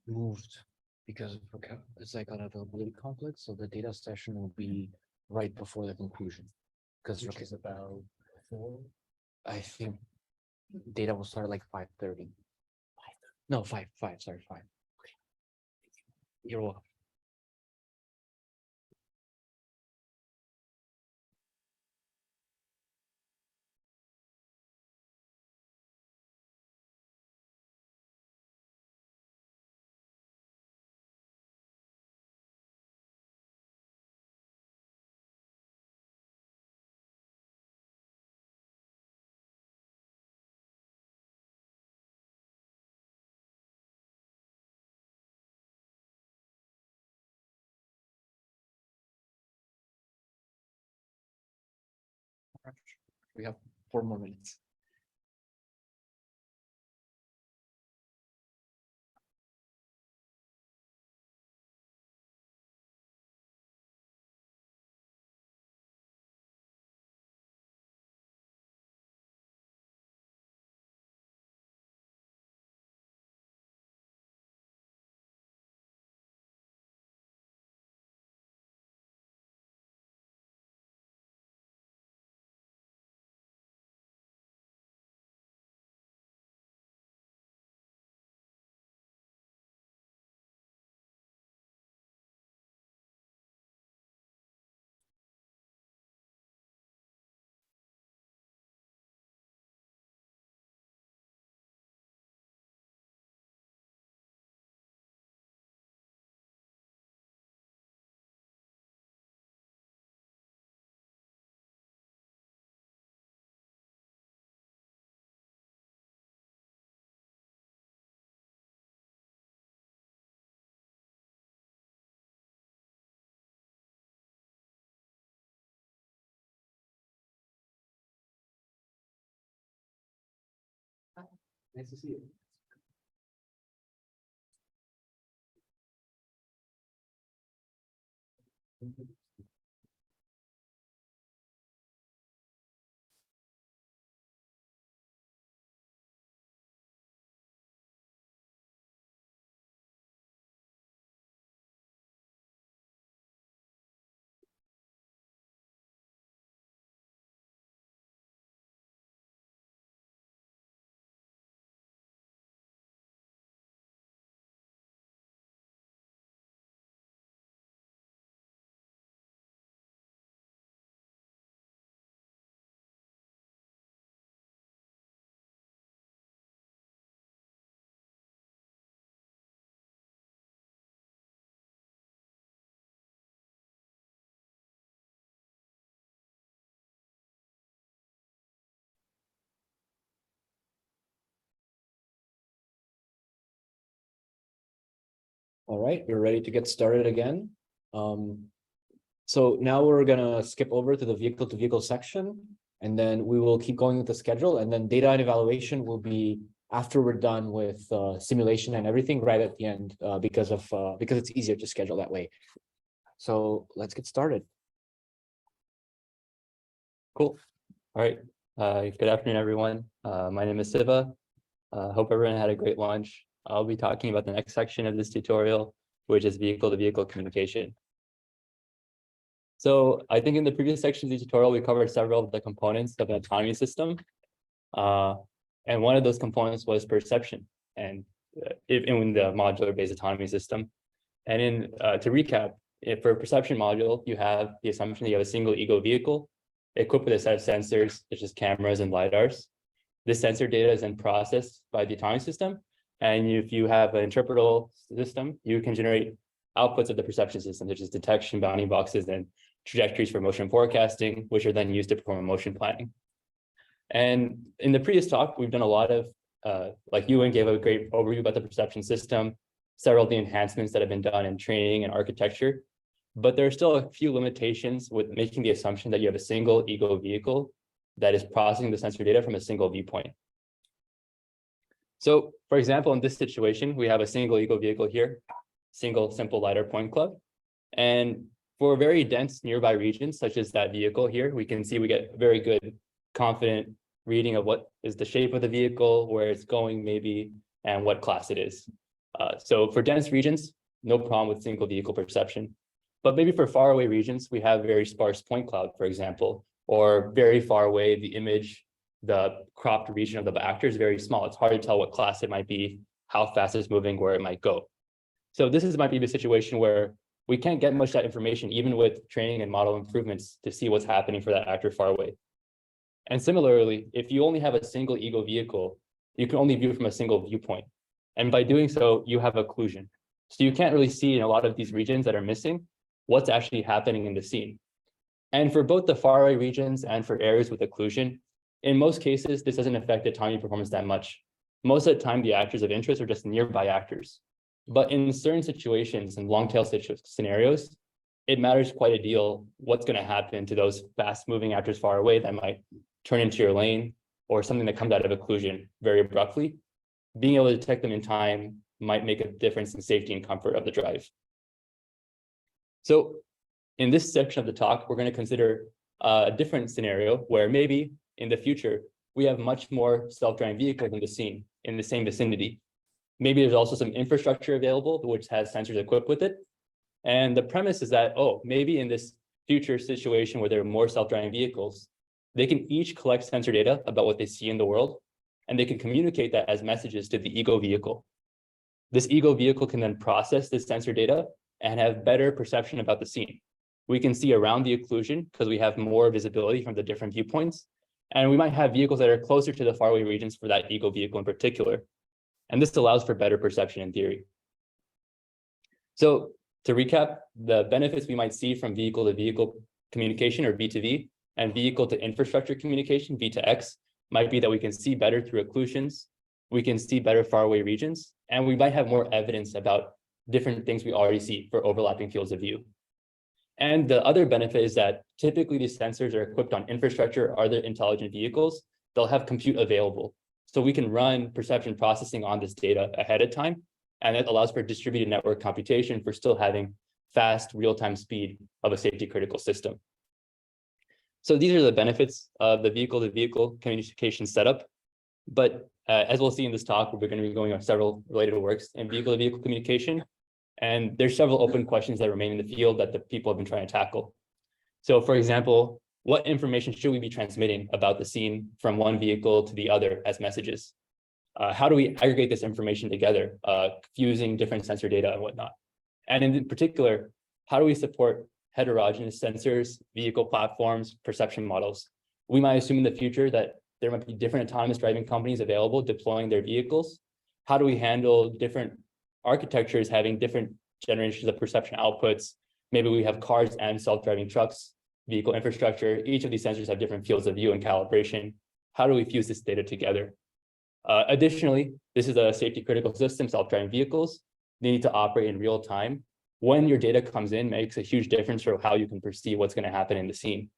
moved because of it's like an availability conflict, so the data session will be right before the conclusion. Because Which is about 4. I think data will start at like 5:30. No, 5, sorry, 5. You're welcome. We have 4 more minutes. Nice to see you. All right, we're ready to get started again. So now we're gonna skip over to the vehicle to vehicle section, and then we will keep going with the schedule, and then data and evaluation will be after we're done with simulation and everything right at the end, because it's easier to schedule that way. So let's get started. Cool. All right. Good afternoon, everyone. My name is Siva. Hope everyone had a great lunch. I'll be talking about the next section of this tutorial, which is vehicle to vehicle communication. So I think in the previous section of the tutorial, we covered several of the components of an autonomy system. And one of those components was perception, and in the modular-based autonomy system. And to recap, for a perception module, you have the assumption that you have a single ego vehicle equipped with a set of sensors, such as cameras and lidars. This sensor data is then processed by the autonomy system. And if you have an interpretable system, you can generate outputs of the perception system, such as detection, bounding boxes, and trajectories for motion forecasting, which are then used to perform motion planning. And in the previous talk, we've done a lot of, like Ewan gave a great overview about the perception system, several of the enhancements that have been done in training and architecture. But there are still a few limitations with making the assumption that you have a single ego vehicle that is processing the sensor data from a single viewpoint. So, for example, in this situation, we have a single ego vehicle here, single simple lidar point cloud. And for very dense nearby regions, such as that vehicle here, we can see we get very good, confident reading of what is the shape of the vehicle, where it's going maybe, and what class it is. So for dense regions, no problem with single vehicle perception. But maybe for faraway regions, we have very sparse point cloud, for example, or very far away, the image, the cropped region of the actor is very small. It's hard to tell what class it might be, how fast it's moving, where it might go. So might be the situation where we can't get much of that information, even with training and model improvements, to see what's happening for that actor far away. And similarly, if you only have a single ego vehicle, you can only view from a single viewpoint. And by doing so, you have occlusion. So you can't really see in a lot of these regions that are missing what's actually happening in the scene. And for both the faraway regions and for areas with occlusion, in most cases, this doesn't affect autonomy performance that much. Most of the time, the actors of interest are just nearby actors. But in certain situations and long tail scenarios, it matters quite a deal what's going to happen to those fast moving actors far away that might turn into your lane, or something that comes out of occlusion very abruptly. Being able to detect them in time might make a difference in safety and comfort of the drive. So in this section of the talk, we're going to consider a different scenario where maybe in the future, we have much more self-driving vehicles in the scene, in the same vicinity. Maybe there's also some infrastructure available which has sensors equipped with it. And the premise is that, oh, maybe in this future situation where there are more self-driving vehicles, they can each collect sensor data about what they see in the world, and they can communicate that as messages to the ego vehicle. This ego vehicle can then process this sensor data and have better perception about the scene. We can see around the occlusion because we have more visibility from the different viewpoints. And we might have vehicles that are closer to the faraway regions for that ego vehicle in particular. And this allows for better perception in theory. So to recap, the benefits we might see from vehicle to vehicle communication, or V2V, and vehicle to infrastructure communication, V2X, might be that we can see better through occlusions, we can see better faraway regions, and we might have more evidence about different things we already see for overlapping fields of view. And the other benefit is that typically these sensors are equipped on infrastructure or other intelligent vehicles. They'll have compute available. So we can run perception processing on this data ahead of time. And it allows for distributed network computation for still having fast real-time speed of a safety critical system. So these are the benefits of the vehicle-to-vehicle communication setup. But as we'll see in this talk, we're going to be going on several related works in vehicle-to-vehicle communication. And there's several open questions that remain in the field that the people have been trying to tackle. So for example, what information should we be transmitting about the scene from one vehicle to the other as messages? How do we aggregate this information together, fusing different sensor data and whatnot? And in particular, how do we support heterogeneous sensors, vehicle platforms, perception models? We might assume in the future that there might be different autonomous driving companies available deploying their vehicles. How do we handle different architectures having different generations of perception outputs? Maybe we have cars and self-driving trucks, vehicle infrastructure. Each of these sensors have different fields of view and calibration. How do we fuse this data together? Additionally, this is a safety critical system, self-driving vehicles. They need to operate in real time. When your data comes in, makes a huge difference for how you can perceive what's going to happen in the scene.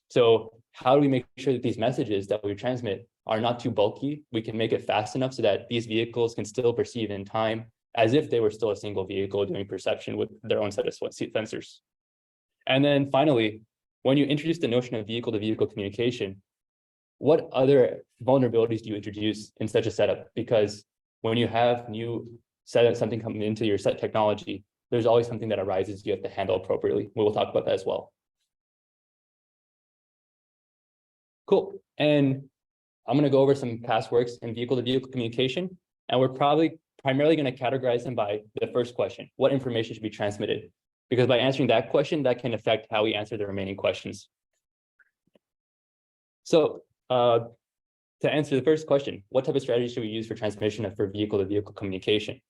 So how do we make sure that these messages that we transmit are not too bulky? We can make it fast enough so that these vehicles can still perceive in time as if they were still a single vehicle doing perception with their own set of sensors. And then finally, when you introduce the notion of vehicle-to-vehicle communication, what other vulnerabilities do you introduce in such a setup? Because when you have something coming into your set technology, there's always something that arises you have to handle appropriately. We will talk about that as well. Cool. And I'm going to go over some past works in vehicle-to-vehicle communication, and we're primarily going to categorize them by the first question: what information should be transmitted? Because by answering that question, that can affect how we answer the remaining questions. So to answer the first question, what type of strategy should we use for transmission for vehicle-to-vehicle communication?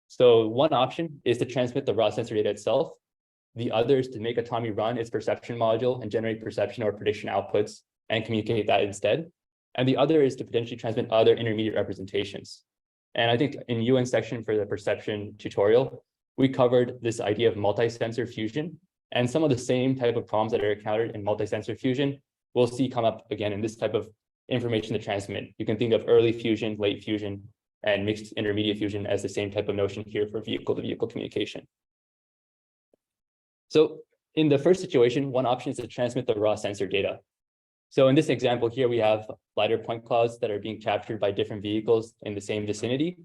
So one option is to transmit the raw sensor data itself. The other is to make autonomy run its perception module and generate perception or prediction outputs and communicate that instead. And the other is to potentially transmit other intermediate representations. And I think in UN section for the perception tutorial, we covered this idea of multi-sensor fusion, and some of the same type of problems that are encountered in multi-sensor fusion, we'll see come up again in this type of information to transmit. You can think of early fusion, late fusion, and mixed intermediate fusion as the same type of notion here for vehicle-to-vehicle communication. So in the first situation, one option is to transmit the raw sensor data. So in this example here, we have LiDAR point clouds that are being captured by different vehicles in the same vicinity.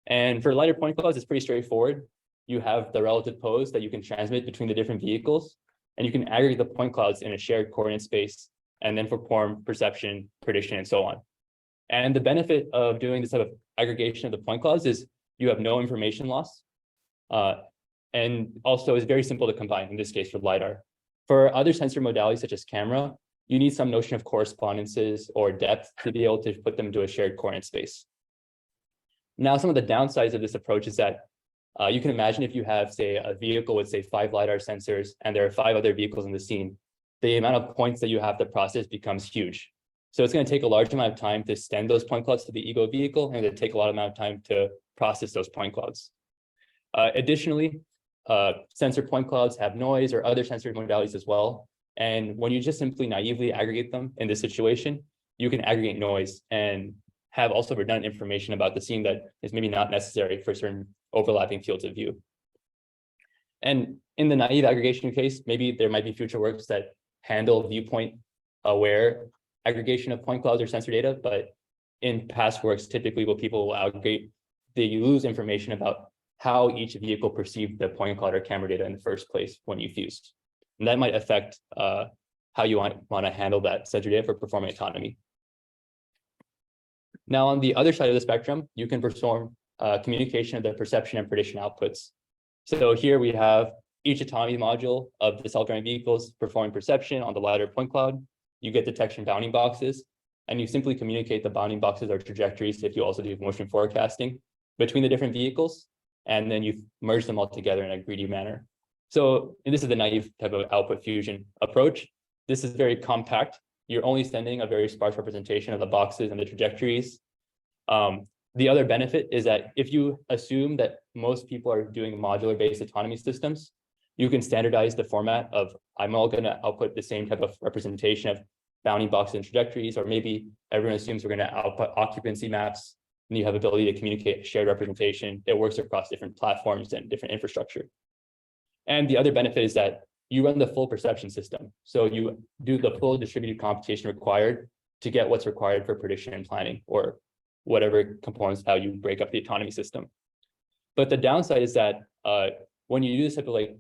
And for LiDAR point clouds, it's pretty straightforward. You have the relative pose that you can transmit between the different vehicles, and you can aggregate the point clouds in a shared coordinate space, and then perform perception, prediction, and so on. And the benefit of doing this type of aggregation of the point clouds is you have no information loss. And also it's very simple to combine, in this case for LiDAR. For other sensor modalities such as camera, you need some notion of correspondences or depth to be able to put them into a shared coordinate space. Now, some of the downsides of this approach is that you can imagine if you have, say, a vehicle with, say, 5 LiDAR sensors, and there are 5 other vehicles in the scene, the amount of points that you have to process becomes huge. So it's going to take a large amount of time to send those point clouds to the ego vehicle, and it take a lot of amount of time to process those point clouds. Additionally, sensor point clouds have noise or other sensor modalities as well. And when you just simply naively aggregate them in this situation, you can aggregate noise and have also redundant information about the scene that is maybe not necessary for certain overlapping fields of view. And in the naive aggregation case, maybe there might be future works that handle viewpoint aware aggregation of point clouds or sensor data, but in past works, typically what people will aggregate, they lose information about how each vehicle perceived the point cloud or camera data in the first place when you fused. And that might affect how you want to handle that sensor data for performing autonomy. Now, on the other side of the spectrum, you can perform communication of the perception and prediction outputs. So here we have each autonomy module of the self-driving vehicles performing perception on the LiDAR point cloud. You get detection bounding boxes, and you simply communicate the bounding boxes or trajectories if you also do motion forecasting between the different vehicles, and then you merge them all together in a greedy manner. So this is the naive type of output fusion approach. This is very compact. You're only sending a very sparse representation of the boxes and the trajectories. The other benefit is that if you assume that most people are doing modular-based autonomy systems, you can standardize the format of, I'm all going to output the same type of representation of bounding boxes and trajectories, or maybe everyone assumes we're going to output occupancy maps, and you have ability to communicate shared representation that works across different platforms and different infrastructure. And the other benefit is that you run the full perception system. So you do the full distributed computation required to get what's required for prediction and planning, or whatever components how you break up the autonomy system. But the downside is that when you do this type of like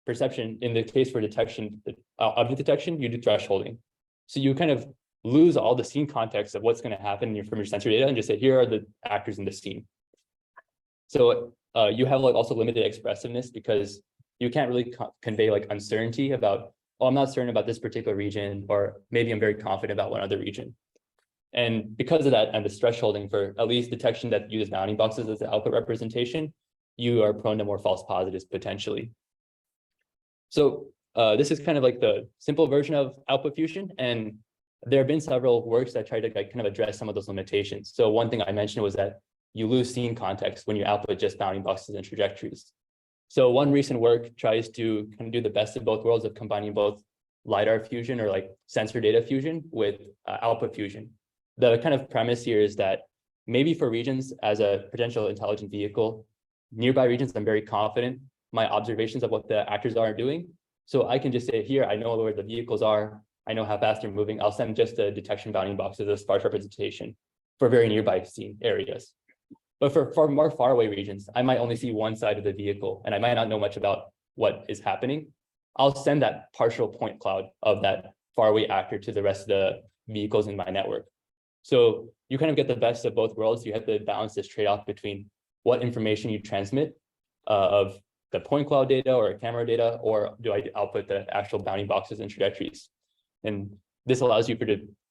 perception, in the case for detection, object detection, you do thresholding. So you kind of lose all the scene context of what's going to happen from your sensor data and just say, here are the actors in the scene. So you have like also limited expressiveness because you can't really convey like uncertainty about, oh, I'm not certain about this particular region, or maybe I'm very confident about one other region. And because of that and the thresholding for at least detection that uses bounding boxes as the output representation, you are prone to more false positives potentially. So this is kind of like the simple version of output fusion. And there have been several works that try to like kind of address some of those limitations. So one thing I mentioned was that you lose scene context when you output just bounding boxes and trajectories. So one recent work tries to kind of do the best of both worlds of combining both LiDAR fusion or like sensor data fusion with output fusion. The kind of premise here is that maybe for regions as a potential intelligent vehicle, nearby regions, I'm very confident my observations of what the actors are doing. So I can just say here, I know where the vehicles are. I know how fast they're moving. I'll send just the detection bounding boxes as sparse representation for very nearby scene areas. But for more faraway regions, I might only see one side of the vehicle and I might not know much about what is happening. I'll send that partial point cloud of that faraway actor to the rest of the vehicles in my network. So you kind of get the best of both worlds. You have to balance this trade-off between what information you transmit of the point cloud data or camera data, or do I output the actual bounding boxes and trajectories? And this allows you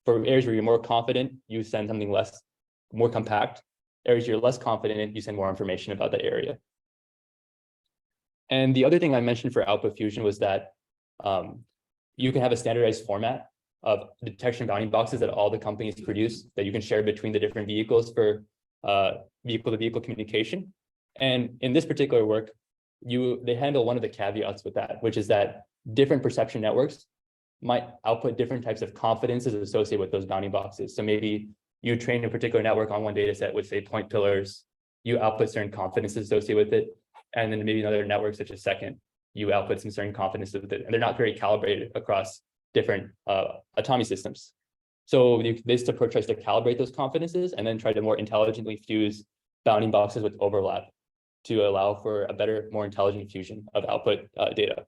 for areas where you're more confident, you send something more compact. Areas you're less confident in, you send more information about that area. And the other thing I mentioned for output fusion was that you can have a standardized format of detection bounding boxes that all the companies produce that you can share between the different vehicles for vehicle-to-vehicle communication. And in this particular work, they handle one of the caveats with that, which is that different perception networks might output different types of confidences associated with those bounding boxes. So maybe you train a particular network on one data set with, say, point pillars, you output certain confidences associated with it, and then maybe another network such as second, you output some certain confidences with it, and they're not very calibrated across different autonomy systems. So this approach tries to calibrate those confidences and then try to more intelligently fuse bounding boxes with overlap to allow for a better, more intelligent fusion of output data.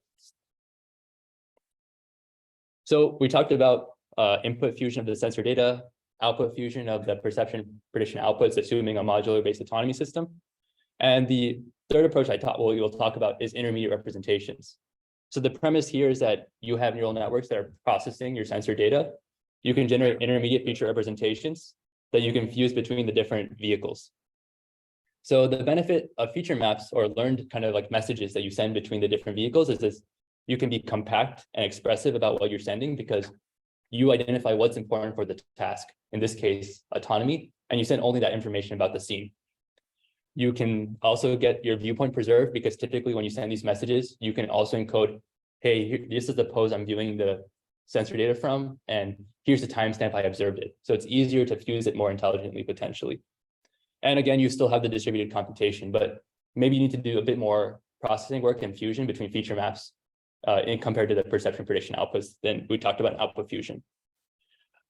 So we talked about input fusion of the sensor data, output fusion of the perception prediction outputs, assuming a modular-based autonomy system. And the third approach we will talk about is intermediate representations. So the premise here is that you have neural networks that are processing your sensor data. You can generate intermediate feature representations that you can fuse between the different vehicles. So the benefit of feature maps or learned kind of like messages that you send between the different vehicles is this: you can be compact and expressive about what you're sending because you identify what's important for the task, in this case, autonomy, and you send only that information about the scene. You can also get your viewpoint preserved because typically when you send these messages, you can also encode, hey, this is the pose I'm viewing the sensor data from, and here's the timestamp I observed it. So it's easier to fuse it more intelligently, potentially. And again, you still have the distributed computation, but maybe you need to do a bit more processing work and fusion between feature maps compared to the perception prediction outputs than we talked about in output fusion.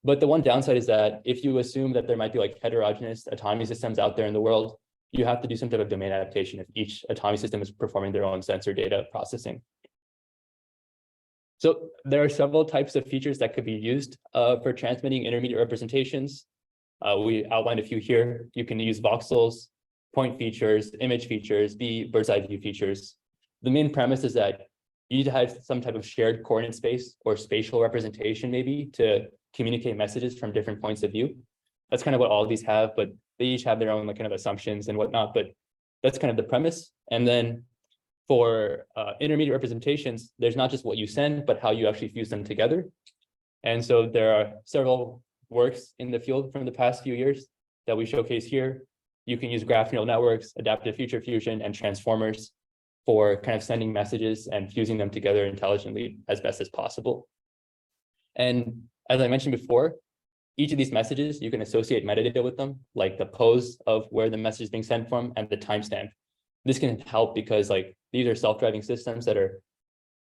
But the one downside is that if you assume that there might be like heterogeneous autonomy systems out there in the world, you have to do some type of domain adaptation if each autonomy system is performing their own sensor data processing. So there are several types of features that could be used for transmitting intermediate representations. We outlined a few here. You can use voxels, point features, image features, bird's eye view features. The main premise is that you need to have some type of shared coordinate space or spatial representation maybe to communicate messages from different points of view. That's kind of what all of these have, but they each have their own like kind of assumptions and whatnot, but that's kind of the premise. And then for intermediate representations, there's not just what you send, but how you actually fuse them together. And so there are several works in the field from the past few years that we showcase here. You can use graph neural networks, adaptive feature fusion, and transformers for kind of sending messages and fusing them together intelligently as best as possible. And as I mentioned before, each of these messages, you can associate metadata with them, like the pose of where the message is being sent from and the timestamp. This can help because like these are self-driving systems that are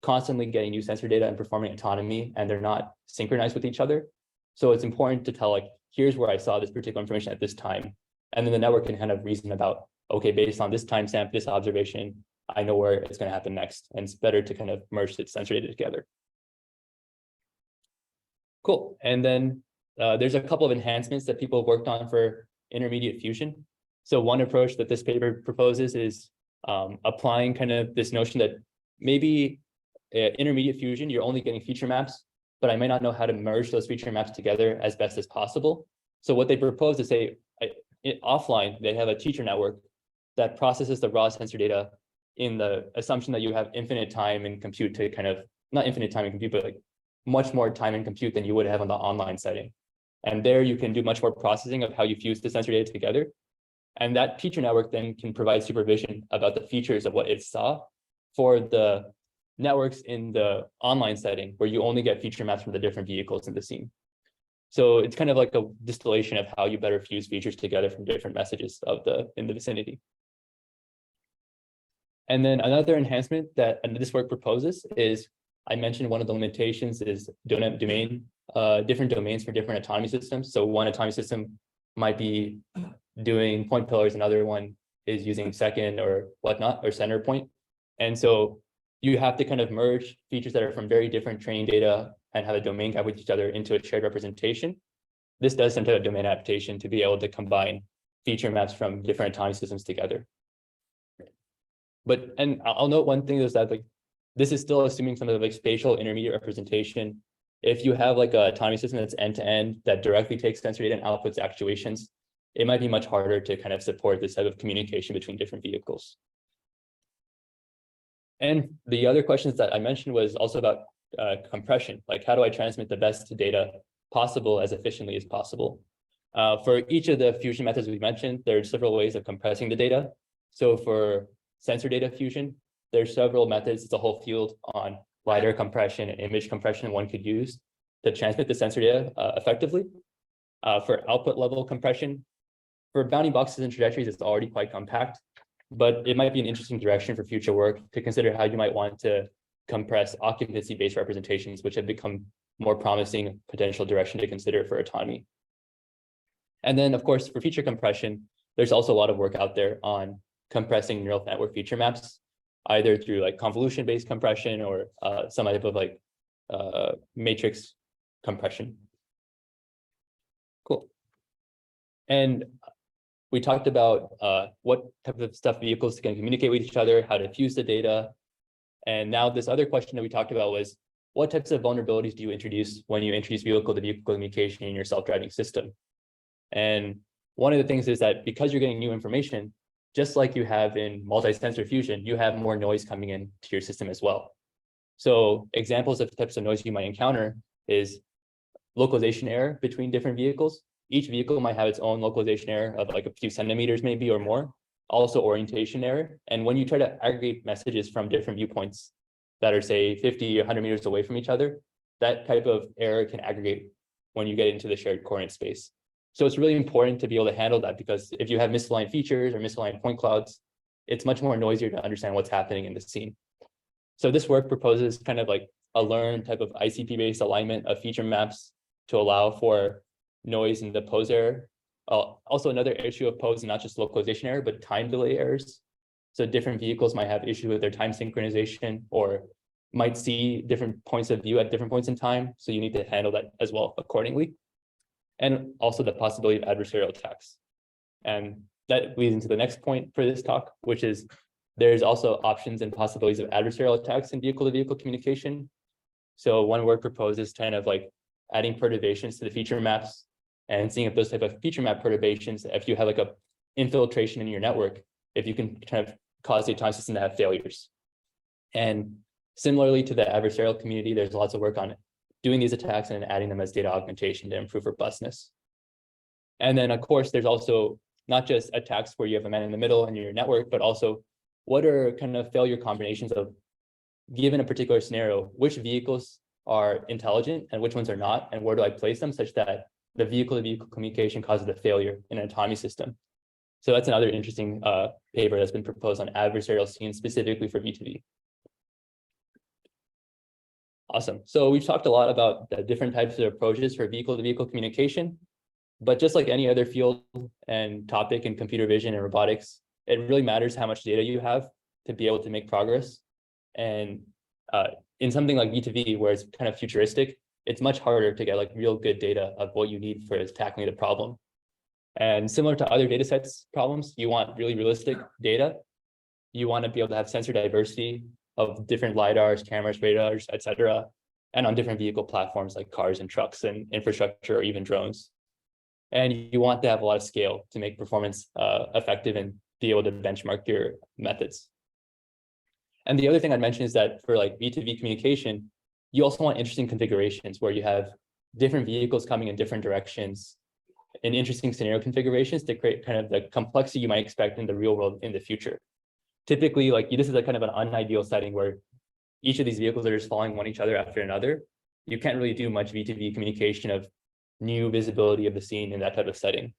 constantly getting new sensor data and performing autonomy, and they're not synchronized with each other. So it's important to tell like, here's where I saw this particular information at this time. And then the network can kind of reason about, okay, based on this timestamp, this observation, I know where it's going to happen next. And it's better to kind of merge the sensor data together. Cool. And then there's a couple of enhancements that people have worked on for intermediate fusion. So one approach that this paper proposes is applying kind of this notion that maybe intermediate fusion, you're only getting feature maps, but I may not know how to merge those feature maps together as best as possible. So what they propose is offline, they have a teacher network that processes the raw sensor data in the assumption that you have infinite time and compute to kind of, not infinite time and compute, but like much more time and compute than you would have on the online setting. And there you can do much more processing of how you fuse the sensor data together. And that teacher network then can provide supervision about the features of what it saw for the networks in the online setting where you only get feature maps from the different vehicles in the scene. So it's kind of like a distillation of how you better fuse features together from different messages in the vicinity. And then another enhancement that this work proposes is, I mentioned one of the limitations is different domains for different autonomy systems. So one autonomy system might be doing point pillars, another one is using second or whatnot, or center point. And so you have to kind of merge features that are from very different training data and have a domain gap with each other into a shared representation. This does some type of domain adaptation to be able to combine feature maps from different autonomy systems together. And I'll note one thing is that like this is still assuming some of like spatial intermediate representation. If you have like a autonomy system that's end-to-end that directly takes sensor data and outputs actuations, it might be much harder to kind of support this type of communication between different vehicles. And the other questions that I mentioned was also about compression, like how do I transmit the best data possible as efficiently as possible? For each of the fusion methods we mentioned, there are several ways of compressing the data. So for sensor data fusion, there's several methods. It's a whole field on LiDAR compression and image compression one could use to transmit the sensor data effectively. For output level compression, for bounding boxes and trajectories, it's already quite compact, but it might be an interesting direction for future work to consider how you might want to compress occupancy-based representations, which have become more promising potential direction to consider for autonomy. And then, of course, for feature compression, there's also a lot of work out there on compressing neural network feature maps, either through like convolution-based compression or some type of like matrix compression. Cool. And we talked about what type of stuff vehicles can communicate with each other, how to fuse the data. And now this other question that we talked about was, what types of vulnerabilities do you introduce when you introduce vehicle-to-vehicle communication in your self-driving system? And one of the things is that because you're getting new information, just like you have in multi-sensor fusion, you have more noise coming in to your system as well. So examples of types of noise you might encounter is localization error between different vehicles. Each vehicle might have its own localization error of like a few centimeters maybe or more. Also orientation error. And when you try to aggregate messages from different viewpoints that are say 50 or 100 meters away from each other, that type of error can aggregate when you get into the shared coordinate space. So it's really important to be able to handle that, because if you have misaligned features or misaligned point clouds, it's much more noisier to understand what's happening in the scene. So this work proposes kind of like a learned type of ICP-based alignment of feature maps to allow for noise in the pose error. Also another issue of pose, not just localization error, but time delay errors. So different vehicles might have issues with their time synchronization or might see different points of view at different points in time. So you need to handle that as well accordingly. And also the possibility of adversarial attacks. And that leads into the next point for this talk, which is there's also options and possibilities of adversarial attacks in vehicle-to-vehicle communication. So one work proposes kind of like adding perturbations to the feature maps and seeing if those type of feature map perturbations, if you have like a infiltration in your network, if you can kind of cause the autonomous system to have failures. And similarly to the adversarial community, there's lots of work on doing these attacks and adding them as data augmentation to improve robustness. And then of course, there's also not just attacks where you have a man in the middle in your network, but also what are kind of failure combinations of, given a particular scenario, which vehicles are intelligent and which ones are not, and where do I place them such that the vehicle-to-vehicle communication causes a failure in an autonomy system. So that's another interesting paper that's been proposed on adversarial scenes specifically for V2V. Awesome. So we've talked a lot about the different types of approaches for vehicle-to-vehicle communication, but just like any other field and topic in computer vision and robotics, it really matters how much data you have to be able to make progress. And in something like V2V, where it's kind of futuristic, it's much harder to get like real good data of what you need for tackling the problem. And similar to other data sets problems, you want really realistic data. You want to be able to have sensor diversity of different LiDARs, cameras, radars, et cetera, and on different vehicle platforms like cars and trucks and infrastructure or even drones. And you want to have a lot of scale to make performance effective and be able to benchmark your methods. And the other thing I'd mention is that for like V2V communication, you also want interesting configurations where you have different vehicles coming in different directions in interesting scenario configurations to create kind of the complexity you might expect in the real world in the future. Typically, like this is a kind of an unideal setting where each of these vehicles are just following one each other after another. You can't really do much V2V communication of new visibility of the scene in that type of setting.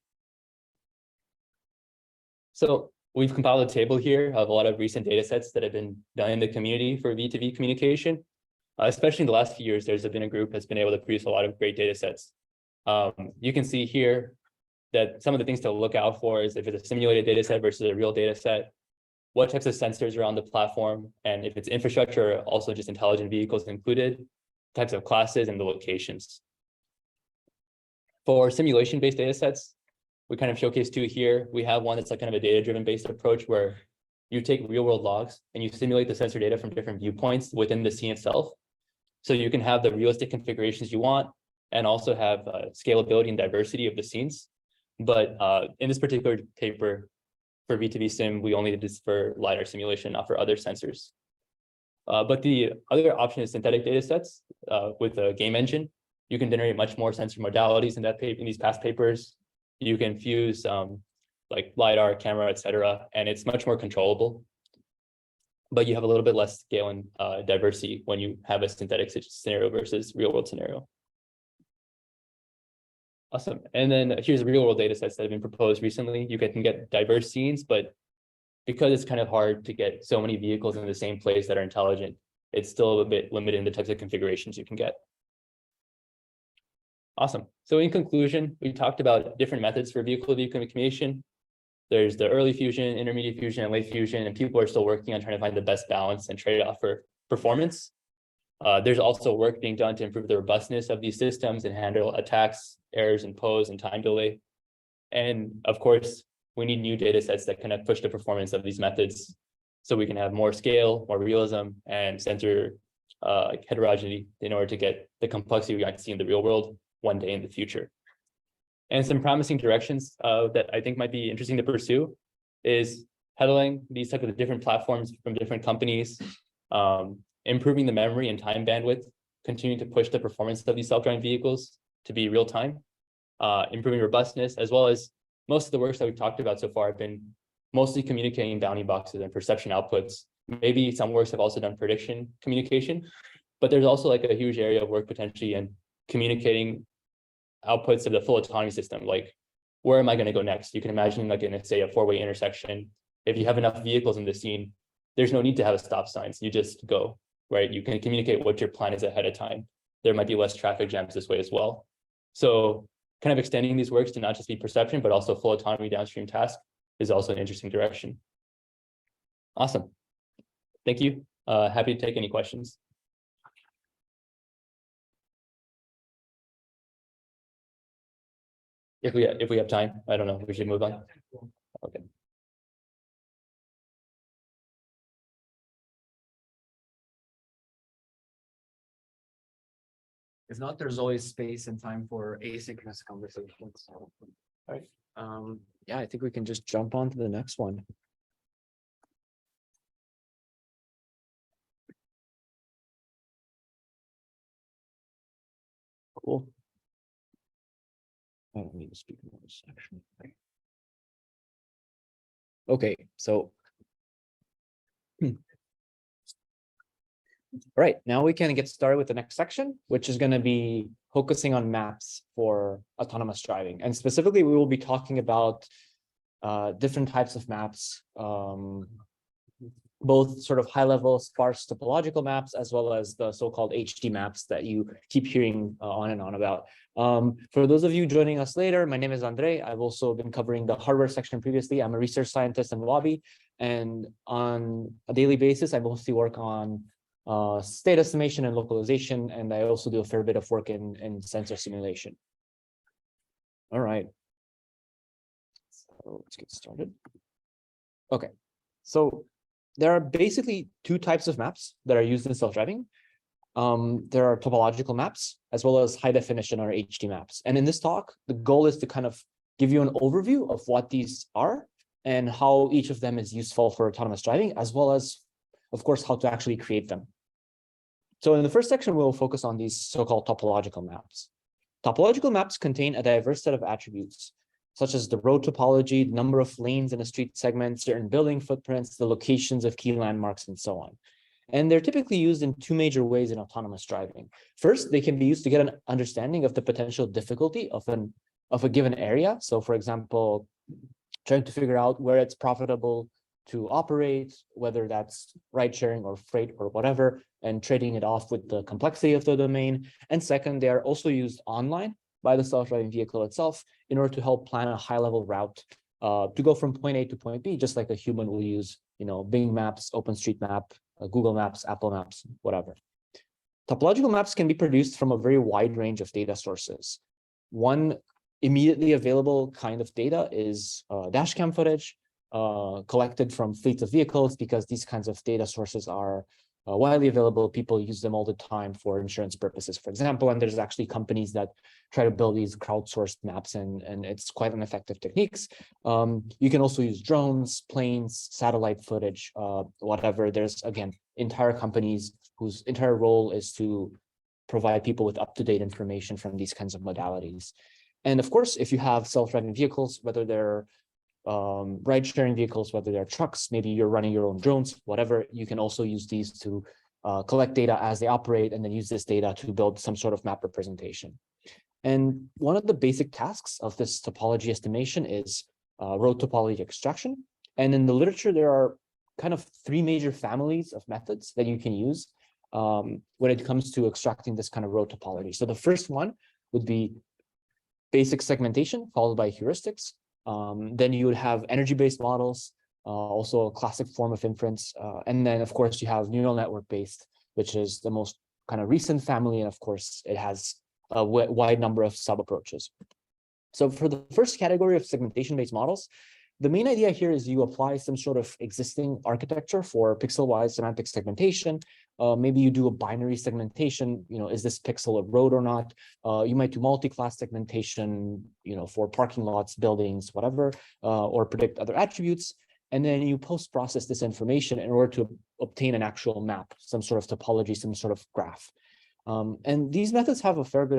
So we've compiled a table here of a lot of recent data sets that have been done in the community for V2V communication. Especially in the last few years, there's been a group that's been able to produce a lot of great data sets. You can see here that some of the things to look out for is if it's a simulated data set versus a real data set, what types of sensors are on the platform, and if it's infrastructure, also just intelligent vehicles included, types of classes and the locations. For simulation-based data sets, we kind of showcase two here. We have one that's like kind of a data-driven based approach where you take real-world logs and you simulate the sensor data from different viewpoints within the scene itself. So you can have the realistic configurations you want and also have scalability and diversity of the scenes. But in this particular paper for V2V sim, we only did this for LiDAR simulation, not for other sensors. But the other option is synthetic data sets with a game engine. You can generate much more sensor modalities in that paper, in these past papers. You can fuse like LiDAR, camera, et cetera, and it's much more controllable. But you have a little bit less scale and diversity when you have a synthetic scenario versus real world scenario. Awesome. And then here's real world data sets that have been proposed recently. You can get diverse scenes, but because it's kind of hard to get so many vehicles in the same place that are intelligent, it's still a bit limited in the types of configurations you can get. Awesome. So in conclusion, we talked about different methods for vehicle-to-vehicle communication. There's the early fusion, intermediate fusion, and late fusion, and people are still working on trying to find the best balance and trade-off for performance. There's also work being done to improve the robustness of these systems and handle attacks, errors, and pose and time delay. And of course, we need new data sets that kind of push the performance of these methods so we can have more scale, more realism, and sensor heterogeneity in order to get the complexity we might see in the real world one day in the future. And some promising directions that I think might be interesting to pursue is peddling these type of different platforms from different companies, improving the memory and time bandwidth, continuing to push the performance of these self-driving vehicles to be real time, improving robustness, as well as most of the works that we've talked about so far have been mostly communicating bounding boxes and perception outputs. Maybe some works have also done prediction communication, but there's also like a huge area of work potentially in communicating outputs of the full autonomy system. Like, where am I going to go next? You can imagine, like in, say, a four-way intersection, if you have enough vehicles in the scene, there's no need to have a stop signs. You just go, right? You can communicate what your plan is ahead of time. There might be less traffic jams this way as well. So kind of extending these works to not just be perception, but also full autonomy downstream task is also an interesting direction. Awesome. Thank you. Happy to take any questions. If we have time, I don't know, we should move on. Okay. If not, there's always space and time for asynchronous conversations. All right. Yeah, I think we can just jump on to the next one. Cool. I don't need to speak in this section. Okay, so. All right, now we can get started with the next section, which is going to be focusing on maps for autonomous driving. And specifically, we will be talking about different types of maps, both sort of high-level sparse topological maps, as well as the so-called HD maps that you keep hearing on and on about. For those of you joining us later, my name is Andre. I've also been covering the hardware section previously. I'm a research scientist in Wabi, and on a daily basis, I mostly work on state estimation and localization, and I also do a fair bit of work in sensor simulation. All right, so let's get started. Okay, so there are basically two types of maps that are used in self-driving. There are topological maps as well as high definition or HD maps. And in this talk, the goal is to kind of give you an overview of what these are and how each of them is useful for autonomous driving, as well as, of course, how to actually create them. So in the first section, we'll focus on these so-called topological maps. Topological maps contain a diverse set of attributes, such as the road topology, the number of lanes in a street segment, certain building footprints, the locations of key landmarks, and so on. And they're typically used in two major ways in autonomous driving. First, they can be used to get an understanding of the potential difficulty of a given area. So for example, trying to figure out where it's profitable to operate, whether that's ride sharing or freight or whatever, and trading it off with the complexity of the domain. And second, they are also used online by the self-driving vehicle itself in order to help plan a high-level route to go from point A to point B, just like a human will use, Bing Maps, OpenStreetMap, Google Maps, Apple Maps, whatever. Topological maps can be produced from a very wide range of data sources. One immediately available kind of data is dashcam footage collected from fleets of vehicles, because these kinds of data sources are widely available. People use them all the time for insurance purposes, for example, and there's actually companies that try to build these crowdsourced maps, and it's quite an effective techniques. You can also use drones, planes, satellite footage, whatever. There's, again, entire companies whose entire role is to provide people with up-to-date information from these kinds of modalities. And of course, if you have self-driving vehicles, whether they're ride-sharing vehicles, whether they're trucks, maybe you're running your own drones, whatever, you can also use these to collect data as they operate, and then use this data to build some sort of map representation. And one of the basic tasks of this topology estimation is road topology extraction. And in the literature, there are kind of three major families of methods that you can use when it comes to extracting this kind of road topology. So the first one would be basic segmentation followed by heuristics. Then you would have energy-based models, also a classic form of inference. And then, of course, you have neural network-based, which is the most kind of recent family. And of course, it has a wide number of sub-approaches. So for the first category of segmentation-based models, the main idea here is you apply some sort of existing architecture for pixel-wise semantic segmentation. Maybe you do a binary segmentation, is this pixel a road or not? You might do multi-class segmentation, for parking lots, buildings, whatever, or predict other attributes. And then you post-process this information in order to obtain an actual map, some sort of topology, some sort of graph. And these methods have a fair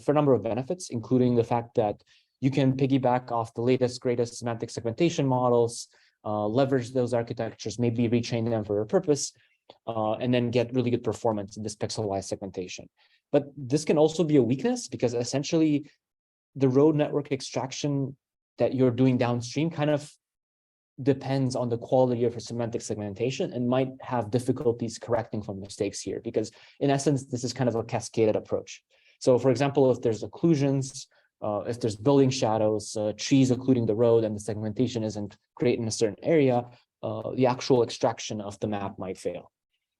number of benefits, including the fact that you can piggyback off the latest, greatest semantic segmentation models, leverage those architectures, maybe retrain them for a purpose, and then get really good performance in this pixel-wise segmentation. But this can also be a weakness because essentially the road network extraction that you're doing downstream kind of depends on the quality of your semantic segmentation and might have difficulties correcting for mistakes here, because in essence, this is kind of a cascaded approach. So for example, if there's occlusions, if there's building shadows, trees occluding the road, and the segmentation isn't great in a certain area, the actual extraction of the map might fail.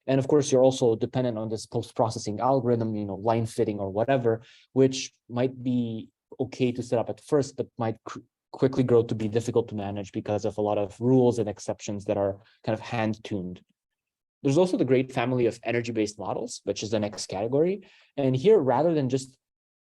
And of course, you're also dependent on this post-processing algorithm, line fitting or whatever, which might be okay to set up at first, but might quickly grow to be difficult to manage because of a lot of rules and exceptions that are kind of hand-tuned. There's also the great family of energy-based models, which is the next category. And here, rather than just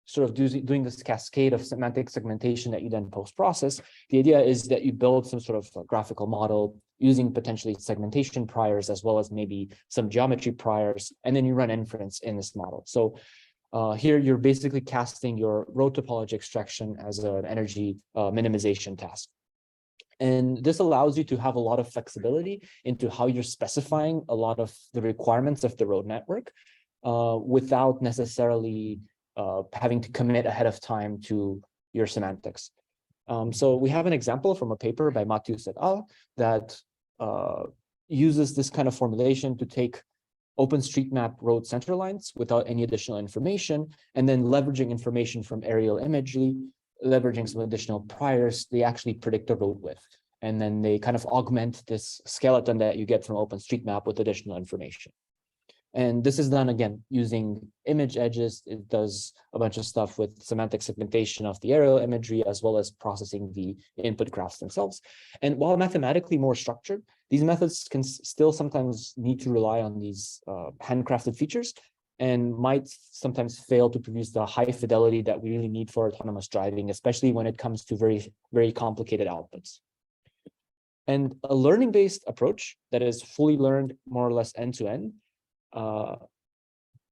sort of doing this cascade of semantic segmentation that you then post-process, the idea is that you build some sort of graphical model using potentially segmentation priors, as well as maybe some geometry priors, and then you run inference in this model. So here you're basically casting your road topology extraction as an energy minimization task. And this allows you to have a lot of flexibility into how you're specifying a lot of the requirements of the road network without necessarily having to commit ahead of time to your semantics. So we have an example from a paper by Matthews et al. That uses this kind of formulation to take OpenStreetMap road center lines without any additional information, and then leveraging information from aerial imagery, leveraging some additional priors, they actually predict the road width. And then they kind of augment this skeleton that you get from OpenStreetMap with additional information. And this is done, again, using image edges. It does a bunch of stuff with semantic segmentation of the aerial imagery, as well as processing the input graphs themselves. And while mathematically more structured, these methods can still sometimes need to rely on these handcrafted features and might sometimes fail to produce the high fidelity that we really need for autonomous driving, especially when it comes to very, very complicated outputs. And a learning-based approach that is fully learned more or less end-to-end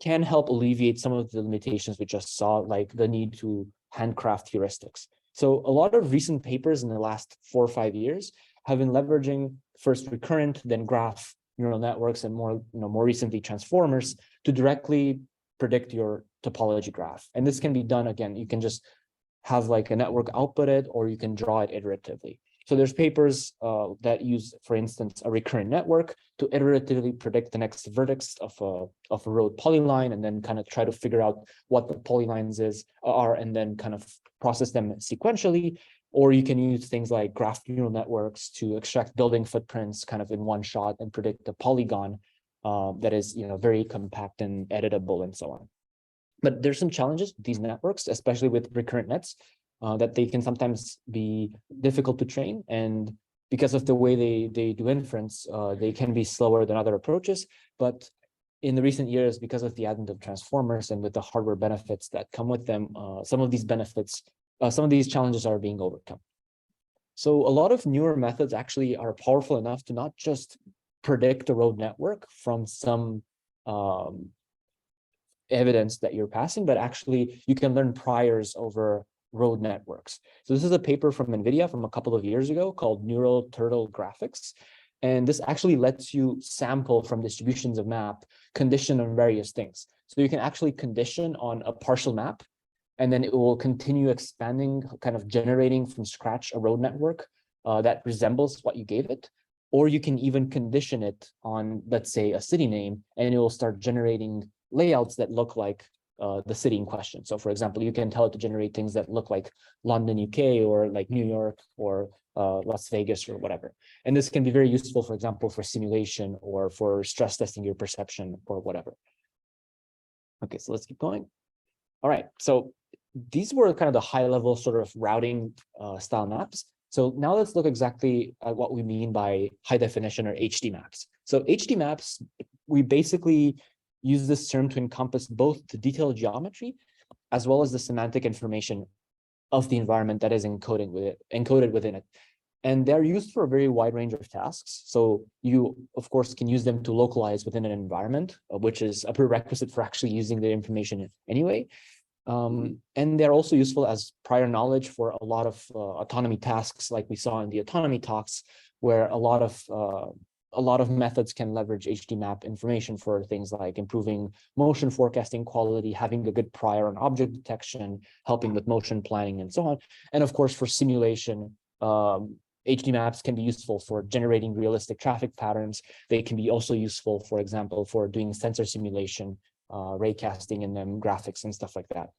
can help alleviate some of the limitations we just saw, like the need to handcraft heuristics. So a lot of recent papers in the last 4 or 5 years have been leveraging first recurrent, then graph neural networks, and more recently transformers to directly predict your topology graph. And this can be done, again, you can just have like a network output it, or you can draw it iteratively. So there's papers that use, for instance, a recurrent network to iteratively predict the next vertex of a road polyline, and then kind of try to figure out what the polylines are, and then kind of process them sequentially. Or you can use things like graph neural networks to extract building footprints kind of in one shot and predict a polygon that is very compact and editable and so on. But there's some challenges with these networks, especially with recurrent nets, that they can sometimes be difficult to train. And because of the way they do inference, they can be slower than other approaches. But in the recent years, because of the advent of transformers and with the hardware benefits that come with them, some of these challenges are being overcome. So a lot of newer methods actually are powerful enough to not just predict a road network from some evidence that you're passing, but actually you can learn priors over road networks. So this is a paper from NVIDIA from a couple of years ago called Neural Turtle Graphics. And this actually lets you sample from distributions of map, condition on various things. So you can actually condition on a partial map, and then it will continue expanding, kind of generating from scratch a road network that resembles what you gave it. Or you can even condition it on, let's say, a city name, and it will start generating layouts that look like the city in question. So for example, you can tell it to generate things that look like London, UK, or like New York, or Las Vegas, or whatever. And this can be very useful, for example, for simulation or for stress testing your perception or whatever. Okay, so let's keep going. All right, so these were kind of the high level sort of routing style maps. So now let's look exactly at what we mean by high definition or HD maps. So HD maps, we basically use this term to encompass both the detailed geometry as well as the semantic information of the environment that is encoded within it. And they're used for a very wide range of tasks. So you, of course, can use them to localize within an environment, which is a prerequisite for actually using the information anyway. And they're also useful as prior knowledge for a lot of autonomy tasks, like we saw in the autonomy talks, where a lot of methods can leverage HD map information for things like improving motion forecasting quality, having a good prior on object detection, helping with motion planning, and so on. And of course, for simulation, HD maps can be useful for generating realistic traffic patterns. They can be also useful, for example, for doing sensor simulation, raycasting in them, graphics, and stuff like that.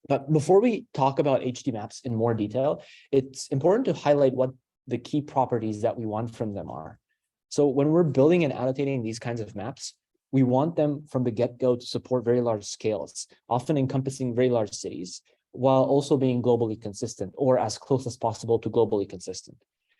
But before we talk about HD maps in more detail, it's important to highlight what the key properties that we want from them are. So when we're building and annotating these kinds of maps, we want them from the get-go to support very large scales, often encompassing very large cities, while also being globally consistent, or as close as possible to globally consistent.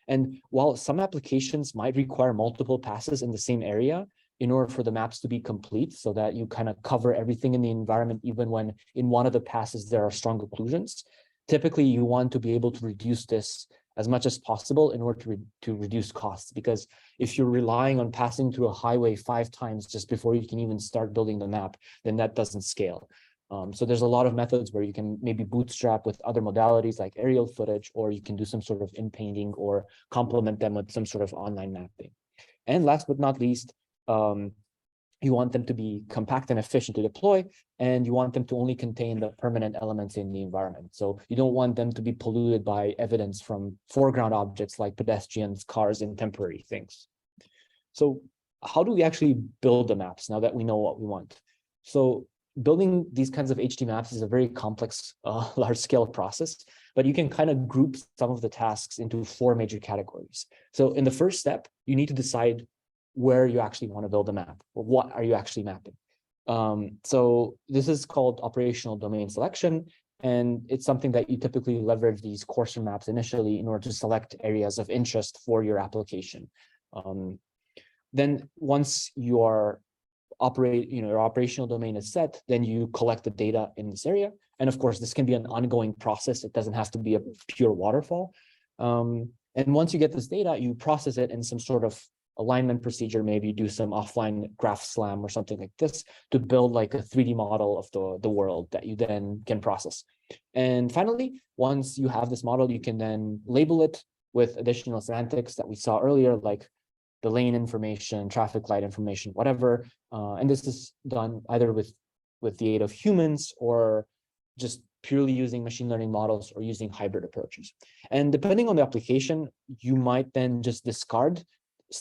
And while some applications might require multiple passes in the same area in order for the maps to be complete, so that you kind of cover everything in the environment, even when in one of the passes there are strong occlusions, typically you want to be able to reduce this as much as possible in order to reduce costs. Because if you're relying on passing through a highway 5 times just before you can even start building the map, then that doesn't scale. So there's a lot of methods where you can maybe bootstrap with other modalities like aerial footage, or you can do some sort of in-painting or complement them with some sort of online mapping. And last but not least, you want them to be compact and efficient to deploy, and you want them to only contain the permanent elements in the environment. So you don't want them to be polluted by evidence from foreground objects like pedestrians, cars, and temporary things. So how do we actually build the maps now that we know what we want? So building these kinds of HD maps is a very complex, large-scale process, but you can kind of group some of the tasks into 4 major categories. So in the first step, you need to decide where you actually want to build a map, or what are you actually mapping. So this is called operational domain selection, and it's something that you typically leverage these coarser maps initially in order to select areas of interest for your application. Then once you are your operational domain is set, then you collect the data in this area. And of course, this can be an ongoing process. It doesn't have to be a pure waterfall. And once you get this data, you process it in some sort of alignment procedure. Maybe you do some offline graph slam or something like this to build like a 3D model of the world that you then can process. And finally, once you have this model, you can then label it with additional semantics that we saw earlier, like the lane information, traffic light information, whatever. And this is done either with the aid of humans, or just purely using machine learning models, or using hybrid approaches. And depending on the application, you might then just discard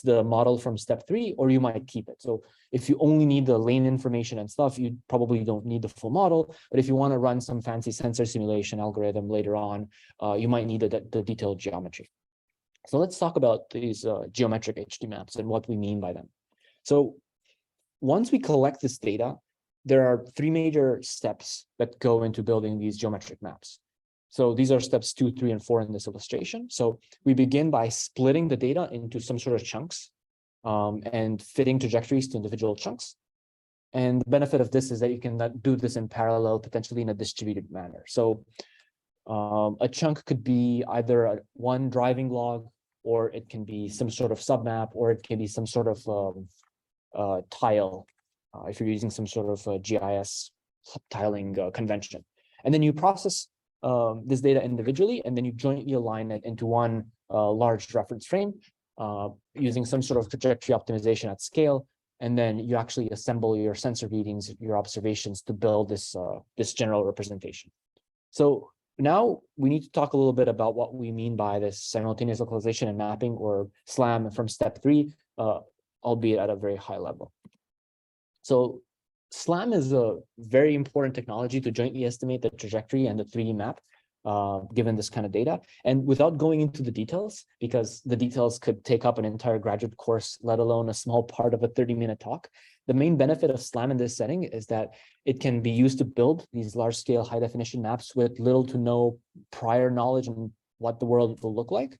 the model from step 3, or you might keep it. So if you only need the lane information and stuff, you probably don't need the full model. But if you want to run some fancy sensor simulation algorithm later on, you might need the detailed geometry. So let's talk about these geometric HD maps and what we mean by them. So once we collect this data, there are 3 major steps that go into building these geometric maps. So these are steps 2, 3, and 4 in this illustration. So we begin by splitting the data into some sort of chunks and fitting trajectories to individual chunks. And the benefit of this is that you can do this in parallel, potentially in a distributed manner. So a chunk could be either one driving log, or it can be some sort of submap, or it can be some sort of tile, if you're using some sort of GIS tiling convention. And then you process this data individually, and then you jointly align it into one large reference frame using some sort of trajectory optimization at scale. And then you actually assemble your sensor readings, your observations, to build this general representation. So now we need to talk a little bit about what we mean by this simultaneous localization and mapping, or SLAM, from step 3, albeit at a very high level. So SLAM is a very important technology to jointly estimate the trajectory and the 3D map, given this kind of data. And without going into the details, because the details could take up an entire graduate course, let alone a small part of a 30-minute talk, the main benefit of SLAM in this setting is that it can be used to build these large-scale high-definition maps with little to no prior knowledge on what the world will look like.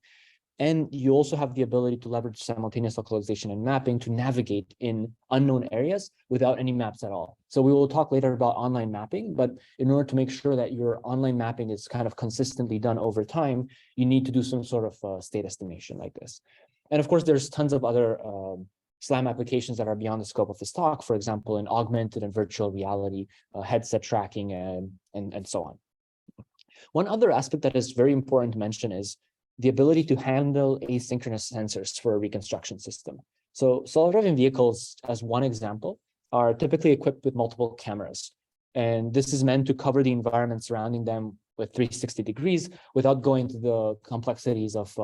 And you also have the ability to leverage simultaneous localization and mapping to navigate in unknown areas without any maps at all. So we will talk later about online mapping, but in order to make sure that your online mapping is kind of consistently done over time, you need to do some sort of state estimation like this. And of course, there's tons of other SLAM applications that are beyond the scope of this talk, for example, in augmented and virtual reality, headset tracking, and so on. One other aspect that is very important to mention is the ability to handle asynchronous sensors for a reconstruction system. So self-driving vehicles, as one example, are typically equipped with multiple cameras. And this is meant to cover the environment surrounding them with 360 degrees without going to the complexities of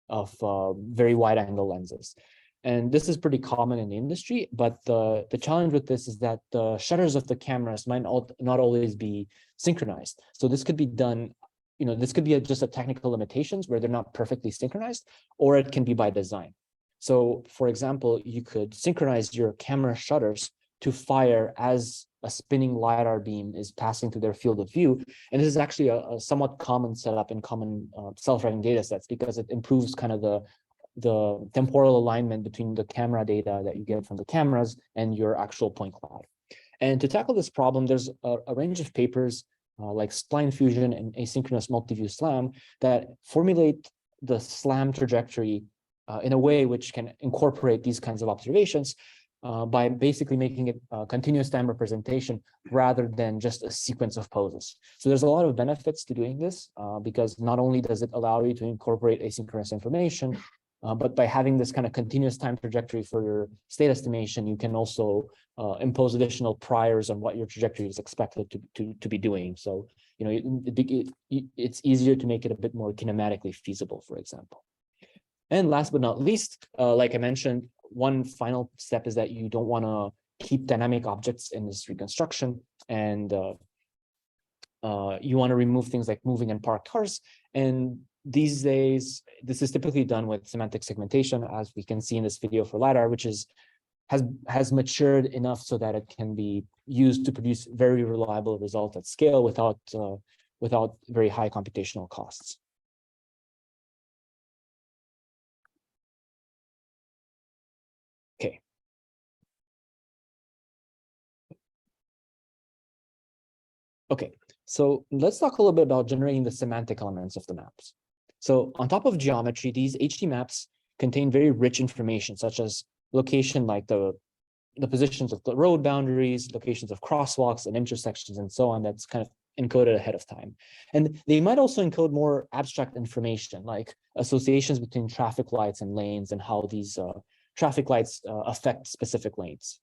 very wide angle lenses. And this is pretty common in the industry, but the challenge with this is that the shutters of the cameras might not always be synchronized. So this could be done, this could be just a technical limitations where they're not perfectly synchronized, or it can be by design. So for example, you could synchronize your camera shutters to fire as a spinning LiDAR beam is passing through their field of view. And this is actually a somewhat common setup in common self-driving data sets because it improves kind of the temporal alignment between the camera data that you get from the cameras and your actual point cloud. And to tackle this problem, there's a range of papers like spline fusion and asynchronous multi-view SLAM that formulate the SLAM trajectory in a way which can incorporate these kinds of observations by basically making it a continuous time representation rather than just a sequence of poses. So there's a lot of benefits to doing this because not only does it allow you to incorporate asynchronous information, but by having this kind of continuous time trajectory for your state estimation, you can also impose additional priors on what your trajectory is expected to be doing. So, it's easier to make it a bit more kinematically feasible, for example. And last but not least, like I mentioned, one final step is that you don't want to keep dynamic objects in this reconstruction, and you want to remove things like moving and parked cars. And these days, this is typically done with semantic segmentation, as we can see in this video for LiDAR, which has matured enough so that it can be used to produce very reliable results at scale without very high computational costs. Okay. Okay, so let's talk a little bit about generating the semantic elements of the maps. So on top of geometry, these HD maps contain very rich information, such as location, like the positions of the road boundaries, locations of crosswalks and intersections, and so on, that's kind of encoded ahead of time. And they might also encode more abstract information, like associations between traffic lights and lanes and how these traffic lights affect specific lanes.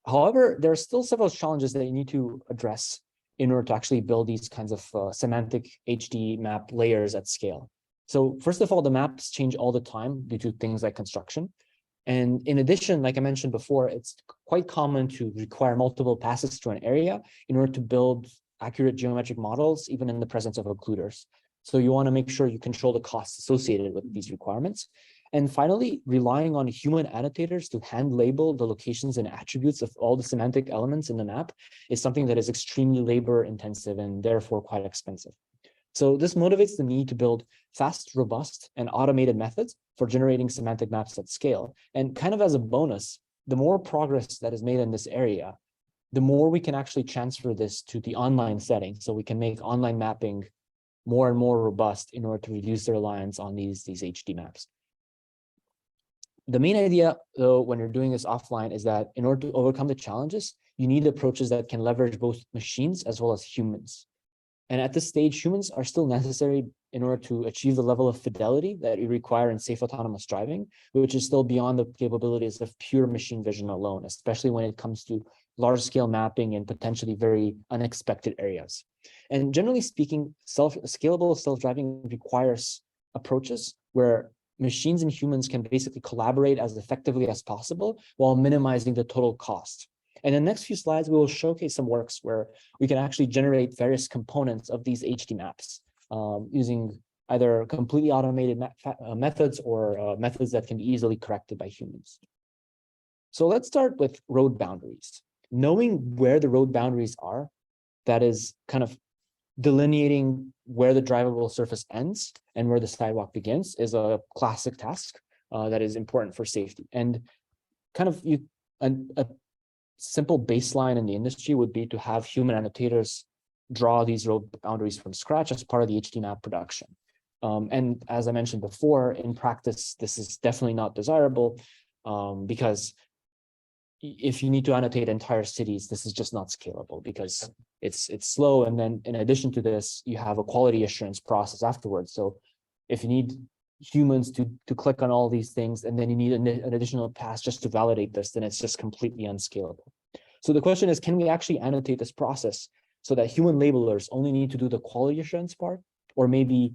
However, there are still several challenges that you need to address in order to actually build these kinds of semantic HD map layers at scale. So first of all, the maps change all the time due to things like construction. And in addition, like I mentioned before, it's quite common to require multiple passes through an area in order to build accurate geometric models, even in the presence of occluders. So you want to make sure you control the costs associated with these requirements. And finally, relying on human annotators to hand label the locations and attributes of all the semantic elements in the map is something that is extremely labor intensive and therefore quite expensive. So this motivates the need to build fast, robust, and automated methods for generating semantic maps at scale. And kind of as a bonus, the more progress that is made in this area, the more we can actually transfer this to the online setting. So we can make online mapping more and more robust in order to reduce the reliance on these HD maps. The main idea, though, when you're doing this offline is that in order to overcome the challenges, you need approaches that can leverage both machines as well as humans. And at this stage, humans are still necessary in order to achieve the level of fidelity that you require in safe autonomous driving, which is still beyond the capabilities of pure machine vision alone, especially when it comes to large-scale mapping in potentially very unexpected areas. And generally speaking, scalable self-driving requires approaches where machines and humans can basically collaborate as effectively as possible while minimizing the total cost. And in the next few slides, we will showcase some works where we can actually generate various components of these HD maps using either completely automated methods or methods that can be easily corrected by humans. So let's start with road boundaries. Knowing where the road boundaries are, that is kind of delineating where the drivable surface ends and where the sidewalk begins, is a classic task that is important for safety. And kind of a simple baseline in the industry would be to have human annotators draw these road boundaries from scratch as part of the HD map production. And as I mentioned before, in practice, this is definitely not desirable because if you need to annotate entire cities, this is just not scalable because it's slow. And then in addition to this, you have a quality assurance process afterwards. So if you need humans to click on all these things, and then you need an additional pass just to validate this, then it's just completely unscalable. So the question is, can we actually annotate this process so that human labelers only need to do the quality assurance part, or maybe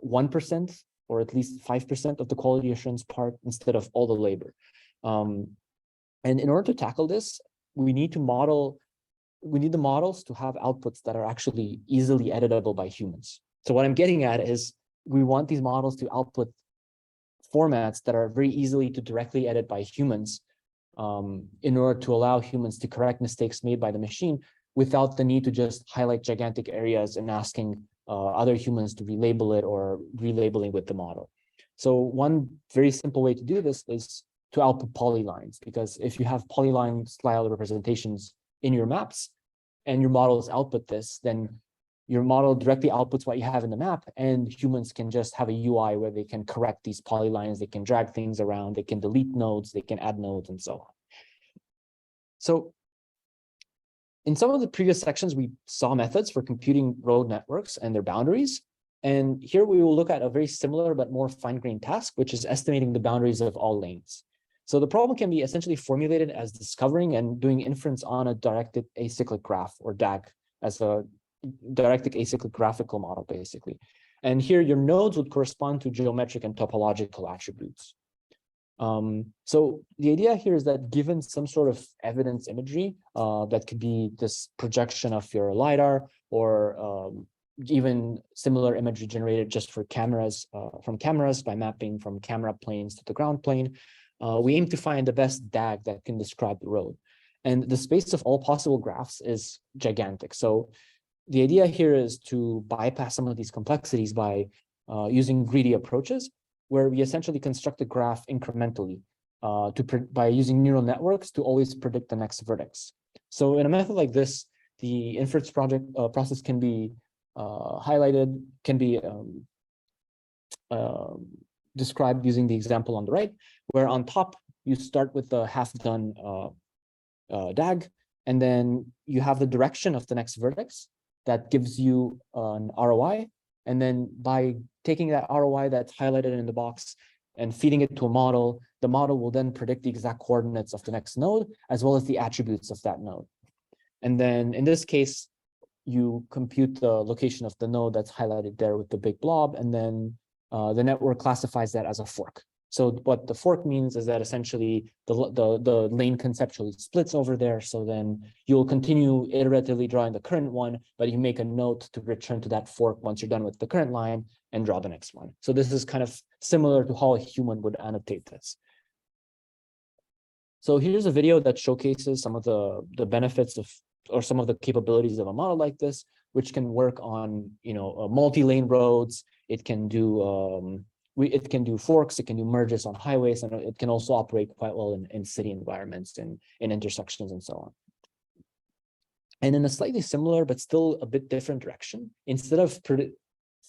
1% or at least 5% of the quality assurance part instead of all the labor? And in order to tackle this, we need the models to have outputs that are actually easily editable by humans. So what I'm getting at is we want these models to output formats that are very easily to directly edit by humans in order to allow humans to correct mistakes made by the machine without the need to just highlight gigantic areas and asking other humans to relabel it or relabeling with the model. So one very simple way to do this is to output polylines, because if you have polyline style representations in your maps and your models output this, then your model directly outputs what you have in the map, and humans can just have a UI where they can correct these polylines, they can drag things around, they can delete nodes, they can add nodes, and so on. So in some of the previous sections, we saw methods for computing road networks and their boundaries. And here we will look at a very similar but more fine-grained task, which is estimating the boundaries of all lanes. So the problem can be essentially formulated as discovering and doing inference on a directed acyclic graph, or DAG, as a directed acyclic graphical model, basically. And here your nodes would correspond to geometric and topological attributes. So the idea here is that given some sort of evidence imagery, that could be this projection of your LiDAR, or even similar imagery generated just for cameras, from cameras by mapping from camera planes to the ground plane, we aim to find the best DAG that can describe the road. And the space of all possible graphs is gigantic. So the idea here is to bypass some of these complexities by using greedy approaches, where we essentially construct a graph incrementally by using neural networks to always predict the next vertex. So in a method like this, the inference process can be highlighted, can be described using the example on the right, where on top you start with the half-done DAG, and then you have the direction of the next vertex that gives you an ROI. And then by taking that ROI that's highlighted in the box and feeding it to a model, the model will then predict the exact coordinates of the next node, as well as the attributes of that node. And then in this case, you compute the location of the node that's highlighted there with the big blob, and then the network classifies that as a fork. So what the fork means is that essentially the lane conceptually splits over there. So then you'll continue iteratively drawing the current one, but you make a note to return to that fork once you're done with the current line and draw the next one. So this is kind of similar to how a human would annotate this. So here's a video that showcases some of the benefits of, or some of the capabilities of a model like this, which can work on, multi-lane roads. It can do it can do forks, it can do merges on highways, and it can also operate quite well in city environments and in intersections and so on. And in a slightly similar but still a bit different direction, instead of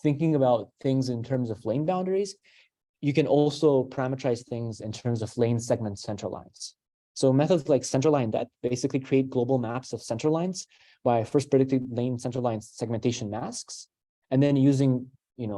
thinking about things in terms of lane boundaries, you can also parameterize things in terms of lane segment center lines. So methods like centerline depth basically create global maps of center lines by first predicting lane center line segmentation masks, and then using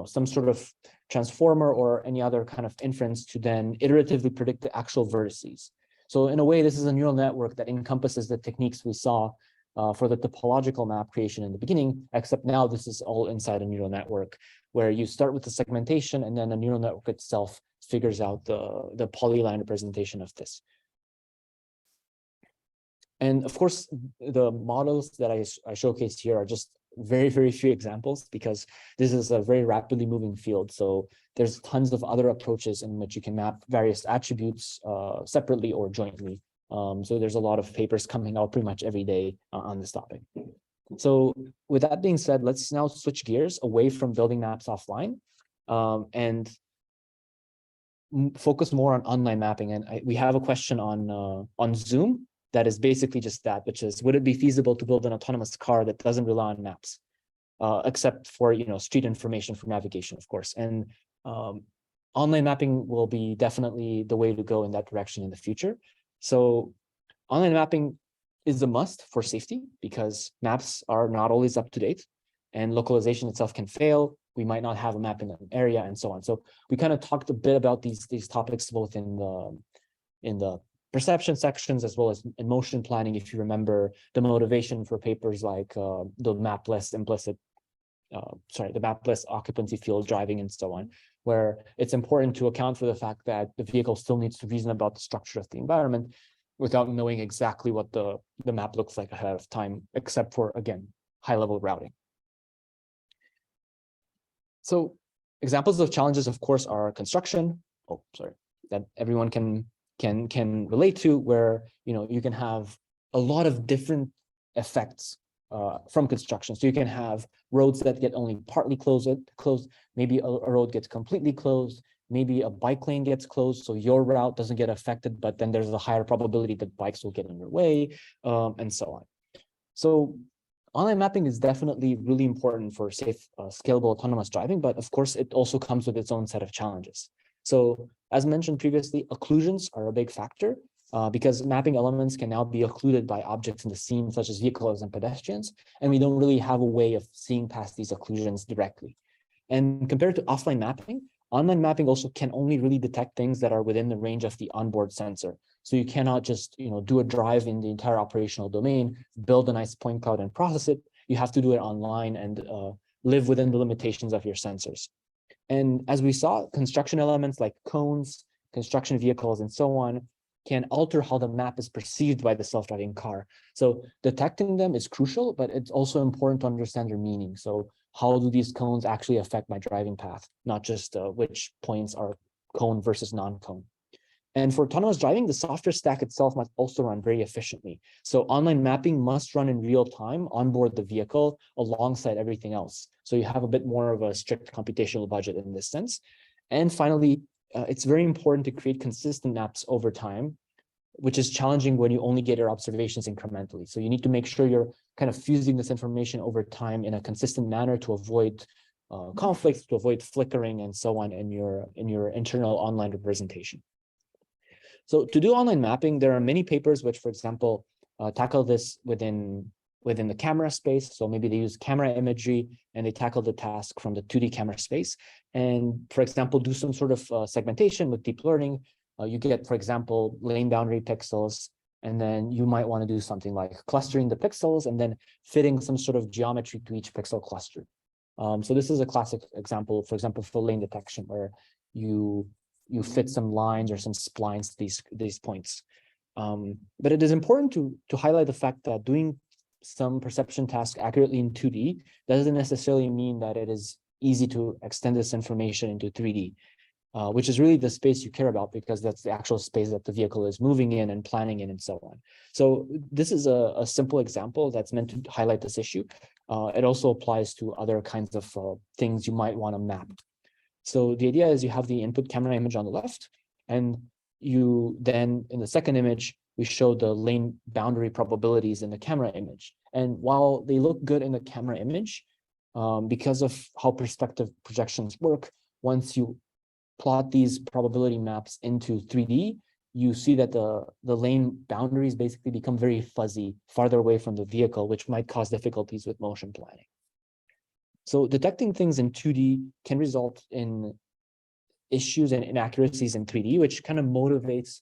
some sort of transformer or any other kind of inference to then iteratively predict the actual vertices. So in a way, this is a neural network that encompasses the techniques we saw for the topological map creation in the beginning, except now this is all inside a neural network, where you start with the segmentation and then the neural network itself figures out the polyline representation of this. And of course, the models that I showcased here are just very, very few examples because this is a very rapidly moving field. So there's tons of other approaches in which you can map various attributes separately or jointly. So there's a lot of papers coming out pretty much every day on this topic. So with that being said, let's now switch gears away from building maps offline and focus more on online mapping. And we have a question on Zoom that is basically just that, which is, would it be feasible to build an autonomous car that doesn't rely on maps, except for, street information for navigation, of course. And online mapping will be definitely the way to go in that direction in the future. So online mapping is a must for safety because maps are not always up to date and localization itself can fail. We might not have a map in an area and so on. So we kind of talked a bit about these topics both in the perception sections as well as in motion planning. If you remember the motivation for papers like the mapless occupancy field driving and so on, where it's important to account for the fact that the vehicle still needs to reason about the structure of the environment without knowing exactly what the map looks like ahead of time, except for, again, high-level routing. So examples of challenges, of course, are construction. That everyone can relate to, where you can have a lot of different effects from construction. So you can have roads that get only partly closed. Maybe a road gets completely closed. Maybe a bike lane gets closed, so your route doesn't get affected, but then there's a higher probability that bikes will get in your way, and so on. So online mapping is definitely really important for safe, scalable autonomous driving, but of course, it also comes with its own set of challenges. So as mentioned previously, occlusions are a big factor because mapping elements can now be occluded by objects in the scene, such as vehicles and pedestrians, and we don't really have a way of seeing past these occlusions directly. And compared to offline mapping, online mapping also can only really detect things that are within the range of the onboard sensor. So you cannot just do a drive in the entire operational domain, build a nice point cloud and process it. You have to do it online and live within the limitations of your sensors. And as we saw, construction elements like cones, construction vehicles, and so on can alter how the map is perceived by the self-driving car. So detecting them is crucial, but it's also important to understand their meaning. So how do these cones actually affect my driving path, not just which points are cone versus non-cone. And for autonomous driving, the software stack itself must also run very efficiently. So online mapping must run in real time onboard the vehicle alongside everything else. So you have a bit more of a strict computational budget in this sense. And finally, it's very important to create consistent maps over time, which is challenging when you only get your observations incrementally. So you need to make sure you're kind of fusing this information over time in a consistent manner to avoid conflicts, to avoid flickering and so on in your internal online representation. So to do online mapping, there are many papers which, for example, tackle this within the camera space. So maybe they use camera imagery and they tackle the task from the 2D camera space. And for example, do some sort of segmentation with deep learning. You get, for example, lane boundary pixels, and then you might want to do something like clustering the pixels and then fitting some sort of geometry to each pixel cluster. So this is a classic example, for example, for lane detection, where you fit some lines or some splines to these points. But it is important to highlight the fact that doing some perception task accurately in 2D doesn't necessarily mean that it is easy to extend this information into 3D, which is really the space you care about because that's the actual space that the vehicle is moving in and planning in and so on. So this is a simple example that's meant to highlight this issue. It also applies to other kinds of things you might want to map. So the idea is you have the input camera image on the left, and you then in the second image, we show the lane boundary probabilities in the camera image. And while they look good in the camera image, because of how perspective projections work, once you plot these probability maps into 3D, you see that the lane boundaries basically become very fuzzy, farther away from the vehicle, which might cause difficulties with motion planning. So detecting things in 2D can result in issues and inaccuracies in 3D, which kind of motivates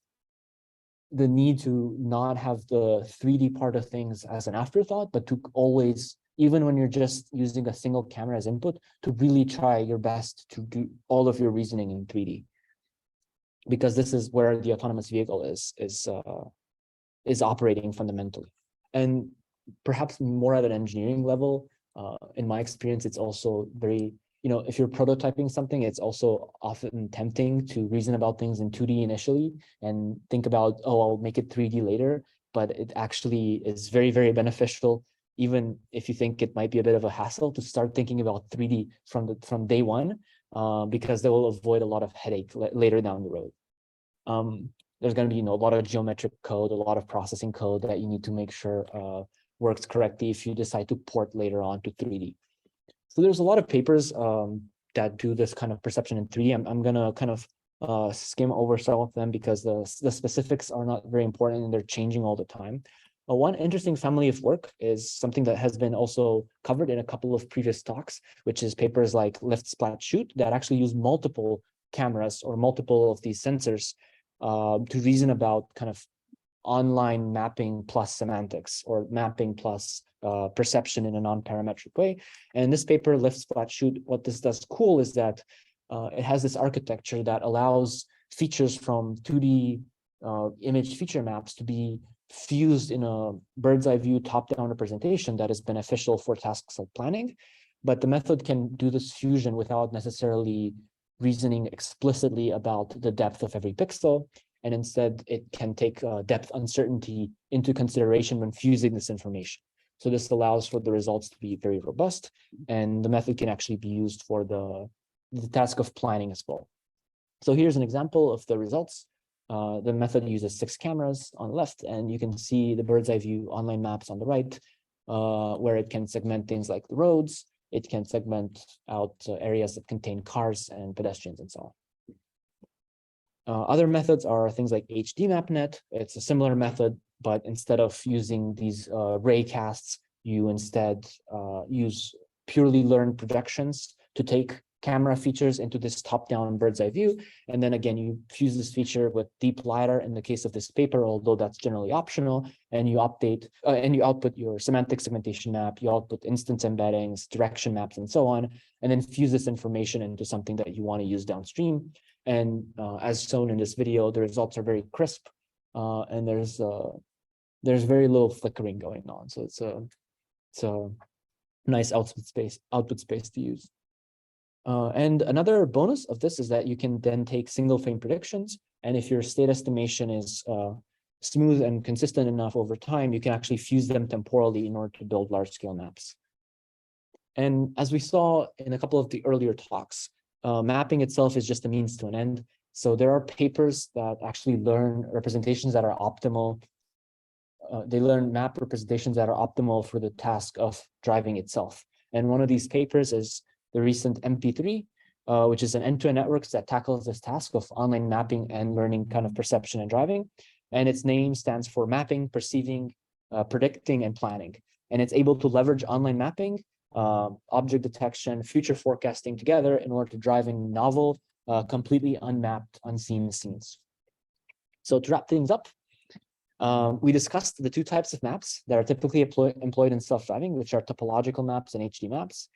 the need to not have the 3D part of things as an afterthought, but to always, even when you're just using a single camera as input, to really try your best to do all of your reasoning in 3D. Because this is where the autonomous vehicle is is operating fundamentally. And perhaps more at an engineering level, in my experience, it's also very, if you're prototyping something, it's also often tempting to reason about things in 2D initially and think about, oh, I'll make it 3D later, but it actually is very, very beneficial, even if you think it might be a bit of a hassle, to start thinking about 3D from day one, because they will avoid a lot of headache later down the road. There's going to be a lot of geometric code, a lot of processing code that you need to make sure works correctly if you decide to port later on to 3D. So there's a lot of papers that do this kind of perception in 3D. I'm going to kind of skim over some of them because the specifics are not very important and they're changing all the time. One interesting family of work is something that has been also covered in a couple of previous talks, which is papers like Lift, Splat, Shoot that actually use multiple cameras or multiple of these sensors to reason about kind of online mapping plus semantics, or mapping plus perception in a non-parametric way. And this paper, Lift, Splat, Shoot, what this does cool is that it has this architecture that allows features from 2D image feature maps to be fused in a bird's eye view top-down representation that is beneficial for tasks like planning. But the method can do this fusion without necessarily reasoning explicitly about the depth of every pixel. And instead, it can take depth uncertainty into consideration when fusing this information. So this allows for the results to be very robust, and the method can actually be used for the task of planning as well. So here's an example of the results. The method uses 6 cameras on the left, and you can see the bird's eye view online maps on the right, where it can segment things like the roads. It can segment out areas that contain cars and pedestrians and so on. Other methods are things like HDMapNet. It's a similar method, but instead of using these ray casts, you instead use purely learned projections to take camera features into this top-down bird's eye view. And then again, you fuse this feature with deep LiDAR in the case of this paper, although that's generally optional, and you update and you output your semantic segmentation map, you output instance embeddings, direction maps, and so on, and then fuse this information into something that you want to use downstream. And as shown in this video, the results are very crisp, and there's very little flickering going on. So it's a nice output space to use. And another bonus of this is that you can then take single frame predictions, and if your state estimation is smooth and consistent enough over time, you can actually fuse them temporally in order to build large scale maps. And as we saw in a couple of the earlier talks, mapping itself is just a means to an end. So there are papers that actually learn representations that are optimal. They learn map representations that are optimal for the task of driving itself. And one of these papers is the recent MP3, which is an end-to-end networks that tackles this task of online mapping and learning kind of perception and driving. And its name stands for Mapping, Perceiving, Predicting, and Planning. And it's able to leverage online mapping, object detection, future forecasting together in order to drive in novel, completely unmapped, unseen scenes. So to wrap things up, we discussed the 2 types of maps that are typically employed in self-driving, which are topological maps and HD maps.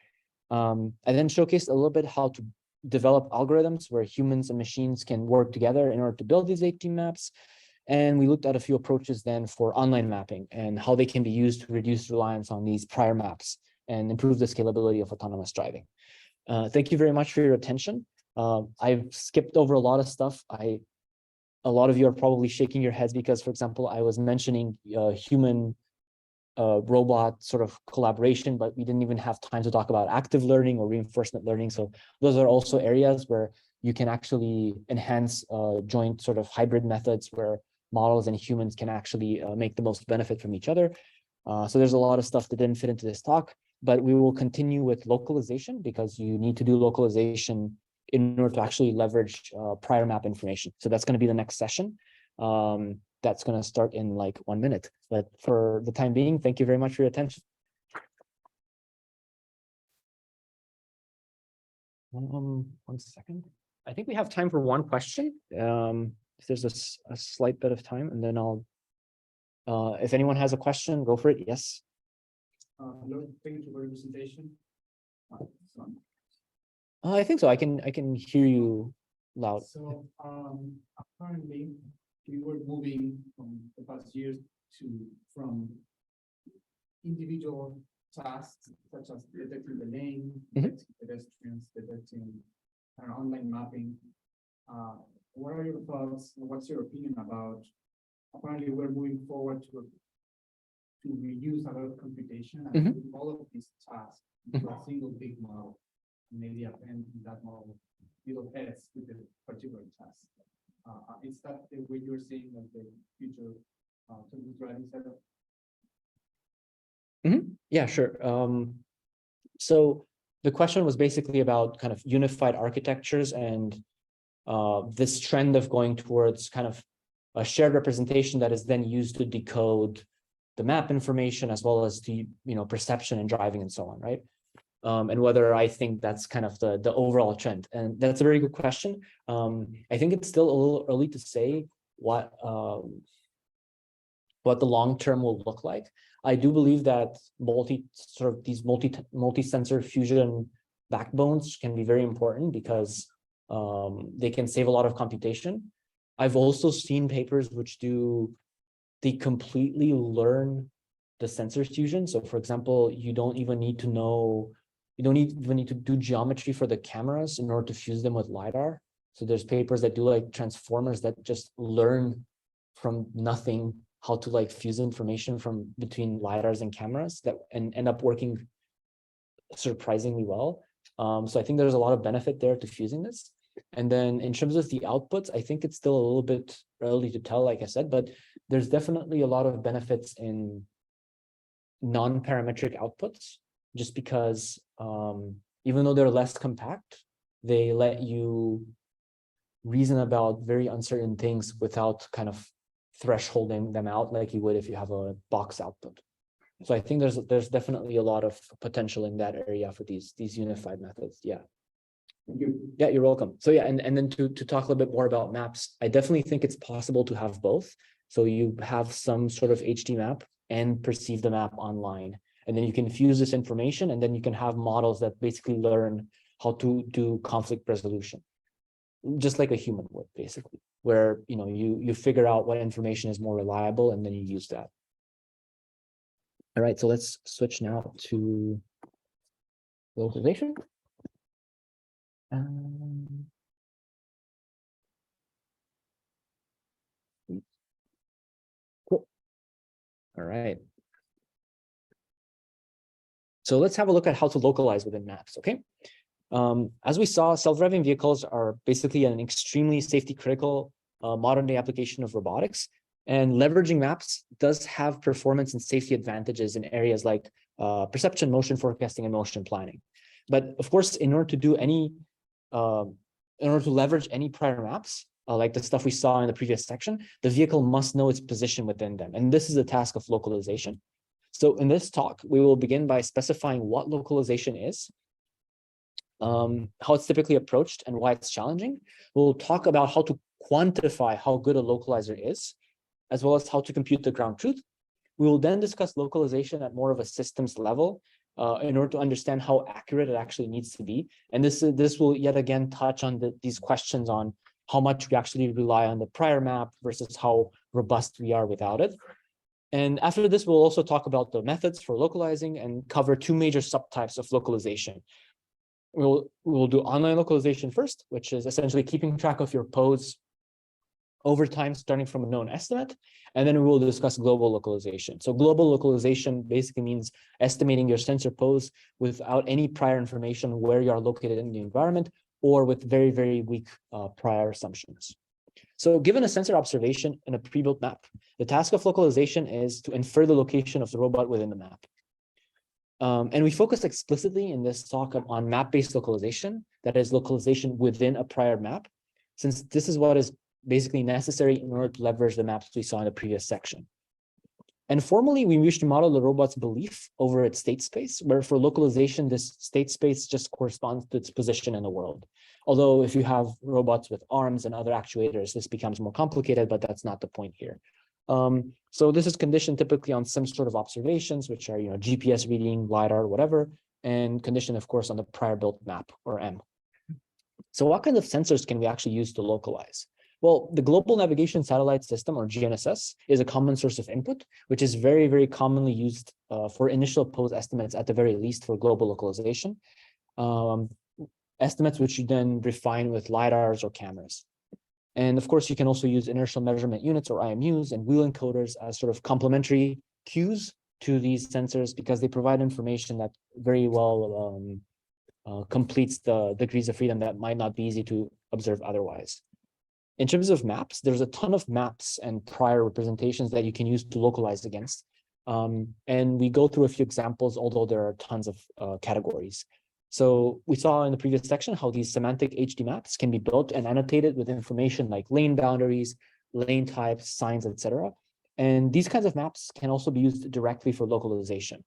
I then showcased a little bit how to develop algorithms where humans and machines can work together in order to build these HD maps. And we looked at a few approaches then for online mapping and how they can be used to reduce reliance on these prior maps and improve the scalability of autonomous driving. Thank you very much for your attention. I've skipped over a lot of stuff. A lot of you are probably shaking your heads because, for example, I was mentioning human robot sort of collaboration, but we didn't even have time to talk about active learning or reinforcement learning. So those are also areas where you can actually enhance joint sort of hybrid methods where models and humans can actually make the most benefit from each other. So there's a lot of stuff that didn't fit into this talk, but we will continue with localization because you need to do localization in order to actually leverage prior map information. So that's going to be the next session. That's going to start in like 1 minute. But for the time being, thank you very much for your attention. One second. I think we have time for one question. If there's a slight bit of time, and then I'll, if anyone has a question, go for it. Yes. Hello, thank you for your presentation. I think so. I can hear you loud. So apparently we were moving from the past years from individual tasks such as detecting the lane, Mhm. detecting pedestrians, detecting online mapping. What are your thoughts? What's your opinion about? Apparently, we're moving forward to reuse a lot of computation and Mhm. put all of these tasks into a single big model. Maybe append in that model little heads with the particular task. Is that the way you're seeing of the future autonomous driving setup? Yeah, sure. So the question was basically about kind of unified architectures and this trend of going towards kind of a shared representation that is then used to decode the map information as well as the perception and driving and so on, right? And whether I think that's kind of the overall trend. And that's a very good question. I think it's still a little early to say what the long term will look like. I do believe that these multi-sensor fusion backbones can be very important because they can save a lot of computation. I've also seen papers which they completely learn the sensor fusion. So for example, you don't even need to do geometry for the cameras in order to fuse them with LiDAR. So there's papers that do like transformers that just learn from nothing how to like fuse information from between LiDARs and cameras and end up working surprisingly well. So I think there's a lot of benefit there to fusing this. And then in terms of the outputs, I think it's still a little bit early to tell, like I said, but there's definitely a lot of benefits in non-parametric outputs, just because even though they're less compact, they let you reason about very uncertain things without kind of thresholding them out like you would if you have a box output. So I think there's definitely a lot of potential in that area for these unified methods. Yeah. Thank you. Yeah, you're welcome. So yeah, and then to talk a little bit more about maps, I definitely think it's possible to have both. So you have some sort of HD map and perceive the map online. And then you can fuse this information, and then you can have models that basically learn how to do conflict resolution, just like a human would, basically, where you figure out what information is more reliable, and then you use that. All right, so let's switch now to localization. Cool. All right. So let's have a look at how to localize within maps, okay? As we saw, self-driving vehicles are basically an extremely safety critical modern day application of robotics, and leveraging maps does have performance and safety advantages in areas like perception, motion forecasting, and motion planning. But of course, in order to leverage any prior maps, like the stuff we saw in the previous section, the vehicle must know its position within them. And this is the task of localization. So in this talk, we will begin by specifying what localization is, how it's typically approached and why it's challenging. We'll talk about how to quantify how good a localizer is, as well as how to compute the ground truth. We will then discuss localization at more of a systems level in order to understand how accurate it actually needs to be. And this will yet again touch on these questions on how much we actually rely on the prior map versus how robust we are without it. And after this, we'll also talk about the methods for localizing and cover two major subtypes of localization. We'll do online localization first, which is essentially keeping track of your pose over time, starting from a known estimate. And then we will discuss global localization. So global localization basically means estimating your sensor pose without any prior information where you are located in the environment, or with very, very weak prior assumptions. So given a sensor observation in a pre-built map, the task of localization is to infer the location of the robot within the map. And we focus explicitly in this talk on map-based localization, that is localization within a prior map, since this is what is basically necessary in order to leverage the maps we saw in the previous section. And formally, we wish to model the robot's belief over its state space, where for localization, this state space just corresponds to its position in the world. Although if you have robots with arms and other actuators, this becomes more complicated, but that's not the point here. So this is conditioned typically on some sort of observations, which are GPS reading, LiDAR, whatever, and conditioned, of course, on the prior built map, or M. So what kind of sensors can we actually use to localize? Well, the Global Navigation Satellite System, or GNSS, is a common source of input, which is very, very commonly used for initial pose estimates, at the very least for global localization. Estimates which you then refine with LiDARs or cameras. And of course, you can also use inertial measurement units, or IMUs, and wheel encoders as sort of complementary cues to these sensors, because they provide information that very well completes the degrees of freedom that might not be easy to observe otherwise. In terms of maps, there's a ton of maps and prior representations that you can use to localize against. And we go through a few examples, although there are tons of categories. So we saw in the previous section how these semantic HD maps can be built and annotated with information like lane boundaries, lane types, signs, etc. And these kinds of maps can also be used directly for localization.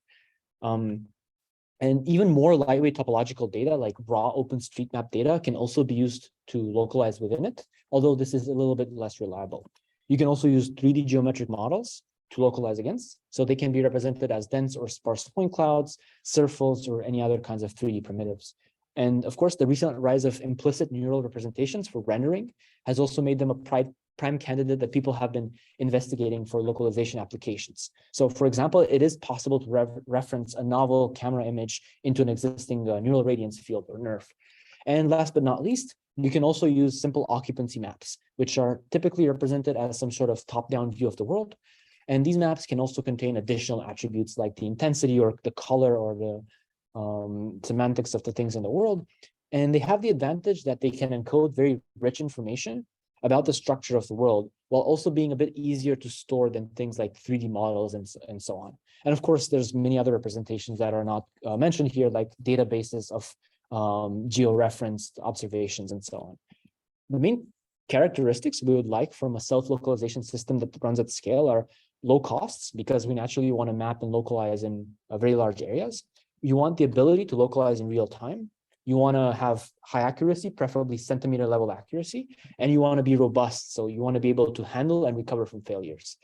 And even more lightweight topological data like raw OpenStreetMap data can also be used to localize within it, although this is a little bit less reliable. You can also use 3D geometric models to localize against, so they can be represented as dense or sparse point clouds, circles, or any other kinds of 3D primitives. And of course, the recent rise of implicit neural representations for rendering has also made them a prime candidate that people have been investigating for localization applications. So for example, it is possible to reference a novel camera image into an existing neural radiance field, or NERF. And last but not least, you can also use simple occupancy maps, which are typically represented as some sort of top-down view of the world. And these maps can also contain additional attributes like the intensity or the color or the semantics of the things in the world. And they have the advantage that they can encode very rich information about the structure of the world, while also being a bit easier to store than things like 3D models and so on. And of course, there's many other representations that are not mentioned here, like databases of georeferenced observations and so on. The main characteristics we would like from a self-localization system that runs at scale are low costs, because we naturally want to map and localize in very large areas. You want the ability to localize in real time. You want to have high accuracy, preferably centimeter level accuracy, and you want to be robust. So you want to be able to handle and recover from failures.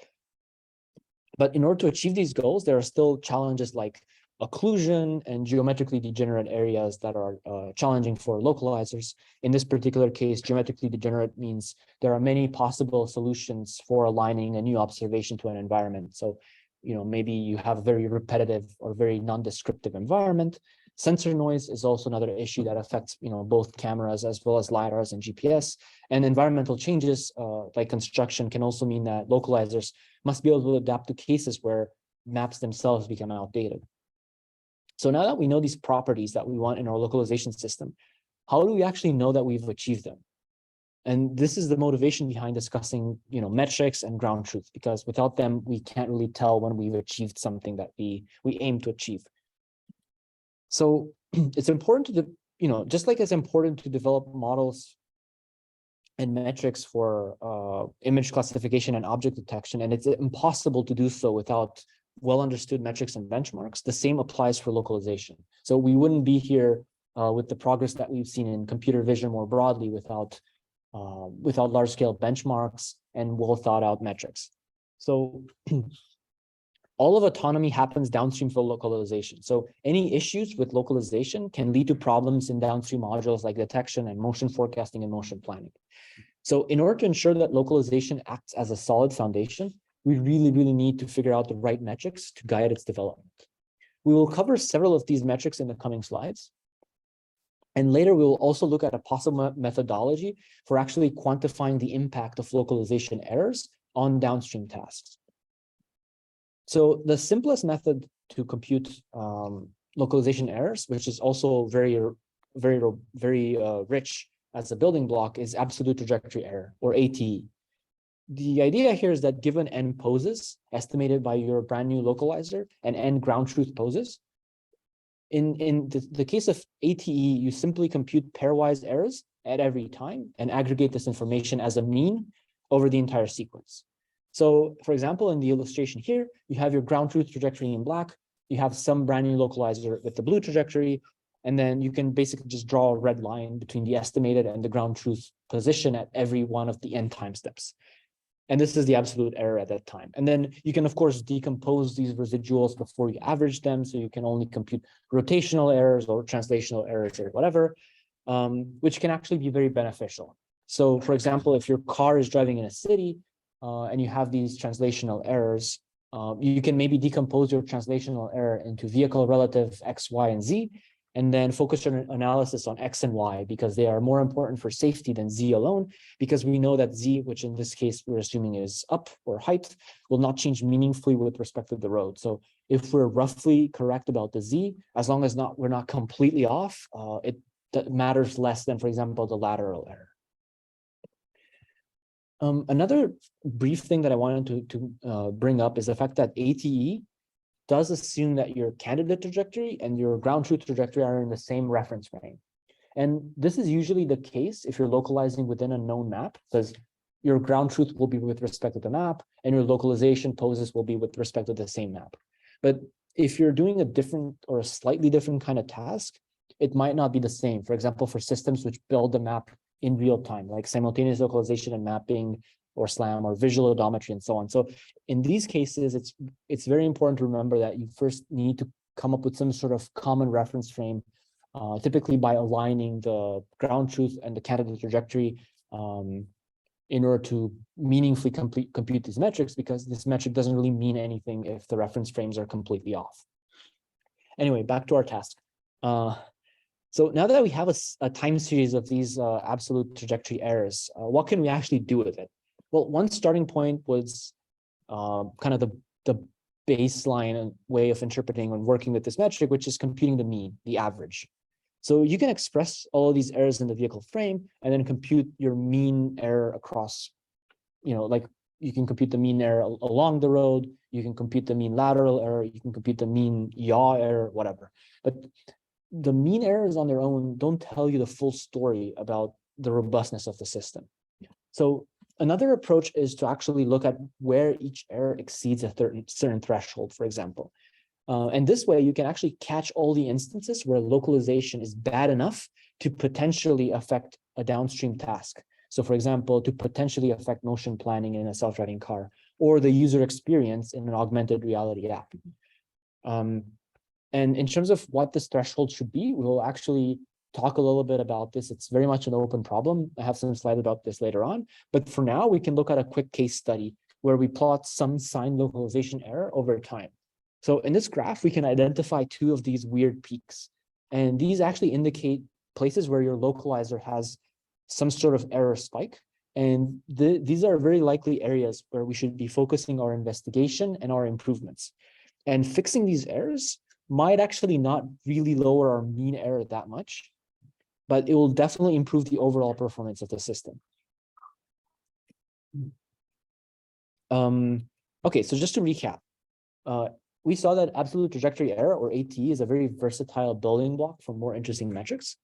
But in order to achieve these goals, there are still challenges like occlusion and geometrically degenerate areas that are challenging for localizers. In this particular case, geometrically degenerate means there are many possible solutions for aligning a new observation to an environment. So, maybe you have a very repetitive or very non-descriptive environment. Sensor noise is also another issue that affects, both cameras as well as LiDARs and GPS. And environmental changes like construction can also mean that localizers must be able to adapt to cases where maps themselves become outdated. So now that we know these properties that we want in our localization system, how do we actually know that we've achieved them? And this is the motivation behind discussing, metrics and ground truth, because without them, we can't really tell when we've achieved something that we aim to achieve. So it's important to, just like it's important to develop models and metrics for image classification and object detection, and it's impossible to do so without well understood metrics and benchmarks, the same applies for localization. So we wouldn't be here with the progress that we've seen in computer vision more broadly without large scale benchmarks and well thought out metrics. So all of autonomy happens downstream for localization. So any issues with localization can lead to problems in downstream modules like detection and motion forecasting and motion planning. So in order to ensure that localization acts as a solid foundation, we really, really need to figure out the right metrics to guide its development. We will cover several of these metrics in the coming slides. And later, we will also look at a possible methodology for actually quantifying the impact of localization errors on downstream tasks. So the simplest method to compute localization errors, which is also very rich as a building block, is absolute trajectory error, or ATE. The idea here is that given n poses estimated by your brand new localizer and n ground truth poses, in the case of ATE, you simply compute pairwise errors at every time and aggregate this information as a mean over the entire sequence. So for example, in the illustration here, you have your ground truth trajectory in black, you have some brand new localizer with the blue trajectory, and then you can basically just draw a red line between the estimated and the ground truth position at every one of the n time steps. And this is the absolute error at that time. And then you can, of course, decompose these residuals before you average them. So you can only compute rotational errors or translational errors or whatever, which can actually be very beneficial. So for example, if your car is driving in a city and you have these translational errors, you can maybe decompose your translational error into vehicle relative X, Y, and Z, and then focus your analysis on X and Y because they are more important for safety than Z alone, because we know that Z, which in this case we're assuming is up or height, will not change meaningfully with respect to the road. So if we're roughly correct about the Z, as long as we're not completely off, it matters less than, for example, the lateral error. Another brief thing that I wanted to bring up is the fact that ATE does assume that your candidate trajectory and your ground truth trajectory are in the same reference frame. And this is usually the case if you're localizing within a known map, because your ground truth will be with respect to the map and your localization poses will be with respect to the same map. But if you're doing a different or a slightly different kind of task, it might not be the same. For example, for systems which build the map in real time, like simultaneous localization and mapping or SLAM or visual odometry and so on. So in these cases, it's very important to remember that you first need to come up with some sort of common reference frame, typically by aligning the ground truth and the candidate trajectory in order to meaningfully compute these metrics, because this metric doesn't really mean anything if the reference frames are completely off. Anyway, back to our task. So now that we have a time series of these absolute trajectory errors, what can we actually do with it? Well, one starting point was kind of the baseline way of interpreting and working with this metric, which is computing the mean, the average. So you can express all of these errors in the vehicle frame and then compute your mean error across, like you can compute the mean error along the road, you can compute the mean lateral error, you can compute the mean yaw error, whatever. But the mean errors on their own don't tell you the full story about the robustness of the system. So another approach is to actually look at where each error exceeds a certain threshold, for example. And this way, you can actually catch all the instances where localization is bad enough to potentially affect a downstream task. So for example, to potentially affect motion planning in a self-driving car or the user experience in an augmented reality app. And in terms of what this threshold should be, we'll actually talk a little bit about this. It's very much an open problem. I have some slides about this later on. But for now, we can look at a quick case study where we plot some sign localization error over time. So in this graph, we can identify two of these weird peaks. And these actually indicate places where your localizer has some sort of error spike. And these are very likely areas where we should be focusing our investigation and our improvements. And fixing these errors might actually not really lower our mean error that much, but it will definitely improve the overall performance of the system. Okay, so just to recap, we saw that absolute trajectory error, or ATE, is a very versatile building block for more interesting metrics.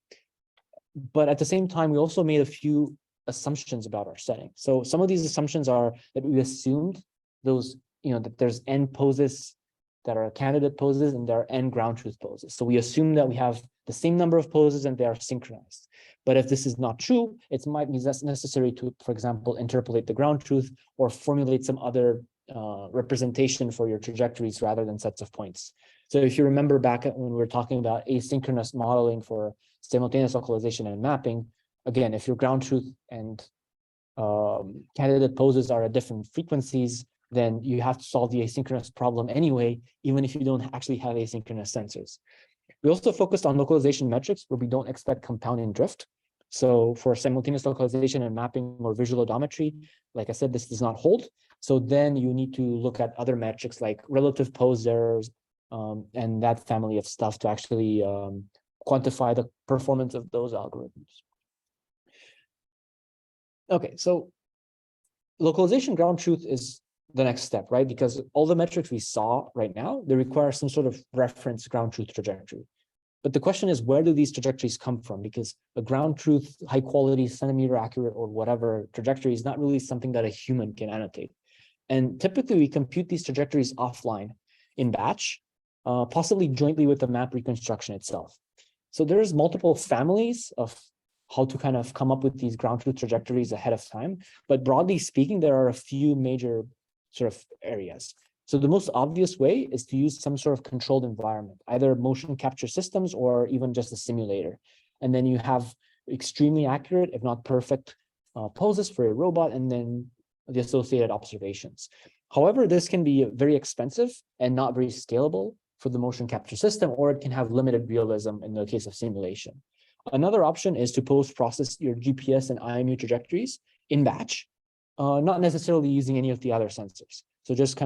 But at the same time, we also made a few assumptions about our setting. So some of these assumptions are that we assumed those, that there's n poses that are candidate poses and there are n ground truth poses. So we assume that we have the same number of poses and they are synchronized. But if this is not true, it might be necessary to, for example, interpolate the ground truth or formulate some other representation for your trajectories rather than sets of points. So if you remember back when we were talking about asynchronous modeling for simultaneous localization and mapping, again, if your ground truth and candidate poses are at different frequencies, then you have to solve the asynchronous problem anyway, even if you don't actually have asynchronous sensors. We also focused on localization metrics where we don't expect compounding drift. So for simultaneous localization and mapping or visual odometry, like I said, this does not hold. So then you need to look at other metrics like relative pose errors and that family of stuff to actually quantify the performance of those algorithms. Okay, so localization ground truth is the next step, right? Because all the metrics we saw right now, they require some sort of reference ground truth trajectory. But the question is, where do these trajectories come from? Because a ground truth, high quality, centimeter accurate, or whatever trajectory is not really something that a human can annotate. And typically we compute these trajectories offline in batch, possibly jointly with the map reconstruction itself. So there's multiple families of how to kind of come up with these ground truth trajectories ahead of time. But broadly speaking, there are a few major sort of areas. So the most obvious way is to use some sort of controlled environment, either motion capture systems or even just a simulator. And then you have extremely accurate, if not perfect, poses for a robot and then the associated observations. However, this can be very expensive and not very scalable for the motion capture system, or it can have limited realism in the case of simulation. Another option is to post-process your GPS and IMU trajectories in batch, not necessarily using any of the other sensors. So just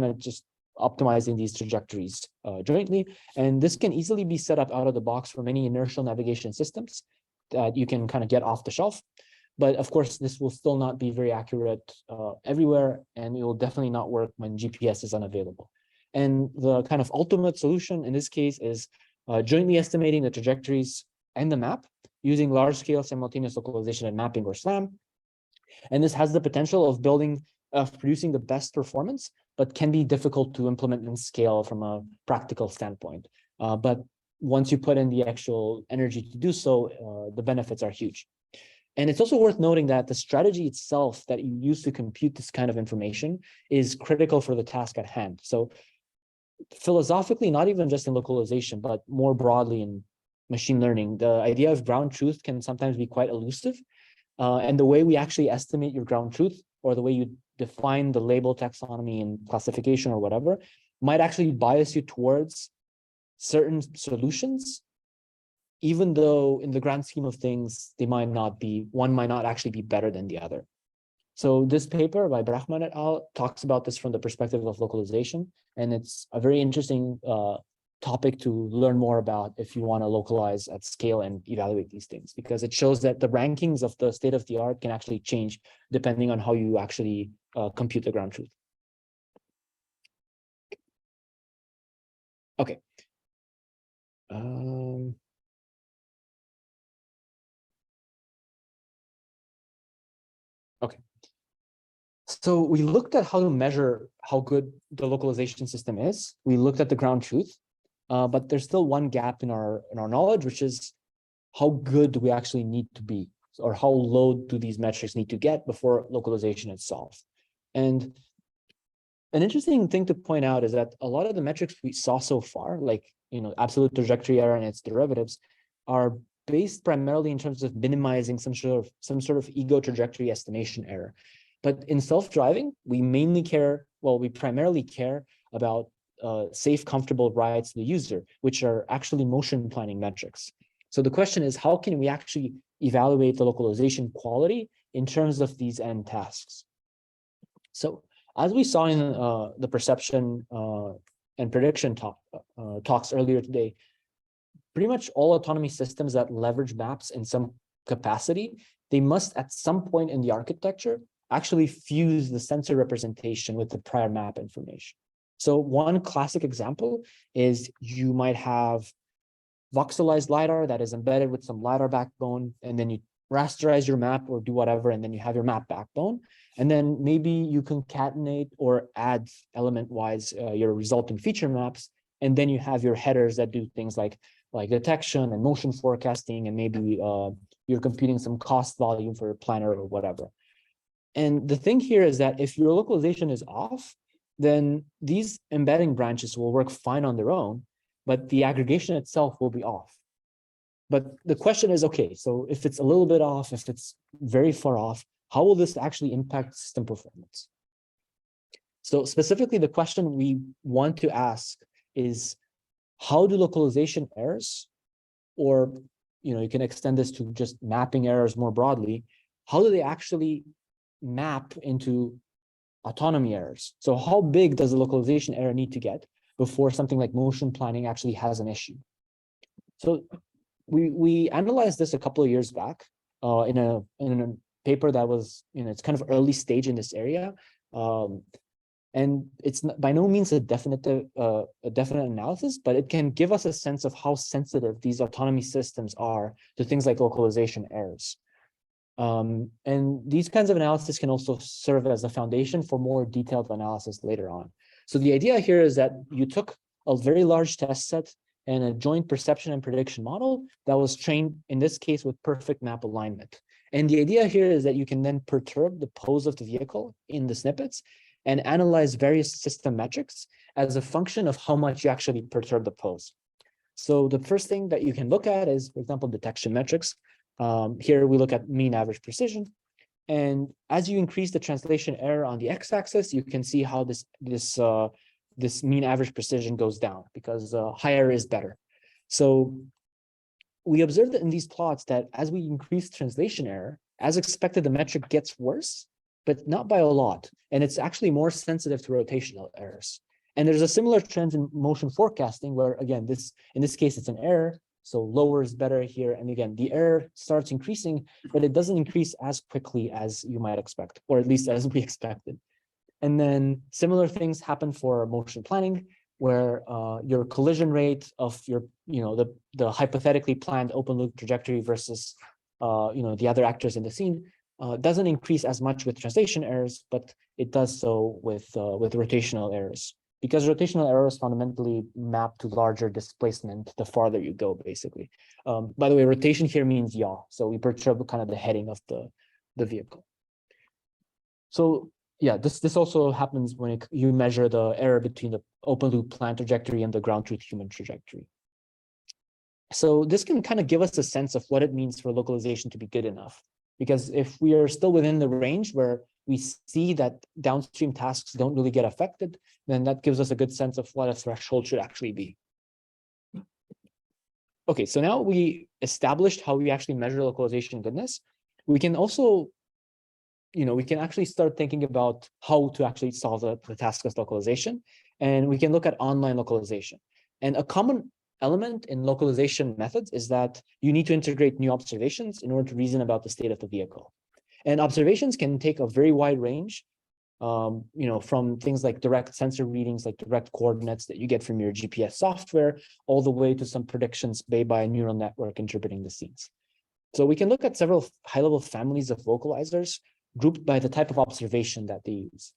optimizing these trajectories jointly. And this can easily be set up out of the box for many inertial navigation systems that you can kind of get off the shelf. But of course, this will still not be very accurate everywhere, and it will definitely not work when GPS is unavailable. And the kind of ultimate solution in this case is jointly estimating the trajectories and the map using large-scale simultaneous localization and mapping, or SLAM. And this has the potential of producing the best performance, but can be difficult to implement and scale from a practical standpoint. But once you put in the actual energy to do so, the benefits are huge. And it's also worth noting that the strategy itself that you use to compute this kind of information is critical for the task at hand. So philosophically, not even just in localization, but more broadly in machine learning, the idea of ground truth can sometimes be quite elusive. And the way we actually estimate your ground truth, or the way you define the label taxonomy and classification or whatever, might actually bias you towards certain solutions, even though in the grand scheme of things, one might not actually be better than the other. So this paper by Brahman et al. Talks about this from the perspective of localization, and it's a very interesting topic to learn more about if you want to localize at scale and evaluate these things, because it shows that the rankings of the state of the art can actually change depending on how you actually compute the ground truth. Okay. Okay. So we looked at how to measure how good the localization system is. We looked at the ground truth, but there's still one gap in our knowledge, which is how good do we actually need to be, or how low do these metrics need to get before localization is solved? And an interesting thing to point out is that a lot of the metrics we saw so far, like absolute trajectory error and its derivatives, are based primarily in terms of minimizing some sort of ego trajectory estimation error. But in self-driving, we primarily care about safe, comfortable rides to the user, which are actually motion planning metrics. So the question is, how can we actually evaluate the localization quality in terms of these end tasks? So as we saw in the perception and prediction talks earlier today, pretty much all autonomy systems that leverage maps in some capacity, they must at some point in the architecture actually fuse the sensor representation with the prior map information. So one classic example is you might have voxelized LiDAR that is embedded with some LiDAR backbone, and then you rasterize your map or do whatever, and then you have your map backbone. And then maybe you concatenate or add element-wise your resulting feature maps, and then you have your headers that do things like detection and motion forecasting, and maybe you're computing some cost volume for a planner or whatever. And the thing here is that if your localization is off, then these embedding branches will work fine on their own, but the aggregation itself will be off. But the question is, okay, so if it's a little bit off, if it's very far off, how will this actually impact system performance? So specifically, the question we want to ask is, how do localization errors, or you can extend this to just mapping errors more broadly, how do they actually map into autonomy errors? So how big does the localization error need to get before something like motion planning actually has an issue? So we analyzed this a couple of years back in a paper that was, it's kind of early stage in this area. And it's by no means a definite analysis, but it can give us a sense of how sensitive these autonomy systems are to things like localization errors. And these kinds of analysis can also serve as a foundation for more detailed analysis later on. So the idea here is that you took a very large test set and a joint perception and prediction model that was trained, in this case, with perfect map alignment. And the idea here is that you can then perturb the pose of the vehicle in the snippets and analyze various system metrics as a function of how much you actually perturb the pose. So the first thing that you can look at is, for example, detection metrics. Here we look at mean average precision. And as you increase the translation error on the x-axis, you can see how this mean average precision goes down because higher is better. So we observed that in these plots that as we increase translation error, as expected, the metric gets worse, but not by a lot. And it's actually more sensitive to rotational errors. And there's a similar trend in motion forecasting where, again, in this case, it's an error. So lower is better here. And again, the error starts increasing, but it doesn't increase as quickly as you might expect, or at least as we expected. And then similar things happen for motion planning, where your collision rate of your, the hypothetically planned open loop trajectory versus, the other actors in the scene doesn't increase as much with translation errors, but it does so with rotational errors. Because rotational errors fundamentally map to larger displacement the farther you go, basically. By the way, rotation here means yaw, so we perturb kind of the heading of the vehicle. So yeah, this also happens when you measure the error between the open loop planned trajectory and the ground truth human trajectory. So this can kind of give us a sense of what it means for localization to be good enough. Because if we are still within the range where we see that downstream tasks don't really get affected, then that gives us a good sense of what a threshold should actually be. Okay, so now we established how we actually measure localization goodness. We can also, we can actually start thinking about how to actually solve the task of localization. And we can look at online localization. And a common element in localization methods is that you need to integrate new observations in order to reason about the state of the vehicle. And observations can take a very wide range, from things like direct sensor readings, like direct coordinates that you get from your GPS software, all the way to some predictions made by a neural network interpreting the scenes. So we can look at several high-level families of localizers grouped by the type of observation that they use.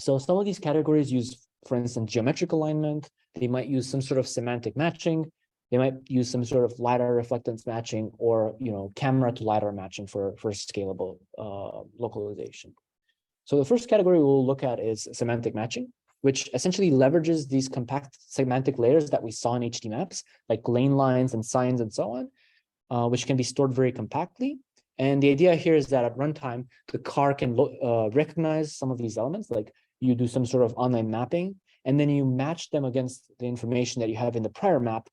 So some of these categories use, for instance, geometric alignment. They might use some sort of semantic matching. They might use some sort of LiDAR reflectance matching or, camera to LiDAR matching for scalable localization. So the first category we'll look at is semantic matching, which essentially leverages these compact semantic layers that we saw in HD maps, like lane lines and signs and so on, which can be stored very compactly. And the idea here is that at runtime, the car can recognize some of these elements, like you do some sort of online mapping, and then you match them against the information that you have in the prior map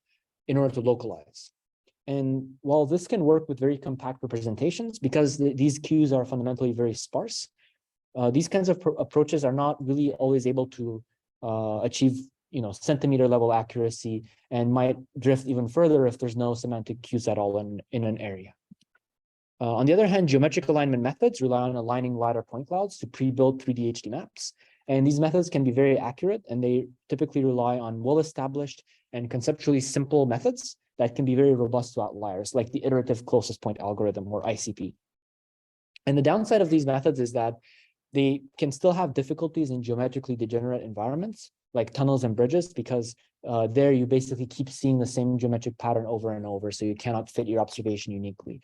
in order to localize. And while this can work with very compact representations, because these cues are fundamentally very sparse, these kinds of approaches are not really always able to achieve, centimeter level accuracy, and might drift even further if there's no semantic cues at all in an area. On the other hand, geometric alignment methods rely on aligning LiDAR point clouds to pre-build 3D HD maps. And these methods can be very accurate, and they typically rely on well-established and conceptually simple methods that can be very robust to outliers, like the iterative closest point algorithm, or ICP. And the downside of these methods is that they can still have difficulties in geometrically degenerate environments, like tunnels and bridges, because there you basically keep seeing the same geometric pattern over and over, so you cannot fit your observation uniquely.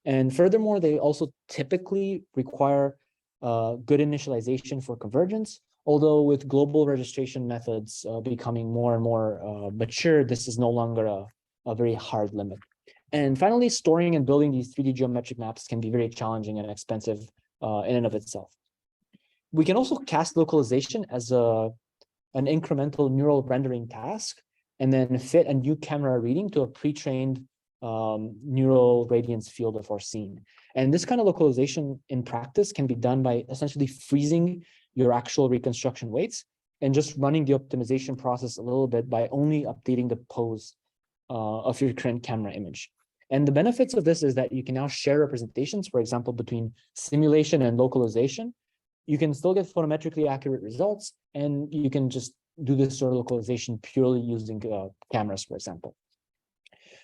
And furthermore, they also typically require good initialization for convergence, although with global registration methods becoming more and more mature, this is no longer a very hard limit. And finally, storing and building these 3D geometric maps can be very challenging and expensive in and of itself. We can also cast localization as an incremental neural rendering task, and then fit a new camera reading to a pre-trained neural radiance field of our scene. And this kind of localization in practice can be done by essentially freezing your actual reconstruction weights and just running the optimization process a little bit by only updating the pose of your current camera image. And the benefits of this is that you can now share representations, for example, between simulation and localization. You can still get photometrically accurate results, and you can just do this sort of localization purely using cameras, for example.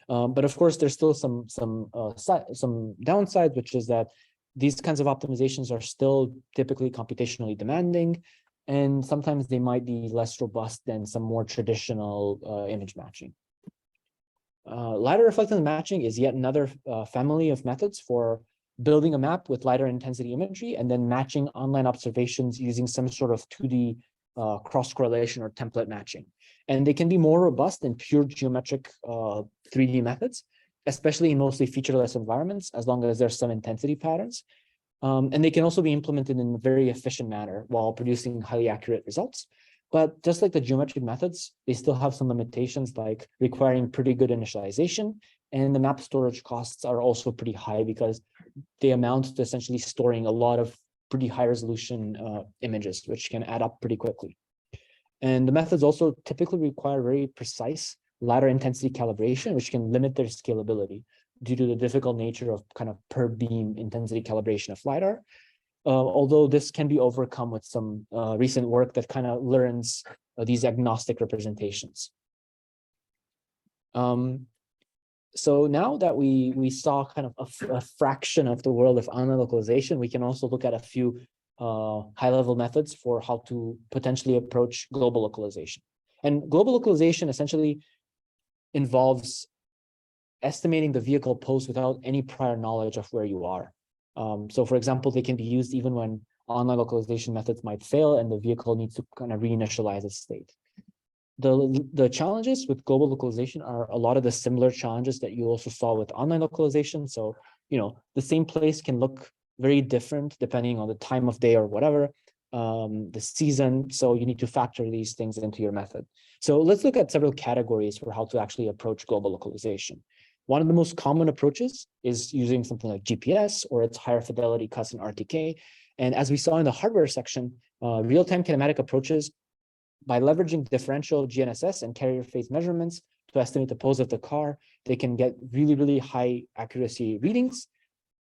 But of course, there's still some downside, which is that these kinds of optimizations are still typically computationally demanding, and sometimes they might be less robust than some more traditional image matching. LiDAR reflectance matching is yet another family of methods for building a map with LiDAR intensity imagery and then matching online observations using some sort of 2D cross-correlation or template matching. And they can be more robust than pure geometric 3D methods especially in mostly featureless environments, as long as there's some intensity patterns. And they can also be implemented in a very efficient manner while producing highly accurate results. But just like the geometric methods, they still have some limitations, like requiring pretty good initialization, and the map storage costs are also pretty high because they amount to essentially storing a lot of pretty high resolution images, which can add up pretty quickly. And the methods also typically require very precise ladder intensity calibration, which can limit their scalability due to the difficult nature of kind of per beam intensity calibration of LiDAR. Although this can be overcome with some recent work that kind of learns these agnostic representations. So now that we saw kind of a fraction of the world of online localization, we can also look at a few high-level methods for how to potentially approach global localization. And global localization essentially involves estimating the vehicle pose without any prior knowledge of where you are. So for example, they can be used even when online localization methods might fail and the vehicle needs to kind of reinitialize its state. The challenges with global localization are a lot of the similar challenges that you also saw with online localization. So, you know, the same place can look very different depending on the time of day or whatever, the season. So you need to factor these things into your method. So let's look at several categories for how to actually approach global localization. One of the most common approaches is using something like GPS or its higher fidelity custom RTK. And as we saw in the hardware section, real-time kinematic approaches, by leveraging differential GNSS and carrier phase measurements to estimate the pose of the car, they can get really, really high accuracy readings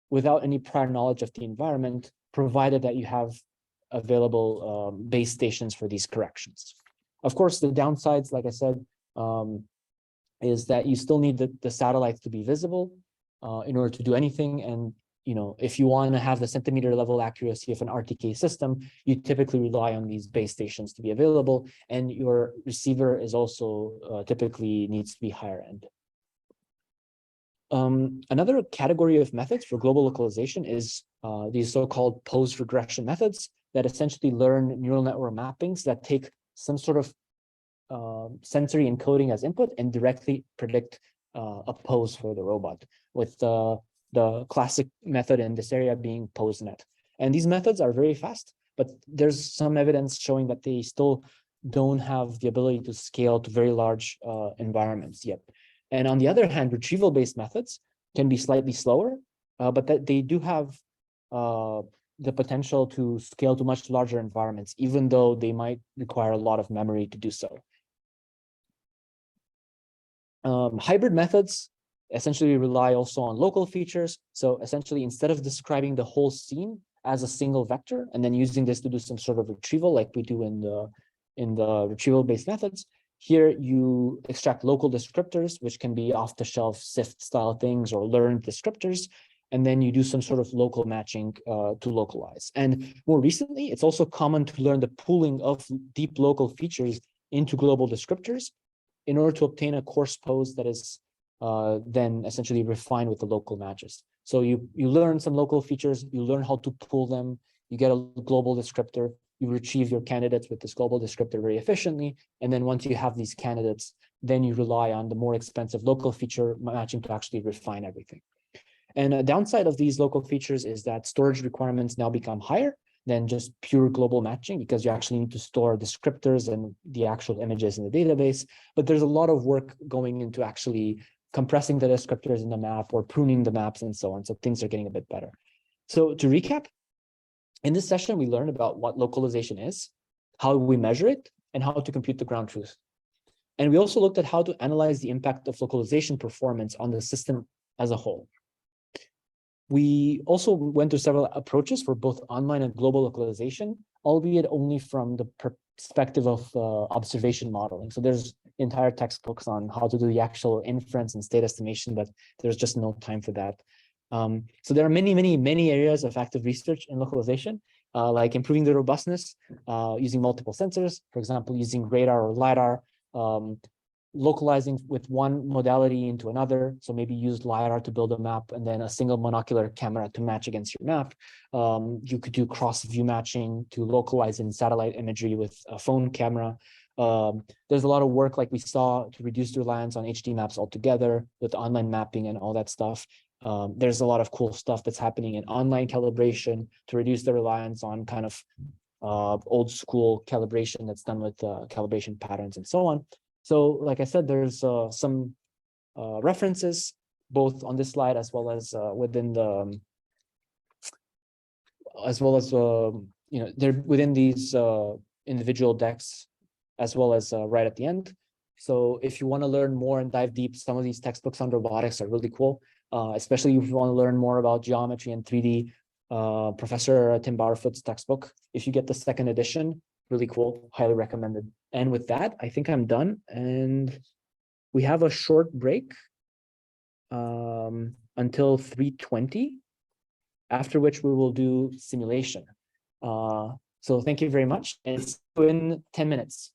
without any prior knowledge of the environment, provided that you have available base stations for these corrections. Of course, the downsides, like I said, is that you still need the satellites to be visible in order to do anything. And you know, if you want to have the centimeter level accuracy of an RTK system, you typically rely on these base stations to be available, and your receiver is also typically needs to be higher end. Another category of methods for global localization is these so-called pose regression methods that essentially learn neural network mappings that take some sort of sensory encoding as input and directly predict a pose for the robot, with the classic method in this area being PoseNet. And these methods are very fast, but there's some evidence showing that they still don't have the ability to scale to very large environments yet. And on the other hand, retrieval-based methods can be slightly slower, but that they do have the potential to scale to much larger environments, even though they might require a lot of memory to do so. Hybrid methods essentially rely also on local features. So essentially, instead of describing the whole scene as a single vector and then using this to do some sort of retrieval like we do in the retrieval-based methods, here you extract local descriptors, which can be off-the-shelf SIFT style things or learned descriptors, and then you do some sort of local matching to localize. And more recently, it's also common to learn the pooling of deep local features into global descriptors in order to obtain a coarse pose that is then essentially refined with the local matches. So you learn some local features, you learn how to pool them, you get a global descriptor, you retrieve your candidates with this global descriptor very efficiently. And then once you have these candidates, then you rely on the more expensive local feature matching to actually refine everything. And a downside of these local features is that storage requirements now become higher than just pure global matching, because you actually need to store descriptors and the actual images in the database. But there's a lot of work going into actually compressing the descriptors in the map or pruning the maps and so on. So things are getting a bit better. So to recap, in this session, we learned about what localization is, how we measure it, and how to compute the ground truth. And we also looked at how to analyze the impact of localization performance on the system as a whole. We also went through several approaches for both online and global localization, albeit only from the perspective of observation modeling. So there's entire textbooks on how to do the actual inference and state estimation, but there's just no time for that. So there are many areas of active research in localization, like improving the robustness, using multiple sensors, for example, using radar or LiDAR, localizing with one modality into another. So maybe use LiDAR to build a map and then a single monocular camera to match against your map. You could do cross view matching to localize in satellite imagery with a phone camera. There's a lot of work like we saw to reduce the reliance on HD maps altogether with online mapping and all that stuff. There's a lot of cool stuff that's happening in online calibration to reduce the reliance on kind of old school calibration that's done with calibration patterns and so on. So like I said, there's some references both on this slide as well as within the they're within these individual decks as well as right at the end. So if you want to learn more and dive deep, some of these textbooks on robotics are really cool, especially if you want to learn more about geometry and 3D. Professor Tim Bowerfoot's textbook, if you get the second edition, really cool, highly recommended. And with that, I think I'm done. And we have a short break until 3:20, after which we will do simulation. So thank you very much. And it's in 10 minutes.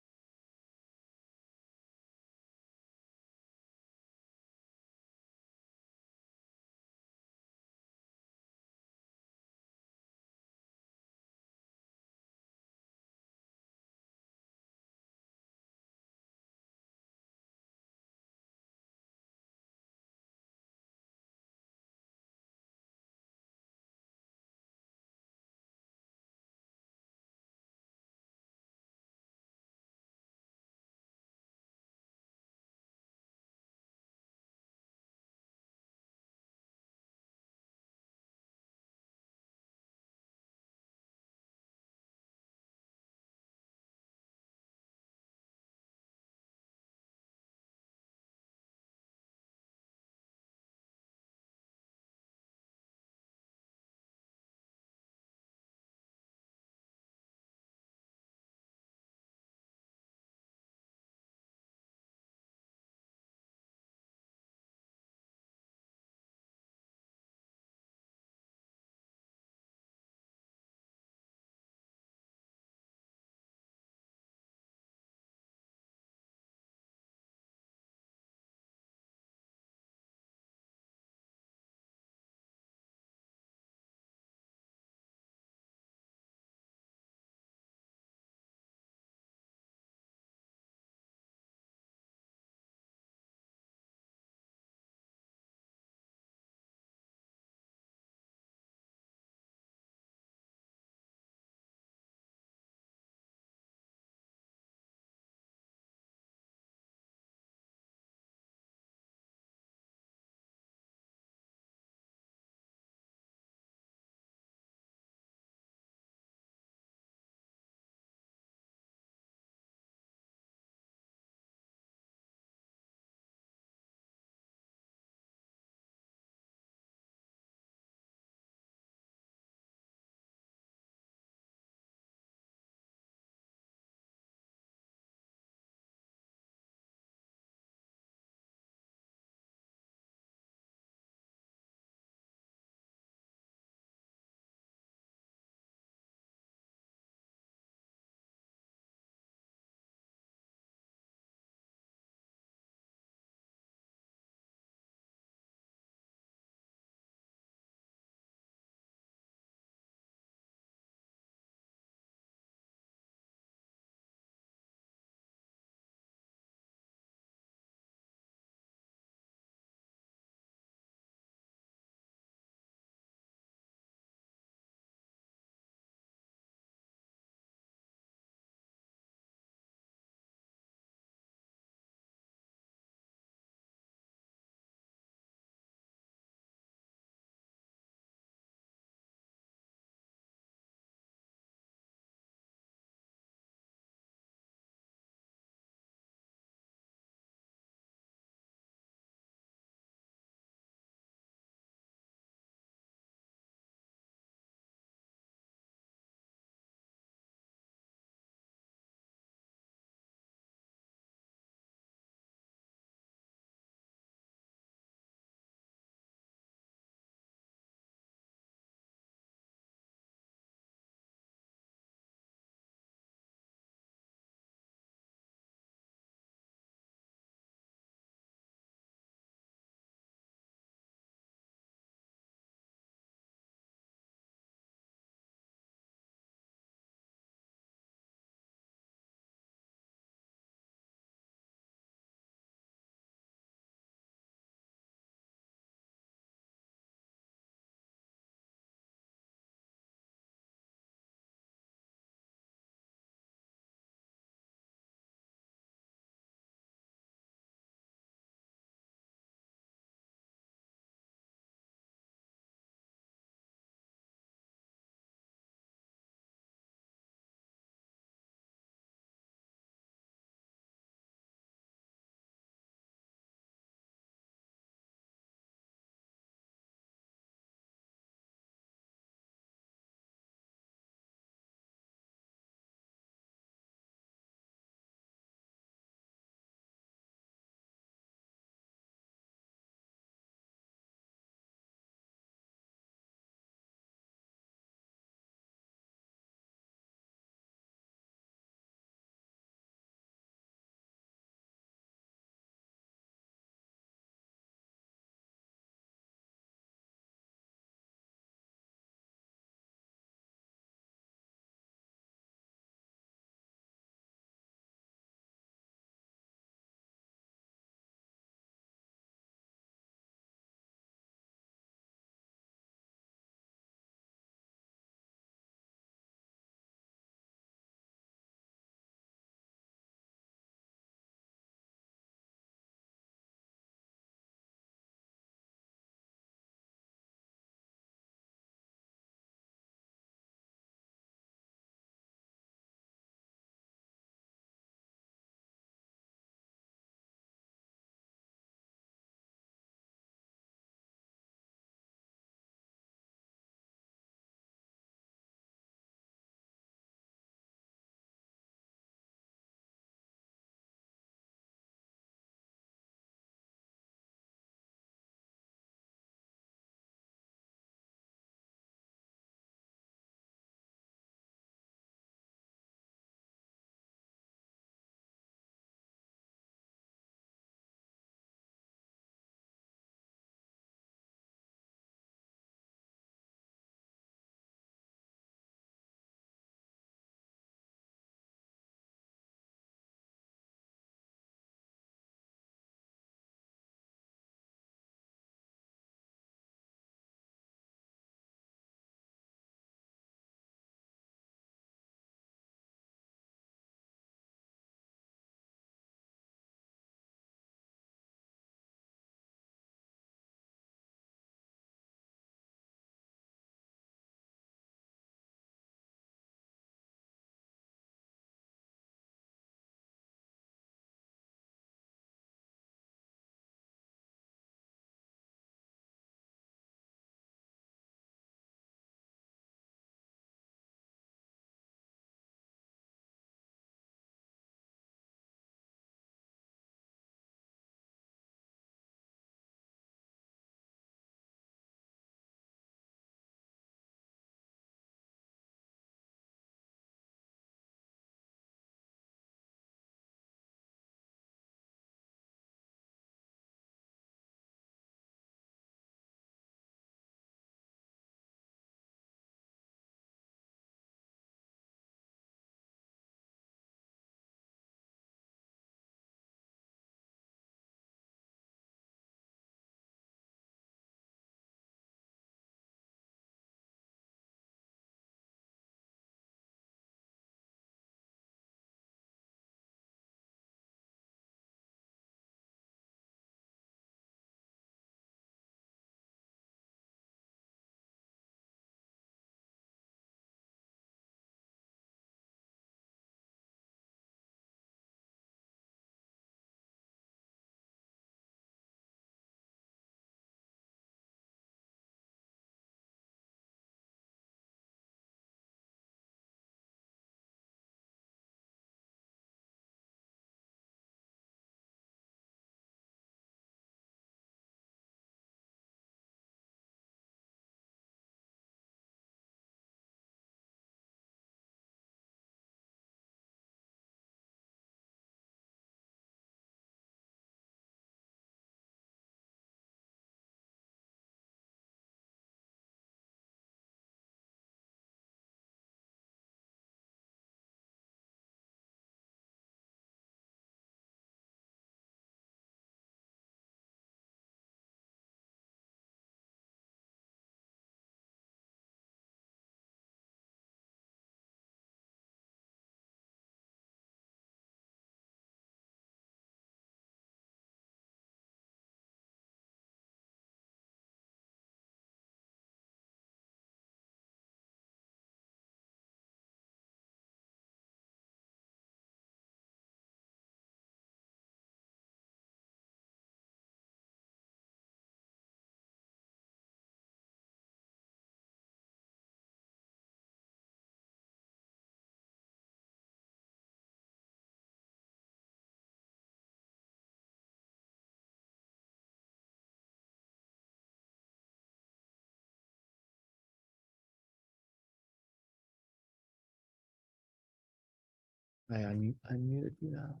I unmuted you now.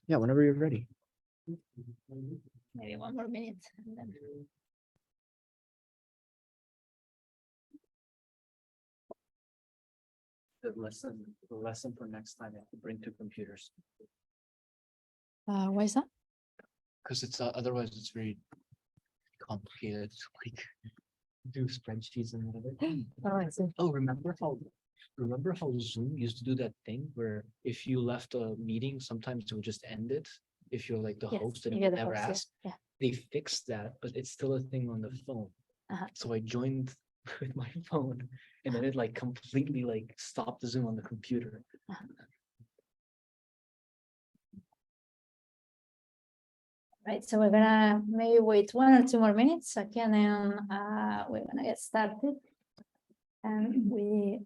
Yeah, whenever you're ready. Maybe one more minute. And then... The lesson for next time, I have to bring two computers. Why is that? Because it's otherwise it's very complicated to like do spreadsheets and whatever. Oh, I see. Oh, remember how Zoom used to do that thing where if you left a meeting, sometimes it would just end it if you're like the Yes, host and you it get would the never host, yeah, ask. yeah. They fixed that, but it's still a thing on the phone. So I joined with my phone and then it like completely like stopped the Zoom on the computer. Right, so we're gonna maybe wait 1 or 2 more minutes, okay, and then we're gonna get started. And we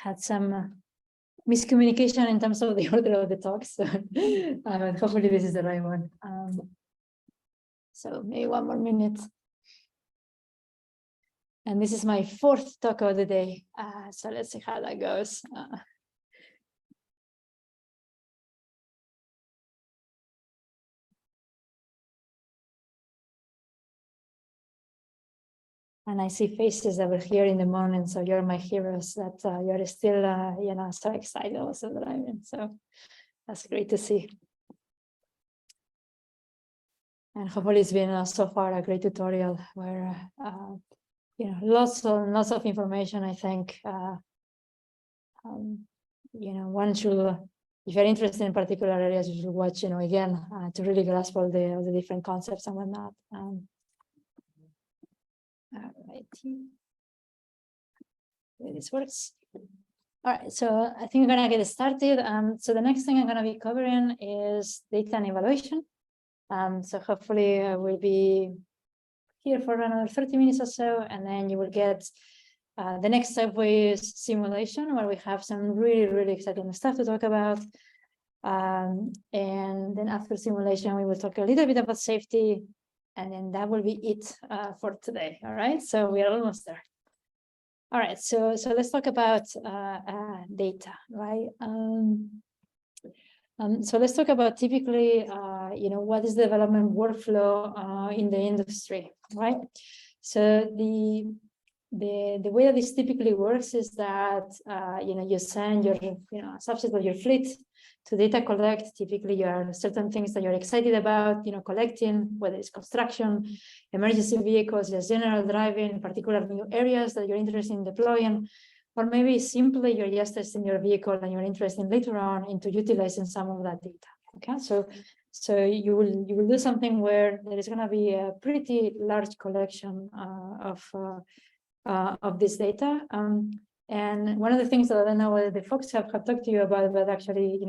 had some miscommunication in terms of the order of the talks, so hopefully this is the right one. So maybe 1 more minute. And this is my 4th talk of the day, so let's see how that goes. And I see faces that were here in the morning, so you're my heroes. That you're still, so excited also that I'm in. So that's great to see. And hopefully it's been so far a great tutorial where lots of information. I think one should, if you're interested in particular areas, you should watch again to really grasp all the different concepts and whatnot. All right, this works. All right, so I think we're gonna get started. So the next thing I'm gonna be covering is data and evaluation. So hopefully we'll be here for another 30 minutes or so, and then you will get the next step is simulation, where we have some really exciting stuff to talk about. And then after simulation, we will talk a little bit about safety, and then that will be it for today. All right, so we are almost there. All right, so let's talk about data, right? So let's talk about typically, what is the development workflow in the industry, right? So the way that this typically works is that you send your subset of your fleet to data collect. Typically, you are certain things that you're excited about, collecting, whether it's construction, emergency vehicles, just general driving, particular new areas that you're interested in deploying, or maybe simply you're just testing your vehicle and you're interested later on into utilizing some of that data. Okay, so you will do something where there is going to be a pretty large collection of this data. And one of the things that I don't know whether the folks have talked to you about, but actually,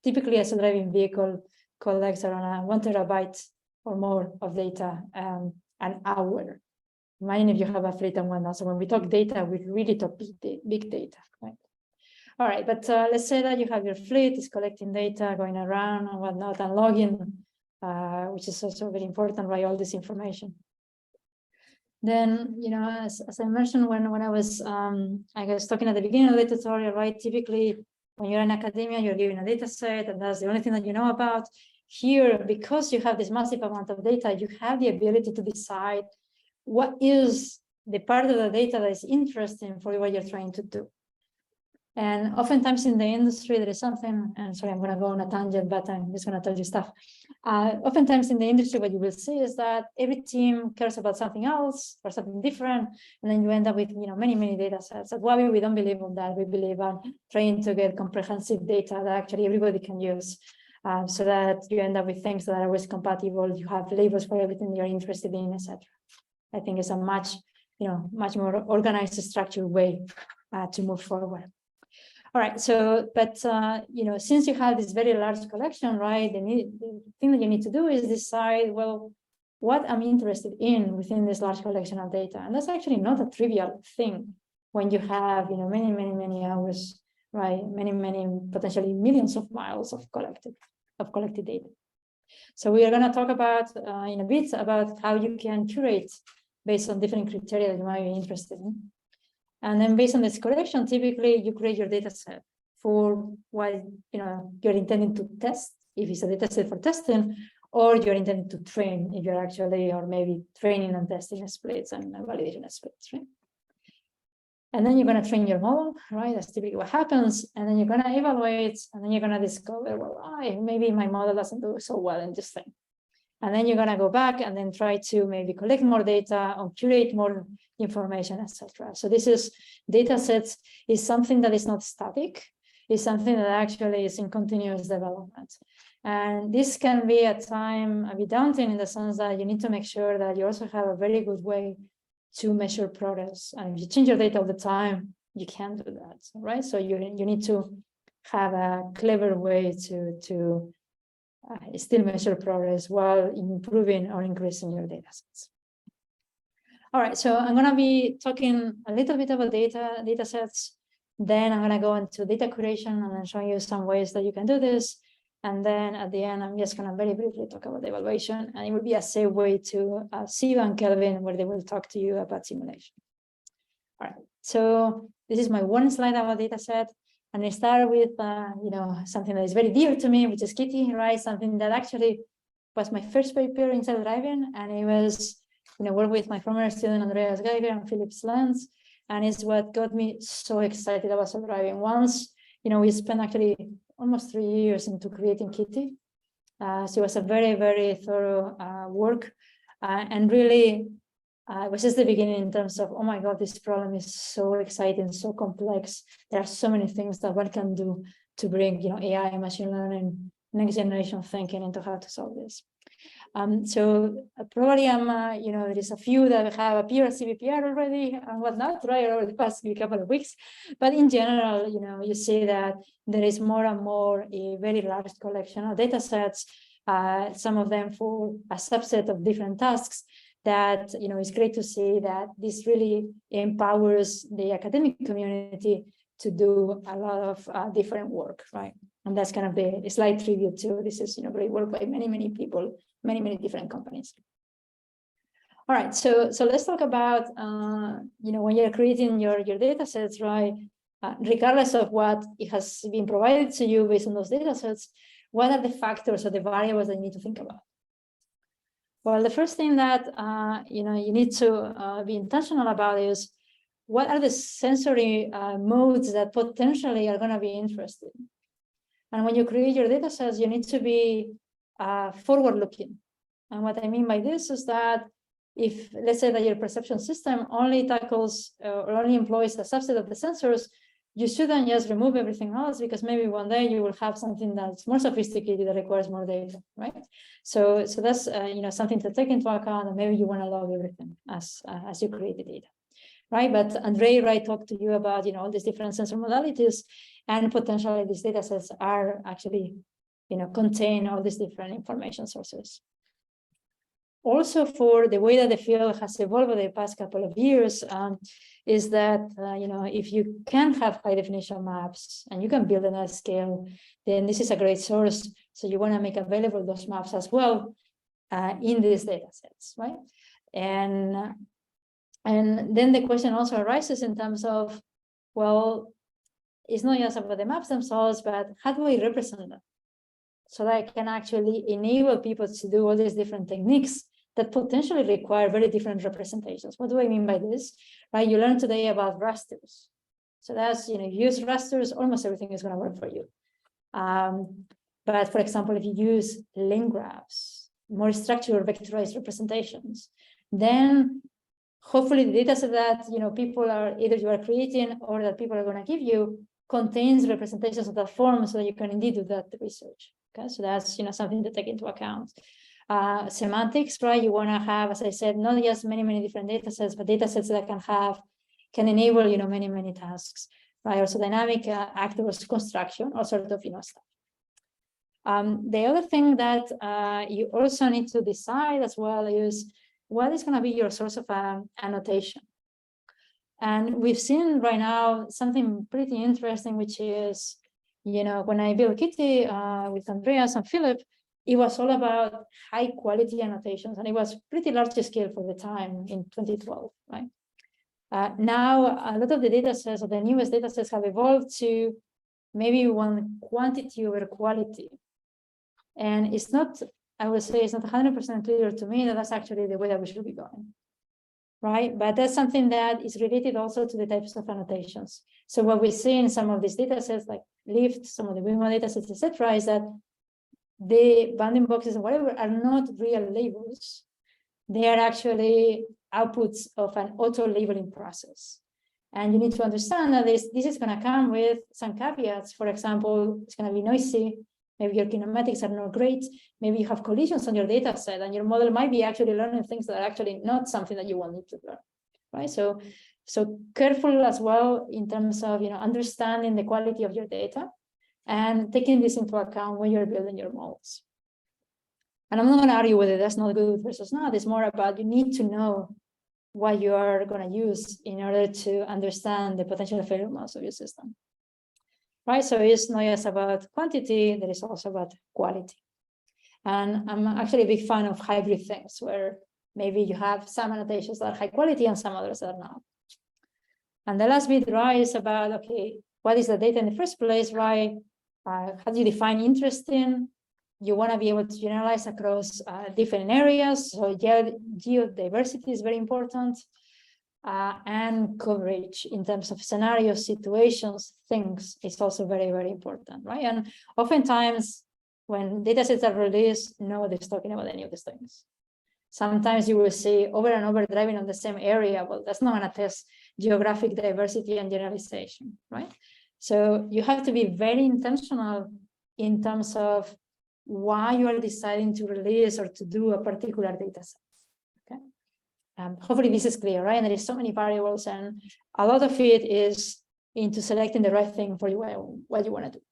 typically a self-driving vehicle collects around 1 terabyte or more of data an hour. Imagine if you have a fleet and whatnot. So when we talk data, we really talk big data, right? All right, but let's say that you have your fleet is collecting data, going around and whatnot, and logging, which is also very important, right? All this information. Then, as I mentioned when I was talking at the beginning of the tutorial, right? Typically, when you're in academia, you're given a data set, and that's the only thing that you know about. Here, because you have this massive amount of data, you have the ability to decide what is the part of the data that is interesting for what you're trying to do. And oftentimes in the industry, there is something, and sorry, I'm going to go on a tangent, but I'm just going to tell you stuff. Oftentimes in the industry, what you will see is that every team cares about something else or something different, and then you end up with many data sets. That's why we don't believe in that. We believe on trying to get comprehensive data that actually everybody can use, so that you end up with things that are always compatible. You have labels for everything you're interested in, etc. I think it's a much more organized, structured way to move forward. All right, so, but, since you have this very large collection, right, the thing that you need to do is decide, well, what I'm interested in within this large collection of data. And that's actually not a trivial thing when you have, many hours, right, many, potentially millions of miles of collected data. So we are going to talk about in a bit about how you can curate based on different criteria that you might be interested in. And then based on this correction, typically you create your data set for what you're intending to test, if it's a data set for testing, or you're intending to train if you're actually, or maybe training and testing splits and validation splits, right? And then you're going to train your model, right? That's typically what happens. And then you're going to evaluate, and then you're going to discover, well, maybe my model doesn't do so well in this thing. And then you're going to go back and then try to maybe collect more data or curate more information, etc. So this is data sets is something that is not static. It's something that actually is in continuous development. And this can be at time a bit daunting in the sense that you need to make sure that you also have a very good way to measure progress. And if you change your data all the time, you can't do that, right? So you need to have a clever way to still measure progress while improving or increasing your data sets. All right, so I'm going to be talking a little bit about data sets. Then I'm going to go into data curation and then show you some ways that you can do this. And then at the end, I'm just going to very briefly talk about the evaluation. And it will be a segue to Steve and Kelvin, where they will talk to you about simulation. All right, so this is my one slide about data set. And I start with, something that is very dear to me, which is Kitty, right? Something that actually was my first paper in self-driving. And it was, work with my former student, Andreas Geiger and Philip Slens. And it's what got me so excited about self-driving. Once, we spent actually almost 3 years into creating Kitty. So it was a very, very thorough work. And really, it was just the beginning in terms of, oh my God, this problem is so exciting, so complex. There are so many things that one can do to bring, AI, machine learning, next generation thinking into how to solve this. So probably there is a few that have appeared at CVPR already and whatnot, right, over the past couple of weeks. But in general, you see that there is more and more a very large collection of data sets, some of them for a subset of different tasks that, it's great to see that this really empowers the academic community to do a lot of different work, right? And that's kind of the slight tribute to this is, great work by many, many people, many different companies. All right, so let's talk about, when you're creating your data sets, right? Regardless of what it has been provided to you based on those data sets, what are the factors or the variables that you need to think about? Well, the first thing that, you need to be intentional about is what are the sensory modes that potentially are going to be interesting. And when you create your data sets, you need to be forward-looking. And what I mean by this is that if, let's say that your perception system only tackles or only employs a subset of the sensors, you shouldn't just remove everything else because maybe one day you will have something that's more sophisticated that requires more data, right? So that's something to take into account, and maybe you want to log everything as you create the data, right? But Andre, right, talked to you about all these different sensor modalities, and potentially these data sets are actually contain all these different information sources. Also, for the way that the field has evolved over the past couple of years, is that if you can have high definition maps and you can build them at scale, then this is a great source. So you want to make available those maps as well in these data sets, right? And then the question also arises in terms of, well, it's not just about the maps themselves, but how do I represent them? So that I can actually enable people to do all these different techniques that potentially require very different representations. What do I mean by this? Right, you learned today about rasters. So that's, use rasters, almost everything is going to work for you. But for example, if you use lane graphs, more structured vectorized representations, then hopefully the data set that people are either you are creating or that people are going to give you contains representations of that form, so that you can indeed do that research. Okay, so that's something to take into account. Semantics, right? You want to have, as I said, not just many different data sets, but data sets that can enable many tasks, right? Also dynamic actors construction, all sort of stuff. The other thing that you also need to decide as well is what is going to be your source of annotation. And we've seen right now something pretty interesting, which is, when I built Kitty with Andreas and Philip, it was all about high quality annotations, and it was pretty large scale for the time in 2012, right? Now, a lot of the data sets, or the newest data sets, have evolved to maybe one quantity over quality. And it's not, I would say, it's not 100% clear to me that that's actually the way that we should be going, right? But that's something that is related also to the types of annotations. So what we see in some of these data sets, like Lyft, some of the WIMO data sets, etc., is that the bounding boxes and whatever are not real labels. They are actually outputs of an auto labeling process. And you need to understand that this is going to come with some caveats. For example, it's going to be noisy. Maybe your kinematics are not great. Maybe you have collisions on your data set, and your model might be actually learning things that are actually not something that you want it to learn, right? So careful as well in terms of understanding the quality of your data and taking this into account when you're building your models. And I'm not going to argue whether that's not good versus not. It's more about you need to know what you are going to use in order to understand the potential failure modes of your system. Right, so it's not just about quantity, there is also about quality. And I'm actually a big fan of hybrid things, where maybe you have some annotations that are high quality and some others that are not. And the last bit, right, is about, okay, what is the data in the first place, right? How do you define interesting? You want to be able to generalize across different areas. So geodiversity is very important. And coverage in terms of scenarios, situations, things is also very, very important, right? And oftentimes when datasets are released, nobody's talking about any of these things. Sometimes you will see over and over driving on the same area. Well, that's not going to test geographic diversity and generalization, right? So you have to be very intentional in terms of why you are deciding to release or to do a particular data set. Okay. Hopefully this is clear, right? And there is so many variables, and a lot of it is into selecting the right thing for you, what you want to do.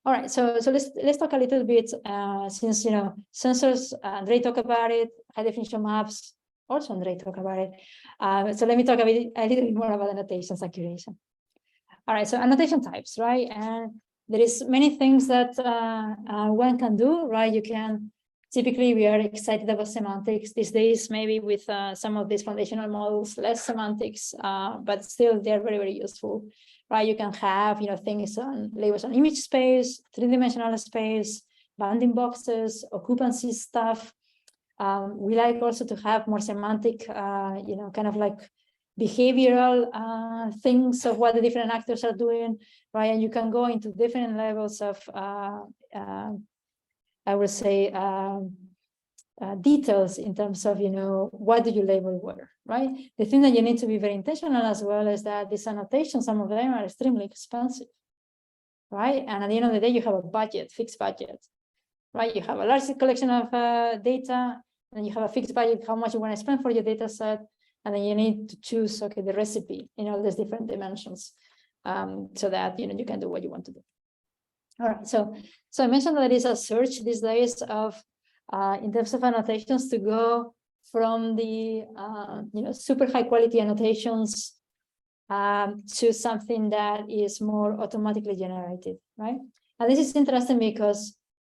All right, so let's talk a little bit, since sensors, Andre talked about it, high definition maps, also Andre talked about it. So let me talk a little bit more about annotations and curation. All right, so annotation types, right? And there is many things that one can do, right? You can, typically we are excited about semantics these days, maybe with some of these foundational models, less semantics, but still they're very, very useful, right? You can have, things on labels on image space, three-dimensional space, bounding boxes, occupancy stuff. We like also to have more semantic, kind of like behavioral things of what the different actors are doing, right? And you can go into different levels of, I would say, details in terms of, what do you label where, right? The thing that you need to be very intentional as well is that these annotations, some of them are extremely expensive, right? And at the end of the day, you have a budget, fixed budget, right? You have a large collection of data, and you have a fixed budget, how much you want to spend for your data set. And then you need to choose, okay, the recipe in all these different dimensions, so that you can do what you want to do. All right, so I mentioned that there is a search these days of, in terms of annotations, to go from the super high quality annotations to something that is more automatically generated, right? And this is interesting because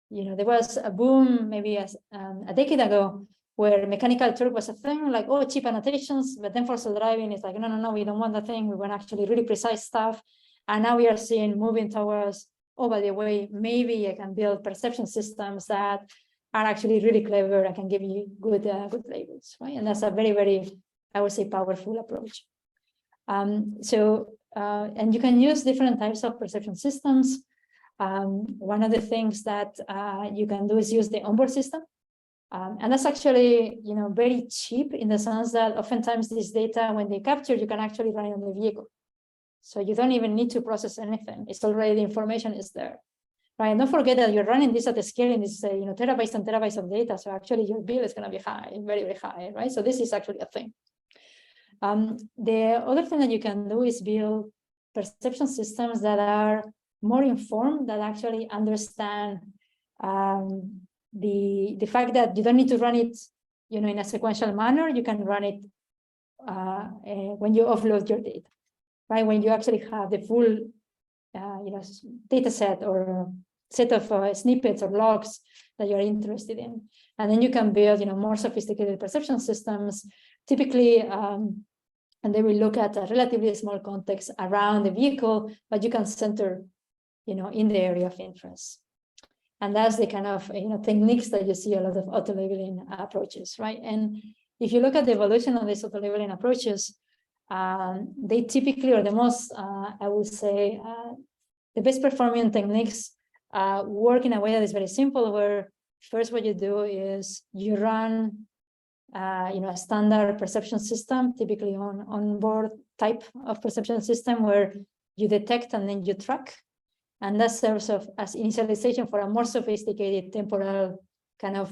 there was a boom maybe a decade ago, where mechanical Turk was a thing, like, oh, cheap annotations, but then for self-driving, it's like, no, we don't want that thing. We want actually really precise stuff. And now we are seeing moving towards, oh, by the way, maybe I can build perception systems that are actually really clever and can give you good labels, right? And that's a very, very, I would say, powerful approach. And you can use different types of perception systems. One of the things that you can do is use the onboard system. And that's actually, very cheap in the sense that oftentimes this data, when they capture, you can actually run it on the vehicle. So you don't even need to process anything. It's already, the information is there, right? And don't forget that you're running this at the scale, and this, terabytes and terabytes of data. So actually your bill is going to be high, very, very high, right? So this is actually a thing. The other thing that you can do is build perception systems that are more informed, that actually understand the fact that you don't need to run it, in a sequential manner. You can run it when you offload your data, right? When you actually have the full, data set or set of snippets or logs that you're interested in. And then you can build, more sophisticated perception systems, typically, and they will look at a relatively small context around the vehicle, but you can center, in the area of interest. And that's the kind of, techniques that you see a lot of auto-labeling approaches, right? And if you look at the evolution of these auto-labeling approaches, they typically are the most, I would say, the best performing techniques work in a way that is very simple, where first what you do is you run a standard perception system, typically on board type of perception system, where you detect and then you track. And that serves as initialization for a more sophisticated temporal kind of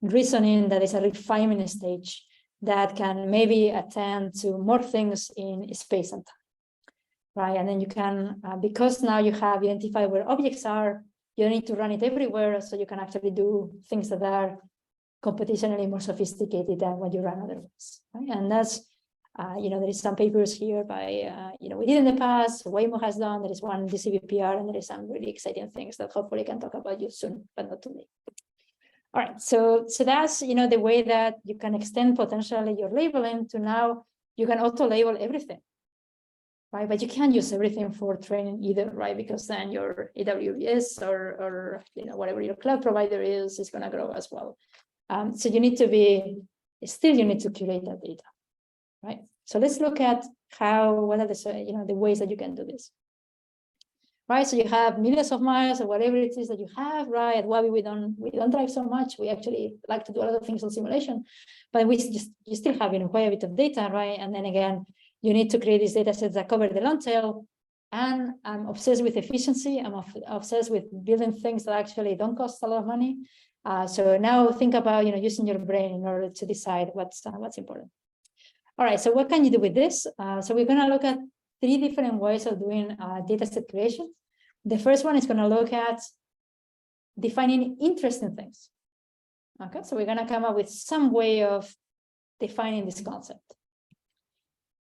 reasoning that is a refinement stage that can maybe attend to more things in space and time. Right, and then you can, because now you have identified where objects are, you don't need to run it everywhere, so you can actually do things that are computationally more sophisticated than what you run otherwise. Right? And that's, there is some papers here by, we did in the past, Waymo has done, there is one in the CVPR, and there is some really exciting things that hopefully I can talk about you soon, but not today. All right, so that's, the way that you can extend potentially your labeling to now you can auto-label everything. Right, but you can't use everything for training either, right? Because then your AWS or whatever your cloud provider is going to grow as well. So you need to you need to curate that data, right? So let's look at what are the ways that you can do this. Right, so you have millions of miles or whatever it is that you have, right? At Wabi, we don't drive so much. We actually like to do a lot of things on simulation, but you still have quite a bit of data, right? And then again, you need to create these data sets that cover the long tail. And I'm obsessed with efficiency. I'm obsessed with building things that actually don't cost a lot of money. So now think about using your brain in order to decide what's important. All right, so what can you do with this? So we're going to look at 3 different ways of doing data set creation. The first one is going to look at defining interesting things. Okay, so we're going to come up with some way of defining this concept.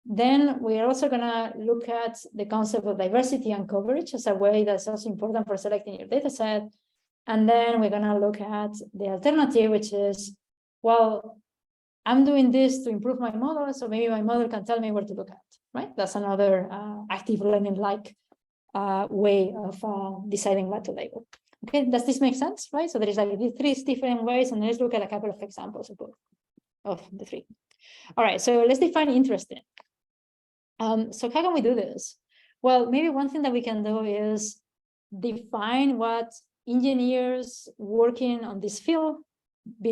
Then we're also going to look at the concept of diversity and coverage as a way that's also important for selecting your data set. And then we're going to look at the alternative, which is, well, I'm doing this to improve my model, so maybe my model can tell me where to look at, right? That's another active learning-like way of deciding what to label. Okay, does this make sense, right? So there is like 3 different ways, and let's look at a couple of examples of the 3. All right, so let's define interesting. So how can we do this? Well, maybe one thing that we can do is define what engineers working on this field,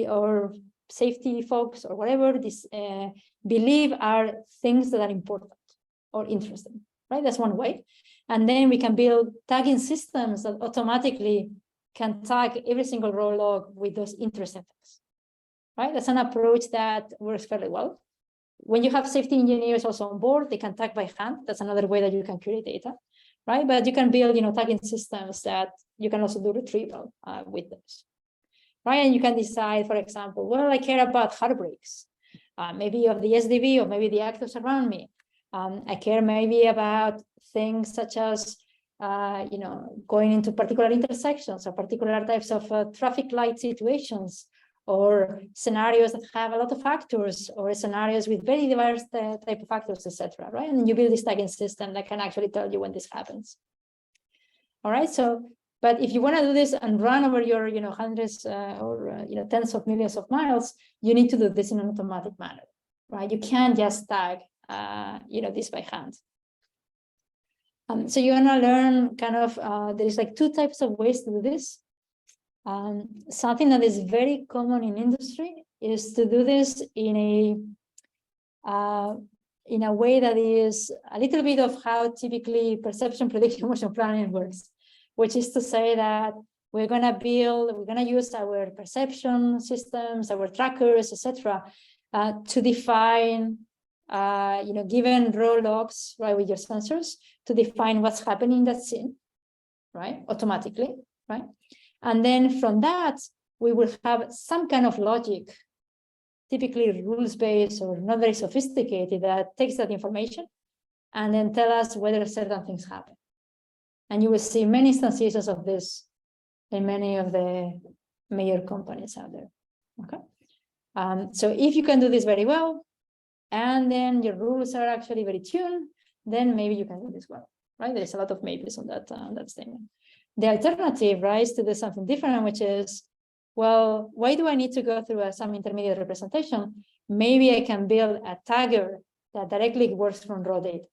or safety folks or whatever, believe are things that are important or interesting, right? That's one way. And then we can build tagging systems that automatically can tag every single row log with those interesting things, right? That's an approach that works fairly well. When you have safety engineers also on board, they can tag by hand. That's another way that you can create data, right? But you can build, tagging systems that you can also do retrieval with those, right? And you can decide, for example, well, I care about heartbreaks, maybe of the SDV or maybe the actors around me. I care maybe about things such as, going into particular intersections or particular types of traffic light situations, or scenarios that have a lot of factors, or scenarios with very diverse type of factors, etc. Right? And you build this tagging system that can actually tell you when this happens. All right. So, but if you want to do this and run over your, hundreds or tens of millions of miles, you need to do this in an automatic manner, right? You can't just tag, this by hand. So you're gonna learn kind of. There is like 2 types of ways to do this. Something that is very common in industry is to do this in a way that is a little bit of how typically perception prediction motion planning works, which is to say that we're going to use our perception systems, our trackers, etc., to define, given raw logs, right, with your sensors, to define what's happening in that scene, right, automatically, right? And then from that, we will have some kind of logic, typically rules-based or not very sophisticated, that takes that information and then tell us whether certain things happen. And you will see many instances of this in many of the major companies out there. Okay. So if you can do this very well, and then your rules are actually very tuned, then maybe you can do this well, right? There's a lot of maybes on that statement. The alternative, right, is to do something different, which is, well, why do I need to go through some intermediate representation? Maybe I can build a tagger that directly works from raw data.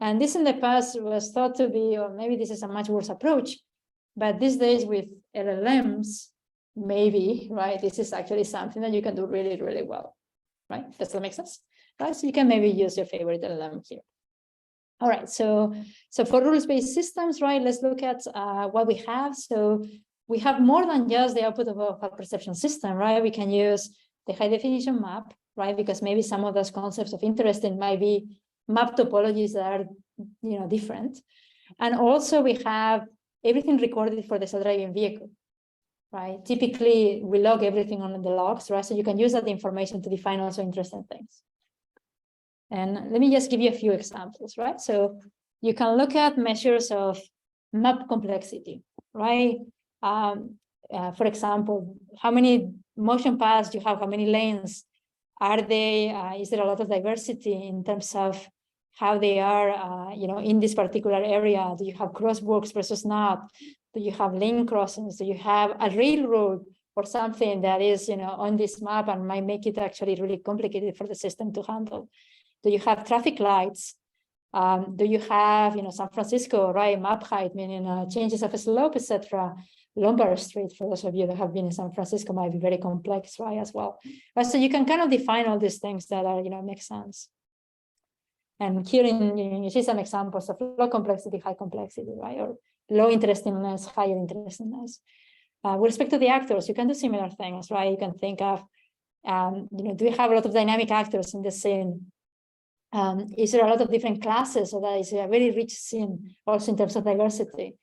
And this in the past was thought to be, or maybe this is a much worse approach, but these days with LLMs, maybe, right, this is actually something that you can do really, really well, right? Does that make sense? Right, so you can maybe use your favorite LLM here. All right, so for rules-based systems, right, let's look at what we have. So we have more than just the output of a perception system, right? We can use the high definition map, right? Because maybe some of those concepts of interest in might be map topologies that are, different. And also we have everything recorded for the self-driving vehicle, right? Typically we log everything on the logs, right? So you can use that information to define also interesting things. And let me just give you a few examples, right? So you can look at measures of map complexity, right? For example, how many motion paths you have, how many lanes are they? Is there a lot of diversity in terms of how they are, in this particular area? Do you have crosswalks versus not? Do you have lane crossings? Do you have a railroad or something that is, on this map and might make it actually really complicated for the system to handle? Do you have traffic lights? Do you have, San Francisco, right? Map height, meaning changes of slope, etc. Lombard Street, for those of you that have been in San Francisco, might be very complex, right, as well. Right, so you can kind of define all these things that are, make sense. And here you see some examples of low complexity, high complexity, right? Or low interestingness, higher interestingness. With respect to the actors, you can do similar things, right? You can think of, do you have a lot of dynamic actors in the scene? Is there a lot of different classes, so that is a very rich scene also in terms of diversity?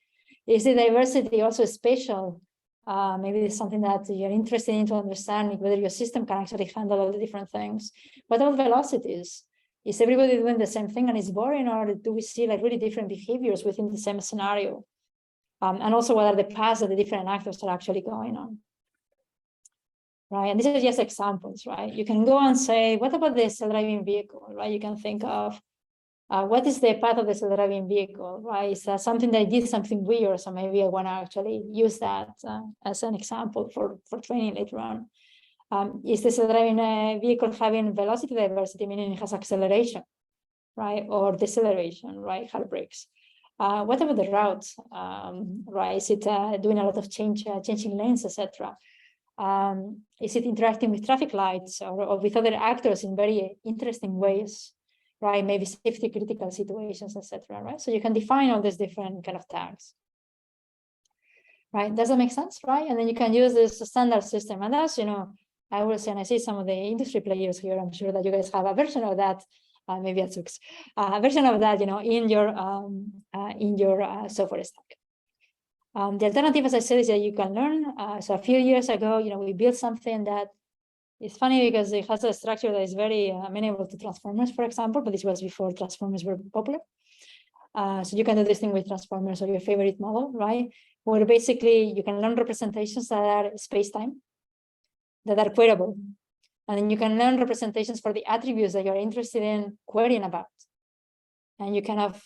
Is the diversity also spatial? Maybe it's something that you're interested in to understand whether your system can actually handle all the different things. What about velocities? Is everybody doing the same thing and it's boring, or do we see like really different behaviors within the same scenario? And also, what are the paths that the different actors are actually going on? Right, and these are just examples, right? You can go and say, what about the self-driving vehicle, right? You can think of what is the path of the self-driving vehicle, right? Is that something that did something weird? So maybe I want to actually use that as an example for training later on. Is the self-driving vehicle having velocity diversity, meaning it has acceleration, right? Or deceleration, right? Hard brakes. What about the routes, right? Is it doing a lot of changing lanes, etc.? Is it interacting with traffic lights or with other actors in very interesting ways, right? Maybe safety critical situations, etc. Right? So you can define all these different kind of tags. Right? Does that make sense? Right? And then you can use this standard system. And that's, I will say, and I see some of the industry players here, I'm sure that you guys have a version of that, maybe at Zoox, a version of that, in your software stack. The alternative, as I said, is that you can learn. So a few years ago, we built something that is funny because it has a structure that is very amenable to transformers, for example, but this was before transformers were popular. So you can do this thing with transformers or your favorite model, right? Where basically you can learn representations that are space-time, that are queryable. And then you can learn representations for the attributes that you're interested in querying about. And you kind of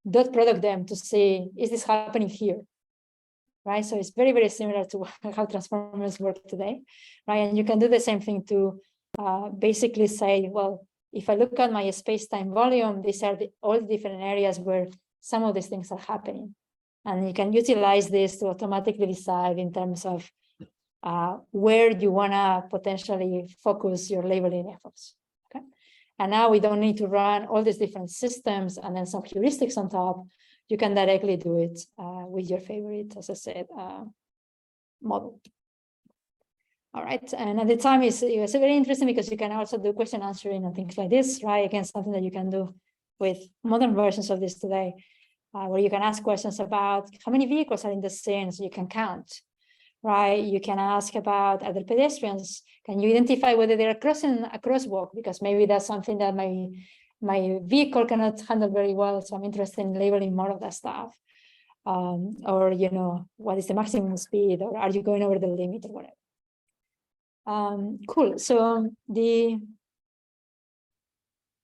dot product them to see, is this happening here? Right, so it's very, very similar to how transformers work today, right? And you can do the same thing to basically say, well, if I look at my space-time volume, these are all the different areas where some of these things are happening. And you can utilize this to automatically decide in terms of where you want to potentially focus your labeling efforts, okay? And now we don't need to run all these different systems and then some heuristics on top. You can directly do it with your favorite, as I said, model. All right, and at the time it's very interesting because you can also do question answering and things like this, right? Again, something that you can do with modern versions of this today, where you can ask questions about how many vehicles are in the scene, so you can count, right? You can ask about other pedestrians. Can you identify whether they're crossing a crosswalk? Because maybe that's something that might my vehicle cannot handle very well, so I'm interested in labeling more of that stuff. Or, you know, what is the maximum speed, or are you going over the limit or whatever. Cool. So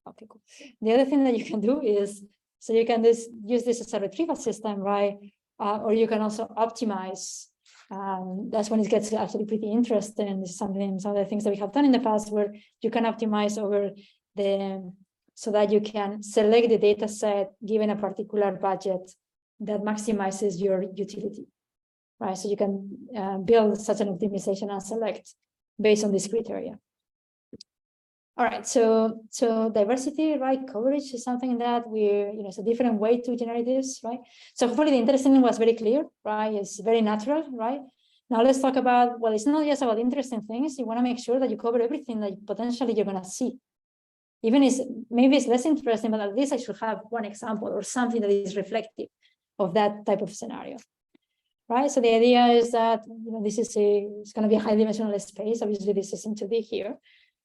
okay, cool. The other thing that you can do is, so you can use this as a retrieval system, right? Or you can also optimize. That's when it gets actually pretty interesting. This is some of the things that we have done in the past, where you can optimize over so that you can select the data set given a particular budget that maximizes your utility, right? So you can build such an optimization and select based on this criteria. All right, so diversity, right? Coverage is something that it's a different way to generate this, right? So hopefully the interesting was very clear, right? It's very natural, right? Now let's talk about, well, it's not just about interesting things. You want to make sure that you cover everything that potentially you're going to see. Even if maybe it's less interesting, but at least I should have one example or something that is reflective of that type of scenario, right? So the idea is that, it's going to be a high dimensional space. Obviously, this is in 2D here.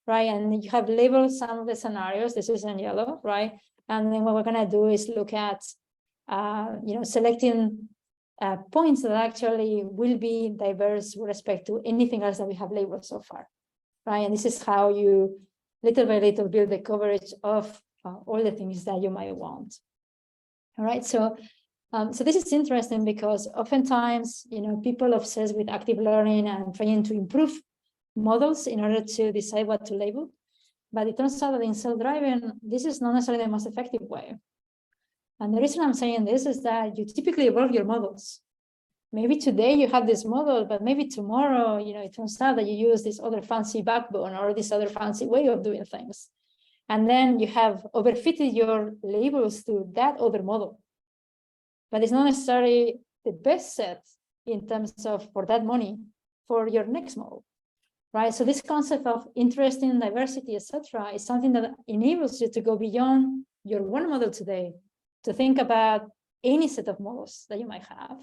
Right, and you have labeled some of the scenarios. This is in yellow, right? And then what we're gonna do is look at, selecting points that actually will be diverse with respect to anything else that we have labeled so far, right? And this is how you, little by little, build the coverage of all the things that you might want. All right, so this is interesting because oftentimes, people obsessed with active learning and trying to improve models in order to decide what to label. But it turns out that in self-driving, this is not necessarily the most effective way. And the reason I'm saying this is that you typically evolve your models. Maybe today you have this model, but maybe tomorrow, it turns out that you use this other fancy backbone or this other fancy way of doing things. And then you have overfitted your labels to that other model. But it's not necessarily the best set in terms of, for that money, for your next model. Right, so this concept of interesting diversity, etc., is something that enables you to go beyond your one model today to think about any set of models that you might have.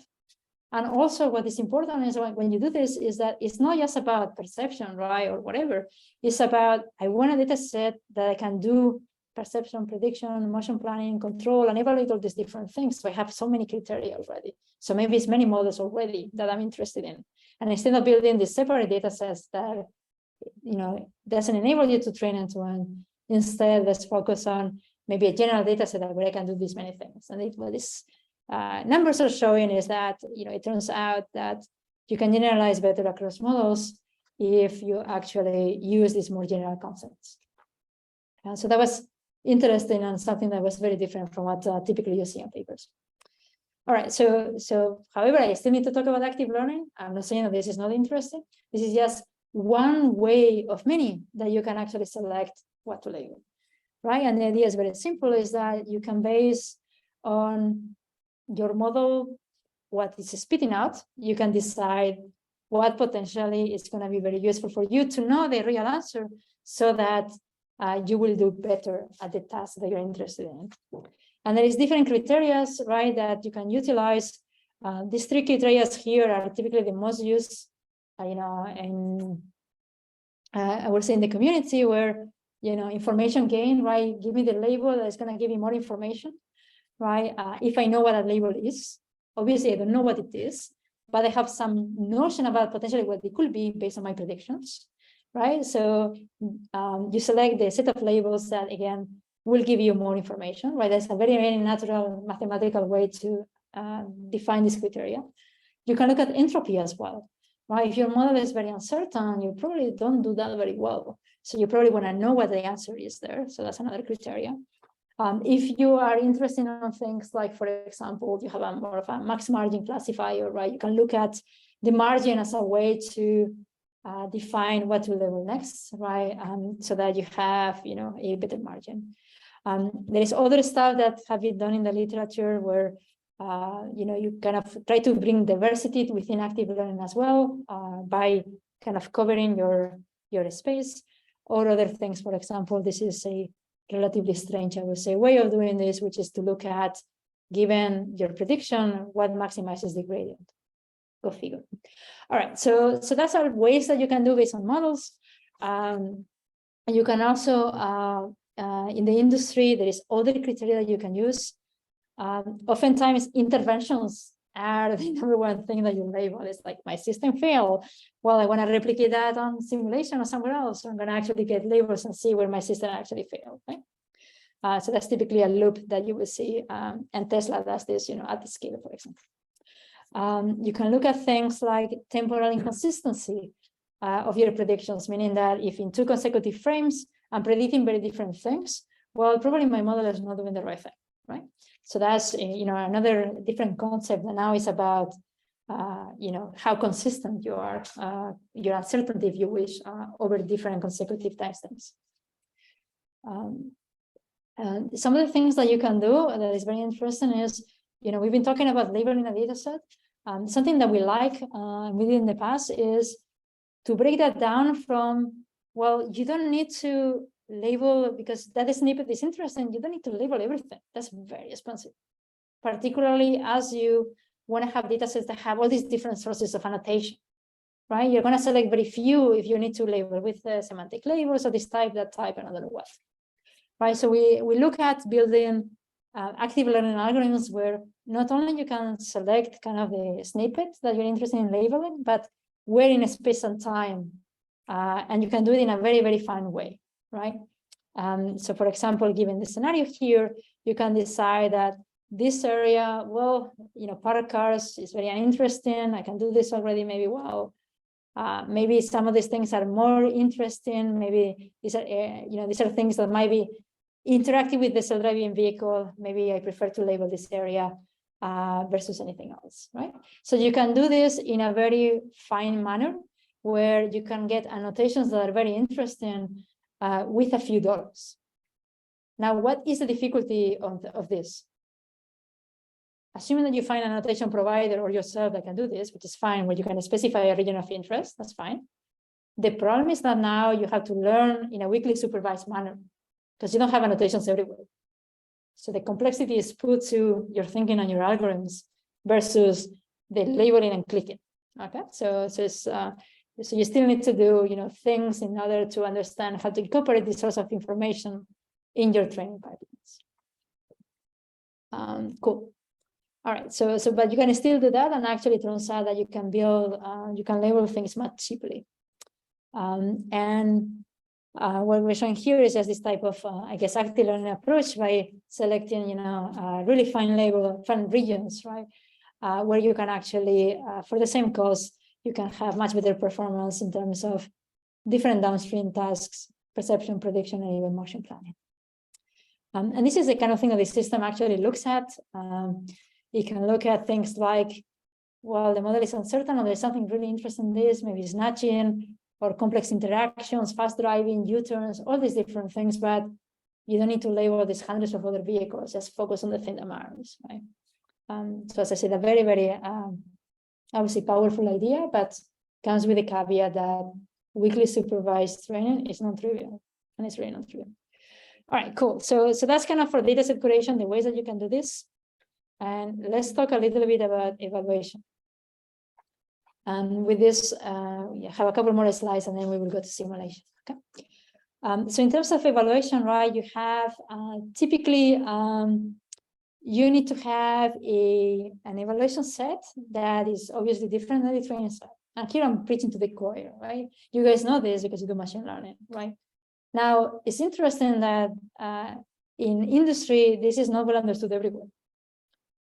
And also, what is important is when you do this is that it's not just about perception, right, or whatever. It's about, I want a data set that I can do perception, prediction, motion planning, control, and evaluate all these different things. So I have so many criteria already. So maybe it's many models already that I'm interested in. And instead of building these separate data sets that, doesn't enable you to train end-to-end, instead, let's focus on maybe a general data set where I can do these many things. And what these numbers are showing is that, it turns out that you can generalize better across models if you actually use these more general concepts. And so that was interesting and something that was very different from what typically you see on papers. All right, so however, I still need to talk about active learning. I'm not saying that this is not interesting. This is just one way of many that you can actually select what to label, right? And the idea is very simple, is that you can base on your model, what it's spitting out, you can decide what potentially is going to be very useful for you to know the real answer so that you will do better at the task that you're interested in. And there is different criteria, right, that you can utilize. These three criteria here are typically the most used, in I would say in the community, where information gain, right? Give me the label that's going to give me more information, right? If I know what a label is, obviously I don't know what it is, but I have some notion about potentially what it could be based on my predictions, right? So you select the set of labels that again will give you more information, right? That's a very, very natural mathematical way to define this criteria. You can look at entropy as well, right? If your model is very uncertain, you probably don't do that very well. So you probably want to know what the answer is there. So that's another criteria. If you are interested in things like, for example, you have a more of a max margin classifier, right? You can look at the margin as a way to define what to label next, right? So that you have, a better margin. There is other stuff that have been done in the literature where, you kind of try to bring diversity within active learning as well by kind of covering your space or other things. For example, this is a relatively strange, I would say, way of doing this, which is to look at, given your prediction, what maximizes the gradient. Go figure. All right, so that's our ways that you can do based on models. You can also in the industry, there is other criteria that you can use. Oftentimes interventions are the number one thing that you label. It's like my system failed. Well, I want to replicate that on simulation or somewhere else. So I'm going to actually get labels and see where my system actually failed. Right? So that's typically a loop that you will see. And Tesla does this, at the scale, for example. You can look at things like temporal inconsistency of your predictions, meaning that if in 2 consecutive frames I'm predicting very different things, well, probably my model is not doing the right thing, right? So that's another different concept that now is about how consistent you are, your uncertainty, if you wish, over different consecutive time steps. Some of the things that you can do that is very interesting is, we've been talking about labeling a data set. Something that we like we did in the past is to break that down from, well, you don't need to label, because that snippet is interesting, you don't need to label everything. That's very expensive, particularly as you want to have data sets that have all these different sources of annotation, right? You're going to select very few if you need to label with semantic labels of this type, that type, and other what, right? So we look at building active learning algorithms where not only you can select kind of the snippets that you're interested in labeling, but where in space and time, and you can do it in a very, very fun way, right? So for example, given the scenario here, you can decide that this area, well, parked cars is very uninteresting. I can do this already. Maybe, wow, maybe some of these things are more interesting. Maybe these are things that might be interactive with the self-driving vehicle. Maybe I prefer to label this area versus anything else, right? So you can do this in a very fine manner where you can get annotations that are very interesting with a few dollars. Now, what is the difficulty of this? Assuming that you find an annotation provider or yourself that can do this, which is fine, where you can specify a region of interest, that's fine. The problem is that now you have to learn in a weakly supervised manner because you don't have annotations everywhere. So the complexity is put to your thinking and your algorithms versus the labeling and clicking. Okay, so you still need to do things in order to understand how to incorporate this source of information in your training pipelines. Cool. All right, but you can still do that, and actually it turns out that you can build, you can label things much cheaply. What we're showing here is just this type of, active learning approach by selecting, really fine regions, right? Where you can actually, for the same cost, you can have much better performance in terms of different downstream tasks, perception, prediction, and even motion planning. And this is the kind of thing that the system actually looks at. It can look at things like, well, the model is uncertain, or there's something really interesting in this, maybe it's nudging, or complex interactions, fast driving, U-turns, all these different things, but you don't need to label these hundreds of other vehicles, just focus on the thing that matters, right? So as I said, a very, very, obviously powerful idea, but comes with a caveat that weakly supervised training is non-trivial, and it's really non-trivial. All right, cool. So that's kind of for dataset curation, the ways that you can do this. And let's talk a little bit about evaluation. And with this, we have a couple more slides, and then we will go to simulation. Okay. So in terms of evaluation, right, you have typically you need to have an evaluation set that is obviously different than the training set. And here I'm preaching to the choir, right? You guys know this because you do machine learning, right? Now, it's interesting that in industry, this is not well understood everywhere.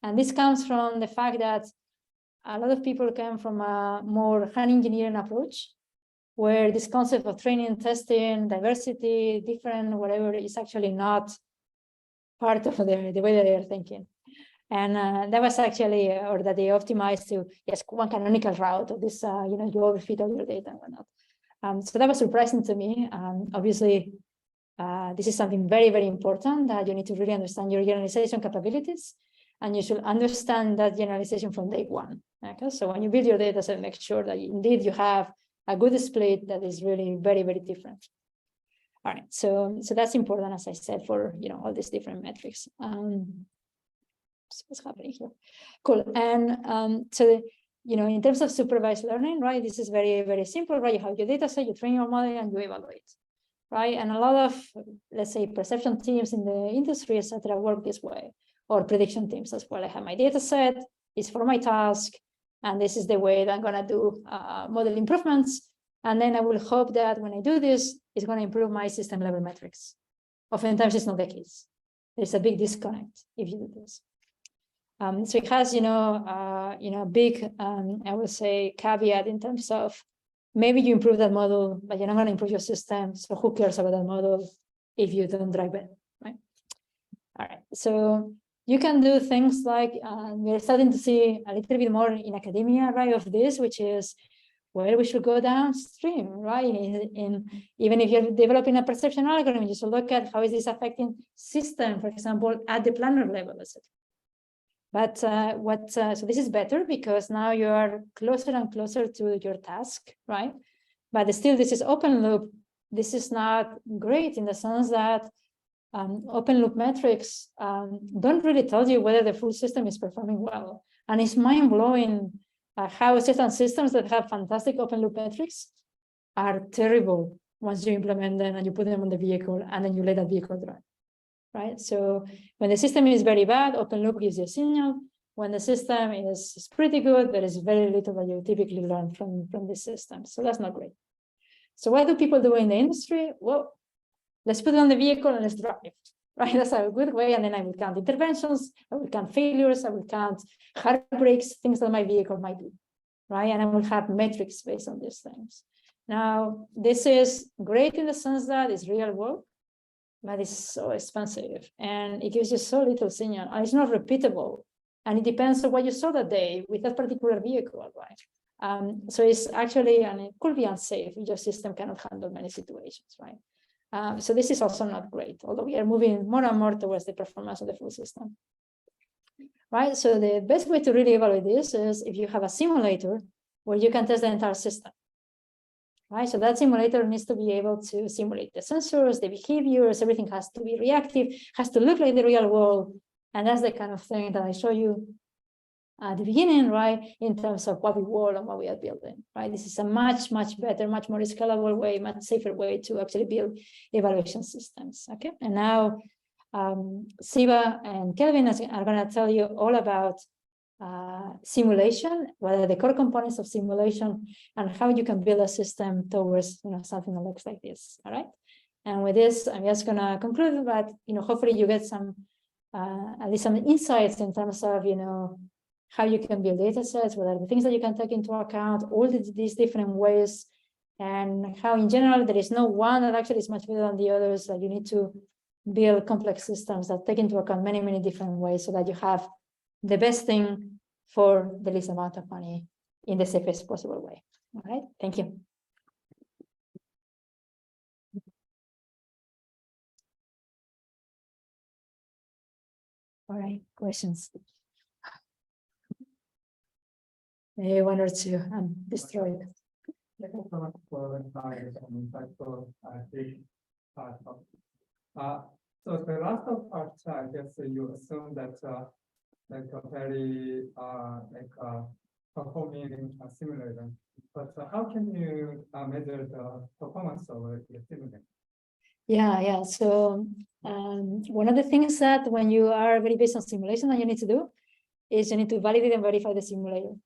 And this comes from the fact that a lot of people come from a more hand engineering approach, where this concept of training, testing, diversity, different, whatever, is actually not part of the way that they are thinking. And that was actually, or that they optimized to, yes, one canonical route of this, you overfit all your data and whatnot. So that was surprising to me. Obviously, this is something very, very important, that you need to really understand your generalization capabilities, and you should understand that generalization from day one. Okay, so when you build your data set, make sure that indeed you have a good split that is really very, very different. All right, so that's important, as I said, for all these different metrics. So what's happening here? Cool. And so in terms of supervised learning, right, this is very, very simple, right? You have your data set, you train your model, and you evaluate. right? And a lot of, let's say, perception teams in the industry, etc., work this way, or prediction teams as well. I have my data set, it's for my task, and this is the way that I'm going to do model improvements. And then I will hope that when I do this, it's going to improve my system level metrics. Oftentimes, it's not the case. There's a big disconnect if you do this. So it has, a big, I would say, caveat in terms of maybe you improve that model, but you're not going to improve your system. So who cares about that model if you don't drive it, right? All right. So you can do things like we're starting to see a little bit more in academia, right, of this, which is where we should go downstream, right? Even if you're developing a perception algorithm, you should look at how is this affecting system, for example, at the planner level, etc. But so this is better because now you are closer and closer to your task, right? But still, this is open loop. This is not great in the sense that open loop metrics don't really tell you whether the full system is performing well. And it's mind blowing how certain systems that have fantastic open loop metrics are terrible once you implement them and you put them on the vehicle and then you let that vehicle drive. Right. So when the system is very bad, open loop gives you a signal. When the system is pretty good, there is very little that you typically learn from the system. So that's not great. So what do people do in the industry? Well, let's put it on the vehicle and let's drive. Right. That's a good way. And then I will count interventions, I will count failures, I will count heartbreaks, things that my vehicle might do. Right. And I will have metrics based on these things. Now, this is great in the sense that it's real world, but it's so expensive and it gives you so little signal and it's not repeatable. And it depends on what you saw that day with that particular vehicle, right? So it's actually, and it could be unsafe if your system cannot handle many situations, right? So this is also not great, although we are moving more and more towards the performance of the full system, right? So the best way to really evaluate this is if you have a simulator where you can test the entire system. Right, so that simulator needs to be able to simulate the sensors, the behaviors, everything has to be reactive, has to look like the real world. And that's the kind of thing that I show you at the beginning, right, in terms of what we want and what we are building, right? This is a much, much better, much more scalable way, much safer way to actually build evaluation systems, okay? And now Siva and Kelvin are going to tell you all about simulation, what are the core components of simulation, and how you can build a system towards something that looks like this. All right. And with this, I'm just gonna conclude, but hopefully you get some at least some insights in terms of how you can build data sets, what are the things that you can take into account, all these different ways, and how in general there is no one that actually is much better than the others, that you need to build complex systems that take into account many, many different ways so that you have the best thing for the least amount of money in the safest possible way. All right, thank you. All right, questions? Maybe one or two, I'm destroyed. So the last part, I guess you assume that like a very performing simulator, but how can you measure the performance of a simulator? Yeah. So one of the things that when you are very based on simulation that you need to do is you need to validate and verify the simulator.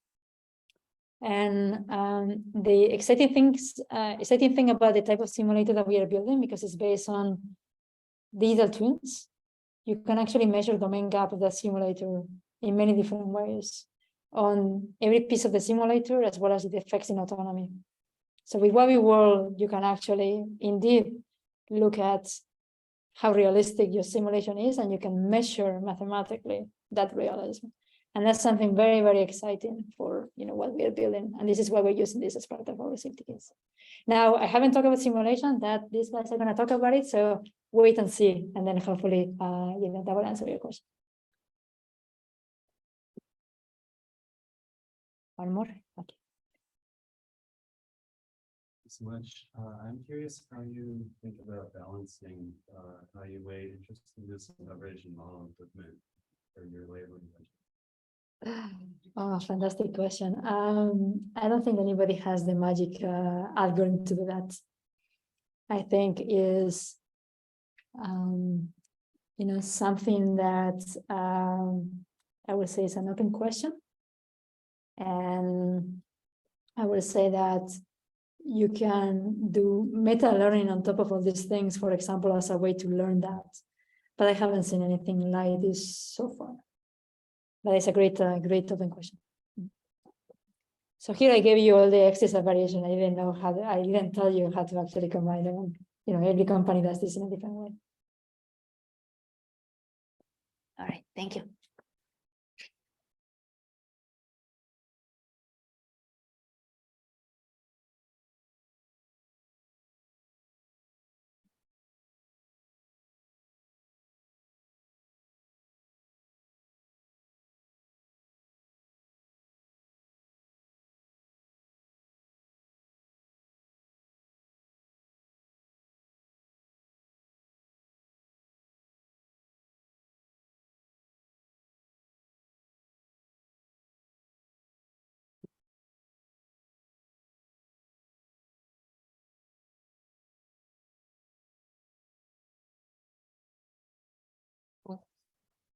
And the exciting thing about the type of simulator that we are building, because it's based on digital twins, you can actually measure domain gap of the simulator in many different ways on every piece of the simulator, as well as the effects in autonomy. So with Wabi World, you can actually indeed look at how realistic your simulation is, and you can measure mathematically that realism. And that's something very, very exciting for what we are building. And this is why we're using this as part of our safety case. Now, I haven't talked about simulation, that these guys are going to talk about it. So wait and see, and then hopefully that will answer your question. One more. Okay. So much. I'm curious how you think about balancing, how you weigh interest in this coverage and model improvement for your labeling budget. Oh, fantastic question. I don't think anybody has the magic algorithm to do that. I think is, something that I would say is an open question. And I would say that you can do meta learning on top of all these things, for example, as a way to learn that. But I haven't seen anything like this so far. But it's a great open question. So here I gave you all the axis of variation. I didn't tell you how to actually combine them. Every company does this in a different way. All right, thank you.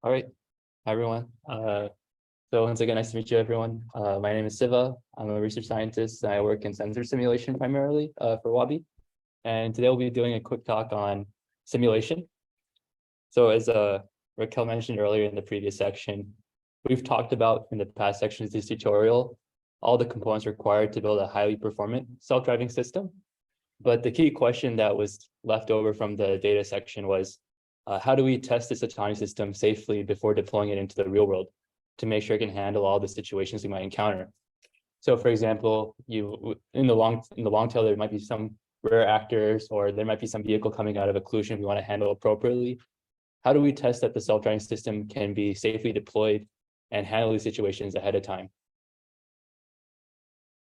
All right, hi, everyone. So once again, nice to meet you, everyone. My name is Siva. I'm a research scientist. I work in sensor simulation primarily for Wabi. And today we'll be doing a quick talk on simulation. So as Raquel mentioned earlier in the previous section, we've talked about in the past sections of this tutorial, all the components required to build a highly performant self-driving system. But the key question that was left over from the data section was, how do we test this autonomy system safely before deploying it into the real world to make sure it can handle all the situations we might encounter? So for example, in the long tail, there might be some rare actors, or there might be some vehicle coming out of occlusion we want to handle appropriately. How do we test that the self-driving system can be safely deployed and handle these situations ahead of time?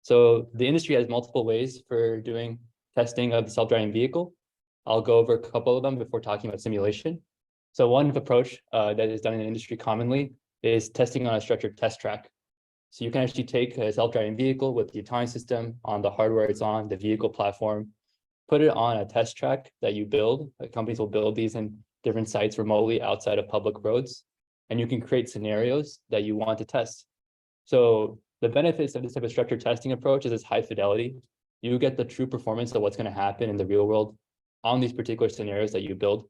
So the industry has multiple ways for doing testing of the self-driving vehicle. I'll go over a couple of them before talking about simulation. So one approach that is done in the industry commonly is testing on a structured test track. So you can actually take a self-driving vehicle with the autonomy system on the hardware it's on, the vehicle platform, put it on a test track that you build. Companies will build these in different sites remotely outside of public roads, and you can create scenarios that you want to test. So the benefits of this type of structured testing approach is it's high fidelity. You get the true performance of what's going to happen in the real world on these particular scenarios that you build.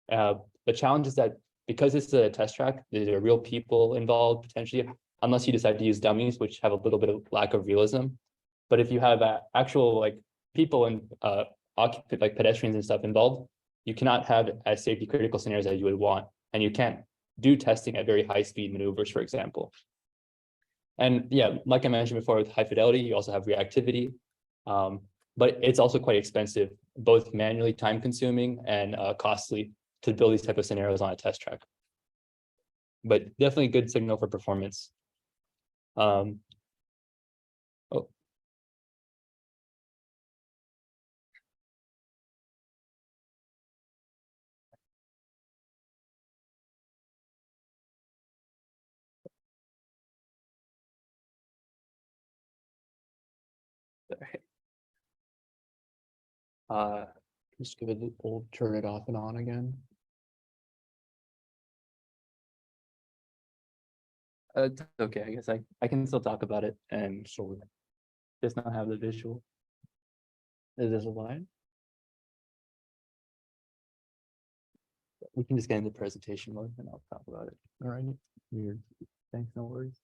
The challenge is that because it's a test track, there are real people involved potentially, unless you decide to use dummies, which have a little bit of lack of realism. But if you have actual people and like pedestrians and stuff involved, you cannot have as safety critical scenarios as you would want, and you can't do testing at very high speed maneuvers, for example. And yeah, like I mentioned before, with high fidelity, you also have reactivity, but it's also quite expensive, both manually time consuming and costly to build these type of scenarios on a test track. But definitely a good signal for performance. Oh. Just give it the old turn it off and on again. It's okay, I guess I can still talk about it and just not have the visual. Is this a line? We can just get into presentation mode and I'll talk about it. All right. Weird. Thanks, no worries.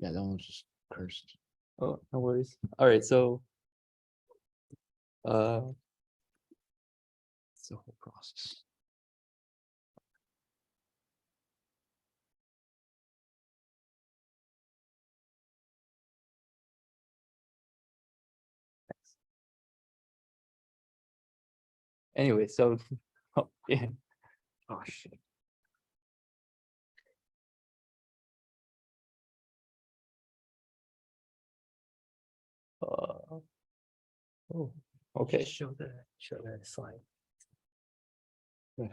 Yeah, that one's just cursed. Oh, no worries. All right, so It's the whole process. anyway, so oh, yeah. Oh shit. Oh, okay. Show that slide. Yeah.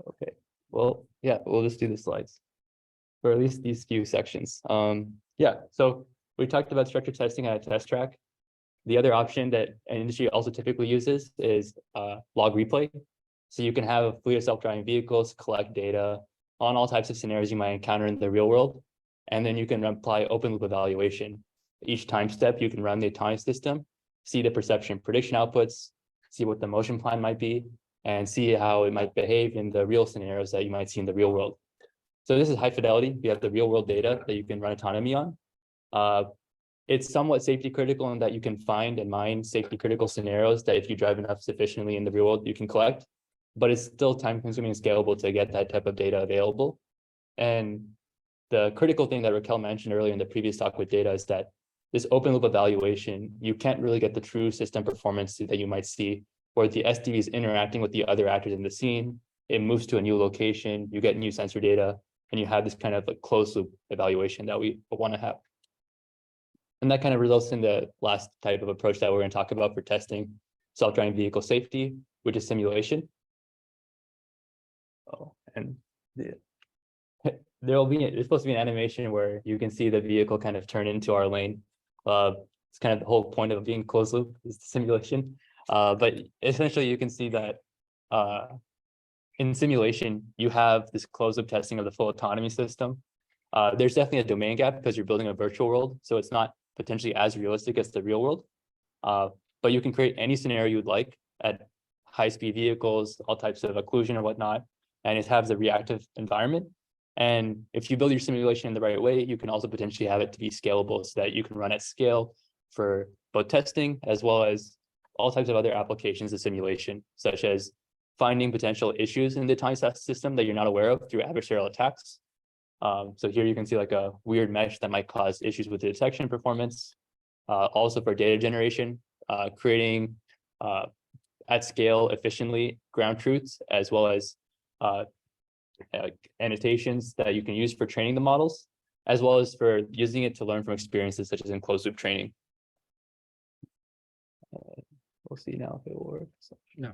Okay. Well, yeah, we'll just do the slides. for at least these few sections. Yeah, so we talked about structured testing on a test track. The other option that an industry also typically uses is log replay. So you can have a fleet of self-driving vehicles collect data on all types of scenarios you might encounter in the real world. And then you can apply open loop evaluation. Each time step, you can run the autonomy system, see the perception prediction outputs, see what the motion plan might be, and see how it might behave in the real scenarios that you might see in the real world. So this is high fidelity. We have the real world data that you can run autonomy on. It's somewhat safety critical in that you can find and mine safety critical scenarios that if you drive enough sufficiently in the real world, you can collect, but it's still time consuming and scalable to get that type of data available. And the critical thing that Raquel mentioned earlier in the previous talk with data is that this open loop evaluation, you can't really get the true system performance that you might see where the SDV is interacting with the other actors in the scene. It moves to a new location, you get new sensor data, and you have this kind of like closed loop evaluation that we want to have. And that kind of results in the last type of approach that we're going to talk about for testing self-driving vehicle safety, which is simulation. Oh, and there's supposed to be an animation where you can see the vehicle kind of turn into our lane. It's kind of the whole point of being closed loop is the simulation. But essentially you can see that in simulation, you have this closed loop testing of the full autonomy system. There's definitely a domain gap because you're building a virtual world, so it's not potentially as realistic as the real world. But you can create any scenario you'd like at high-speed vehicles, all types of occlusion or whatnot, and it has a reactive environment. And if you build your simulation in the right way, you can also potentially have it to be scalable so that you can run at scale for both testing as well as all types of other applications of simulation, such as finding potential issues in the autonomy system that you're not aware of through adversarial attacks. So here you can see like a weird mesh that might cause issues with the detection performance. Also for data generation, creating at scale efficiently ground truths, as well as annotations that you can use for training the models, as well as for using it to learn from experiences such as in closed loop training. We'll see now if it will work. So. No,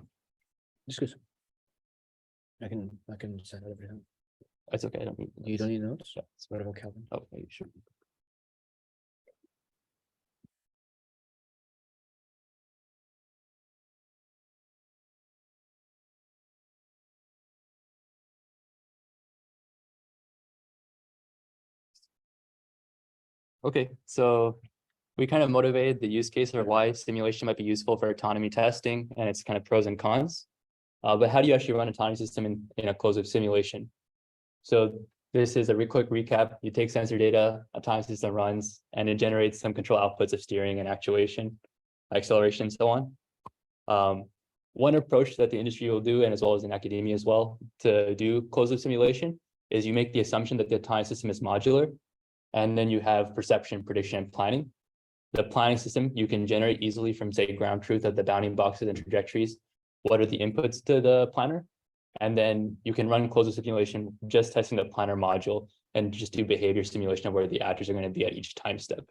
just good. I can set everything. That's okay. I don't need. You don't need notes. Yeah. It's what about Calvin? Oh, you should. Okay, so we kind of motivated the use case or why simulation might be useful for autonomy testing and its kind of pros and cons. But how do you actually run an autonomy system in a closed loop simulation? So this is a quick recap. You take sensor data, autonomy system runs, and it generates some control outputs of steering and actuation, acceleration, and so on. One approach that the industry will do, and as well as in academia as well, to do closed loop simulation is you make the assumption that the autonomy system is modular, and then you have perception, prediction, and planning. The planning system you can generate easily from, say, ground truth of the bounding boxes and trajectories. What are the inputs to the planner? And then you can run closed loop simulation just testing the planner module and just do behavior simulation of where the actors are going to be at each time step.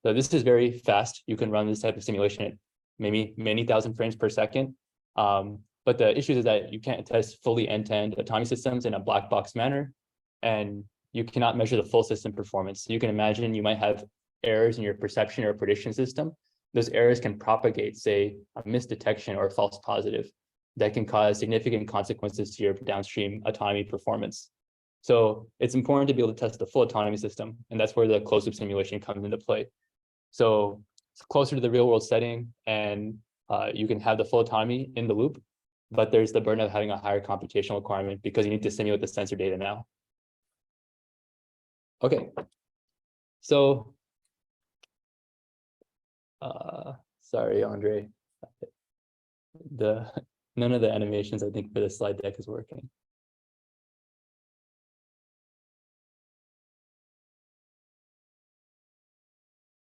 So this is very fast. You can run this type of simulation at maybe many thousand frames per second. But the issue is that you can't test fully end-to-end autonomy systems in a black box manner, and you cannot measure the full system performance. You can imagine you might have errors in your perception or prediction system. Those errors can propagate, say, a misdetection or a false positive that can cause significant consequences to your downstream autonomy performance. So it's important to be able to test the full autonomy system, and that's where the closed loop simulation comes into play. So it's closer to the real world setting, and you can have the full autonomy in the loop, but there's the burden of having a higher computational requirement because you need to simulate the sensor data now. Okay, so sorry, Andre. None of the animations I think for the slide deck is working.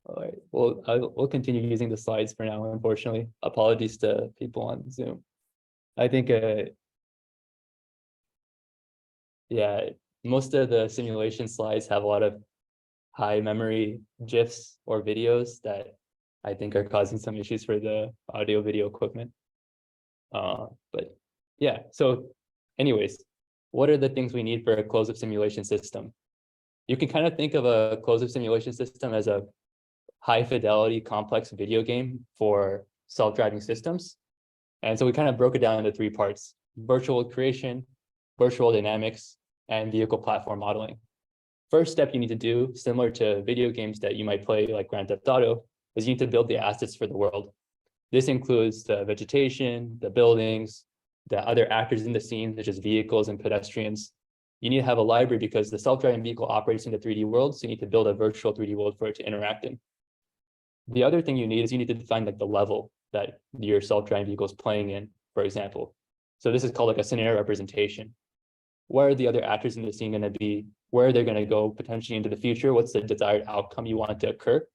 All right, well, we'll continue using the slides for now, unfortunately. Apologies to people on Zoom. I think, yeah, most of the simulation slides have a lot of high memory GIFs or videos that I think are causing some issues for the audio video equipment. But yeah, so anyways, what are the things we need for a closed loop simulation system? You can kind of think of a closed-loop simulation system as a high fidelity complex video game for self-driving systems. And so we kind of broke it down into three parts: virtual creation, virtual dynamics, and vehicle platform modeling. First step you need to do, similar to video games that you might play like Grand Theft Auto, is you need to build the assets for the world. This includes the vegetation, the buildings, the other actors in the scene, such as vehicles and pedestrians. You need to have a library because the self-driving vehicle operates in the 3D world, so you need to build a virtual 3D world for it to interact in. The other thing you need is you need to define like the level that your self-driving vehicle is playing in, for example. So this is called like a scenario representation. Where are the other actors in the scene going to be? Where are they going to go potentially into the future? What's the desired outcome you want it to occur?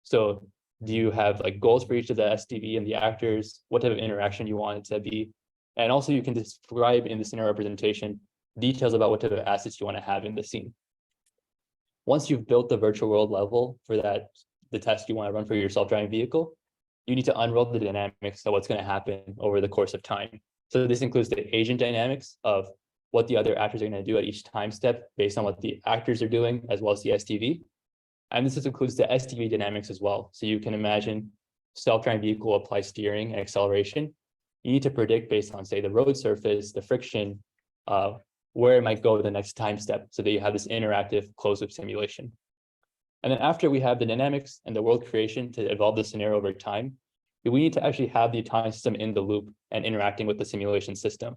So do you have like goals for each of the SDV and the actors? What type of interaction you want it to be? And also you can describe in the scenario representation details about what type of assets you want to have in the scene. Once you've built the virtual world level for that, the test you want to run for your self-driving vehicle, you need to unroll the dynamics of what's going to happen over the course of time. So this includes the agent dynamics of what the other actors are going to do at each time step based on what the actors are doing, as well as the SDV. And this includes the SDV dynamics as well. So you can imagine self-driving vehicle apply steering and acceleration. You need to predict based on, say, the road surface, the friction, where it might go the next time step, so that you have this interactive closed-loop simulation. And then after we have the dynamics and the world creation to evolve the scenario over time, we need to actually have the autonomy system in the loop and interacting with the simulation system.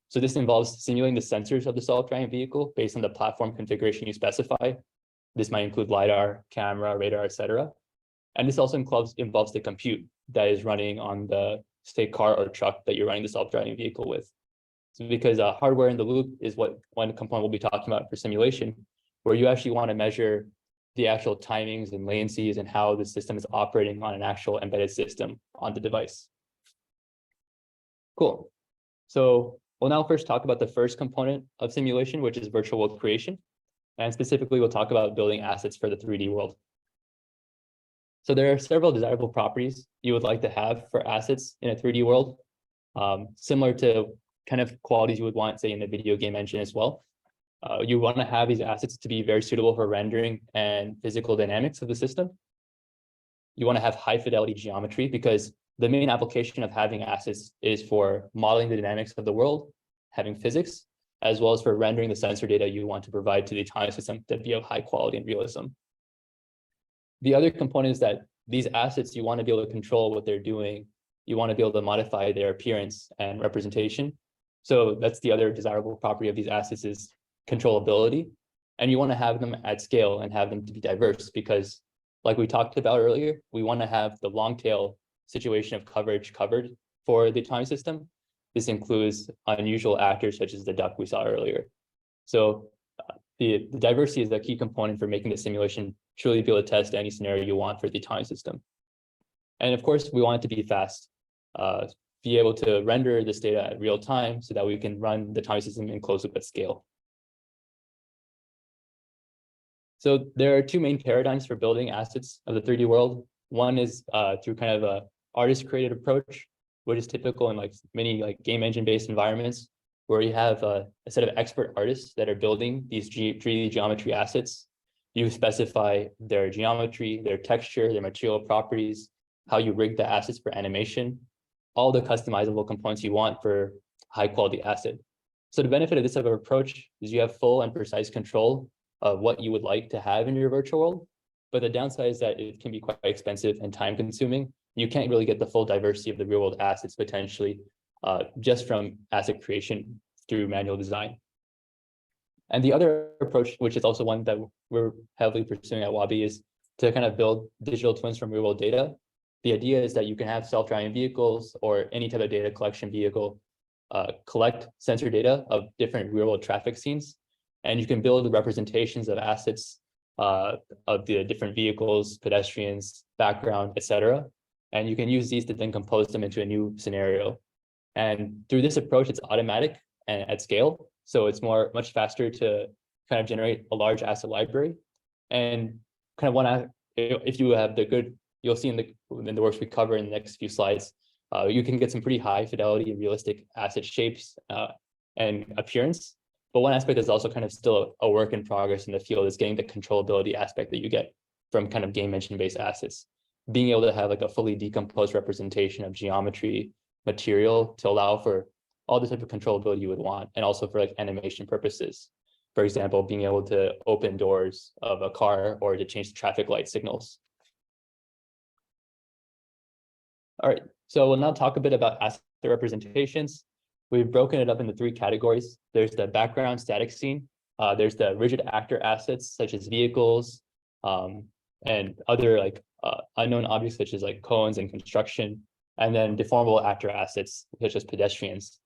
So this involves simulating the sensors of the self-driving vehicle based on the platform configuration you specify. This might include LiDAR, camera, radar, etc. And this also involves the compute that is running on the, say, car or truck that you're running the self-driving vehicle with. So because hardware in the loop is what one component we'll be talking about for simulation, where you actually want to measure the actual timings and latencies and how the system is operating on an actual embedded system on the device. Cool. So we'll now first talk about the first component of simulation, which is virtual world creation. And specifically, we'll talk about building assets for the 3D world. So there are several desirable properties you would like to have for assets in a 3D world, similar to kind of qualities you would want, say, in the video game engine as well. You want to have these assets to be very suitable for rendering and physical dynamics of the system. You want to have high fidelity geometry because the main application of having assets is for modeling the dynamics of the world, having physics, as well as for rendering the sensor data you want to provide to the autonomy system to be of high quality and realism. The other component is that these assets, you want to be able to control what they're doing. You want to be able to modify their appearance and representation. So that's the other desirable property of these assets is controllability. And you want to have them at scale and have them to be diverse because, like we talked about earlier, we want to have the long tail situation of coverage covered for the autonomy system. This includes unusual actors such as the duck we saw earlier. So the diversity is the key component for making the simulation truly be able to test any scenario you want for the autonomy system. And of course, we want it to be fast, be able to render this data at real time so that we can run the autonomy system in closed loop at scale. So there are two main paradigms for building assets of the 3D world. One is through kind of a artist-created approach, which is typical in like many like game engine-based environments, where you have a set of expert artists that are building these 3D geometry assets. You specify their geometry, their texture, their material properties, how you rig the assets for animation, all the customizable components you want for high-quality asset. So the benefit of this type of approach is you have full and precise control of what you would like to have in your virtual world. But the downside is that it can be quite expensive and time-consuming. You can't really get the full diversity of the real-world assets potentially just from asset creation through manual design. And the other approach, which is also one that we're heavily pursuing at Wabi, is to kind of build digital twins from real-world data. The idea is that you can have self-driving vehicles or any type of data collection vehicle collect sensor data of different real-world traffic scenes, and you can build representations of assets of the different vehicles, pedestrians, background, etc. And you can use these to then compose them into a new scenario. And through this approach, it's automatic and at scale. So it's much faster to kind of generate a large asset library. And kind of if you have the good, you'll see in the works we cover in the next few slides, you can get some pretty high fidelity and realistic asset shapes and appearance. But one aspect that's also kind of still a work in progress in the field is getting the controllability aspect that you get from kind of game engine-based assets. Being able to have like a fully decomposed representation of geometry, material to allow for all the type of controllability you would want, and also for like animation purposes. For example, being able to open doors of a car or to change the traffic light signals. All right, so we'll now talk a bit about asset representations. We've broken it up into 3 categories. There's the background static scene. There's the rigid actor assets such as vehicles and other like unknown objects such as like cones and construction, and then deformable actor assets such as pedestrians.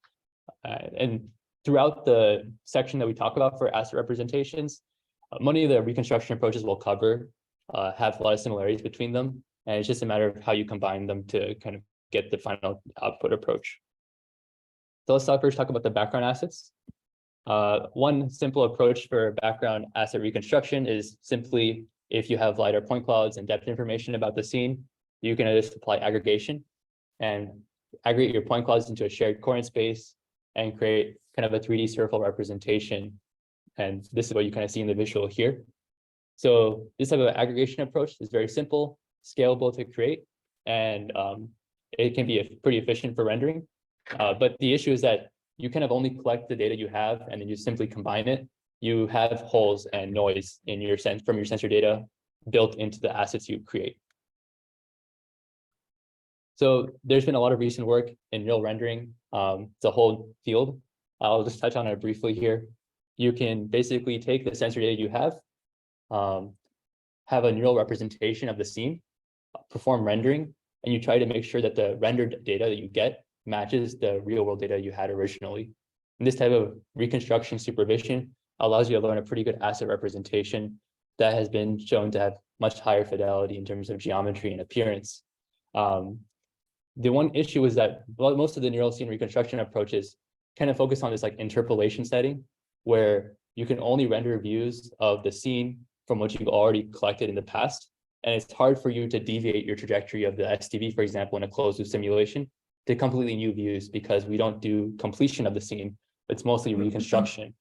And throughout the section that we talk about for asset representations, many of the reconstruction approaches we'll cover have a lot of similarities between them. And it's just a matter of how you combine them to kind of get the final output approach. So let's first talk about the background assets. One simple approach for background asset reconstruction is simply if you have LiDAR point clouds and depth information about the scene, you can just apply aggregation and aggregate your point clouds into a shared coordinate space and create kind of a 3D circle representation. And this is what you kind of see in the visual here. So this type of aggregation approach is very simple, scalable to create, and it can be pretty efficient for rendering. But the issue is that you kind of only collect the data you have and then you simply combine it. You have holes and noise in your from your sensor data built into the assets you create. So there's been a lot of recent work in neural rendering. It's a whole field. I'll just touch on it briefly here. You can basically take the sensor data you have a neural representation of the scene, perform rendering, and you try to make sure that the rendered data that you get matches the real world data you had originally. And this type of reconstruction supervision allows you to learn a pretty good asset representation that has been shown to have much higher fidelity in terms of geometry and appearance. The one issue is that most of the neural scene reconstruction approaches kind of focus on this like interpolation setting, where you can only render views of the scene from what you've already collected in the past. And it's hard for you to deviate your trajectory of the STV, for example, in a closed loop simulation to completely new views, because we don't do completion of the scene. It's mostly reconstruction.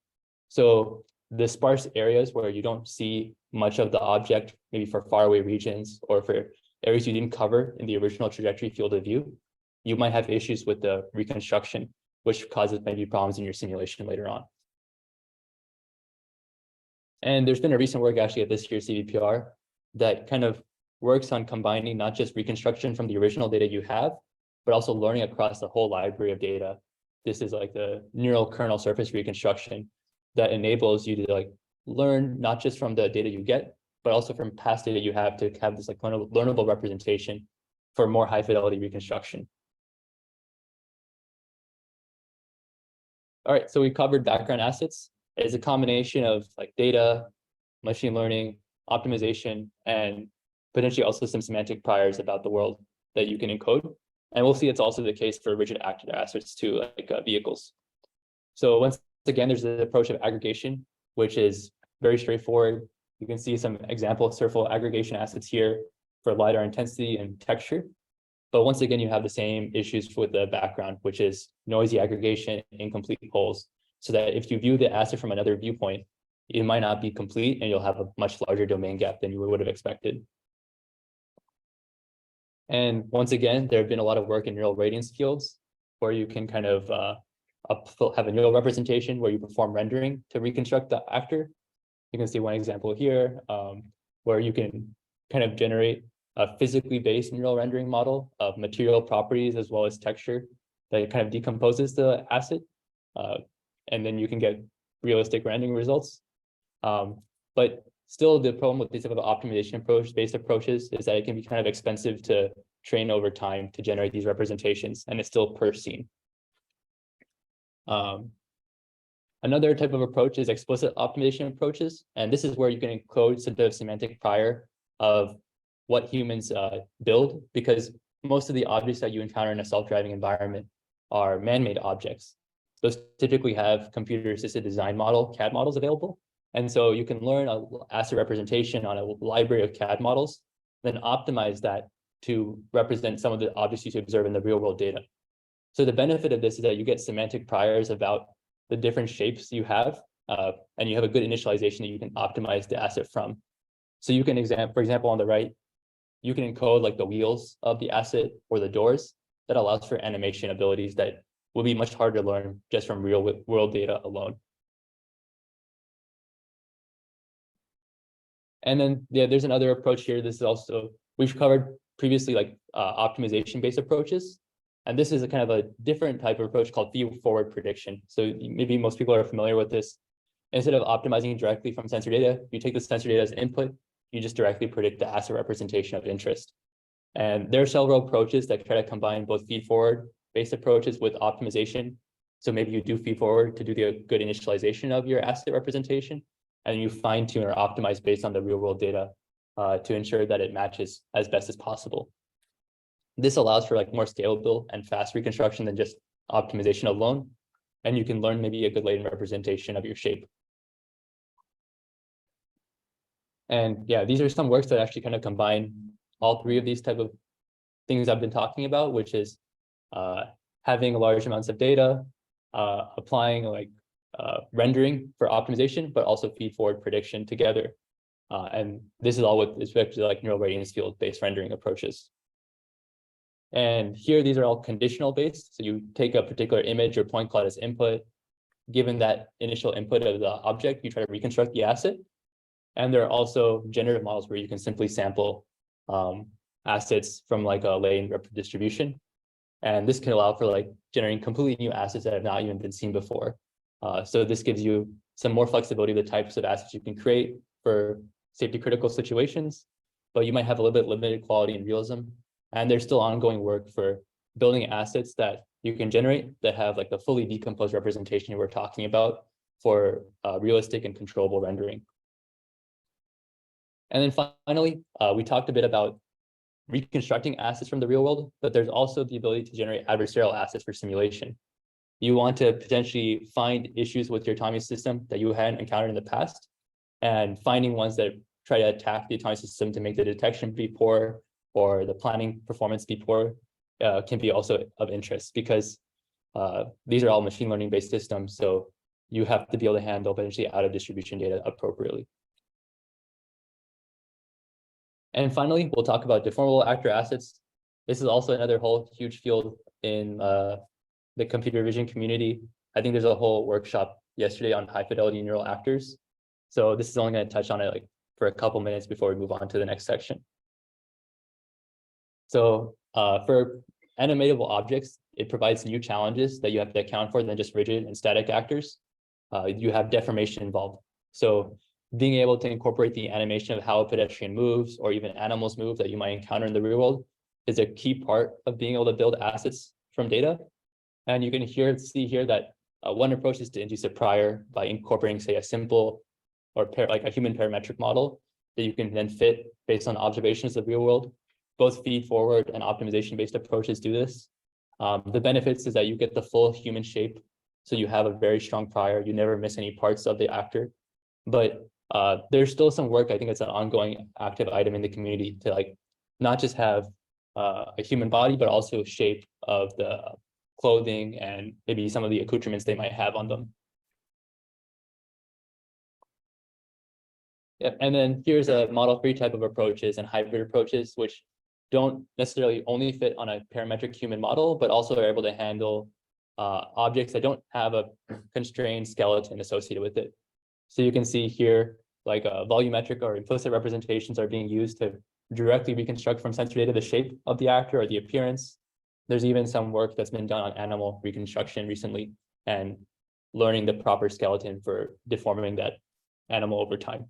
So the sparse areas where you don't see much of the object, maybe for faraway regions or for areas you didn't cover in the original trajectory field of view, you might have issues with the reconstruction, which causes maybe problems in your simulation later on. And there's been a recent work actually at this year's CVPR that kind of works on combining not just reconstruction from the original data you have, but also learning across the whole library of data. This is like the neural kernel surface reconstruction that enables you to like learn not just from the data you get, but also from past data you have to have this like learnable representation for more high fidelity reconstruction. All right, so we covered background assets. It's a combination of like data, machine learning, optimization, and potentially also some semantic priors about the world that you can encode. And we'll see it's also the case for rigid actor assets too, like vehicles. So once again, there's the approach of aggregation, which is very straightforward. You can see some example circle aggregation assets here for LiDAR intensity and texture. But once again, you have the same issues with the background, which is noisy aggregation, incomplete holes, so that if you view the asset from another viewpoint, it might not be complete and you'll have a much larger domain gap than you would have expected. And once again, there have been a lot of work in neural radiance fields where you can kind of have a neural representation where you perform rendering to reconstruct the actor. You can see one example here where you can kind of generate a physically based neural rendering model of material properties as well as texture that kind of decomposes the asset. And then you can get realistic rendering results. But still, the problem with these type of optimization based approaches is that it can be kind of expensive to train over time to generate these representations, and it's still per scene. Another type of approach is explicit optimization approaches, and this is where you can encode some bit of semantic prior of what humans build, because most of the objects that you encounter in a self-driving environment are man-made objects. Those typically have computer-assisted design model, CAD models available. And so you can learn an asset representation on a library of CAD models, then optimize that to represent some of the objects you observe in the real world data. So the benefit of this is that you get semantic priors about the different shapes you have and you have a good initialization that you can optimize the asset from. So you can for example, on the right, you can encode like the wheels of the asset or the doors. That allows for animation abilities that will be much harder to learn just from real world data alone. And then yeah, there's another approach here. This is also, we've covered previously like optimization based approaches. And this is a kind of a different type of approach called feed forward prediction. So maybe most people are familiar with this. Instead of optimizing directly from sensor data, you take the sensor data as input, you just directly predict the asset representation of interest. And there are several approaches that try to combine both feed forward based approaches with optimization. So maybe you do feed forward to do the good initialization of your asset representation, and you fine tune or optimize based on the real world data to ensure that it matches as best as possible. This allows for like more scalable and fast reconstruction than just optimization alone. And you can learn maybe a good latent representation of your shape. And yeah, these are some works that actually kind of combine all three of these type of things I've been talking about, which is having large amounts of data, applying like rendering for optimization, but also feed forward prediction together. And this is all with respect to like neural radiance field based rendering approaches. And here, these are all conditional based. So you take a particular image or point cloud as input. Given that initial input of the object, you try to reconstruct the asset. And there are also generative models where you can simply sample assets from like a latent distribution. And this can allow for like generating completely new assets that have not even been seen before. So this gives you some more flexibility of the types of assets you can create for safety critical situations, but you might have a little bit limited quality and realism. And there's still ongoing work for building assets that you can generate that have like the fully decomposed representation you were talking about for realistic and controllable rendering. And then finally, we talked a bit about reconstructing assets from the real world, but there's also the ability to generate adversarial assets for simulation. You want to potentially find issues with your autonomy system that you hadn't encountered in the past, and finding ones that try to attack the autonomy system to make the detection be poor or the planning performance be poor can be also of interest, because these are all machine learning based systems. So you have to be able to handle potentially out of distribution data appropriately. And finally, we'll talk about deformable actor assets. This is also another whole huge field in the computer vision community. I think there's a whole workshop yesterday on high fidelity neural actors. So this is only going to touch on it like for a couple minutes before we move on to the next section. So for animatable objects, it provides new challenges that you have to account for than just rigid and static actors. You have deformation involved. So being able to incorporate the animation of how a pedestrian moves or even animals move that you might encounter in the real world is a key part of being able to build assets from data. And you can see here that one approach is to induce a prior by incorporating, say, a simple or like a human parametric model that you can then fit based on observations of the real world. Both feed forward and optimization based approaches do this. The benefits is that you get the full human shape. So you have a very strong prior, you never miss any parts of the actor. But there's still some work, I think it's an ongoing active item in the community to like not just have a human body, but also shape of the clothing and maybe some of the accoutrements they might have on them. Yep. And then here's a model 3 type of approaches and hybrid approaches, which don't necessarily only fit on a parametric human model, but also are able to handle objects that don't have a constrained skeleton associated with it. So you can see here, like volumetric or implicit representations are being used to directly reconstruct from sensor data the shape of the actor or the appearance. There's even some work that's been done on animal reconstruction recently and learning the proper skeleton for deforming that animal over time.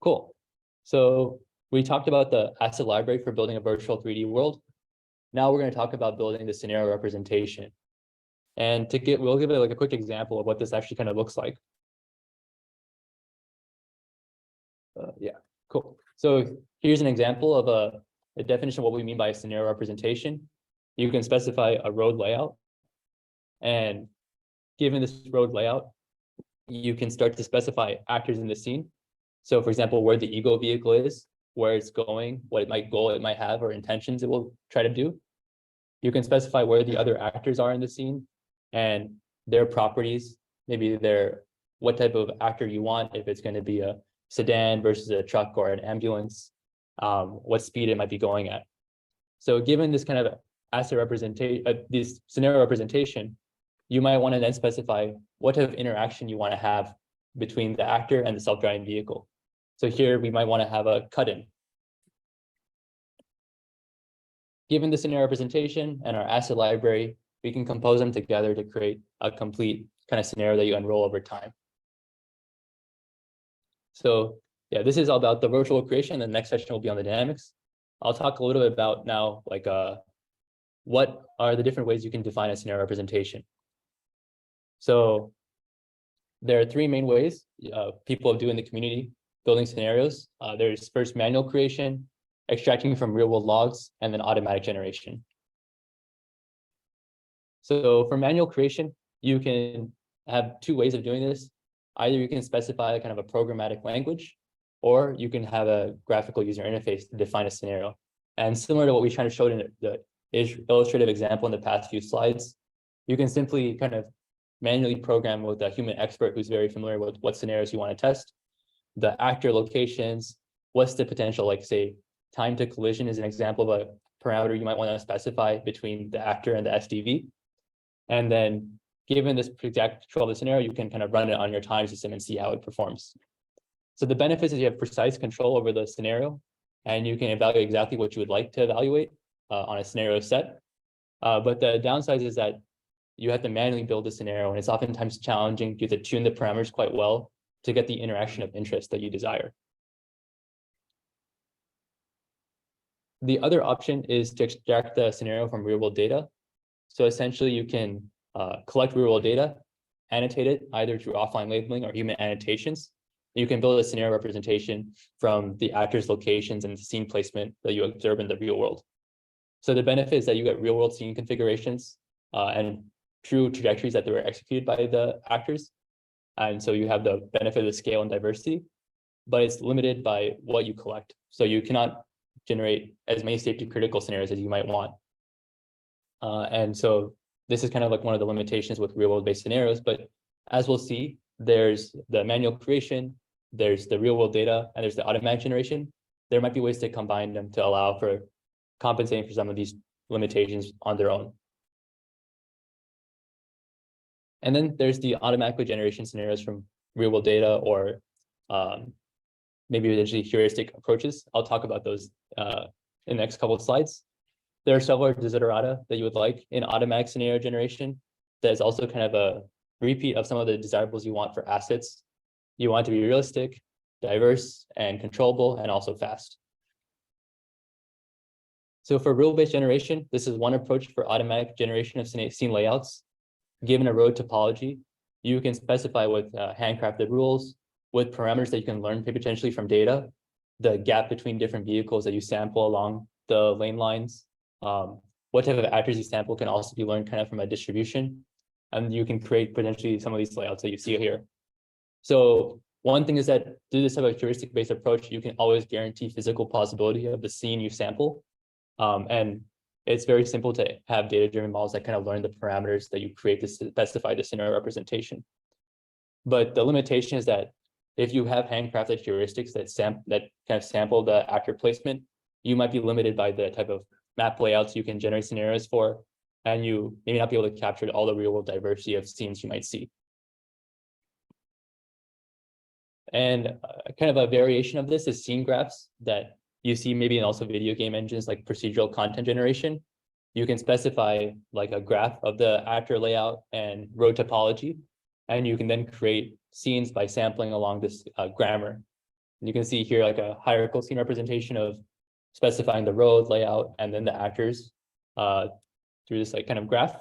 Cool. So we talked about the asset library for building a virtual 3D world. Now we're going to talk about building the scenario representation. And we'll give it like a quick example of what this actually kind of looks like. Yeah, cool. So here's an example of a definition of what we mean by a scenario representation. You can specify a road layout. And given this road layout, you can start to specify actors in the scene. So for example, where the ego vehicle is, where it's going, what goal it might have or intentions it will try to do. You can specify where the other actors are in the scene and their properties, maybe what type of actor you want, if it's going to be a sedan versus a truck or an ambulance, what speed it might be going at. So given this kind of asset representation, this scenario representation, you might want to then specify what type of interaction you want to have between the actor and the self-driving vehicle. So here we might want to have a cut-in. Given the scenario representation and our asset library, we can compose them together to create a complete kind of scenario that you unroll over time. So yeah, this is all about the virtual creation. The next session will be on the dynamics. I'll talk a little bit about now, like what are the different ways you can define a scenario representation. So there are three main ways people do in the community building scenarios. There's first manual creation, extracting from real world logs, and then automatic generation. So for manual creation, you can have two ways of doing this. Either you can specify kind of a programmatic language, or you can have a graphical user interface to define a scenario. And similar to what we kind of showed in the illustrative example in the past few slides, you can simply kind of manually program with a human expert who's very familiar with what scenarios you want to test, the actor locations, what's the potential, like say, time to collision is an example of a parameter you might want to specify between the actor and the SDV. And then given this exact control of the scenario, you can kind of run it on your time system and see how it performs. So the benefits is you have precise control over the scenario, and you can evaluate exactly what you would like to evaluate on a scenario set. But the downside is that you have to manually build a scenario, and it's oftentimes challenging. You have to tune the parameters quite well to get the interaction of interest that you desire. The other option is to extract the scenario from real world data. So essentially you can collect real world data, annotate it either through offline labeling or human annotations. You can build a scenario representation from the actors' locations and the scene placement that you observe in the real world. So the benefit is that you get real world scene configurations and true trajectories that were executed by the actors. And so you have the benefit of the scale and diversity, but it's limited by what you collect. So you cannot generate as many safety critical scenarios as you might want. And so this is kind of like one of the limitations with real world based scenarios, but as we'll see, there's the manual creation, there's the real world data, and there's the automatic generation. There might be ways to combine them to allow for compensating for some of these limitations on their own. And then there's the automatic generation scenarios from real world data or maybe potentially heuristic approaches. I'll talk about those in the next couple of slides. There are several desiderata that you would like in automatic scenario generation. That is also kind of a repeat of some of the desirables you want for assets. You want it to be realistic, diverse, and controllable, and also fast. So for rule-based generation, this is one approach for automatic generation of scene layouts. Given a road topology, you can specify with handcrafted rules, with parameters that you can learn potentially from data, the gap between different vehicles that you sample along the lane lines, what type of actors you sample can also be learned kind of from a distribution, and you can create potentially some of these layouts that you see here. So one thing is that through this type of heuristic-based approach, you can always guarantee physical plausibility of the scene you sample. And it's very simple to have data-driven models that kind of learn the parameters that you create to specify the scenario representation. But the limitation is that if you have handcrafted heuristics that kind of sample the actor placement, you might be limited by the type of map layouts you can generate scenarios for, and you may not be able to capture all the real-world diversity of scenes you might see. And kind of a variation of this is scene graphs that you see maybe in also video game engines like procedural content generation. You can specify like a graph of the actor layout and road topology, and you can then create scenes by sampling along this grammar. And you can see here like a hierarchical scene representation of specifying the road layout and then the actors through this like kind of graph.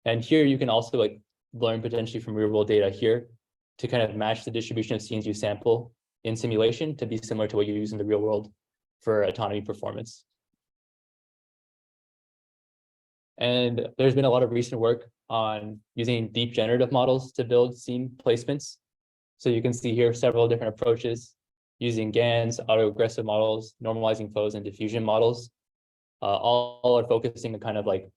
And here you can also like learn potentially from real world data here to kind of match the distribution of scenes you sample in simulation to be similar to what you use in the real world for autonomy performance. And there's been a lot of recent work on using deep generative models to build scene placements. So you can see here several different approaches using GANs, autoregressive models, normalizing flows, and diffusion models. All are focusing on kind of like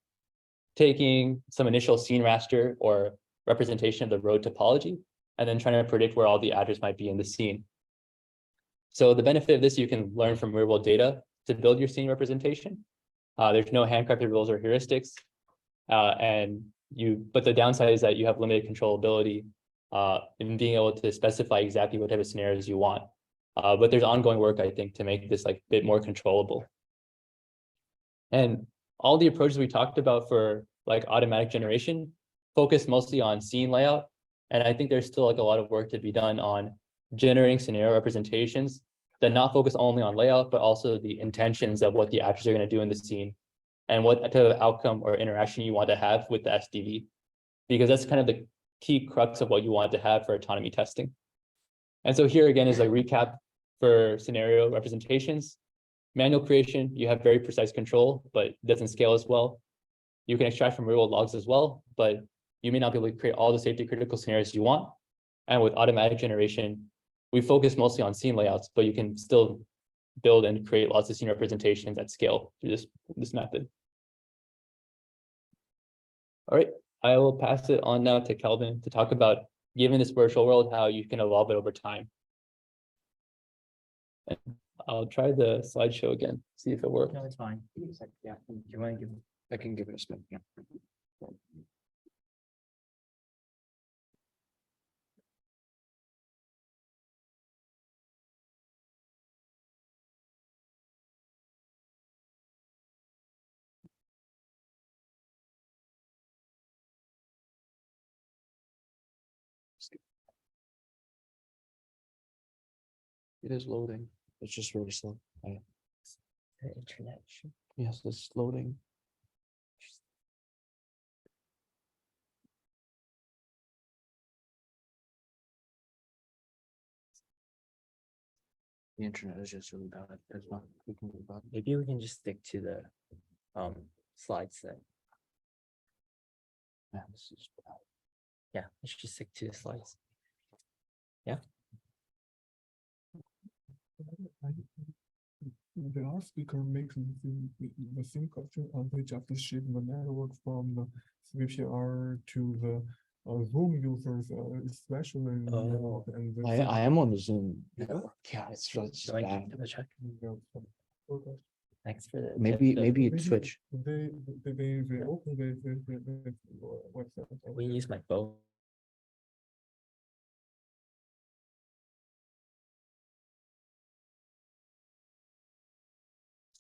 taking some initial scene raster or representation of the road topology, and then trying to predict where all the actors might be in the scene. So the benefit of this, you can learn from real world data to build your scene representation. There's no handcrafted rules or heuristics. But the downside is that you have limited controllability in being able to specify exactly what type of scenarios you want. But there's ongoing work, I think, to make this like a bit more controllable. And all the approaches we talked about for like automatic generation focus mostly on scene layout. And I think there's still like a lot of work to be done on generating scenario representations that not focus only on layout, but also the intentions of what the actors are going to do in the scene and what type of outcome or interaction you want to have with the SDV, because that's kind of the key crux of what you want to have for autonomy testing. And so here again is a recap for scenario representations. Manual creation, you have very precise control, but it doesn't scale as well. You can extract from real-world logs as well, but you may not be able to create all the safety critical scenarios you want. And with automatic generation, we focus mostly on scene layouts, but you can still build and create lots of scene representations at scale through this method. All right, I will pass it on now to Kelvin to talk about, given this virtual world, how you can evolve it over time. And I'll try the slideshow again, see if it works. No, it's fine. Yeah, you want to give, I can give it a spin. Yeah. It is loading. It's just really slow. The internet. Yes, it's loading. The internet is just really bad. There's not we can do about it. Maybe we can just stick to the slides then. Yeah, this is bad. Yeah, let's just stick to the slides. Yeah. The last speaker makes the same question on which after shaping the network from the CVPR to the Zoom users, especially. And I am on the Zoom network. Yeah, it's just bad. Check. Thanks for the Maybe it switch. They open the website. We use my phone.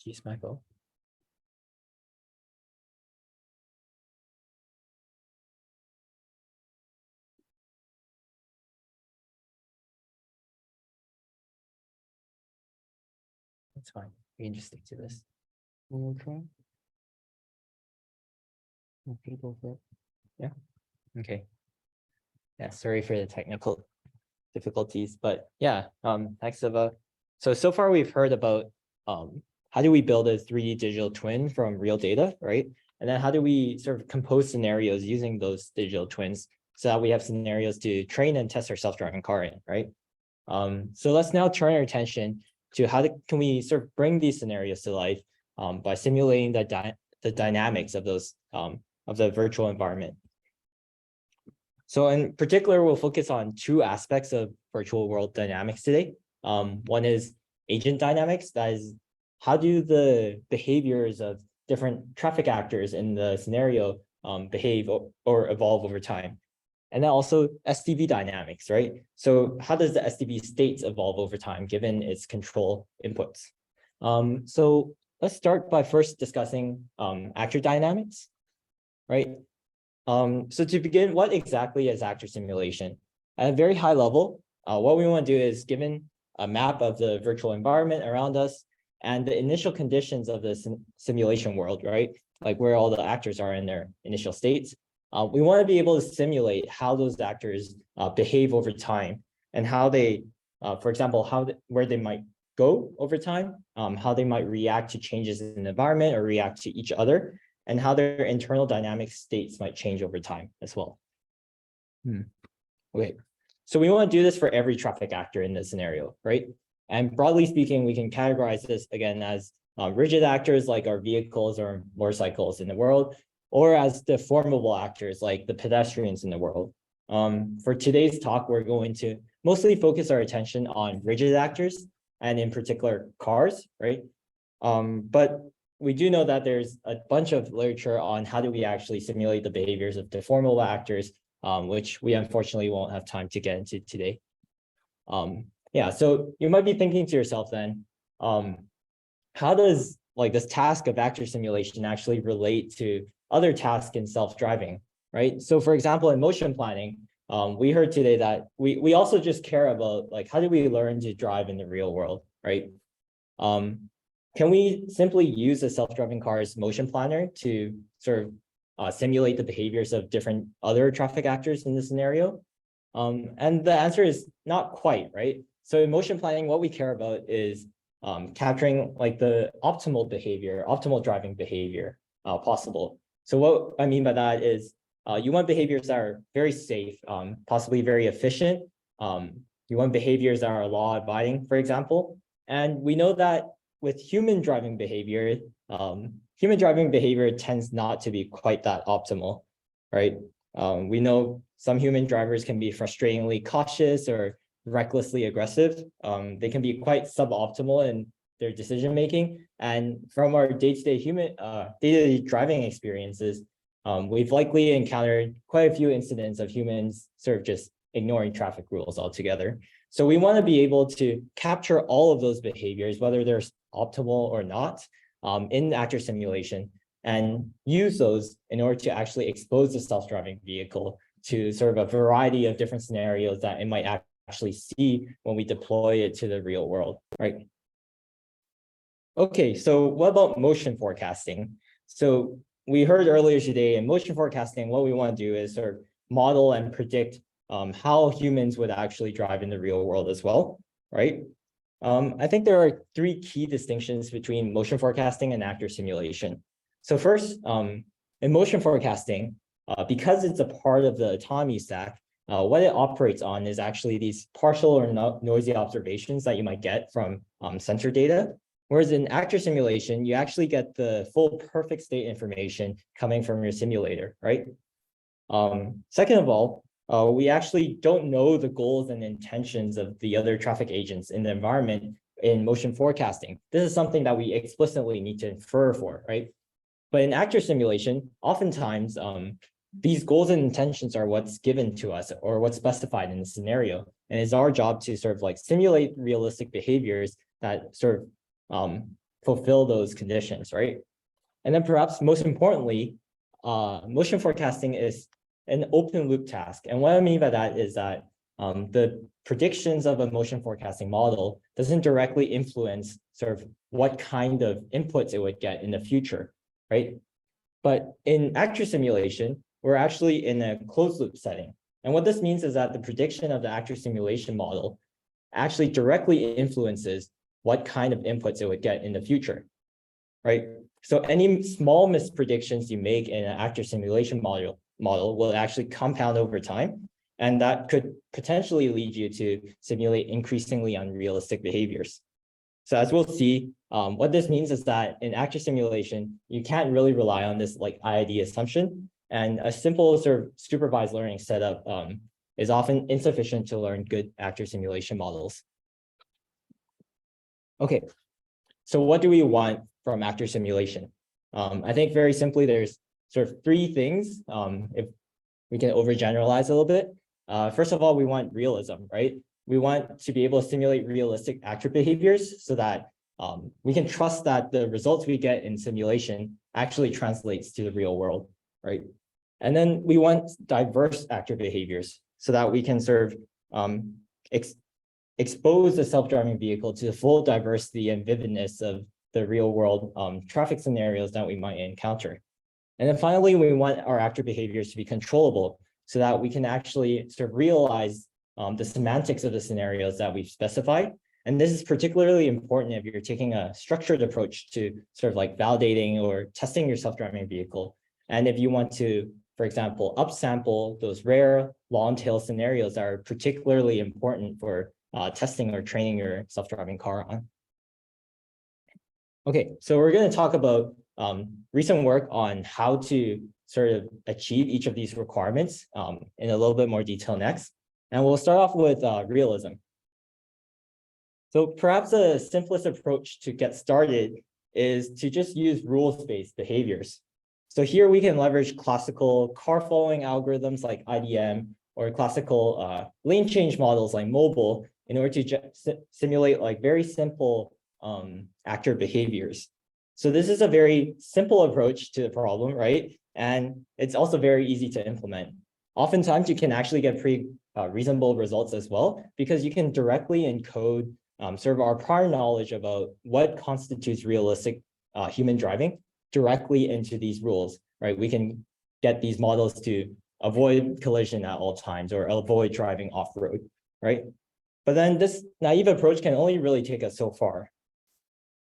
Use my phone. That's fine. We can just stick to this. One more try. Okay, go for it. Yeah. Okay. Yeah, sorry for the technical difficulties, but yeah, thanks, Eva. So far we've heard about how do we build a 3D digital twin from real data, right? And then how do we sort of compose scenarios using those digital twins so that we have scenarios to train and test our self-driving car in, right? So let's now turn our attention to how can we sort of bring these scenarios to life by simulating the dynamics of those of the virtual environment. So in particular, we'll focus on two aspects of virtual world dynamics today. One is agent dynamics, that is, how do the behaviors of different traffic actors in the scenario behave or evolve over time? And then also SDV dynamics, right? So how does the SDV states evolve over time given its control inputs? So let's start by first discussing actor dynamics, right? So to begin, what exactly is actor simulation? At a very high level, what we want to do is, given a map of the virtual environment around us and the initial conditions of the simulation world, right? Like where all the actors are in their initial states. We want to be able to simulate how those actors behave over time and how they, for example, where they might go over time, how they might react to changes in the environment or react to each other, and how their internal dynamic states might change over time as well. Okay, so we want to do this for every traffic actor in the scenario, right? And broadly speaking, we can categorize this again as rigid actors like our vehicles or motorcycles in the world, or as deformable actors like the pedestrians in the world. For today's talk, we're going to mostly focus our attention on rigid actors and in particular cars, right? But we do know that there's a bunch of literature on how do we actually simulate the behaviors of deformable actors, which we unfortunately won't have time to get into today. Yeah, so you might be thinking to yourself then, how does like this task of actor simulation actually relate to other tasks in self-driving, right? So for example, in motion planning, we heard today that we also just care about like, how do we learn to drive in the real world, right? Can we simply use a self-driving car's motion planner to sort of simulate the behaviors of different other traffic actors in the scenario? And the answer is not quite, right? So in motion planning, what we care about is capturing like the optimal behavior, optimal driving behavior possible. So what I mean by that is you want behaviors that are very safe, possibly very efficient. You want behaviors that are law-abiding, for example. And we know that with human driving behavior tends not to be quite that optimal, right? We know some human drivers can be frustratingly cautious or recklessly aggressive. They can be quite suboptimal in their decision making. And from our day-to-day driving experiences, we've likely encountered quite a few incidents of humans sort of just ignoring traffic rules altogether. So we want to be able to capture all of those behaviors, whether they're optimal or not, in actor simulation, and use those in order to actually expose the self-driving vehicle to sort of a variety of different scenarios that it might actually see when we deploy it to the real world, right? Okay, so what about motion forecasting? So we heard earlier today in motion forecasting, what we want to do is sort of model and predict how humans would actually drive in the real world as well, right? I think there are three key distinctions between motion forecasting and actor simulation. So first, in motion forecasting, because it's a part of the autonomy stack, what it operates on is actually these partial or noisy observations that you might get from sensor data. Whereas in actor simulation, you actually get the full perfect state information coming from your simulator, right? Second of all, we actually don't know the goals and intentions of the other traffic agents in the environment in motion forecasting. This is something that we explicitly need to infer for, right? But in actor simulation, oftentimes, these goals and intentions are what's given to us or what's specified in the scenario. And it's our job to sort of like simulate realistic behaviors that sort of fulfill those conditions, right? And then perhaps most importantly, motion forecasting is an open loop task. And what I mean by that is that the predictions of a motion forecasting model doesn't directly influence sort of what kind of inputs it would get in the future, right? But in actor simulation, we're actually in a closed loop setting. And what this means is that the prediction of the actor simulation model actually directly influences what kind of inputs it would get in the future, right? So any small mispredictions you make in an actor simulation model will actually compound over time. And that could potentially lead you to simulate increasingly unrealistic behaviors. So as we'll see, what this means is that in actor simulation, you can't really rely on this like IID assumption. And a simple sort of supervised learning setup is often insufficient to learn good actor simulation models. Okay, so what do we want from actor simulation? I think very simply, there's sort of three things, if we can overgeneralize a little bit. First of all, we want realism, right? We want to be able to simulate realistic actor behaviors so that we can trust that the results we get in simulation actually translates to the real world, right? And then we want diverse actor behaviors so that we can sort of expose the self-driving vehicle to the full diversity and vividness of the real world traffic scenarios that we might encounter. And then finally, we want our actor behaviors to be controllable so that we can actually sort of realize the semantics of the scenarios that we've specified. And this is particularly important if you're taking a structured approach to sort of like validating or testing your self-driving vehicle. And if you want to, for example, upsample those rare long tail scenarios that are particularly important for testing or training your self-driving car on. Okay, so we're going to talk about recent work on how to sort of achieve each of these requirements in a little bit more detail next. And we'll start off with realism. So perhaps the simplest approach to get started is to just use rules-based behaviors. So here we can leverage classical car following algorithms like IDM or classical lane change models like mobile in order to simulate like very simple actor behaviors. So this is a very simple approach to the problem, right? And it's also very easy to implement. Oftentimes you can actually get pretty reasonable results as well, because you can directly encode sort of our prior knowledge about what constitutes realistic human driving directly into these rules, right? We can get these models to avoid collision at all times or avoid driving off-road, right? But then this naive approach can only really take us so far,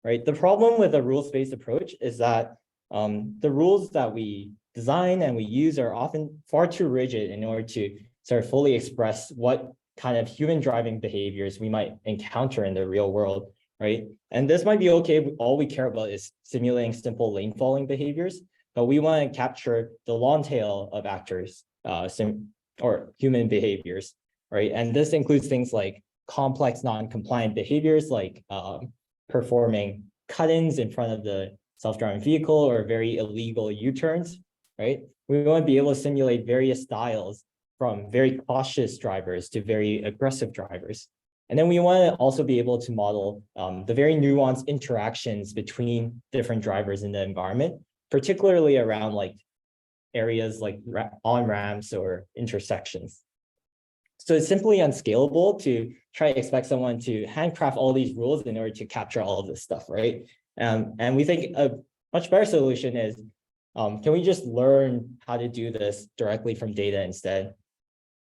right? The problem with a rules-based approach is that the rules that we design and we use are often far too rigid in order to sort of fully express what kind of human driving behaviors we might encounter in the real world, right? And this might be okay if all we care about is simulating simple lane following behaviors, but we want to capture the long tail of actors or human behaviors, right? And this includes things like complex non-compliant behaviors like performing cut-ins in front of the self-driving vehicle or very illegal U-turns, right? We want to be able to simulate various styles from very cautious drivers to very aggressive drivers. And then we want to also be able to model the very nuanced interactions between different drivers in the environment, particularly around like areas like on-ramps or intersections. So it's simply unscalable to try to expect someone to handcraft all these rules in order to capture all of this stuff, right? And we think a much better solution is, can we just learn how to do this directly from data instead?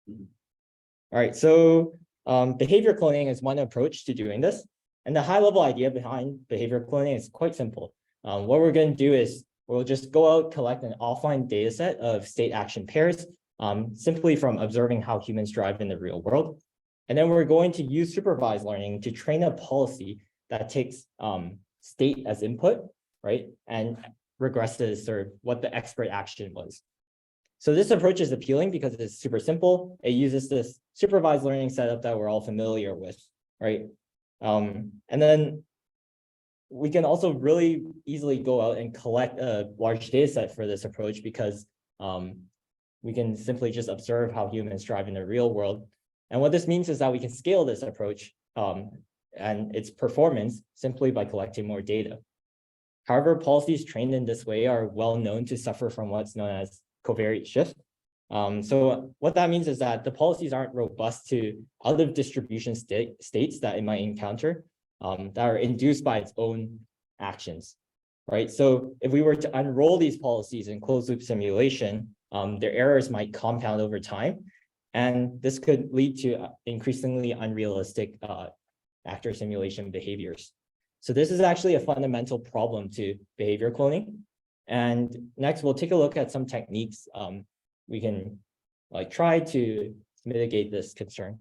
All right, so behavior cloning is one approach to doing this. And the high level idea behind behavior cloning is quite simple. What we're going to do is we'll just go out, collect an offline data set of state action pairs, simply from observing how humans drive in the real world. And then we're going to use supervised learning to train a policy that takes state as input, right? And regresses sort of what the expert action was. So this approach is appealing because it's super simple. It uses this supervised learning setup that we're all familiar with, right? And then we can also really easily go out and collect a large data set for this approach because we can simply just observe how humans drive in the real world. And what this means is that we can scale this approach and its performance simply by collecting more data. However, policies trained in this way are well known to suffer from what's known as covariate shift. So what that means is that the policies aren't robust to other distribution states that it might encounter that are induced by its own actions, right? So if we were to unroll these policies in closed loop simulation, their errors might compound over time. And this could lead to increasingly unrealistic actor simulation behaviors. So this is actually a fundamental problem to behavior cloning. And next, we'll take a look at some techniques we can try to mitigate this concern.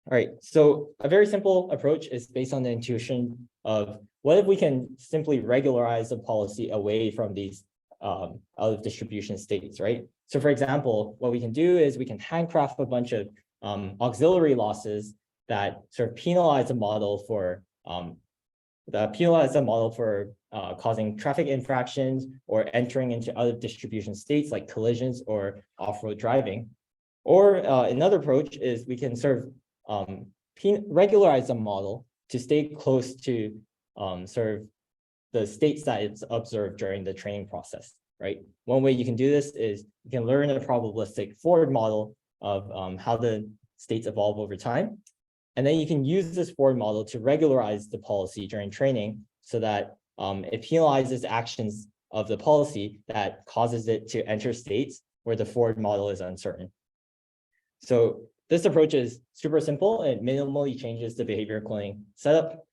All right, so a very simple approach is based on the intuition of what if we can simply regularize the policy away from these out of distribution states, right? So for example, what we can do is we can handcraft a bunch of auxiliary losses that sort of penalize a model for causing traffic infractions or entering into other distribution states like collisions or off-road driving. Or another approach is we can sort of regularize a model to stay close to sort of the states that it's observed during the training process, right? One way you can do this is you can learn a probabilistic forward model of how the states evolve over time. And then you can use this forward model to regularize the policy during training so that it penalizes actions of the policy that causes it to enter states where the forward model is uncertain. So this approach is super simple. It minimally changes the behavior cloning setup.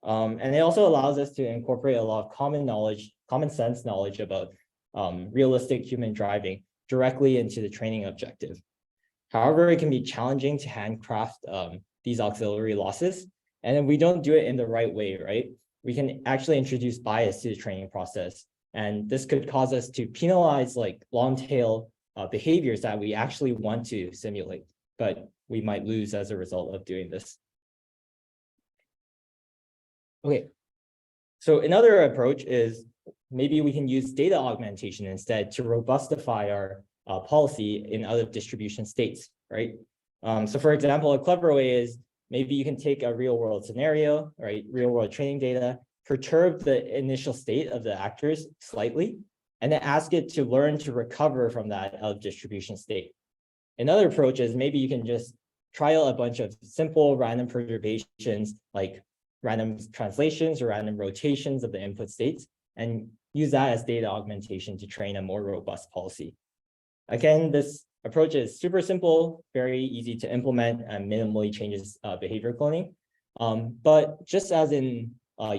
And it also allows us to incorporate a lot of common sense knowledge about realistic human driving directly into the training objective. However, it can be challenging to handcraft these auxiliary losses. And if we don't do it in the right way, right, we can actually introduce bias to the training process And this could cause us to penalize like long tail behaviors that we actually want to simulate, but we might lose as a result of doing this. Okay, so another approach is maybe we can use data augmentation instead to robustify our policy in other distribution states, right? So for example, a clever way is maybe you can take a real world scenario, right? Real world training data, perturb the initial state of the actors slightly, and then ask it to learn to recover from that out of distribution state. Another approach is maybe you can just trial a bunch of simple random perturbations like random translations or random rotations of the input states and use that as data augmentation to train a more robust policy. Again, this approach is super simple, very easy to implement, and minimally changes behavior cloning. But just as in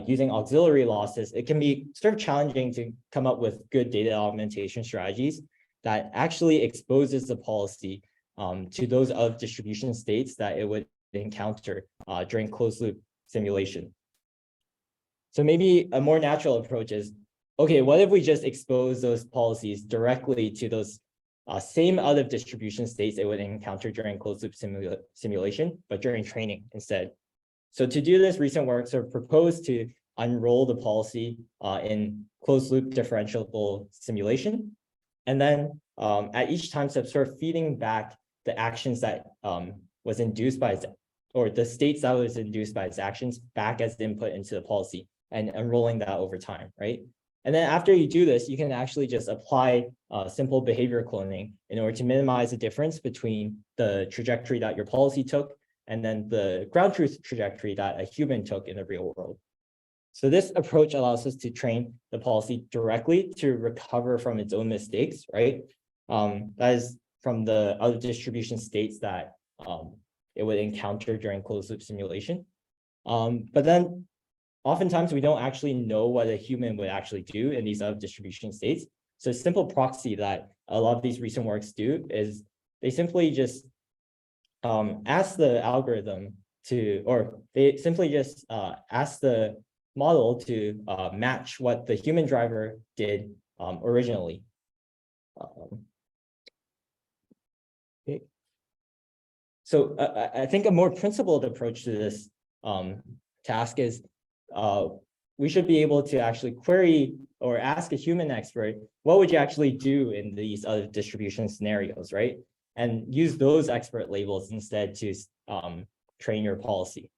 using auxiliary losses, it can be sort of challenging to come up with good data augmentation strategies that actually exposes the policy to those of distribution states that it would encounter during closed loop simulation. So maybe a more natural approach is, okay, what if we just expose those policies directly to those same out of distribution states it would encounter during closed loop simulation, but during training instead. So to do this, recent work sort of proposed to unroll the policy in closed loop differentiable simulation. And then at each time step, sort of feeding back the actions that was induced by its, or the states that was induced by its actions back as input into the policy and unrolling that over time, right? And then after you do this, you can actually just apply simple behavior cloning in order to minimize the difference between the trajectory that your policy took and then the ground truth trajectory that a human took in the real world. So this approach allows us to train the policy directly to recover from its own mistakes, right? That is from the other distribution states that it would encounter during closed loop simulation. But then oftentimes we don't actually know what a human would actually do in these other distribution states. So a simple proxy that a lot of these recent works do is they simply just ask the algorithm to, or they simply just ask the model to match what the human driver did originally. Okay. So I think a more principled approach to this task is we should be able to actually query or ask a human expert, what would you actually do in these other distribution scenarios, right? And use those expert labels instead to train your policy.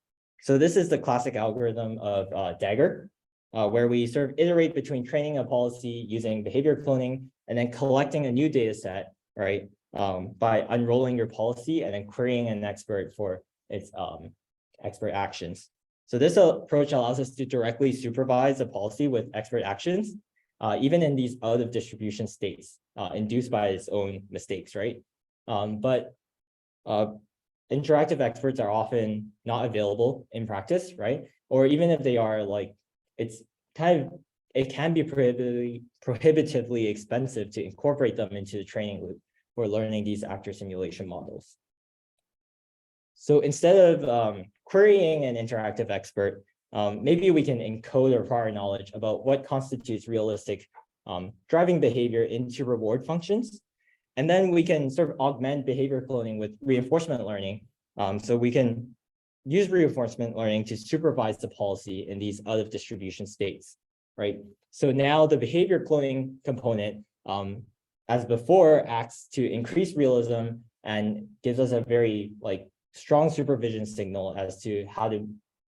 So this is the classic algorithm of Dagger, where we sort of iterate between training a policy using behavior cloning and then collecting a new data set, right? By unrolling your policy and then querying an expert for its expert actions. So this approach allows us to directly supervise the policy with expert actions, even in these out of distribution states induced by its own mistakes, right? But interactive experts are often not available in practice, right? Or even if they are, like, it's kind of, it can be prohibitively expensive to incorporate them into the training loop for learning these actor simulation models. So instead of querying an interactive expert, maybe we can encode our prior knowledge about what constitutes realistic driving behavior into reward functions. And then we can sort of augment behavior cloning with reinforcement learning. So we can use reinforcement learning to supervise the policy in these out of distribution states, right? So now the behavior cloning component, as before, acts to increase realism and gives us a very strong supervision signal as to how to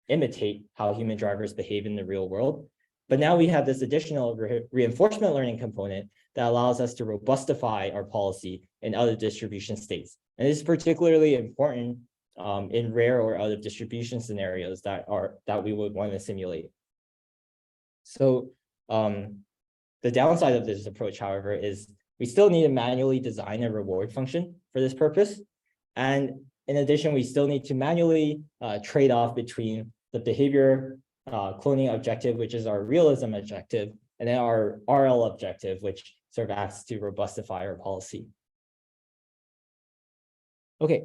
imitate how human drivers behave in the real world. But now we have this additional reinforcement learning component that allows us to robustify our policy in other distribution states. And this is particularly important in rare or out of distribution scenarios that we would want to simulate. So the downside of this approach, however, is we still need to manually design a reward function for this purpose. And in addition, we still need to manually trade off between the behavior cloning objective, which is our realism objective, and then our RL objective, which sort of acts to robustify our policy. Okay,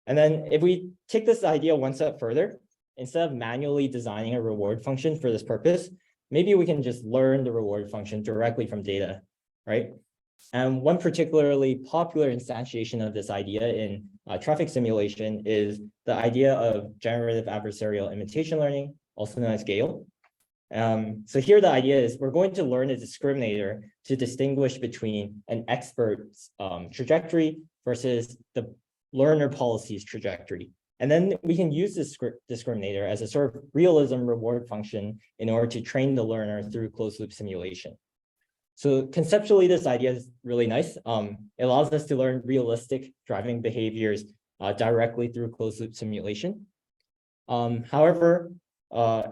and then if we take this idea one step further, instead of manually designing a reward function for this purpose, maybe we can just learn the reward function directly from data, right? And one particularly popular instantiation of this idea in traffic simulation is the idea of generative adversarial imitation learning, also known as GAIL. So here the idea is we're going to learn a discriminator to distinguish between an expert's trajectory versus the learner policy's trajectory. And then we can use this discriminator as a sort of realism reward function in order to train the learner through closed loop simulation. So conceptually, this idea is really nice. It allows us to learn realistic driving behaviors directly through closed loop simulation. However,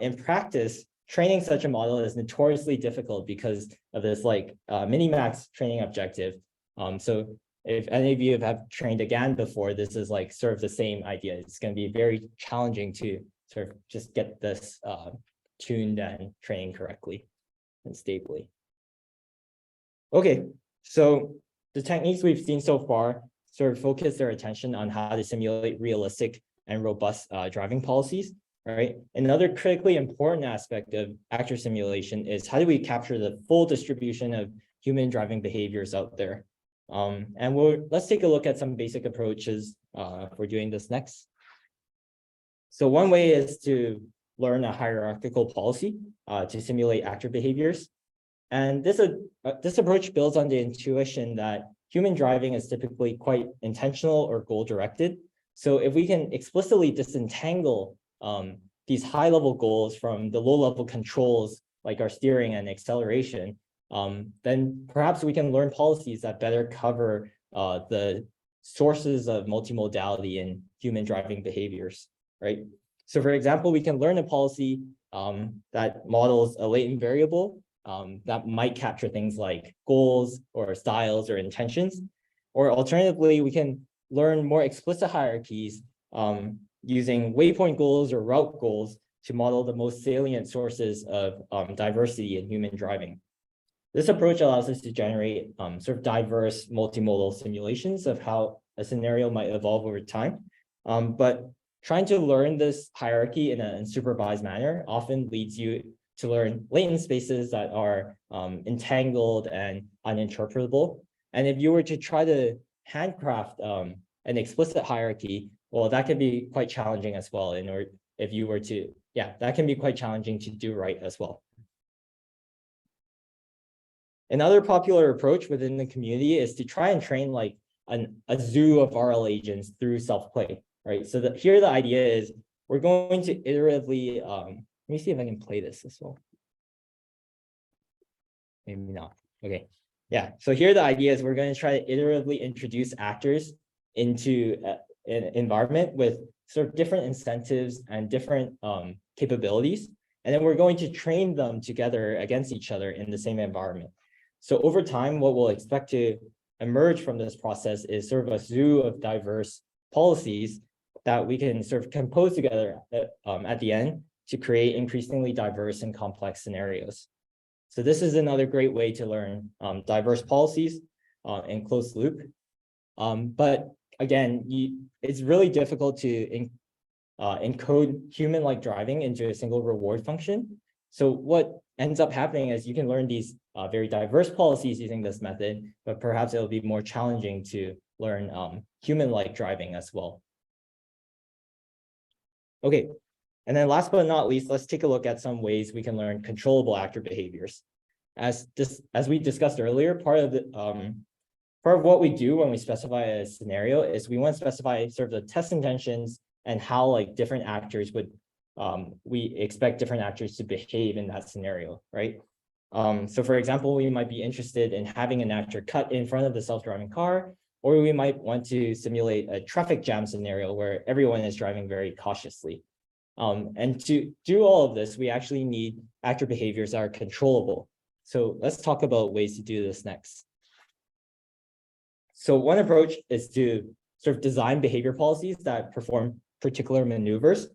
in practice, training such a model is notoriously difficult because of this minimax training objective. So if any of you have trained a GAN before, this is like sort of the same idea. It's going to be very challenging to sort of just get this tuned and trained correctly and stably. Okay, so the techniques we've seen so far sort of focus their attention on how to simulate realistic and robust driving policies, right? Another critically important aspect of actor simulation is how do we capture the full distribution of human driving behaviors out there? And let's take a look at some basic approaches for doing this next. So one way is to learn a hierarchical policy to simulate actor behaviors. And this approach builds on the intuition that human driving is typically quite intentional or goal-directed. So if we can explicitly disentangle these high-level goals from the low-level controls like our steering and acceleration, then perhaps we can learn policies that better cover the sources of multimodality in human driving behaviors, right? So for example, we can learn a policy that models a latent variable that might capture things like goals or styles or intentions. Or alternatively, we can learn more explicit hierarchies using waypoint goals or route goals to model the most salient sources of diversity in human driving. This approach allows us to generate sort of diverse multimodal simulations of how a scenario might evolve over time. But trying to learn this hierarchy in an unsupervised manner often leads you to learn latent spaces that are entangled and uninterpretable. And if you were to try to handcraft an explicit hierarchy, well, that can be quite challenging as well. If you were to, that can be quite challenging to do right as well. Another popular approach within the community is to try and train like a zoo of RL agents through self-play, right? So here the idea is we're going to iteratively, let me see if I can play this as well. Maybe not. Okay. Yeah. So here the idea is we're going to try to iteratively introduce actors into an environment with sort of different incentives and different capabilities. And then we're going to train them together against each other in the same environment. So over time, what we'll expect to emerge from this process is sort of a zoo of diverse policies that we can sort of compose together at the end to create increasingly diverse and complex scenarios. So this is another great way to learn diverse policies in closed loop. But again, it's really difficult to encode human-like driving into a single reward function. So what ends up happening is you can learn these very diverse policies using this method, but perhaps it'll be more challenging to learn human-like driving as well. Okay, and then last but not least, let's take a look at some ways we can learn controllable actor behaviors. As we discussed earlier, part of what we do when we specify a scenario is we want to specify sort of the test intentions and how like different actors would, we expect different actors to behave in that scenario, right? So for example, we might be interested in having an actor cut in front of the self-driving car, or we might want to simulate a traffic jam scenario where everyone is driving very cautiously. And to do all of this, we actually need actor behaviors that are controllable. So let's talk about ways to do this next. So one approach is to sort of design behavior policies that perform particular maneuvers.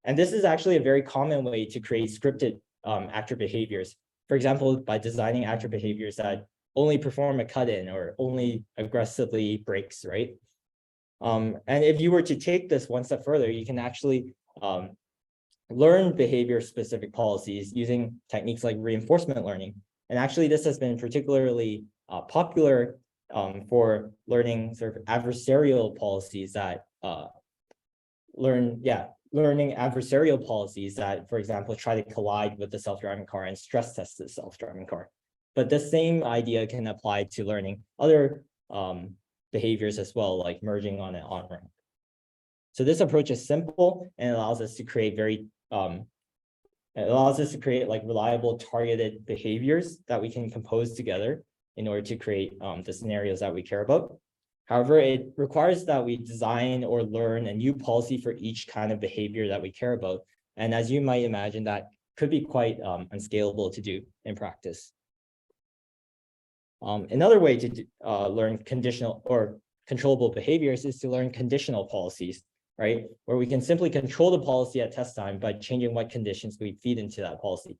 And this is actually a very common way to create scripted actor behaviors. For example, by designing actor behaviors that only perform a cut-in or only aggressively brakes, right? And if you were to take this one step further, you can actually learn behavior-specific policies using techniques like reinforcement learning. And actually, this has been particularly popular for learning sort of adversarial policies that learning adversarial policies that, for example, try to collide with the self-driving car and stress test the self-driving car. But the same idea can apply to learning other behaviors as well, like merging on an on-ramp. So this approach is simple and allows us to create like reliable targeted behaviors that we can compose together in order to create the scenarios that we care about. However, it requires that we design or learn a new policy for each kind of behavior that we care about. And as you might imagine, that could be quite unscalable to do in practice. Another way to learn conditional or controllable behaviors is to learn conditional policies, right? Where we can simply control the policy at test time by changing what conditions we feed into that policy.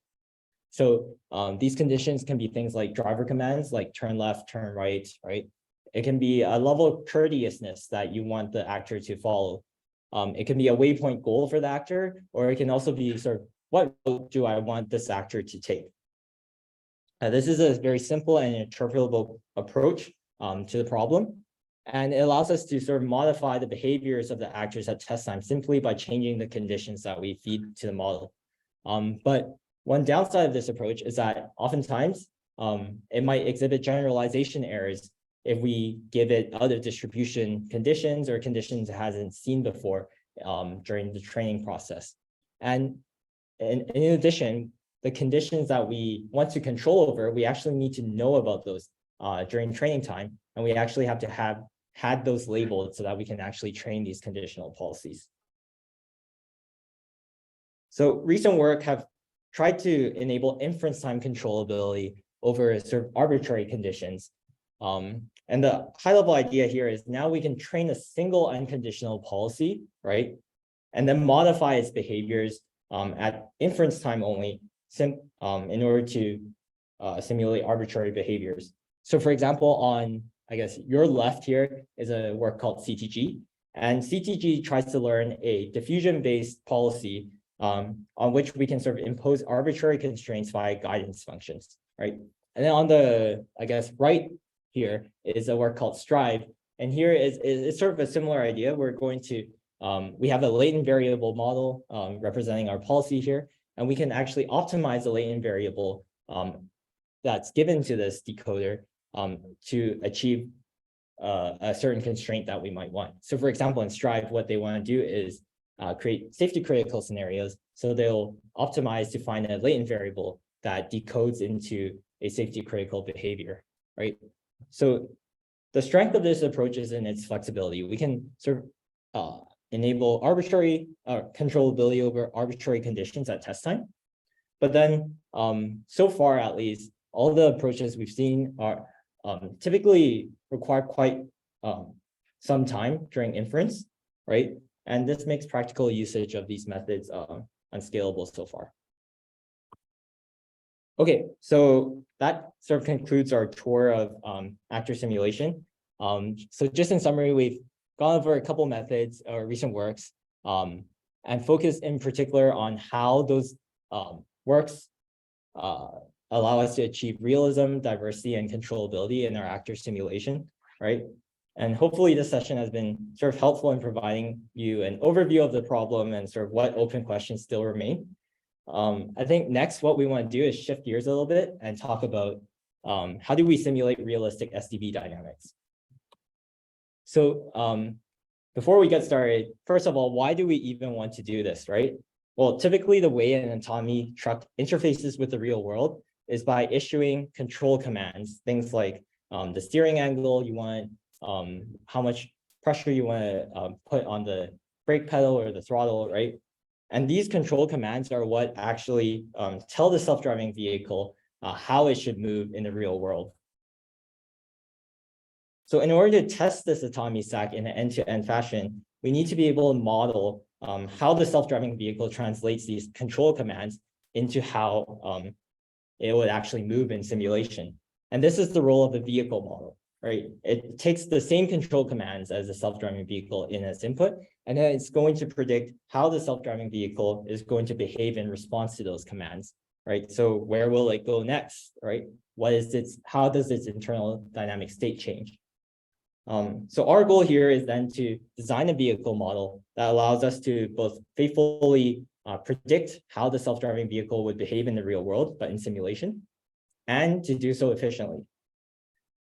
So these conditions can be things like driver commands, like turn left, turn right, right? It can be a level of courteousness that you want the actor to follow. It can be a waypoint goal for the actor, or it can also be sort of, what route do I want this actor to take? This is a very simple and interpretable approach to the problem. And it allows us to sort of modify the behaviors of the actors at test time simply by changing the conditions that we feed to the model. But one downside of this approach is that oftentimes it might exhibit generalization errors if we give it other distribution conditions or conditions it hasn't seen before during the training process. And in addition, the conditions that we want to control over, we actually need to know about those during training time. And we actually have to have had those labeled so that we can actually train these conditional policies. So recent work have tried to enable inference time controllability over sort of arbitrary conditions. And the high level idea here is now we can train a single unconditional policy, right? And then modify its behaviors at inference time only in order to simulate arbitrary behaviors. So for example, on, I guess, your left here is a work called CTG. And CTG tries to learn a diffusion-based policy on which we can sort of impose arbitrary constraints via guidance functions, right? And then on the, I guess, right here is a work called Strive. And here is sort of a similar idea. We're going to, we have a latent variable model representing our policy here, and we can actually optimize the latent variable that's given to this decoder to achieve a certain constraint that we might want. So for example, in Strive, what they want to do is create safety critical scenarios. So they'll optimize to find a latent variable that decodes into a safety critical behavior, right? So the strength of this approach is in its flexibility. We can sort of enable arbitrary controllability over arbitrary conditions at test time. But then so far, at least, all the approaches we've seen are typically require quite some time during inference, right? And this makes practical usage of these methods unscalable so far. Okay, so that sort of concludes our tour of actor simulation. So just in summary, we've gone over a couple methods or recent works and focused in particular on how those works allow us to achieve realism, diversity, and controllability in our actor simulation, right? And hopefully this session has been sort of helpful in providing you an overview of the problem and sort of what open questions still remain. I think next what we want to do is shift gears a little bit and talk about how do we simulate realistic SDV dynamics. So before we get started, first of all, why do we even want to do this, right? Well, typically the way an autonomy truck interfaces with the real world is by issuing control commands, things like the steering angle you want, how much pressure you want to put on the brake pedal or the throttle, right? And these control commands are what actually tell the self-driving vehicle how it should move in the real world. So in order to test this autonomy stack in an end-to-end fashion, we need to be able to model how the self-driving vehicle translates these control commands into how it would actually move in simulation. And this is the role of the vehicle model. right? It takes the same control commands as the self-driving vehicle in its input, and then it's going to predict how the self-driving vehicle is going to behave in response to those commands, right? So where will it go next, right? How does its internal dynamic state change? So our goal here is then to design a vehicle model that allows us to both faithfully predict how the self-driving vehicle would behave in the real world, but in simulation, and to do so efficiently.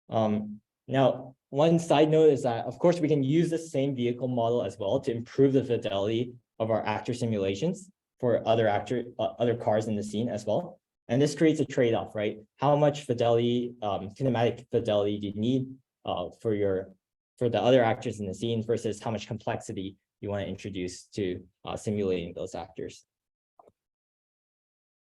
Now, one side note is that, of course, we can use the same vehicle model as well to improve the fidelity of our actor simulations for other cars in the scene as well. And this creates a trade-off, right? How much fidelity, kinematic fidelity do you need for the other actors in the scene versus how much complexity you want to introduce to simulating those actors.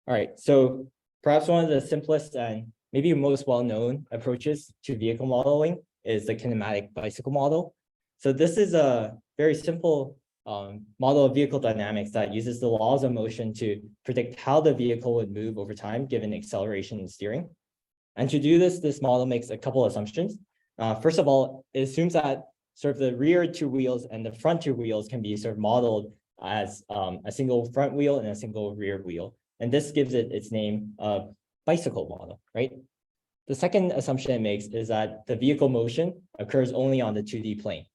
All right, so perhaps one of the simplest and maybe most well-known approaches to vehicle modeling is the kinematic bicycle model. So this is a very simple model of vehicle dynamics that uses the laws of motion to predict how the vehicle would move over time given acceleration and steering. And to do this, this model makes a couple assumptions. First of all, it assumes that sort of the rear two wheels and the front two wheels can be sort of modeled as a single front wheel and a single rear wheel. And this gives it its name of bicycle model, right? The second assumption it makes is that the vehicle motion occurs only on the 2D plane.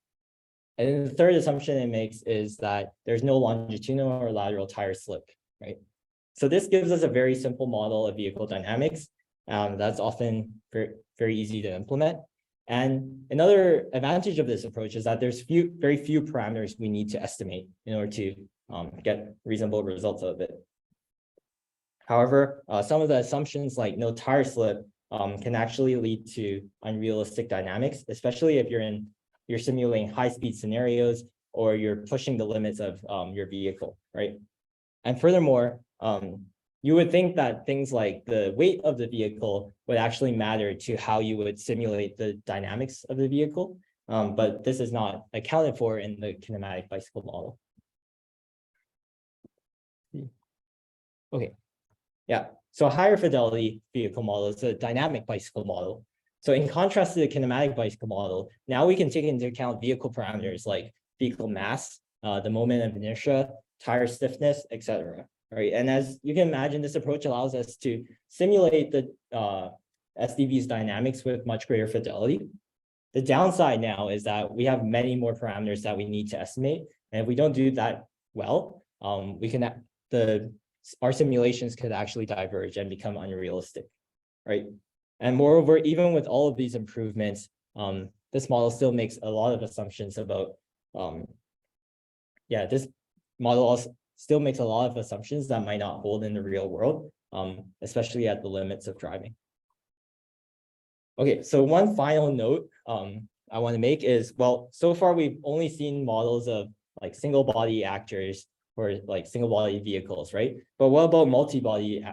And then the third assumption it makes is that there's no longitudinal or lateral tire slip, right? So this gives us a very simple model of vehicle dynamics that's often very easy to implement. And another advantage of this approach is that there's very few parameters we need to estimate in order to get reasonable results of it. However, some of the assumptions like no tire slip can actually lead to unrealistic dynamics, especially if you're simulating high-speed scenarios or you're pushing the limits of your vehicle, right? And furthermore, you would think that things like the weight of the vehicle would actually matter to how you would simulate the dynamics of the vehicle, but this is not accounted for in the kinematic bicycle model. Okay, yeah, so a higher fidelity vehicle model is a dynamic bicycle model. So in contrast to the kinematic bicycle model, now we can take into account vehicle parameters like vehicle mass, the moment of inertia, tire stiffness, etc. Right, and as you can imagine, this approach allows us to simulate the SDV's dynamics with much greater fidelity. The downside now is that we have many more parameters that we need to estimate, and if we don't do that well, our simulations could actually diverge and become unrealistic, right? And moreover, even with all of these improvements, this model still makes a lot of assumptions about, this model also still makes a lot of assumptions that might not hold in the real world, especially at the limits of driving. Okay, so one final note I want to make is, well, so far we've only seen models of like single body actors or like single body vehicles, right? But what about multi-body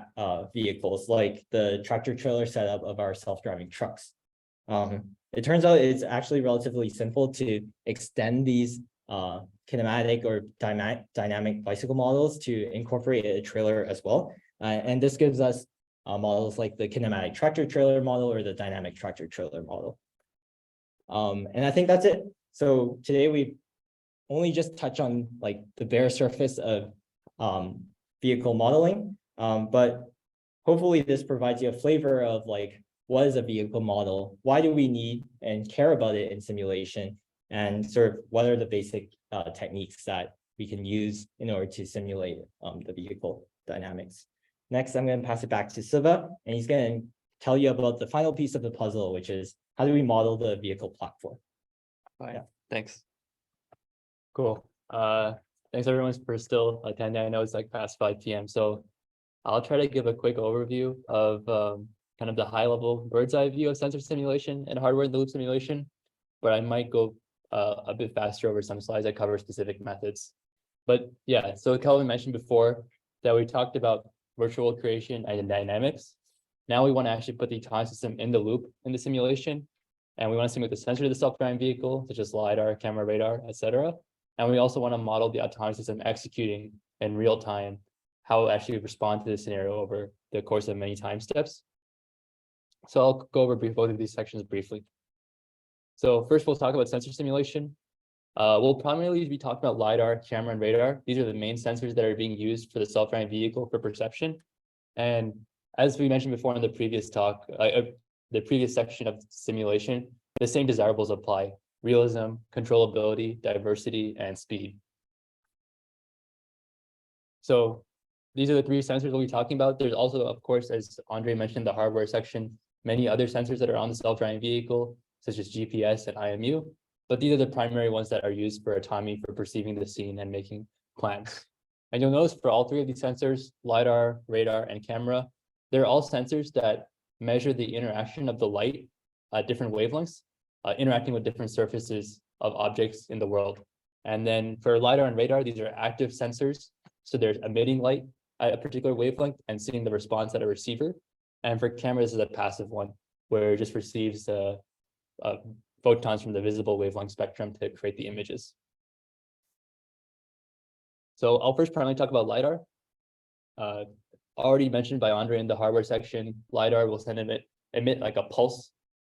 vehicles like the tractor trailer setup of our self-driving trucks? It turns out it's actually relatively simple to extend these kinematic or dynamic bicycle models to incorporate a trailer as well. And this gives us models like the kinematic tractor trailer model or the dynamic tractor trailer model. And I think that's it. So today we only just touch on like the bare surface of vehicle modeling, but hopefully this provides you a flavor of like, what is a vehicle model? Why do we need and care about it in simulation? And sort of what are the basic techniques that we can use in order to simulate the vehicle dynamics. Next, I'm going to pass it back to Siva, and he's going to tell you about the final piece of the puzzle, which is how do we model the vehicle platform? Yeah. Thanks. Cool. Thanks everyone for still attending. I know it's like past 5 p.m. So I'll try to give a quick overview of kind of the high level bird's eye view of sensor simulation and hardware in the loop simulation, but I might go a bit faster over some slides that cover specific methods. But yeah, so Kelvin mentioned before that we talked about virtual creation and dynamics. Now we want to actually put the autonomous system in the loop in the simulation. And we want to simulate the sensor of the self-driving vehicle, such as LiDAR, camera, radar, etc. And we also want to model the autonomous system executing in real time, how it actually respond to the scenario over the course of many time steps. So I'll go over both of these sections briefly. So first we'll talk about sensor simulation. We'll primarily be talking about LiDAR, camera, and radar. These are the main sensors that are being used for the self-driving vehicle for perception. And as we mentioned before in the previous talk, the previous section of simulation, the same desirables apply: realism, controllability, diversity, and speed. So these are the three sensors we'll be talking about. There's also, of course, as Andre mentioned, the hardware section, many other sensors that are on the self-driving vehicle, such as GPS and IMU. But these are the primary ones that are used for autonomy, for perceiving the scene and making plans. And you'll notice for all three of these sensors, LiDAR, radar, and camera, they're all sensors that measure the interaction of the light at different wavelengths, interacting with different surfaces of objects in the world. And then for LiDAR and radar, these are active sensors. So they're emitting light at a particular wavelength and seeing the response at a receiver. And for camera, this is a passive one, where it just receives photons from the visible wavelength spectrum to create the images. So I'll first primarily talk about LiDAR. Already mentioned by Andre in the hardware section, LiDAR will emit like a pulse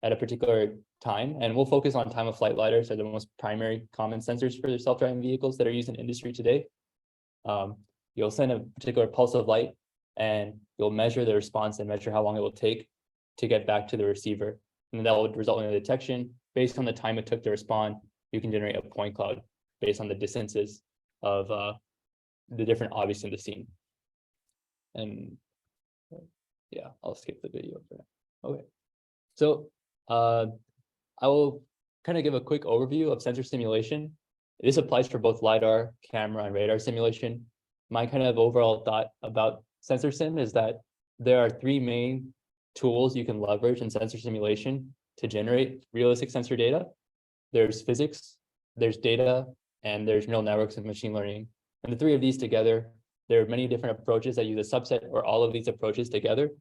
at a particular time, and we'll focus on time of flight LiDAR, so the most primary common sensors for the self-driving vehicles that are used in industry today. You'll send a particular pulse of light, and you'll measure the response and measure how long it will take to get back to the receiver. And that will result in a detection. Based on the time it took to respond, you can generate a point cloud based on the distances of the different objects in the scene. And yeah, I'll skip the video for now. Okay. So I will kind of give a quick overview of sensor simulation. This applies for both LiDAR, camera, and radar simulation. My kind of overall thought about sensor sim is that there are three main tools you can leverage in sensor simulation to generate realistic sensor data. There's physics, there's data, and there's neural networks and machine learning. And the three of these together, there are many different approaches that use a subset or all of these approaches together.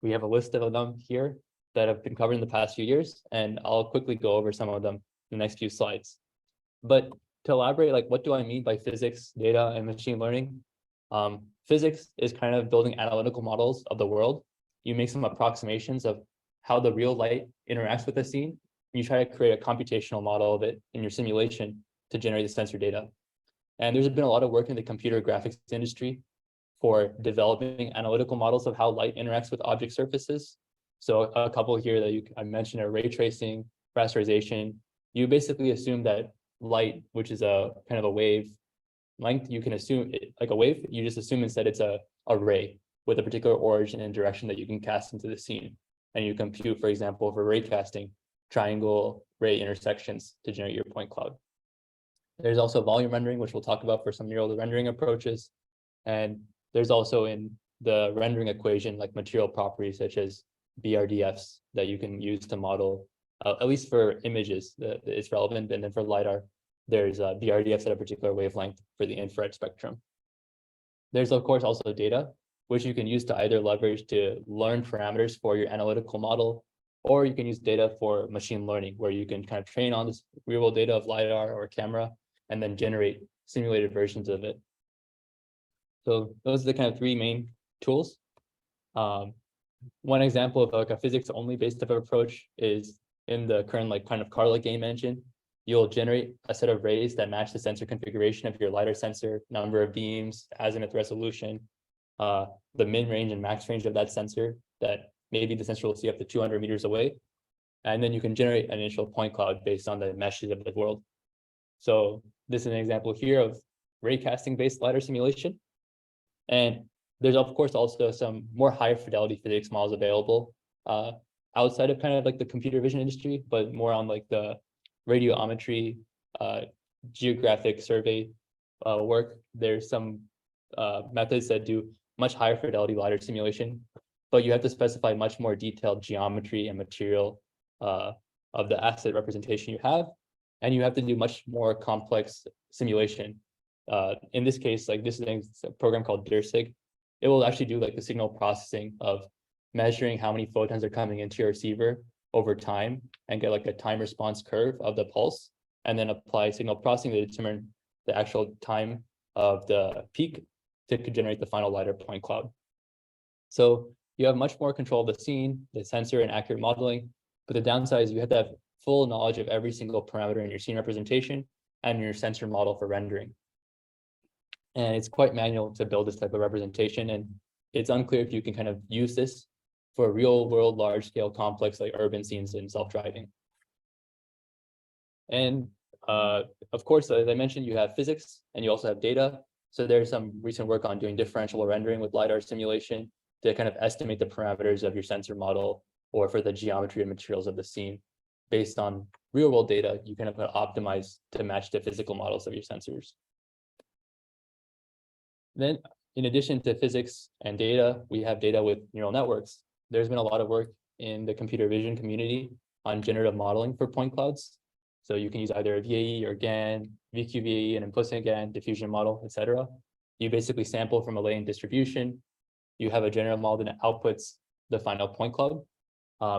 We have a list of them here that have been covered in the past few years, and I'll quickly go over some of them in the next few slides. But to elaborate, like, what do I mean by physics, data, and machine learning? Physics is kind of building analytical models of the world. You make some approximations of how the real light interacts with the scene. And you try to create a computational model of it in your simulation to generate the sensor data. And there's been a lot of work in the computer graphics industry for developing analytical models of how light interacts with object surfaces. So a couple here that I mentioned are ray tracing, rasterization. You basically assume that light, which is a kind of a wave length, you can assume it, like a wave, you just assume instead it's a ray with a particular origin and direction that you can cast into the scene. And you compute, for example, for ray casting, triangle ray intersections to generate your point cloud. There's also volume rendering, which we'll talk about for some neural rendering approaches. And there's also in the rendering equation, like material properties such as BRDFs that you can use to model, at least for images, that it's relevant. And then for LiDAR, there's BRDFs at a particular wavelength for the infrared spectrum. There's, of course, also data, which you can use to either leverage to learn parameters for your analytical model, or you can use data for machine learning, where you can kind of train on this real world data of LiDAR or camera, and then generate simulated versions of it. So those are the kind of three main tools. One example of like a physics only based type of approach is in the current like kind of car-like game engine. You'll generate a set of rays that match the sensor configuration of your LiDAR sensor, number of beams, azimuth resolution, the min range and max range of that sensor that maybe the sensor will see up to 200 meters away. And then you can generate an initial point cloud based on the meshes of the world. So this is an example here of ray casting based LiDAR simulation. And there's of course also some more higher fidelity physics models available outside of kind of like the computer vision industry, but more on like the radiometry, geographic survey work. There's some methods that do much higher fidelity LiDAR simulation, but you have to specify much more detailed geometry and material of the asset representation you have. And you have to do much more complex simulation. In this case, like this is a program called DIRSIG. It will actually do like the signal processing of measuring how many photons are coming into your receiver over time and get like a time response curve of the pulse, and then apply signal processing to determine the actual time of the peak to generate the final LiDAR point cloud. So you have much more control of the scene, the sensor, and accurate modeling. But the downside is you have to have full knowledge of every single parameter in your scene representation and your sensor model for rendering. And it's quite manual to build this type of representation, and it's unclear if you can kind of use this for real world, large scale, complex like urban scenes in self-driving. And of course, as I mentioned, you have physics and you also have data. So there's some recent work on doing differential rendering with LiDAR simulation to kind of estimate the parameters of your sensor model or for the geometry and materials of the scene. Based on real world data, you kind of optimize to match the physical models of your sensors. Then, in addition to physics and data, we have data with neural networks. There's been a lot of work in the computer vision community on generative modeling for point clouds. So you can use either VAE or GAN, VQVAE, and implicit GAN, diffusion model, etc. You basically sample from a latent distribution. You have a generative model that outputs the final point cloud.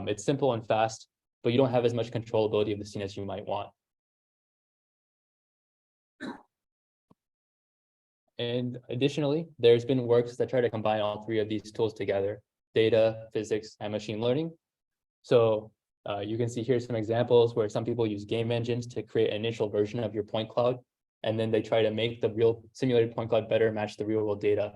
It's simple and fast, but you don't have as much controllability of the scene as you might want. And additionally, there's been works that try to combine all three of these tools together: data, physics, and machine learning. So you can see here some examples where some people use game engines to create an initial version of your point cloud, and then they try to make the real simulated point cloud better match the real world data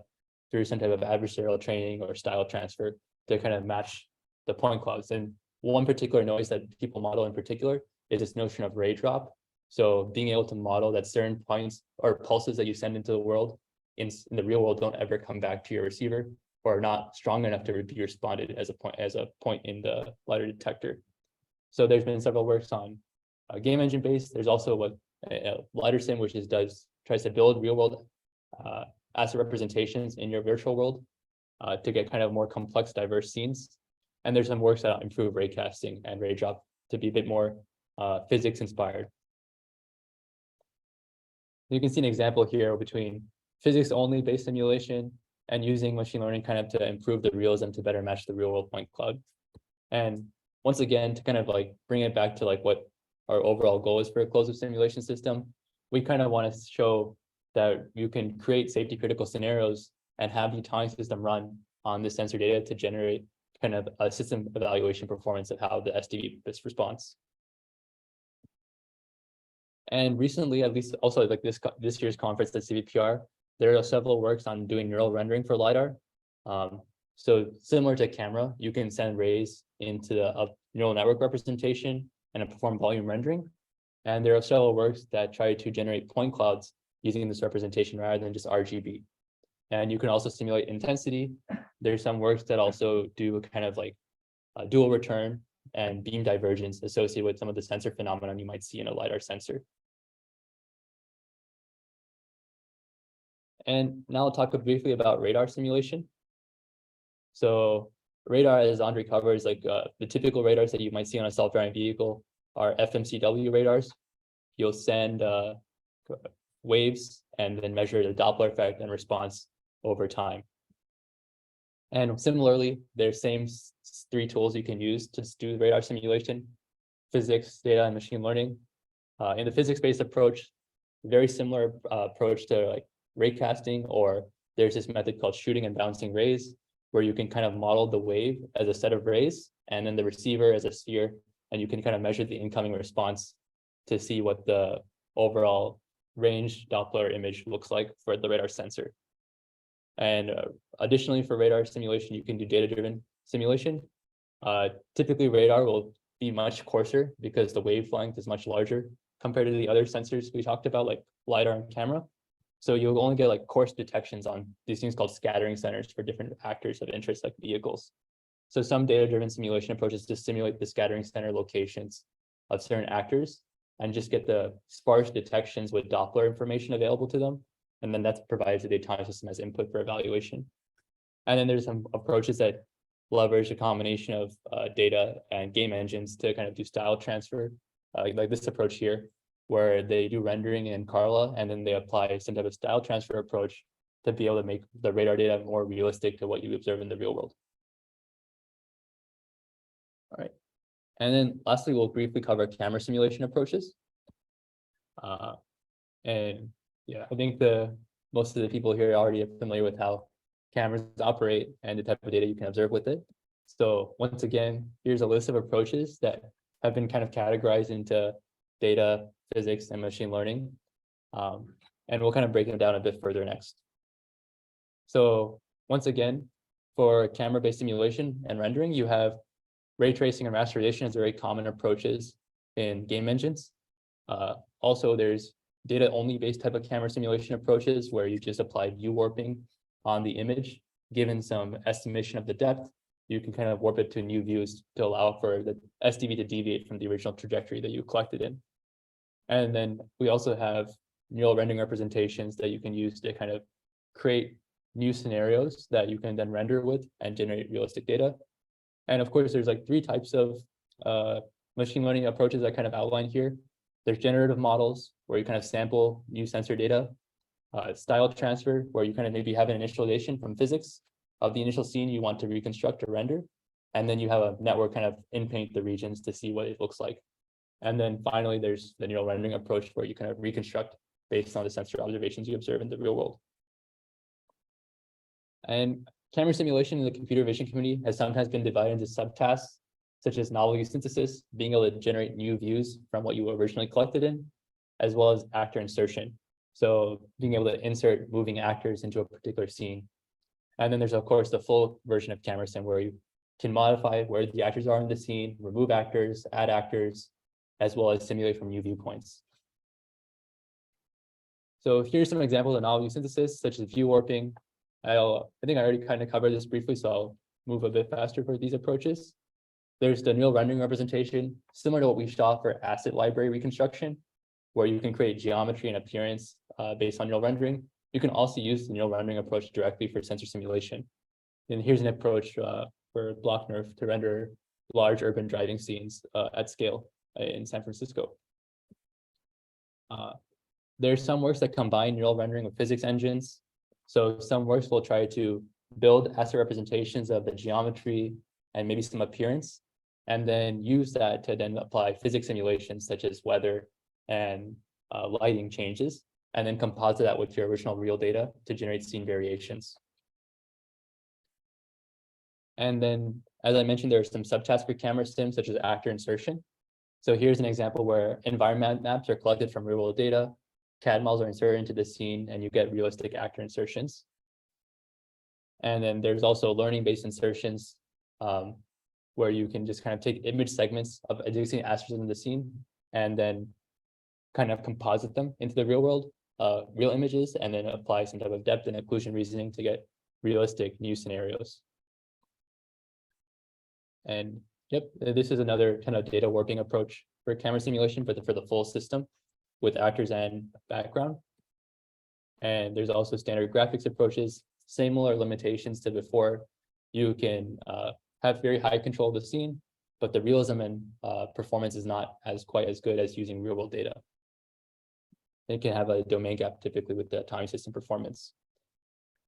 through some type of adversarial training or style transfer to kind of match the point clouds. And one particular noise that people model in particular is this notion of ray drop. So being able to model that certain points or pulses that you send into the world in the real world don't ever come back to your receiver or are not strong enough to be responded as a point in the LiDAR detector. So there's been several works on game engine based. There's also what LiDAR sim, which tries to build real world asset representations in your virtual world to get kind of more complex, diverse scenes. And there's some works that improve ray casting and ray drop to be a bit more physics inspired. You can see an example here between physics only based simulation and using machine learning kind of to improve the realism to better match the real world point cloud. And once again, to kind of like bring it back to like what our overall goal is for a closed loop simulation system, we kind of want to show that you can create safety critical scenarios and have the autonomy system run on the sensor data to generate kind of a system evaluation performance of how the SDV responds. And recently, at least also like this year's conference at CVPR, there are several works on doing neural rendering for LiDAR. So similar to camera, you can send rays into a neural network representation and perform volume rendering. And there are several works that try to generate point clouds using this representation rather than just RGB. And you can also simulate intensity. There's some works that also do kind of like a dual return and beam divergence associated with some of the sensor phenomenon you might see in a LiDAR sensor. And now I'll talk briefly about radar simulation. So radar, as Andre covered, is like the typical radars that you might see on a self-driving vehicle are FMCW radars. You'll send waves and then measure the Doppler effect and response over time. And similarly, there's same three tools you can use to do radar simulation: physics, data, and machine learning. In the physics-based approach, very similar approach to like ray casting, or there's this method called shooting and bouncing rays, where you can kind of model the wave as a set of rays and then the receiver as a sphere, and you can kind of measure the incoming response to see what the overall range Doppler image looks like for the radar sensor. And additionally, for radar simulation, you can do data-driven simulation. Typically, radar will be much coarser because the wavelength is much larger compared to the other sensors we talked about, like LiDAR and camera. So you'll only get like coarse detections on these things called scattering centers for different actors of interest, like vehicles. So some data-driven simulation approaches to simulate the scattering center locations of certain actors and just get the sparse detections with Doppler information available to them. And then that's provided to the autonomous system as input for evaluation. And then there's some approaches that leverage a combination of data and game engines to kind of do style transfer, like this approach here, where they do rendering in Carla, and then they apply some type of style transfer approach to be able to make the radar data more realistic to what you observe in the real world. All right. And then lastly, we'll briefly cover camera simulation approaches. And yeah, I think most of the people here already are familiar with how cameras operate and the type of data you can observe with it. So once again, here's a list of approaches that have been kind of categorized into data, physics, and machine learning. And we'll kind of break them down a bit further next. So once again, for camera-based simulation and rendering, you have ray tracing and rasterization as very common approaches in game engines. Also, there's data-only based type of camera simulation approaches where you just apply view warping on the image. Given some estimation of the depth, you can kind of warp it to new views to allow for the SDV to deviate from the original trajectory that you collected in. And then we also have neural rendering representations that you can use to kind of create new scenarios that you can then render with and generate realistic data. And of course, there's like 3 types of machine learning approaches I kind of outlined here. There's generative models where you kind of sample new sensor data, style transfer, where you kind of maybe have an initialization from physics of the initial scene you want to reconstruct or render. And then you have a network kind of in-paint the regions to see what it looks like. And then finally, there's the neural rendering approach where you kind of reconstruct based on the sensor observations you observe in the real world. And camera simulation in the computer vision community has sometimes been divided into subtasks, such as novel use synthesis, being able to generate new views from what you originally collected in, as well as actor insertion. So being able to insert moving actors into a particular scene. And then there's, of course, the full version of camera sim where you can modify where the actors are in the scene, remove actors, add actors, as well as simulate from new viewpoints. So here's some examples of novel use synthesis, such as view warping. I think I already kind of covered this briefly, so I'll move a bit faster for these approaches. There's the neural rendering representation, similar to what we saw for asset library reconstruction, where you can create geometry and appearance based on neural rendering. You can also use the neural rendering approach directly for sensor simulation. And here's an approach for BlockNerf to render large urban driving scenes at scale in San Francisco. There's some works that combine neural rendering with physics engines. So some works will try to build asset representations of the geometry and maybe some appearance, and then use that to then apply physics simulations such as weather and lighting changes, and then composite that with your original real data to generate scene variations. And then, as I mentioned, there are some subtasks for camera sim, such as actor insertion. So here's an example where environment maps are collected from real world data, CAD models are inserted into the scene, and you get realistic actor insertions. And then there's also learning-based insertions, where you can just kind of take image segments of existing assets in the scene and then kind of composite them into the real world, real images, and then apply some type of depth and occlusion reasoning to get realistic new scenarios. And yep, this is another kind of data warping approach for camera simulation, but for the full system with actors and background. And there's also standard graphics approaches, similar limitations to before. You can have very high control of the scene, but the realism and performance is not quite as good as using real world data. It can have a domain gap typically with the timing system performance.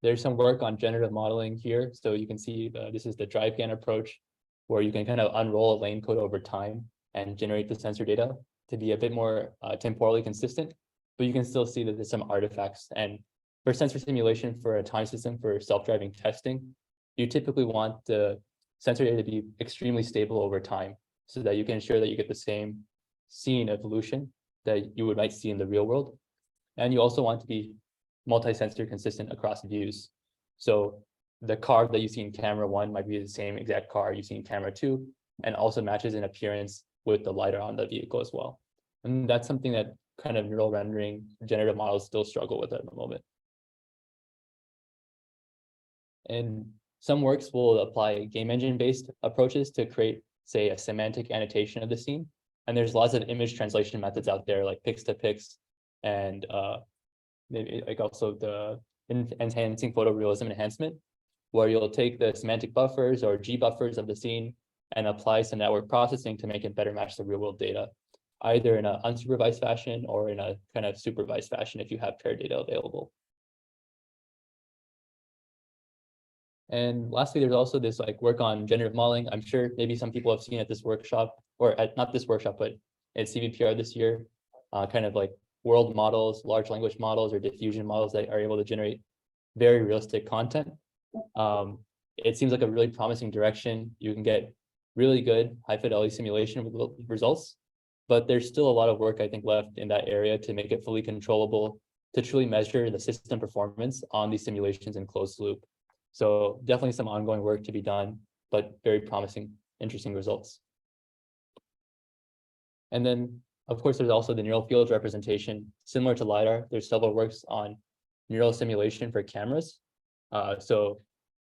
There's some work on generative modeling here. So you can see this is the DriveGAN approach, where you can kind of unroll a lane code over time and generate the sensor data to be a bit more temporally consistent, but you can still see that there's some artifacts. And for sensor simulation for a time system for self-driving testing, you typically want the sensor data to be extremely stable over time so that you can ensure that you get the same scene evolution that you might see in the real world. And you also want to be multi-sensor consistent across views. So the car that you see in camera 1 might be the same exact car you see in camera 2, and also matches in appearance with the LiDAR on the vehicle as well. And that's something that kind of neural rendering generative models still struggle with at the moment. And some works will apply game engine-based approaches to create, say, a semantic annotation of the scene. And there's lots of image translation methods out there, like pix-to-pix, and maybe like also the enhancing photorealism enhancement, where you'll take the semantic buffers or G buffers of the scene and apply some network processing to make it better match the real world data, either in an unsupervised fashion or in a kind of supervised fashion if you have paired data available. And lastly, there's also this like work on generative modeling. I'm sure maybe some people have seen at this workshop, or at not this workshop, but at CVPR this year, kind of like world models, large language models, or diffusion models that are able to generate very realistic content. It seems like a really promising direction. You can get really good high fidelity simulation results. But there's still a lot of work, I think, left in that area to make it fully controllable, to truly measure the system performance on these simulations in closed loop. So definitely some ongoing work to be done, but very promising, interesting results. And then, of course, there's also the neural field representation. Similar to LiDAR, there's several works on neural simulation for cameras. So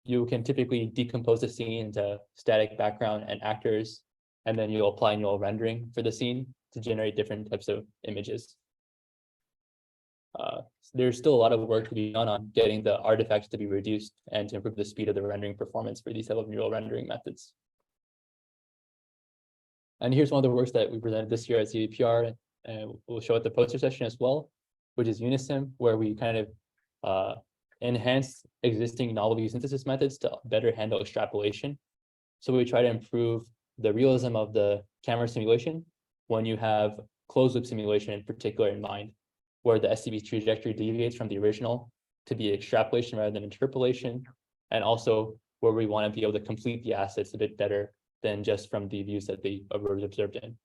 you can typically decompose the scene into static background and actors, and then you'll apply neural rendering for the scene to generate different types of images. There's still a lot of work to be done on getting the artifacts to be reduced and to improve the speed of the rendering performance for these type of neural rendering methods. And here's one of the works that we presented this year at CVPR, and we'll show at the poster session as well, which is Unisim, where we kind of enhance existing novelty synthesis methods to better handle extrapolation. So we try to improve the realism of the camera simulation when you have closed loop simulation in particular in mind, where the SCB trajectory deviates from the original to be extrapolation rather than interpolation, and also where we want to be able to complete the assets a bit better than just from the views that they were observed in.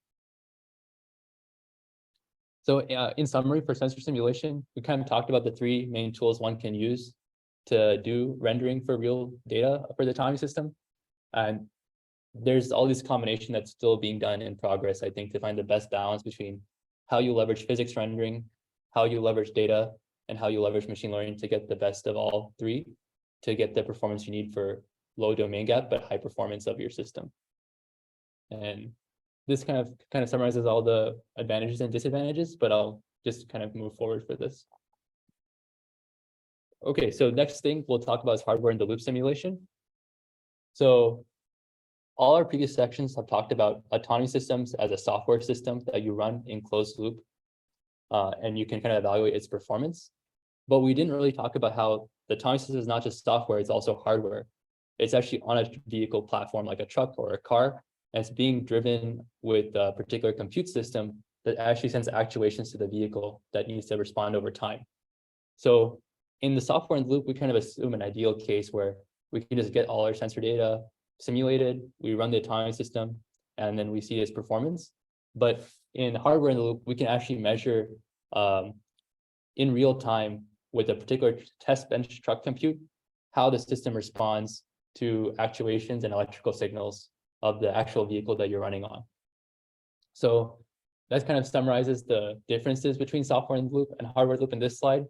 So in summary, for sensor simulation, we kind of talked about the three main tools one can use to do rendering for real data for the autonomy system. And there's all this combination that's still being done in progress, I think, to find the best balance between how you leverage physics rendering, how you leverage data, and how you leverage machine learning to get the best of all three, to get the performance you need for low domain gap, but high performance of your system. And this kind of summarizes all the advantages and disadvantages, but I'll just kind of move forward for this. Okay, so next thing we'll talk about is hardware in the loop simulation. So all our previous sections have talked about autonomy systems as a software system that you run in closed loop, and you can kind of evaluate its performance. But we didn't really talk about how the autonomy system is not just software, it's also hardware. It's actually on a vehicle platform like a truck or a car, and it's being driven with a particular compute system that actually sends actuations to the vehicle that needs to respond over time. So in the software in the loop, we kind of assume an ideal case where we can just get all our sensor data simulated, we run the autonomy system, and then we see its performance. But in hardware in the loop, we can actually measure in real time with a particular test bench truck compute, how the system responds to actuations and electrical signals of the actual vehicle that you're running on. So that kind of summarizes the differences between software in the loop and hardware in the loop in this slide.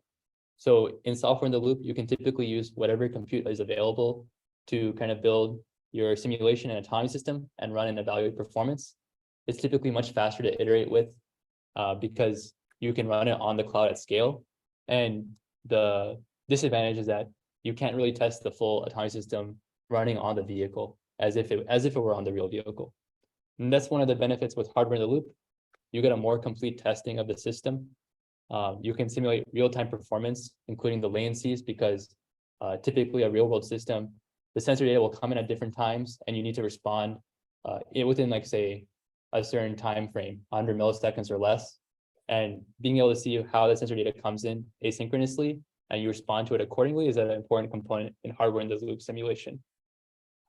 So in software in the loop, you can typically use whatever compute is available to kind of build your simulation and autonomy system and run and evaluate performance. It's typically much faster to iterate with because you can run it on the cloud at scale. And the disadvantage is that you can't really test the full autonomy system running on the vehicle as if it were on the real vehicle. And that's one of the benefits with hardware in the loop. You get a more complete testing of the system. You can simulate real-time performance, including the latencies, because typically a real-world system, the sensor data will come in at different times, and you need to respond within, like, say, a certain time frame, 100 milliseconds or less. And being able to see how the sensor data comes in asynchronously and you respond to it accordingly is an important component in hardware in the loop simulation.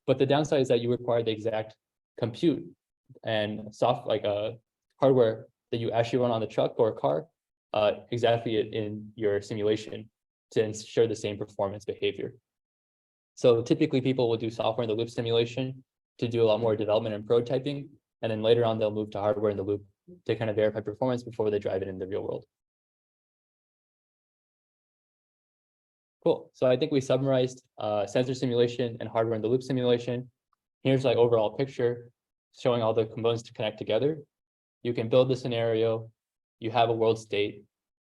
But the downside is that you require the exact compute and hardware that you actually run on the truck or car exactly in your simulation to ensure the same performance behavior. So typically people will do software in the loop simulation to do a lot more development and prototyping, and then later on they'll move to hardware in the loop to kind of verify performance before they drive it in the real world. Cool. So I think we summarized sensor simulation and hardware in the loop simulation. Here's like overall picture showing all the components to connect together. You can build the scenario, you have a world state,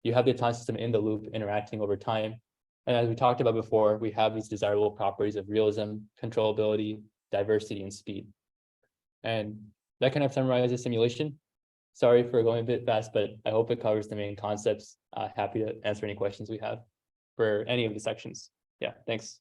you have the autonomous system in the loop interacting over time. And as we talked about before, we have these desirable properties of realism, controllability, diversity, and speed. And that kind of summarizes simulation. Sorry for going a bit fast, but I hope it covers the main concepts. Happy to answer any questions we have for any of the sections. Yeah, thanks.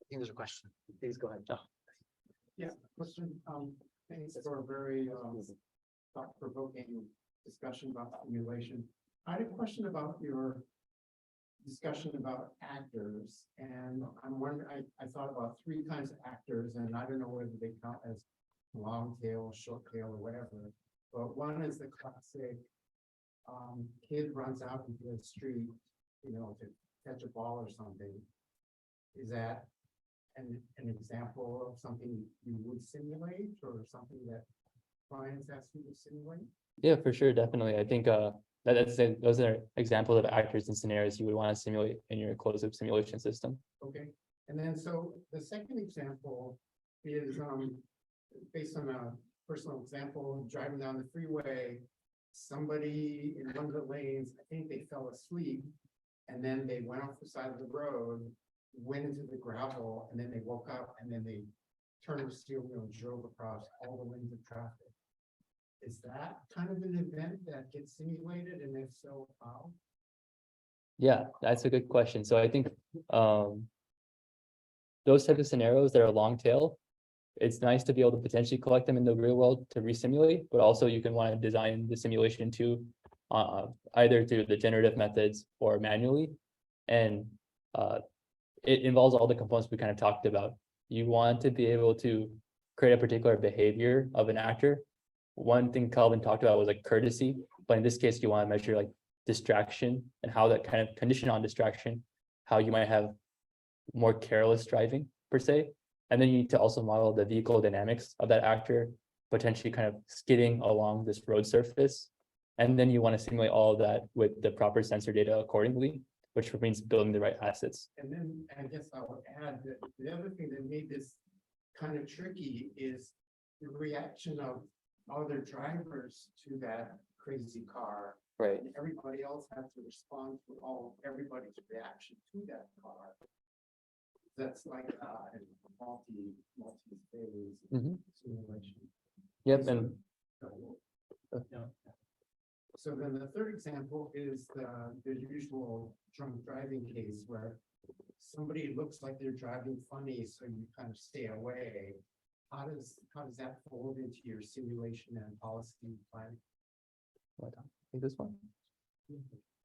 think there's a question. Please go ahead. Yeah, question, thanks for a very, thought-provoking discussion about simulation. I had a question about your discussion about actors, and I'm wondering, I thought about three kinds of actors, and I don't know whether they count as long tail, short tail, or whatever. But one is the classic, kid runs out into the street, you know, to catch a ball or something. Is that an example of something you would simulate, or something that clients ask you to simulate? Yeah, for sure, definitely. I think those are examples of actors and scenarios you would want to simulate in your closed loop simulation system. Okay, and then so the second example is based on a personal example, driving down the freeway. Somebody in one of the lanes, I think they fell asleep, and then they went off the side of the road, went into the gravel, and then they woke up, and then they turned the steering wheel and drove across all the lanes of traffic. Is that kind of an event that gets simulated, and if so, how? Yeah, that's a good question. So I think those types of scenarios that are long tail, it's nice to be able to potentially collect them in the real world to resimulate, but also you can want to design the simulation to either through the generative methods or manually. And it involves all the components we kind of talked about. You want to be able to create a particular behavior of an actor. One thing Calvin talked about was like courtesy, but in this case, you want to measure like distraction and how that kind of condition on distraction, how you might have more careless driving per se. And then you need to also model the vehicle dynamics of that actor, potentially kind of skidding along this road surface. And then you want to simulate all of that with the proper sensor data accordingly, which means building the right assets. And then I guess I would add that the other thing that made this kind of tricky is the reaction of other drivers to that crazy car. Right. And everybody else has to respond to everybody's reaction to that car. That's like a multi-phase simulation. Yep, and so then the third example is the usual drunk driving case where somebody looks like they're driving funny, so you kind of stay away. How does that fold into your simulation and policy plan? Take this one.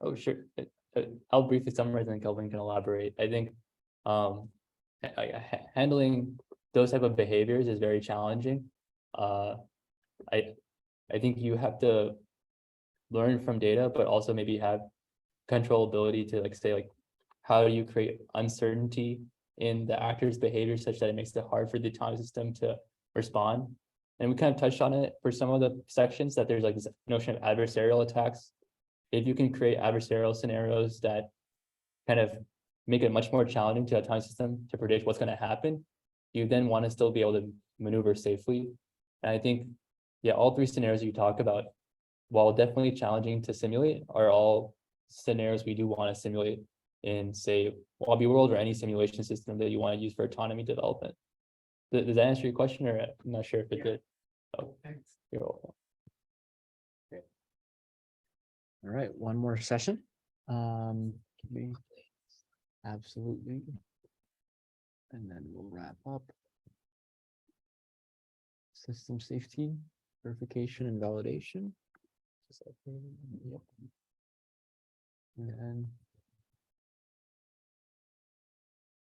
Oh, sure. I'll briefly summarize and then Kelvin can elaborate. I think handling those type of behaviors is very challenging. I think you have to learn from data, but also maybe have controllability to like say like, how do you create uncertainty in the actor's behavior such that it makes it hard for the autonomous system to respond. And we kind of touched on it for some of the sections that there's like this notion of adversarial attacks. If you can create adversarial scenarios that kind of make it much more challenging to the autonomous system to predict what's going to happen, you then want to still be able to maneuver safely. And I think, yeah, all three scenarios you talk about, while definitely challenging to simulate, are all scenarios we do want to simulate in, say, Lobby World or any simulation system that you want to use for autonomy development. Does that answer your question, or I'm not sure if it did? Oh, Thanks. you're welcome. All right, one more session. Can we? Absolutely. And then we'll wrap up. System safety, verification and validation. Yep. And then.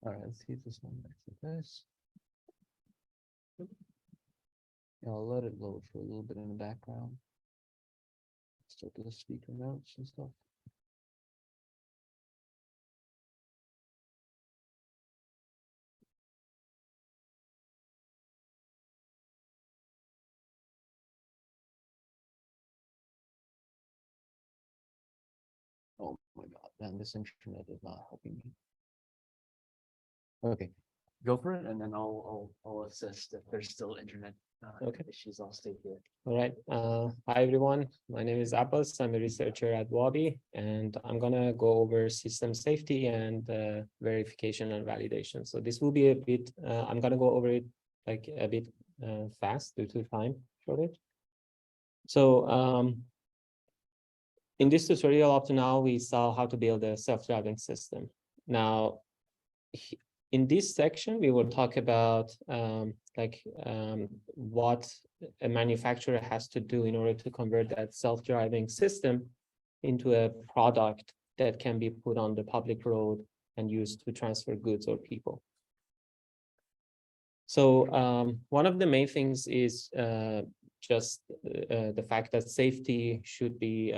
All right, let's see if this one makes it this. Yeah, I'll let it load for a little bit in the background. Start with the speaker notes and stuff. Oh my God, man, this internet is not helping me. Okay, go for it, and then I'll assist if there's still internet issues. I'll stay here. All right. Hi, everyone. My name is Abbas. I'm a researcher at Wabi, and I'm gonna go over system safety and verification and validation. So this will be a bit, I'm gonna go over it like a bit fast due to time shortage. So in this tutorial up to now, we saw how to build a self-driving system. Now, in this section, we will talk about what a manufacturer has to do in order to convert that self-driving system into a product that can be put on the public road and used to transfer goods or people. So one of the main things is just the fact that safety should be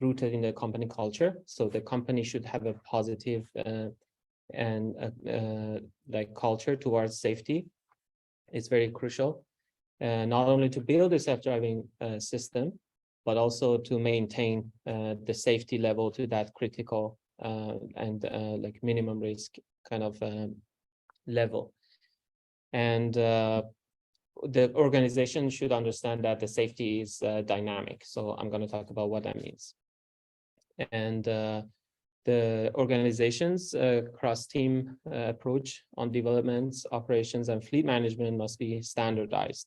rooted in the company culture. So the company should have a positive culture towards safety. It's very crucial, not only to build a self-driving system, but also to maintain the safety level to that critical and minimum risk kind of level. And the organization should understand that the safety is dynamic. So I'm going to talk about what that means. And the organization's cross-team approach on developments, operations, and fleet management must be standardized.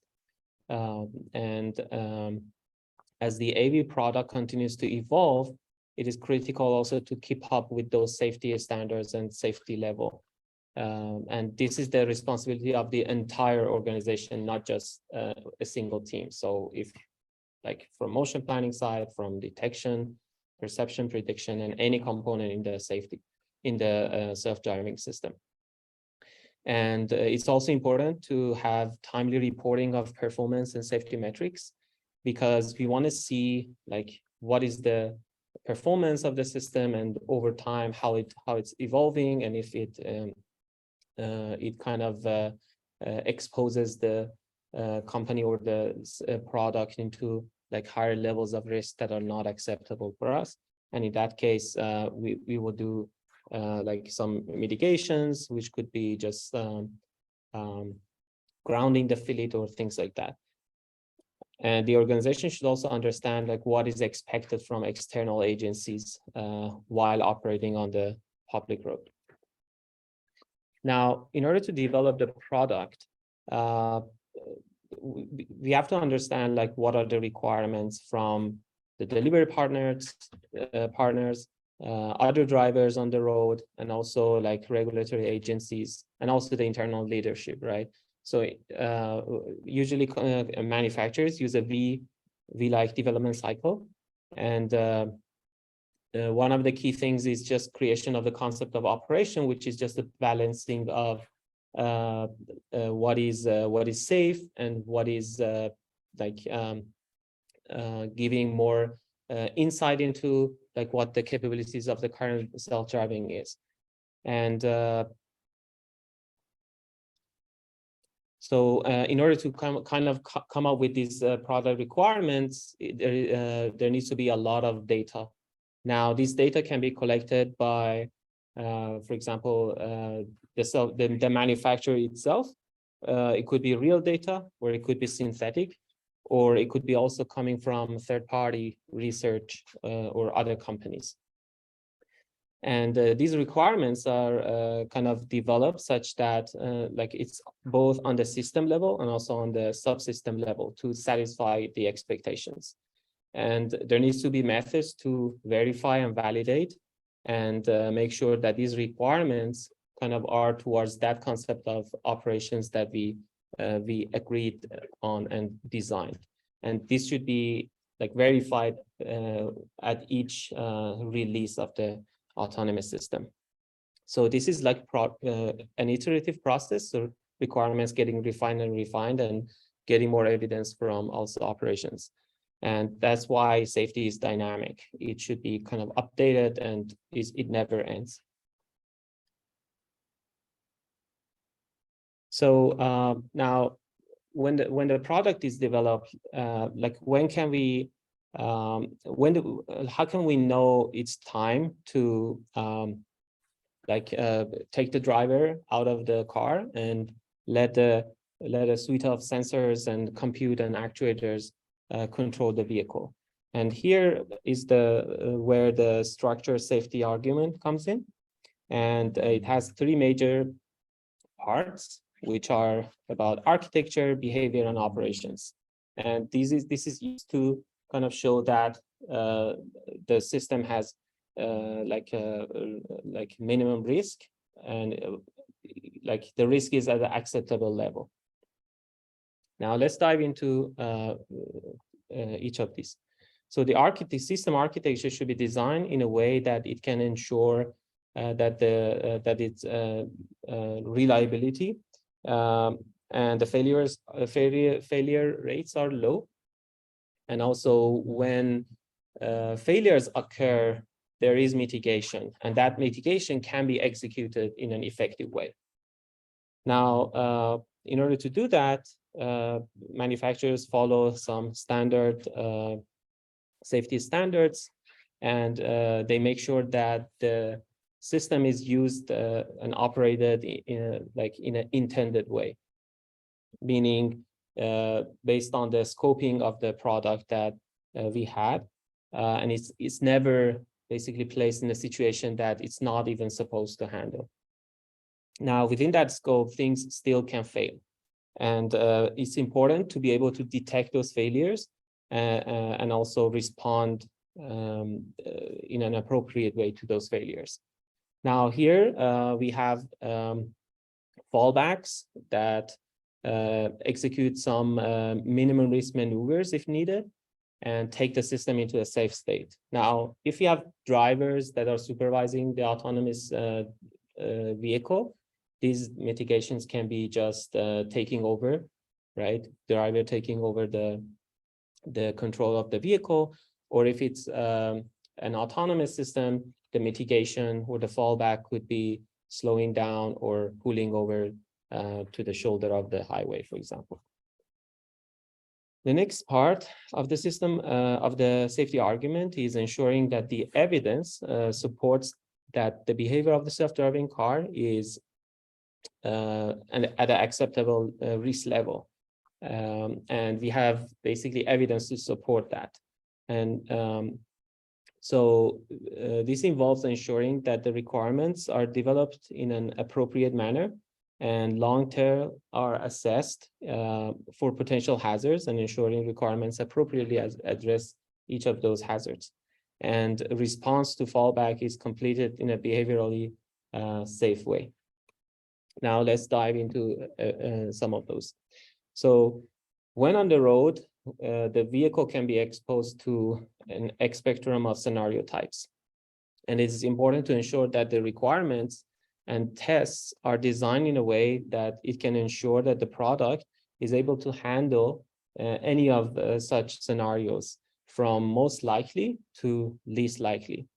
As the AV product continues to evolve, it is critical also to keep up with those safety standards and safety level. And this is the responsibility of the entire organization, not just a single team. So if from motion planning side, from detection, perception, prediction, and any component in the safety, in the self-driving system. And it's also important to have timely reporting of performance and safety metrics, because we want to see what is the performance of the system and over time how it's evolving, and if it kind of exposes the company or the product into higher levels of risk that are not acceptable for us. And in that case, we will do some mitigations, which could be just grounding the fleet or things like that. And the organization should also understand what is expected from external agencies while operating on the public road. Now, in order to develop the product, we have to understand what are the requirements from the delivery partners, other drivers on the road, and also regulatory agencies, and also the internal leadership, right? So usually manufacturers use a V-like development cycle. And one of the key things is just creation of the concept of operation, which is just the balancing of what is safe and what is giving more insight into what the capabilities of the current self-driving is. And so in order to come up with these product requirements, there needs to be a lot of data. Now, this data can be collected by, for example, the manufacturer itself. It could be real data, or it could be synthetic, or it could be also coming from third-party research or other companies. And these requirements are kind of developed such that it's both on the system level and also on the subsystem level to satisfy the expectations. And there needs to be methods to verify and validate and make sure that these requirements kind of are towards that concept of operations that we agreed on and designed. And this should be verified at each release of the autonomous system. So this is an iterative process, so requirements getting refined and getting more evidence from also operations. And that's why safety is dynamic. It should be kind of updated, and it never ends. So now, when the product is developed, when can we, how can we know it's time to take the driver out of the car and let a suite of sensors and compute and actuators control the vehicle? And here is where the structure safety argument comes in. And it has three major parts, which are about architecture, behavior, and operations. And this is used to kind of show that the system has minimum risk, and like the risk is at an acceptable level. Now let's dive into each of these. So the system architecture should be designed in a way that it can ensure that its reliability and the failure rates are low. And also when failures occur, there is mitigation, and that mitigation can be executed in an effective way. Now, in order to do that, manufacturers follow some standard safety standards, and they make sure that the system is used and operated in an intended way, meaning based on the scoping of the product that we had, and it's never basically placed in a situation that it's not even supposed to handle. Now, within that scope, things still can fail. And it's important to be able to detect those failures and also respond in an appropriate way to those failures. Now here we have fallbacks that execute some minimum risk maneuvers if needed and take the system into a safe state. Now, if you have drivers that are supervising the autonomous vehicle, these mitigations can be just taking over, right? Driver taking over the control of the vehicle, or if it's an autonomous system, the mitigation or the fallback could be slowing down or pulling over to the shoulder of the highway, for example. The next part of the system of the safety argument is ensuring that the evidence supports that the behavior of the self-driving car is and at an acceptable risk level. And we have basically evidence to support that. And so this involves ensuring that the requirements are developed in an appropriate manner and long term are assessed for potential hazards and ensuring requirements appropriately address each of those hazards. And a response to fallback is completed in a behaviorally safe way. Now let's dive into some of those. So when on the road, the vehicle can be exposed to an X spectrum of scenario types. And it is important to ensure that the requirements and tests are designed in a way that it can ensure that the product is able to handle any of such scenarios, from most likely to least likely.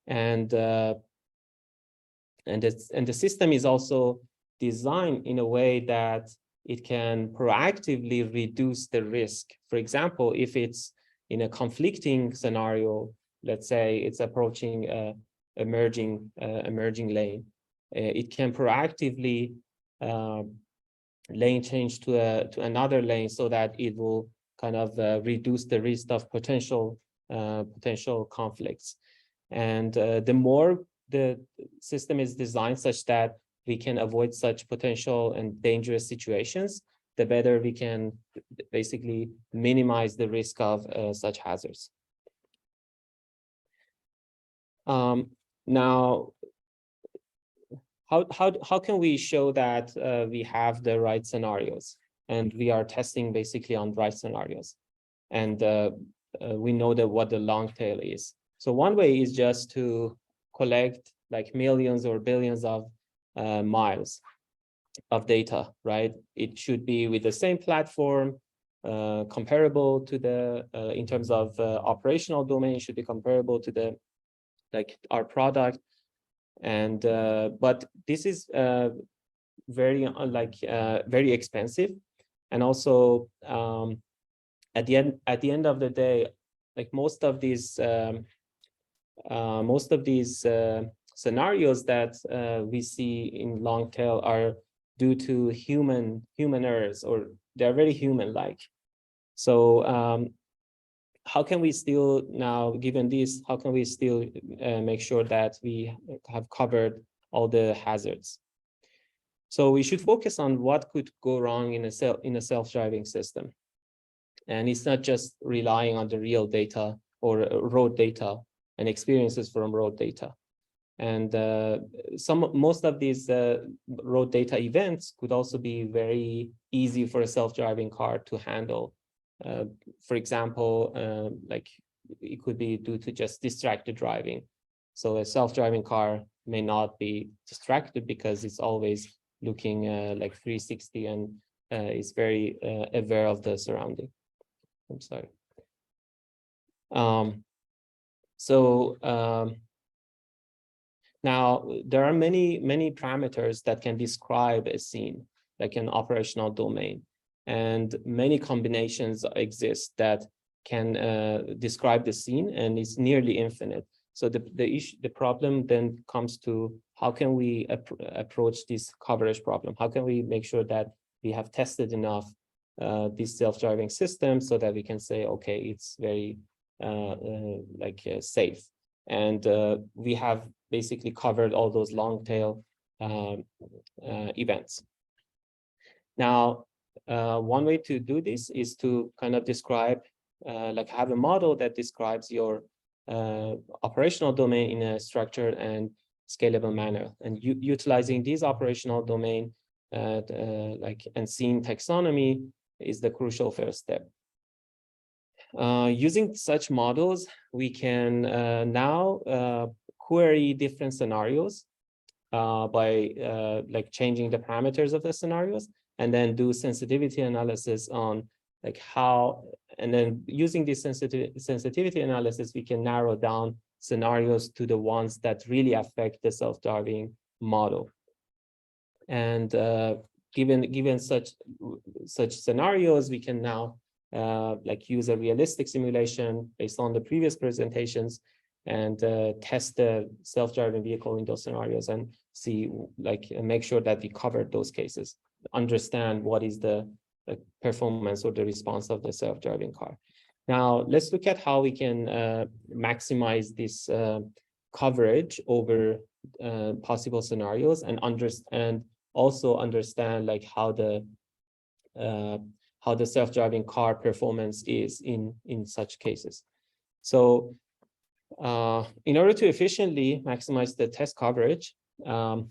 And the system is also designed in a way that it can proactively reduce the risk. For example, if it's in a conflicting scenario, let's say it's approaching a emerging lane, it can proactively lane change to another lane so that it will kind of reduce the risk of potential conflicts. And the more the system is designed such that we can avoid such potential and dangerous situations, the better we can basically minimize the risk of such hazards. Now, how can we show that we have the right scenarios and we are testing basically on right scenarios, and we know that what the long tail is? So one way is just to collect like millions or billions of miles of data, right? It should be with the same platform, comparable to the in terms of operational domain, should be comparable to the our product. And but this is very very expensive, and also at the end of the day, like most of these scenarios that we see in long tail are due to human errors, or they're very human-like. So how can we still, now given this, how can we still make sure that we have covered all the hazards? So we should focus on what could go wrong in a self-driving system. And it's not just relying on the real data or road data and experiences from road data. And most of these road data events could also be very easy for a self-driving car to handle. For example, like it could be due to just distracted driving. So a self-driving car may not be distracted because it's always looking like 360 and is very aware of the surrounding. I'm sorry. Now there are many parameters that can describe a scene, like an operational domain, and many combinations exist that can describe the scene, and it's nearly infinite. So the problem then comes to how can we approach this coverage problem? How can we make sure that we have tested enough these self-driving systems so that we can say, okay, it's very safe. And we have basically covered all those long tail events. Now, one way to do this is to kind of describe, have a model that describes your operational domain in a structured and scalable manner. And utilizing these operational domain and scene taxonomy is the crucial first step. Using such models, we can now query different scenarios by changing the parameters of the scenarios, and then do sensitivity analysis on how, and then using this sensitivity analysis, we can narrow down scenarios to the ones that really affect the self-driving model. And given such scenarios, we can now use a realistic simulation based on the previous presentations and test the self-driving vehicle in those scenarios and see, make sure that we covered those cases, understand what is the performance or the response of the self-driving car. Now, let's look at how we can maximize this coverage over possible scenarios and also understand how the self-driving car performance is in such cases. So in order to efficiently maximize the test coverage, we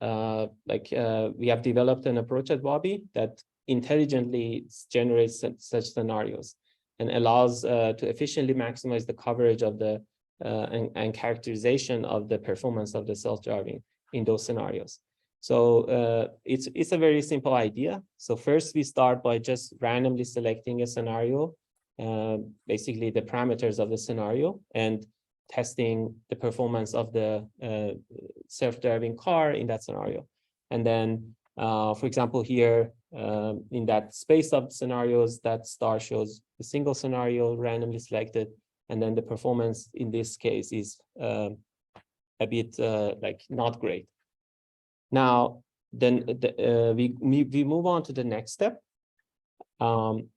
have developed an approach at Wabi that intelligently generates such scenarios and allows to efficiently maximize the coverage of the and characterization of the performance of the self-driving in those scenarios. So it's a very simple idea. So first we start by just randomly selecting a scenario, basically the parameters of the scenario, and testing the performance of the self-driving car in that scenario. And then, for example, here in that space of scenarios, that star shows a single scenario randomly selected, and then the performance in this case is a bit not great. Now, then we move on to the next step. And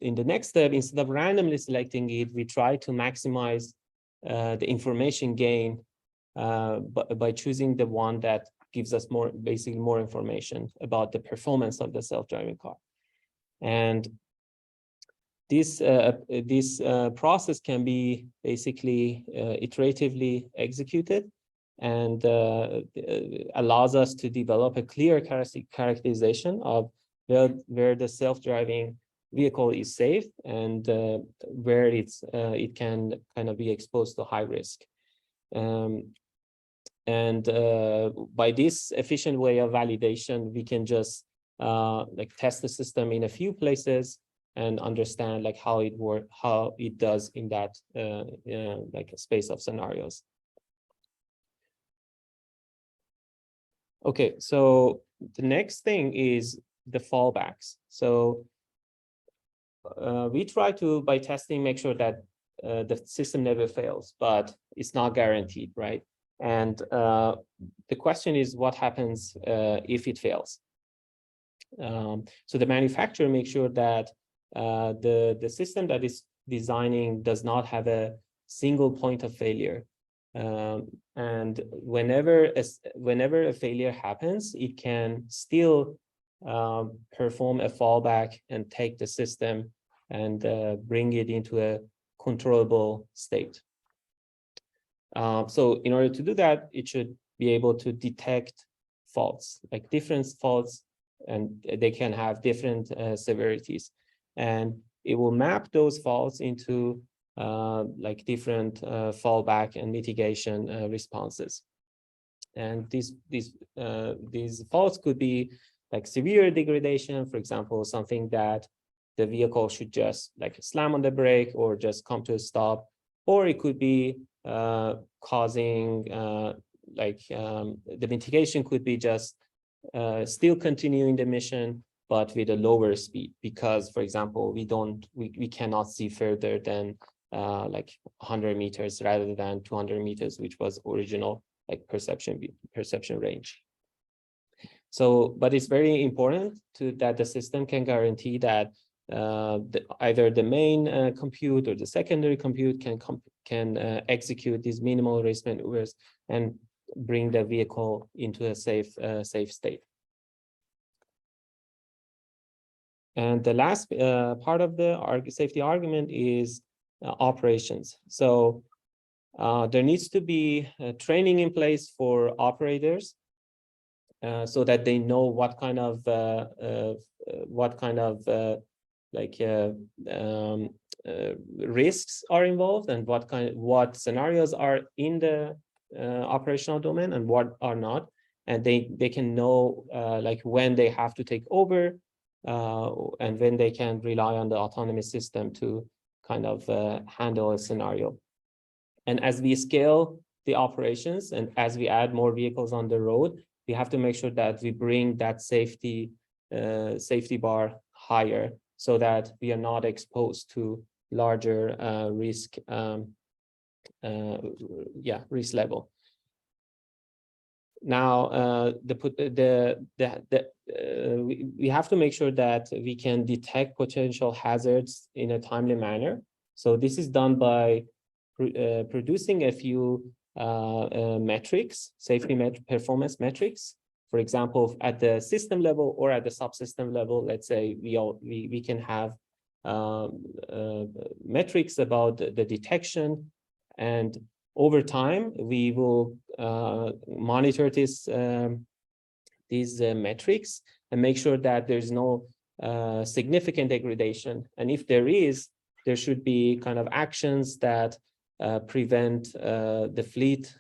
in the next step, instead of randomly selecting it, we try to maximize the information gain by choosing the one that gives us basically more information about the performance of the self-driving car. And this process can be basically iteratively executed and allows us to develop a clear characterization of where the self-driving vehicle is safe and where it can kind of be exposed to high risk. By this efficient way of validation, we can just test the system in a few places and understand how it does in that a space of scenarios. Okay, so the next thing is the fallbacks. So we try to, by testing, make sure that the system never fails, but it's not guaranteed, right? And the question is, what happens if it fails? So the manufacturer makes sure that the system that is designing does not have a single point of failure. And whenever a failure happens, it can still perform a fallback and take the system and bring it into a controllable state. So in order to do that, it should be able to detect faults, like different faults, and they can have different severities. And it will map those faults into like different fallback and mitigation responses. And these faults could be like severe degradation, for example, something that the vehicle should just like slam on the brake or just come to a stop, or it could be causing the mitigation could be just still continuing the mission, but with a lower speed, because, for example, we cannot see further than like 100 meters rather than 200 meters, which was original like perception range. So, but it's very important that the system can guarantee that either the main compute or the secondary compute can execute these minimal risk maneuvers and bring the vehicle into a safe state. And the last part of the safety argument is operations. So there needs to be training in place for operators so that they know what kind of risks are involved and what scenarios are in the operational domain and what are not, and they can know like when they have to take over and when they can rely on the autonomous system to kind of handle a scenario. And as we scale the operations and as we add more vehicles on the road, we have to make sure that we bring that safety bar higher so that we are not exposed to larger risk level. Now, we have to make sure that we can detect potential hazards in a timely manner. So this is done by producing a few metrics, performance metrics. For example, at the system level or at the subsystem level, let's say we can have metrics about the detection, and over time we will monitor these metrics and make sure that there's no significant degradation. And if there is, there should be kind of actions that prevent the fleet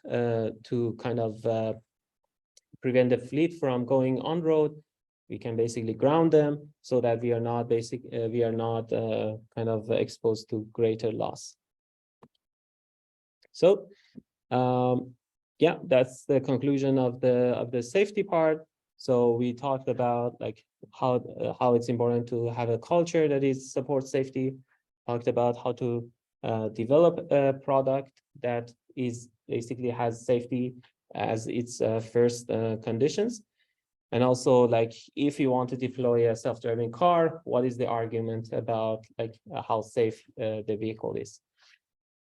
prevent the fleet from going on road. We can basically ground them so that we are not kind of exposed to greater loss. So yeah, that's the conclusion of the safety part. So we talked about like how it's important to have a culture that supports safety. Talked about how to develop a product that is basically has safety as its first conditions. And also, like, if you want to deploy a self-driving car, what is the argument about like how safe the vehicle is?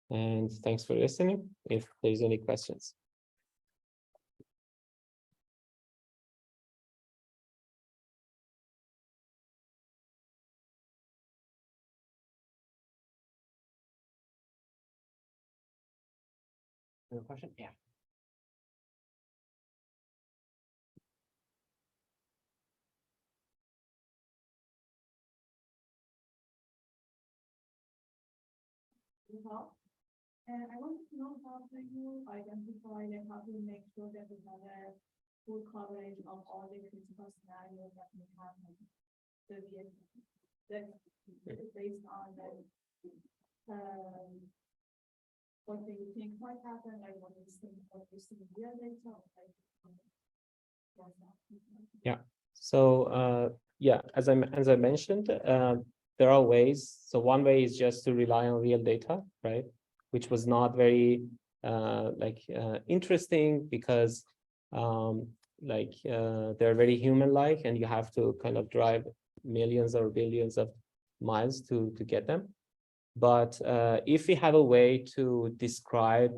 And thanks for listening. If there's any questions. Any question? Yeah. And I wanted to know how do you identify and how do you make sure that we have a full coverage of all the critical scenarios that we have in the vehicle that is based on the what do you think might happen, like what you see in real data, like yeah. So yeah, as I mentioned, there are ways. So one way is just to rely on real data, right? Which was not very interesting because they're very human-like, and you have to kind of drive millions or billions of miles to get them. But if we have a way to describe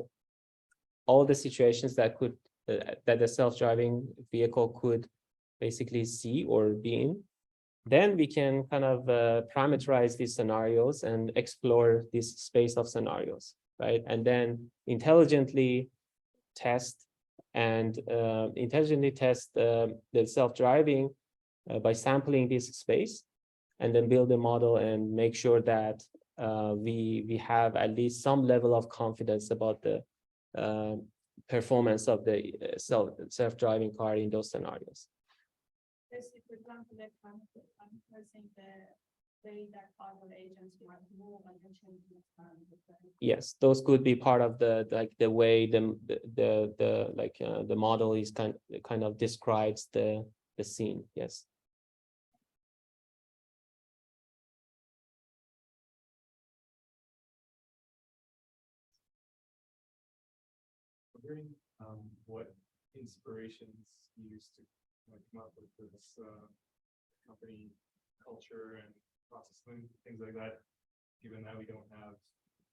all the situations that could that the self-driving vehicle could basically see or be in, then we can kind of parameterize these scenarios and explore this space of scenarios. right? And then intelligently test the self-driving by sampling this space, and then build a model and make sure that we have at least some level of confidence about the performance of the self-driving car in those scenarios. Yes, if for example, that kind of person the way that other agents might move and change Yes, those could be part of the way the model is kind of describes the scene. Yes. Wondering what inspirations you used to come up with this company culture and processing, things like that, given that we don't have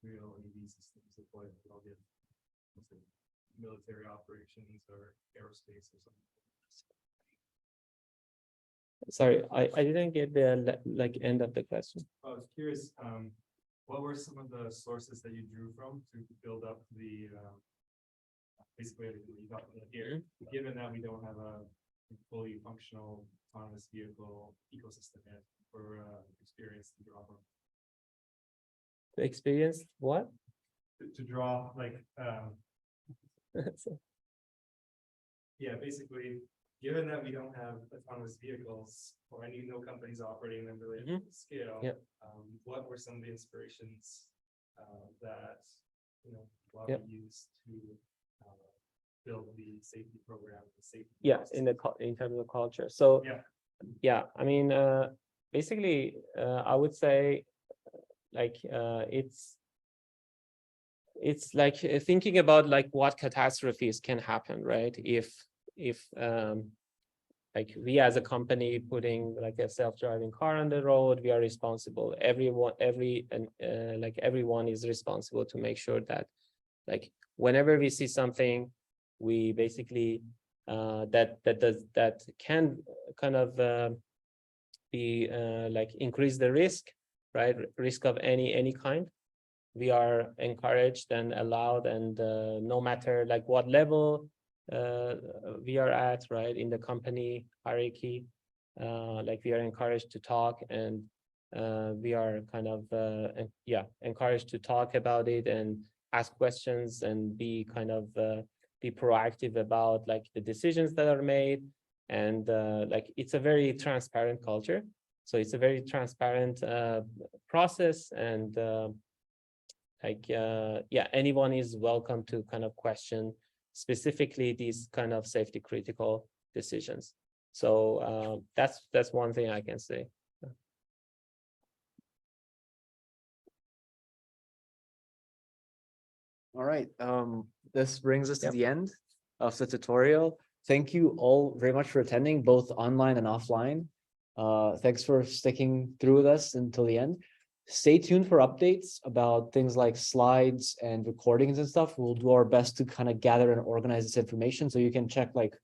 real AV systems deployed for all the military operations or aerospace or something. Sorry, I didn't get the end of the question. I was curious, what were some of the sources that you drew from to build up the basically everything you talked about here, given that we don't have a fully functional autonomous vehicle ecosystem yet for experience to draw from? The experience what? To draw like yeah, basically, given that we don't have autonomous vehicles or any no companies operating them really at scale, Yep. What were some of the inspirations that Huawei used to build the safety program, the safety process? In terms of culture. So yeah, I mean, basically, I would say it's like thinking about like what catastrophes can happen, right? If like we as a company putting like a self-driving car on the road, we are responsible. Everyone is responsible to make sure that like whenever we see something, we basically that can kind of be like increase the risk, right? Risk of any kind. We are encouraged and allowed, and no matter like what level we are at, right, in the company hierarchy, like we are encouraged to talk, and we are kind of encouraged to talk about it and ask questions and be kind of be proactive about like the decisions that are made. And like it's a very transparent culture, so it's a very transparent process, and anyone is welcome to kind of question specifically these kind of safety critical decisions. So that's one thing I can say. All right, this brings us to the end of the tutorial. Thank you all very much for attending, both online and offline. Thanks for sticking through with us until the end. Stay tuned for updates about things like slides and recordings and stuff. We'll do our best to kind of gather and organize this information, so you can check like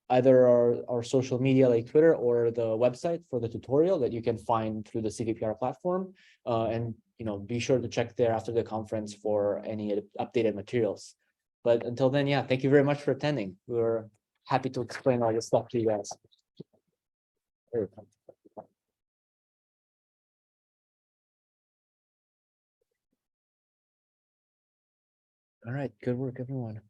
either our social media like Twitter or the website for the tutorial that you can find through the CVPR platform. And be sure to check there after the conference for any updated materials. But until then, yeah, thank you very much for attending. We're happy to explain all this stuff to you guys. All right, good work, everyone.